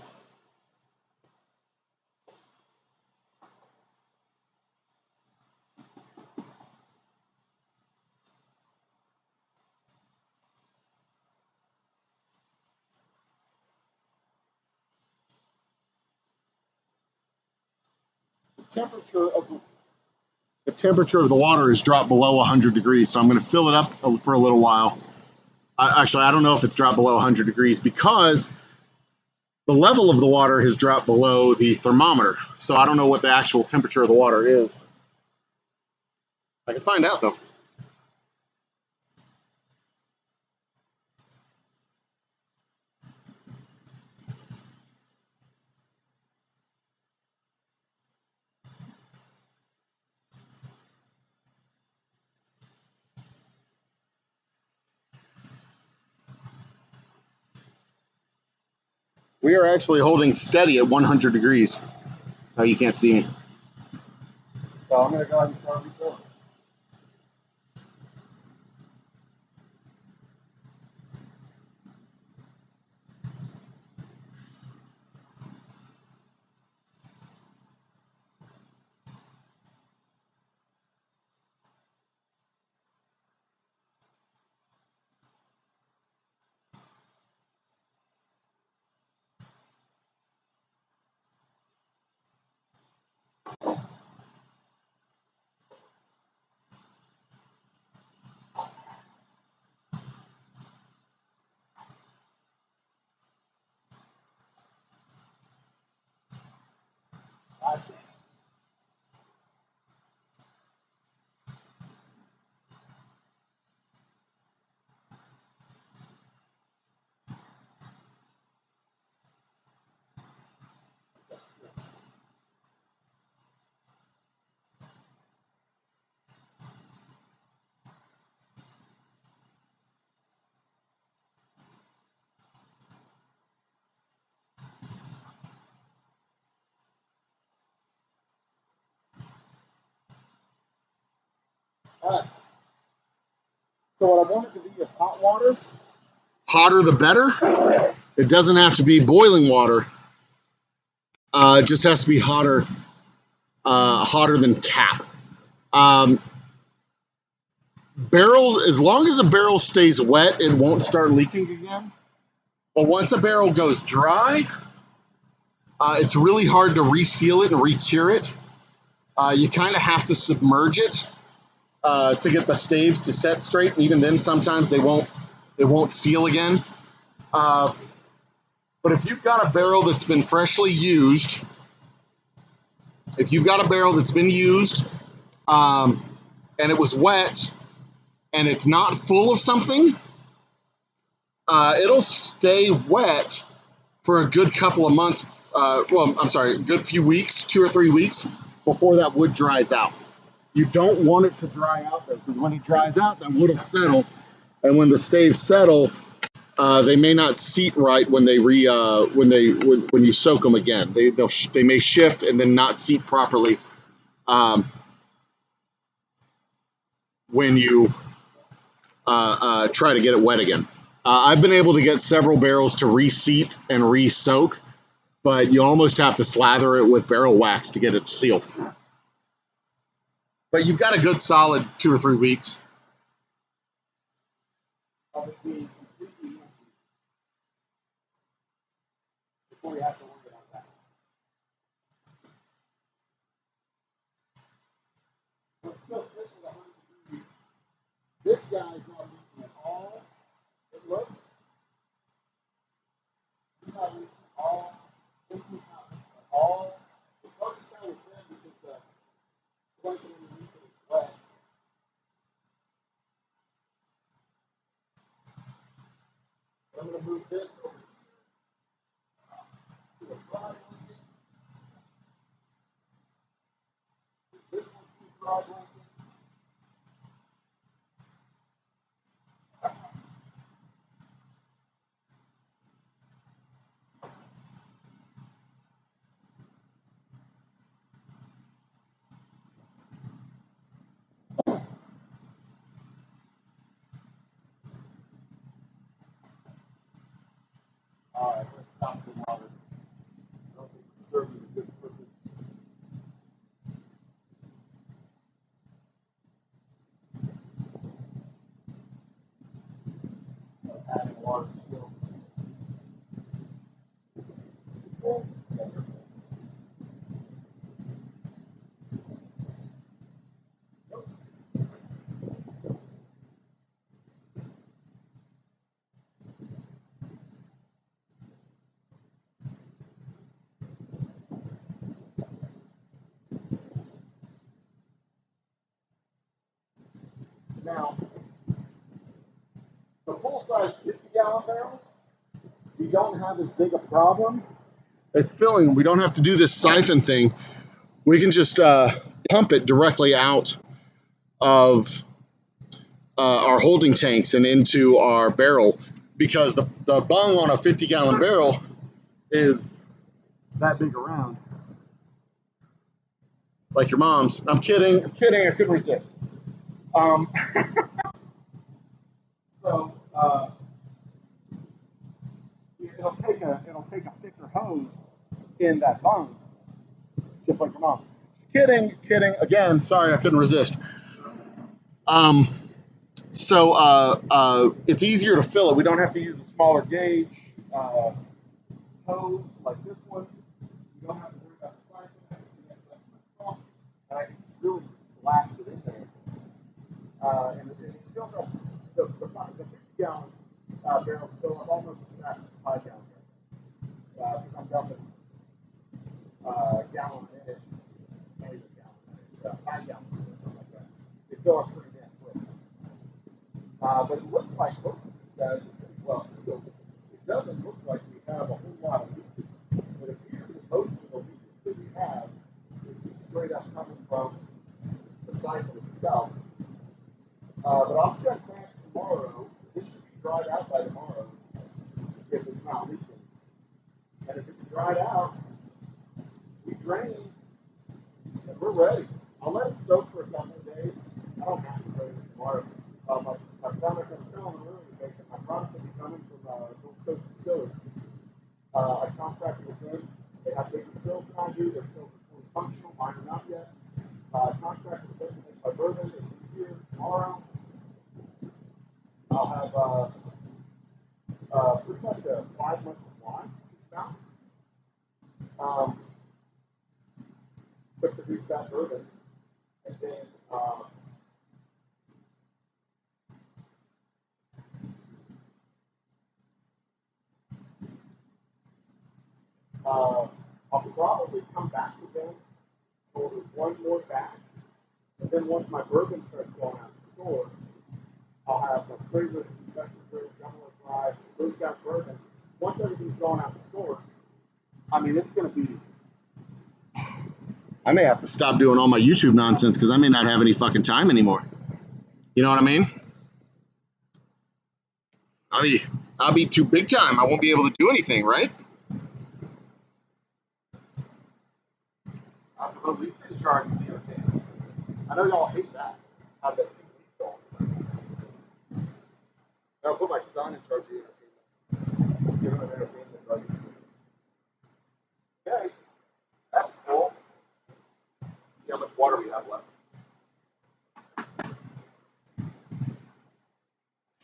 The temperature of the water has dropped below 100 degrees, so I'm going to fill it up for a little while. Actually, I don't know if it's dropped below 100 degrees because the level of the water has dropped below the thermometer. So I don't know what the actual temperature of the water is. I can find out though. We are actually holding steady at 100 degrees. Oh, you can't see me. So I'm going to go ahead and start refilling. All right. So what I want it to be is hot water. Hotter the better. It doesn't have to be boiling water. It just has to be hotter, hotter than tap. Barrels, as long as a barrel stays wet, it won't start leaking again. But once a barrel goes dry, it's really hard to reseal it and recure it. You kind of have to submerge it to get the staves to set straight. And even then, sometimes they won't seal again. But if you've got a barrel that's been freshly used, if you've got a barrel that's been used and it was wet and it's not full of something, it'll stay wet for a good couple of months. A good few weeks, 2 or 3 weeks before that wood dries out. You don't want it to dry out though, because when it dries out, that wood will settle, and when the staves settle, they may not seat right when when you soak them again. They may shift and then not seat properly when you try to get it wet again. I've been able to get several barrels to reseat and re-soak, but you almost have to slather it with barrel wax to get it sealed. But you've got a good solid 2 or 3 weeks. Before you have to work it on that. This guy's not leaking at all. It looks. He's not leaking at all. This is not leaking at all. The part is kind of thin because the blanket underneath it is wet. I'm going to move this over to a dry one. Alright, let's stop the water. I don't think it's serving a good purpose. Adding water still. Full? Yeah, you're full. Now, the full-size 50-gallon barrels, you don't have as big a problem as filling them. We don't have to do this siphon thing. We can just pump it directly out of our holding tanks and into our barrel, because the bung on a 50-gallon barrel is that big around, like your mom's. I'm kidding. I couldn't resist. So it'll take a thicker hose in that bung, just like your mom. Kidding. Again, sorry, I couldn't resist. So it's easier to fill it. We don't have to use a smaller gauge hose like this one. You don't have to worry about the siphon. I can just really blast it in there. And it fills up the 50-gallon barrels fill up almost as fast as the 5-gallon barrels. Because I'm dumping gallon in it, not even a gallon in it. It's 5 gallons in it, something like that. They fill up pretty damn quick. But it looks like most of these guys are pretty well sealed. It doesn't look like we have a whole lot of leakage. It appears that most of the leakage that we have is just straight up coming from the siphon itself. But I'll check back tomorrow. This should be dried out by tomorrow if it's not leaking. And if it's dried out, we drain and we're ready. I'll let it soak for a couple of days. I don't have to drain it tomorrow. My product, I was telling them earlier, my product will be coming from Gulf Coast Distillers. I contracted with them. They have bigger stills than I do. Their stills are fully functional. Mine are not yet. I contracted with them to make my bourbon. They'll be here tomorrow. I'll have pretty much 5 months of wine, just about, to produce that bourbon. And then I'll probably come back to them for one more batch. And then once my bourbon starts going out to stores, I'll have my straight whiskey, special fruit, Jungle Rye, Boomtown Bourbon. Once everything's going out to stores, I mean, it's going to be. I may have to stop doing all my YouTube nonsense because I may not have any fucking time anymore. You know what I mean? I'll be too big time. I won't be able to do anything, right? I have to put Lisa in charge of the entertainment. I know y'all hate that. Have that same Lisa all the time. I'll put my son in charge of the entertainment. Give him an entertainment budget. Okay, that's cool. See how much water we have left.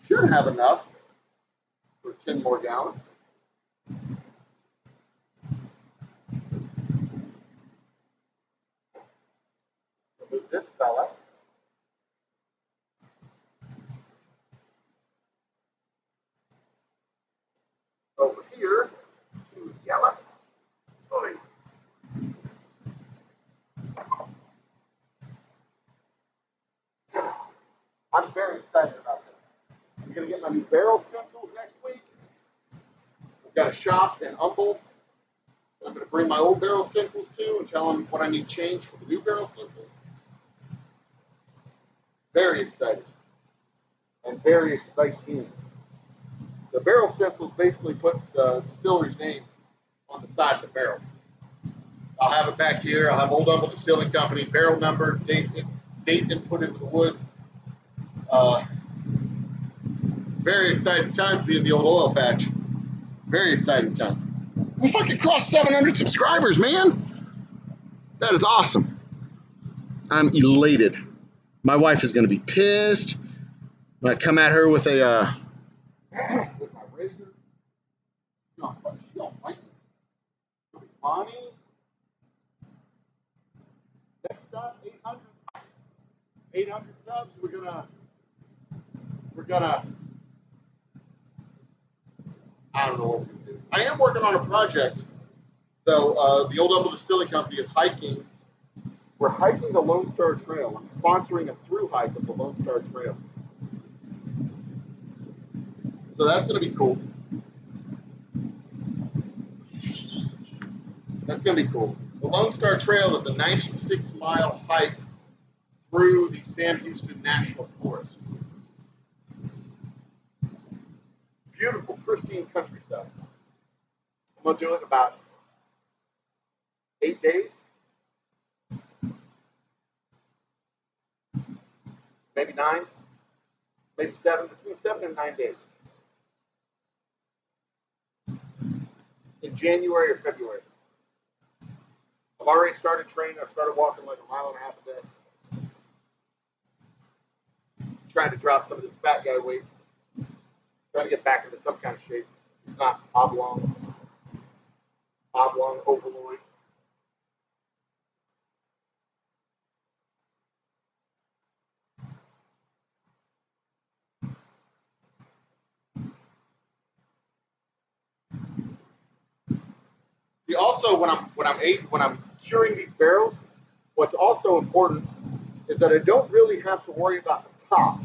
Should have enough for 10 more gallons. Move this fella over here to yellow. Boy. I'm very excited about this. I'm going to get my new barrel stencils next week. I've got a shop in Humble. I'm going to bring my old barrel stencils to and tell them what I need changed for the new barrel stencils. Very excited. And very exciting. The barrel stencils basically put the distillery's name on the side of the barrel. I'll have it back here. I'll have Old Humble Distilling Company, barrel number, date input into the wood. Very exciting time to be in the old oil patch. Very exciting time. We fucking crossed 700 subscribers, man. That is awesome. I'm elated. My wife is going to be pissed when I come at her with a with my razor. She don't like me. Bonnie. Next up, 800. 800 subs. We're gonna. I don't know what we're gonna do. I am working on a project, though. The Old Humble Distilling Company is hiking. We're hiking the Lone Star Trail. I'm sponsoring a through hike of the Lone Star Trail. So that's going to be cool. That's going to be cool. The Lone Star Trail is a 96-mile hike through the Sam Houston National Forest. Beautiful, pristine countryside. I'm going to do it in about 8 days. Maybe 9. Maybe 7. Between 7 and 9 days. In January or February. I've already started training. I've started walking like 1.5 miles a day. Trying to drop some of this fat guy weight. Trying to get back into some kind of shape. It's not oblong overload. See, also when I'm curing these barrels, what's also important is that I don't really have to worry about the top.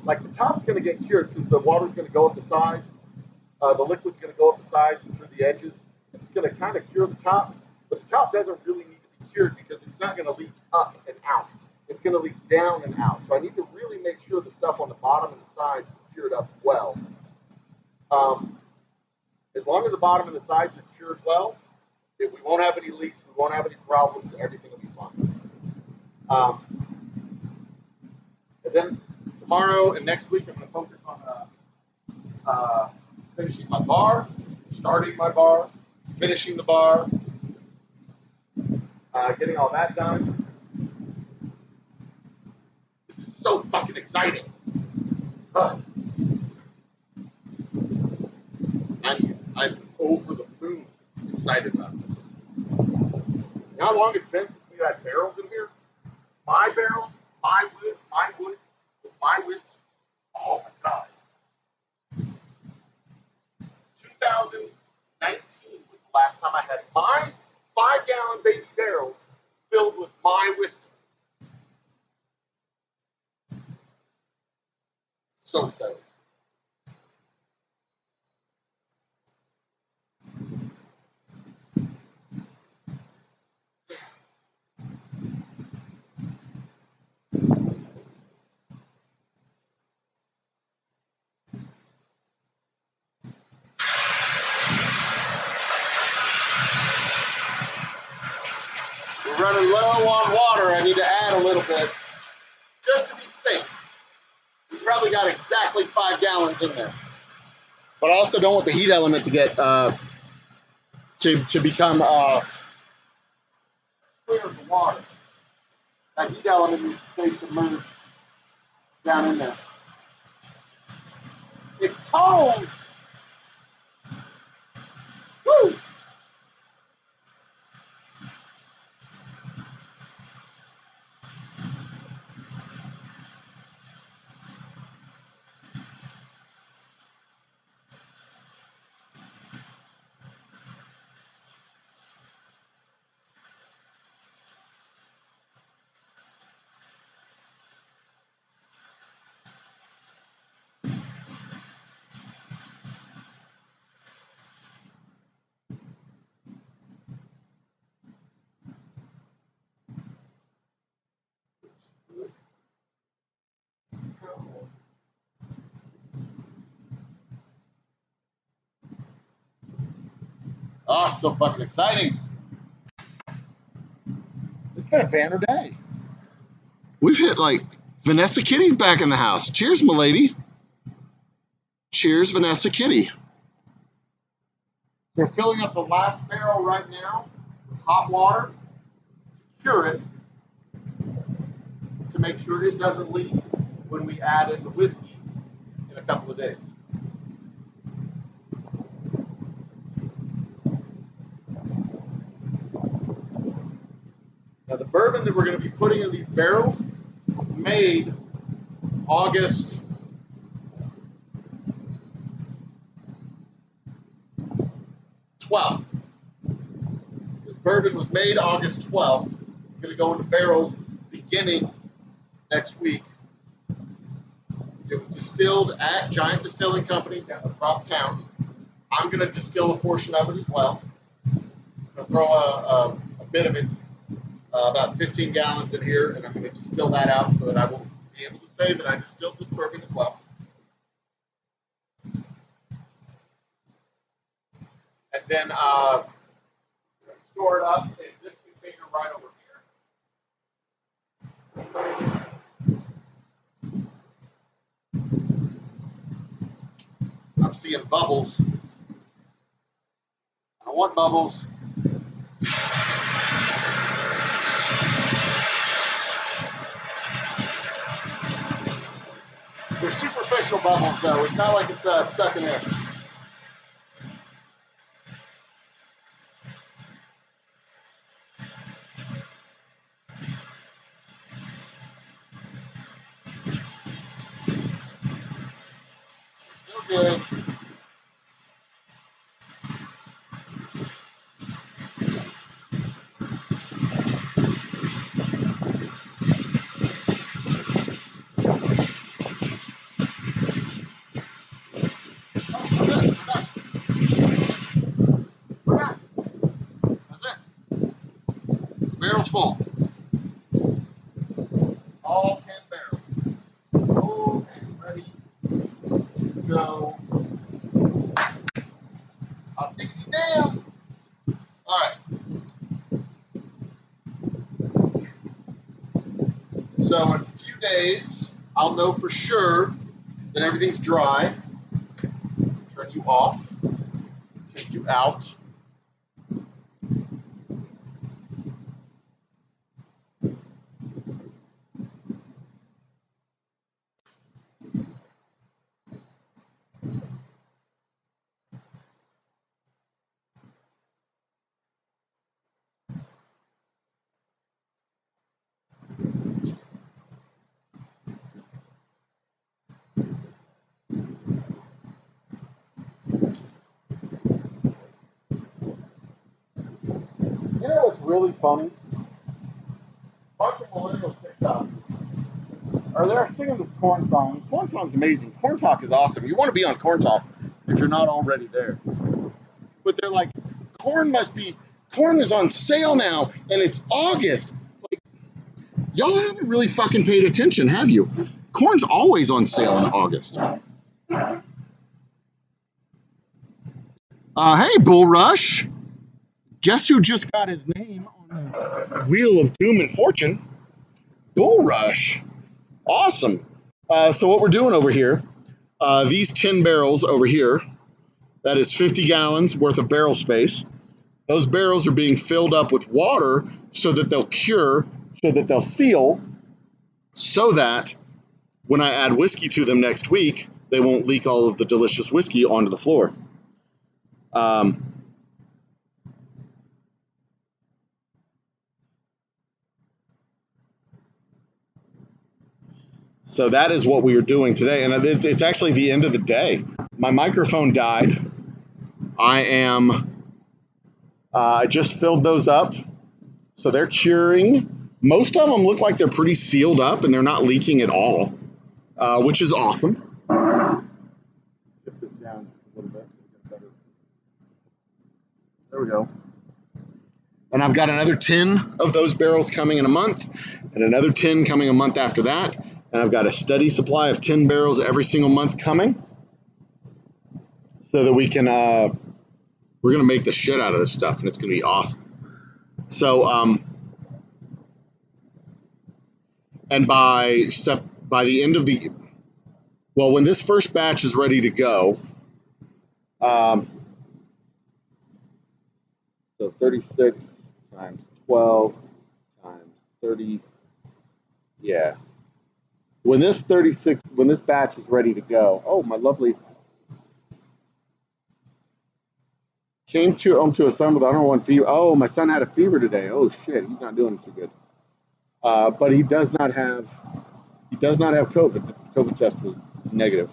Like the top's going to get cured because the water's going to go up the sides, the liquid's going to go up the sides and through the edges. It's going to kind of cure the top, but the top doesn't really need to be cured because it's not going to leak up and out. It's going to leak down and out. So I need to really make sure the stuff on the bottom and the sides is cured up well. As long as the bottom and the sides are cured well, we won't have any leaks, we won't have any problems, everything will be fine. And then tomorrow and next week, I'm going to focus on finishing my bar, starting my bar, finishing the bar, getting all that done. This is so fucking exciting. I'm over the moon excited about this. You know how long it's been since we had barrels in here? My barrels, my wood, with my whiskey. Oh my God. 2019 was the last time I had my 5-gallon baby barrels filled with my whiskey. So excited. We're running low on water. I need to add a little bit just to be safe. We probably got exactly 5 gallons in there. But I also don't want the heat element to get to become clear of the water. That heat element needs to stay submerged down in there. It's cold. Woo! Oh, so fucking exciting. It's been a banner day. We've hit like Vanessa Kitty's back in the house. Cheers, m'lady. Cheers, Vanessa Kitty. They're filling up the last barrel right now with hot water to cure it, to make sure it doesn't leak when we add in the whiskey in a couple of days. Now the bourbon that we're going to be putting in these barrels is made August 12th. This bourbon was made August 12th. It's going to go into barrels beginning next week. It was distilled at Giant Distilling Company across town. I'm going to distill a portion of it as well. I'm going to throw a bit of it, about 15 gallons in here, and I'm going to distill that out so that I will be able to say that I distilled this bourbon as well. And then store it up in this container right over here. I'm seeing bubbles. I don't want bubbles. They're superficial bubbles, though. It's not like it's sucking in. Still good. Barrel's full. All 10 barrels. Full and ready to go. I'll dig it down. All right. So in a few days, I'll know for sure that everything's dry. Turn you off. Take you out. You know what's really funny? A bunch of millennial TikTokers are there singing this corn song. This corn song's amazing. Corn Talk is awesome. You want to be on Corn Talk if you're not already there. But they're like, corn is on sale now, and it's August. Like, y'all haven't really fucking paid attention, have you? Corn's always on sale in August. Hey, Bull Rush. Guess who just got his name on the Wheel of Doom and Fortune? Bull Rush. Awesome. So what we're doing over here, these 10 barrels over here, that is 50 gallons worth of barrel space. Those barrels are being filled up with water so that they'll cure, so that they'll seal, so that when I add whiskey to them next week, they won't leak all of the delicious whiskey onto the floor. So that is what we are doing today. And it's actually the end of the day. My microphone died. I just filled those up. So they're curing. Most of them look like they're pretty sealed up and they're not leaking at all, which is awesome. Get this down a little bit. There we go. And I've got another 10 of those barrels coming in a month and another 10 coming a month after that. And I've got a steady supply of 10 barrels every single month coming so that we can We're going to make the shit out of this stuff, and it's going to be awesome. So, and by the end of when this first batch is ready to go, so 36 times 12 times 30, yeah. When this batch is ready to go, oh, my lovely, came home to a son with 101 fever. Oh, my son had a fever today. Oh shit, he's not doing too good. But he does not have COVID. The COVID test was negative.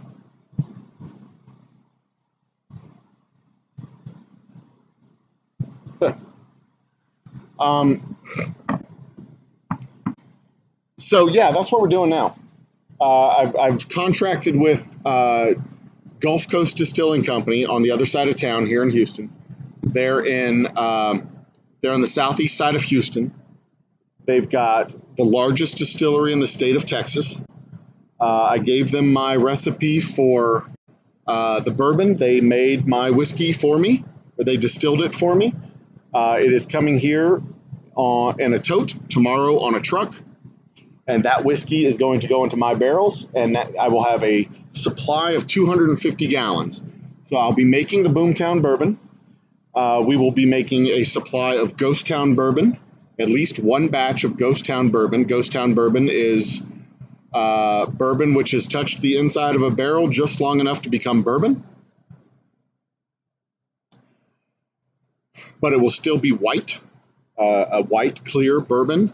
So yeah, that's what we're doing now. I've contracted with Gulf Coast Distilling Company on the other side of town here in Houston. They're on the southeast side of Houston. They've got the largest distillery in the state of Texas. I gave them my recipe for the bourbon. They made my whiskey for me, or they distilled it for me. It is coming here in a tote tomorrow on a truck, and that whiskey is going to go into my barrels, and I will have a supply of 250 gallons. So I'll be making the Boomtown Bourbon. We will be making a supply of Ghost Town Bourbon, at least one batch of Ghost Town Bourbon. Ghost Town Bourbon is bourbon which has touched the inside of a barrel just long enough to become bourbon, but it will still be white, a white, clear bourbon.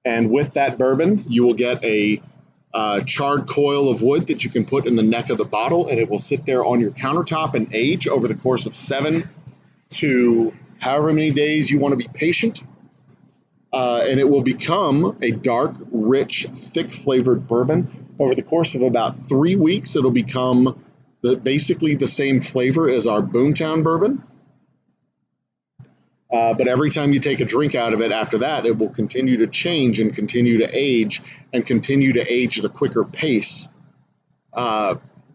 And with that bourbon, you will get a charred coil of wood that you can put in the neck of the bottle, and it will sit there on your countertop and age over the course of 7 to however many days you want to be patient. And it will become a dark, rich, thick flavored bourbon. Over the course of about 3 weeks, it'll become basically the same flavor as our Boomtown Bourbon. But every time you take a drink out of it after that, it will continue to change and continue to age and continue to age at a quicker pace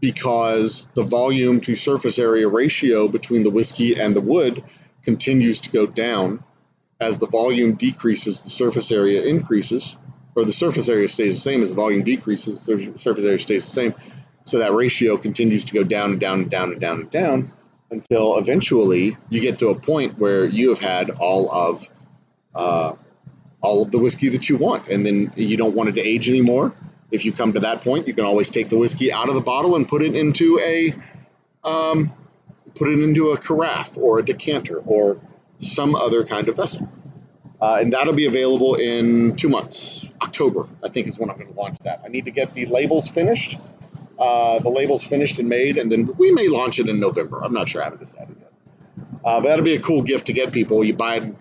because the volume to surface area ratio between the whiskey and the wood continues to go down. As the volume decreases, the surface area increases, or the surface area stays the same as the volume decreases, the surface area stays the same. So that ratio continues to go down and down and down and down and down until eventually you get to a point where you have had all of the whiskey that you want, and then you don't want it to age anymore. If you come to that point, you can always take the whiskey out of the bottle and put it into a carafe or a decanter or some other kind of vessel. And that'll be available in 2 months. October, I think, is when I'm going to launch that. I need to get the labels finished. And made, and then we may launch it in November. I'm not sure. I haven't decided yet. But that'll be a cool gift to get people. You buy it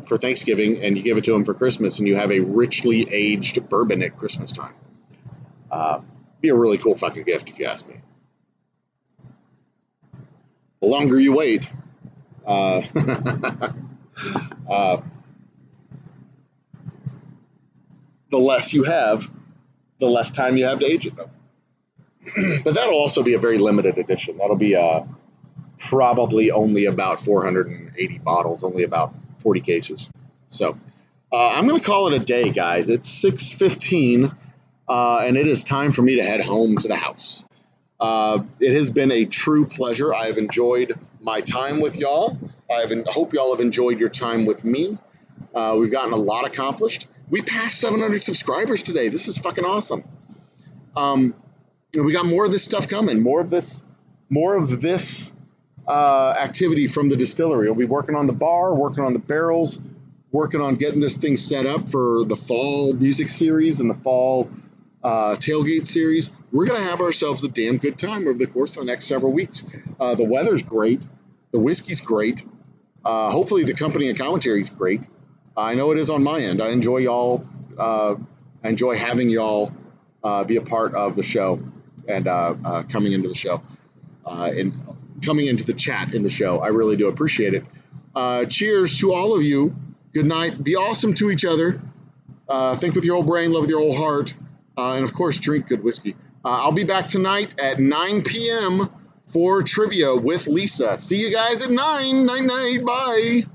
for Thanksgiving, and you give it to them for Christmas, and you have a richly aged bourbon at Christmas time. Be a really cool fucking gift, if you ask me. The longer you wait, the less you have, the less time you have to age it, though. But that'll also be a very limited edition. That'll be probably only about 480 bottles, only about 40 cases. So I'm going to call it a day, guys. It's 6:15, and it is time for me to head home to the house. It has been a true pleasure. I have enjoyed my time with y'all. I hope y'all have enjoyed your time with me. We've gotten a lot accomplished. We passed 700 subscribers today. This is fucking awesome. We got more of this stuff coming. More of this activity from the distillery. We'll be working on the bar, working on the barrels, working on getting this thing set up for the fall music series and the fall tailgate series. We're going to have ourselves a damn good time over the course of the next several weeks. The weather's great. The whiskey's great. Hopefully the company and commentary is great. I know it is on my end. I enjoy y'all. I enjoy having y'all be a part of the show and coming into the show and coming into the chat in the show. I really do appreciate it. Cheers to all of you. Good night. Be awesome to each other. Think with your old brain, love with your old heart, and of course, drink good whiskey. I'll be back tonight at 9 p.m. for trivia with Lisa. See you guys at 9. Night, night. Bye.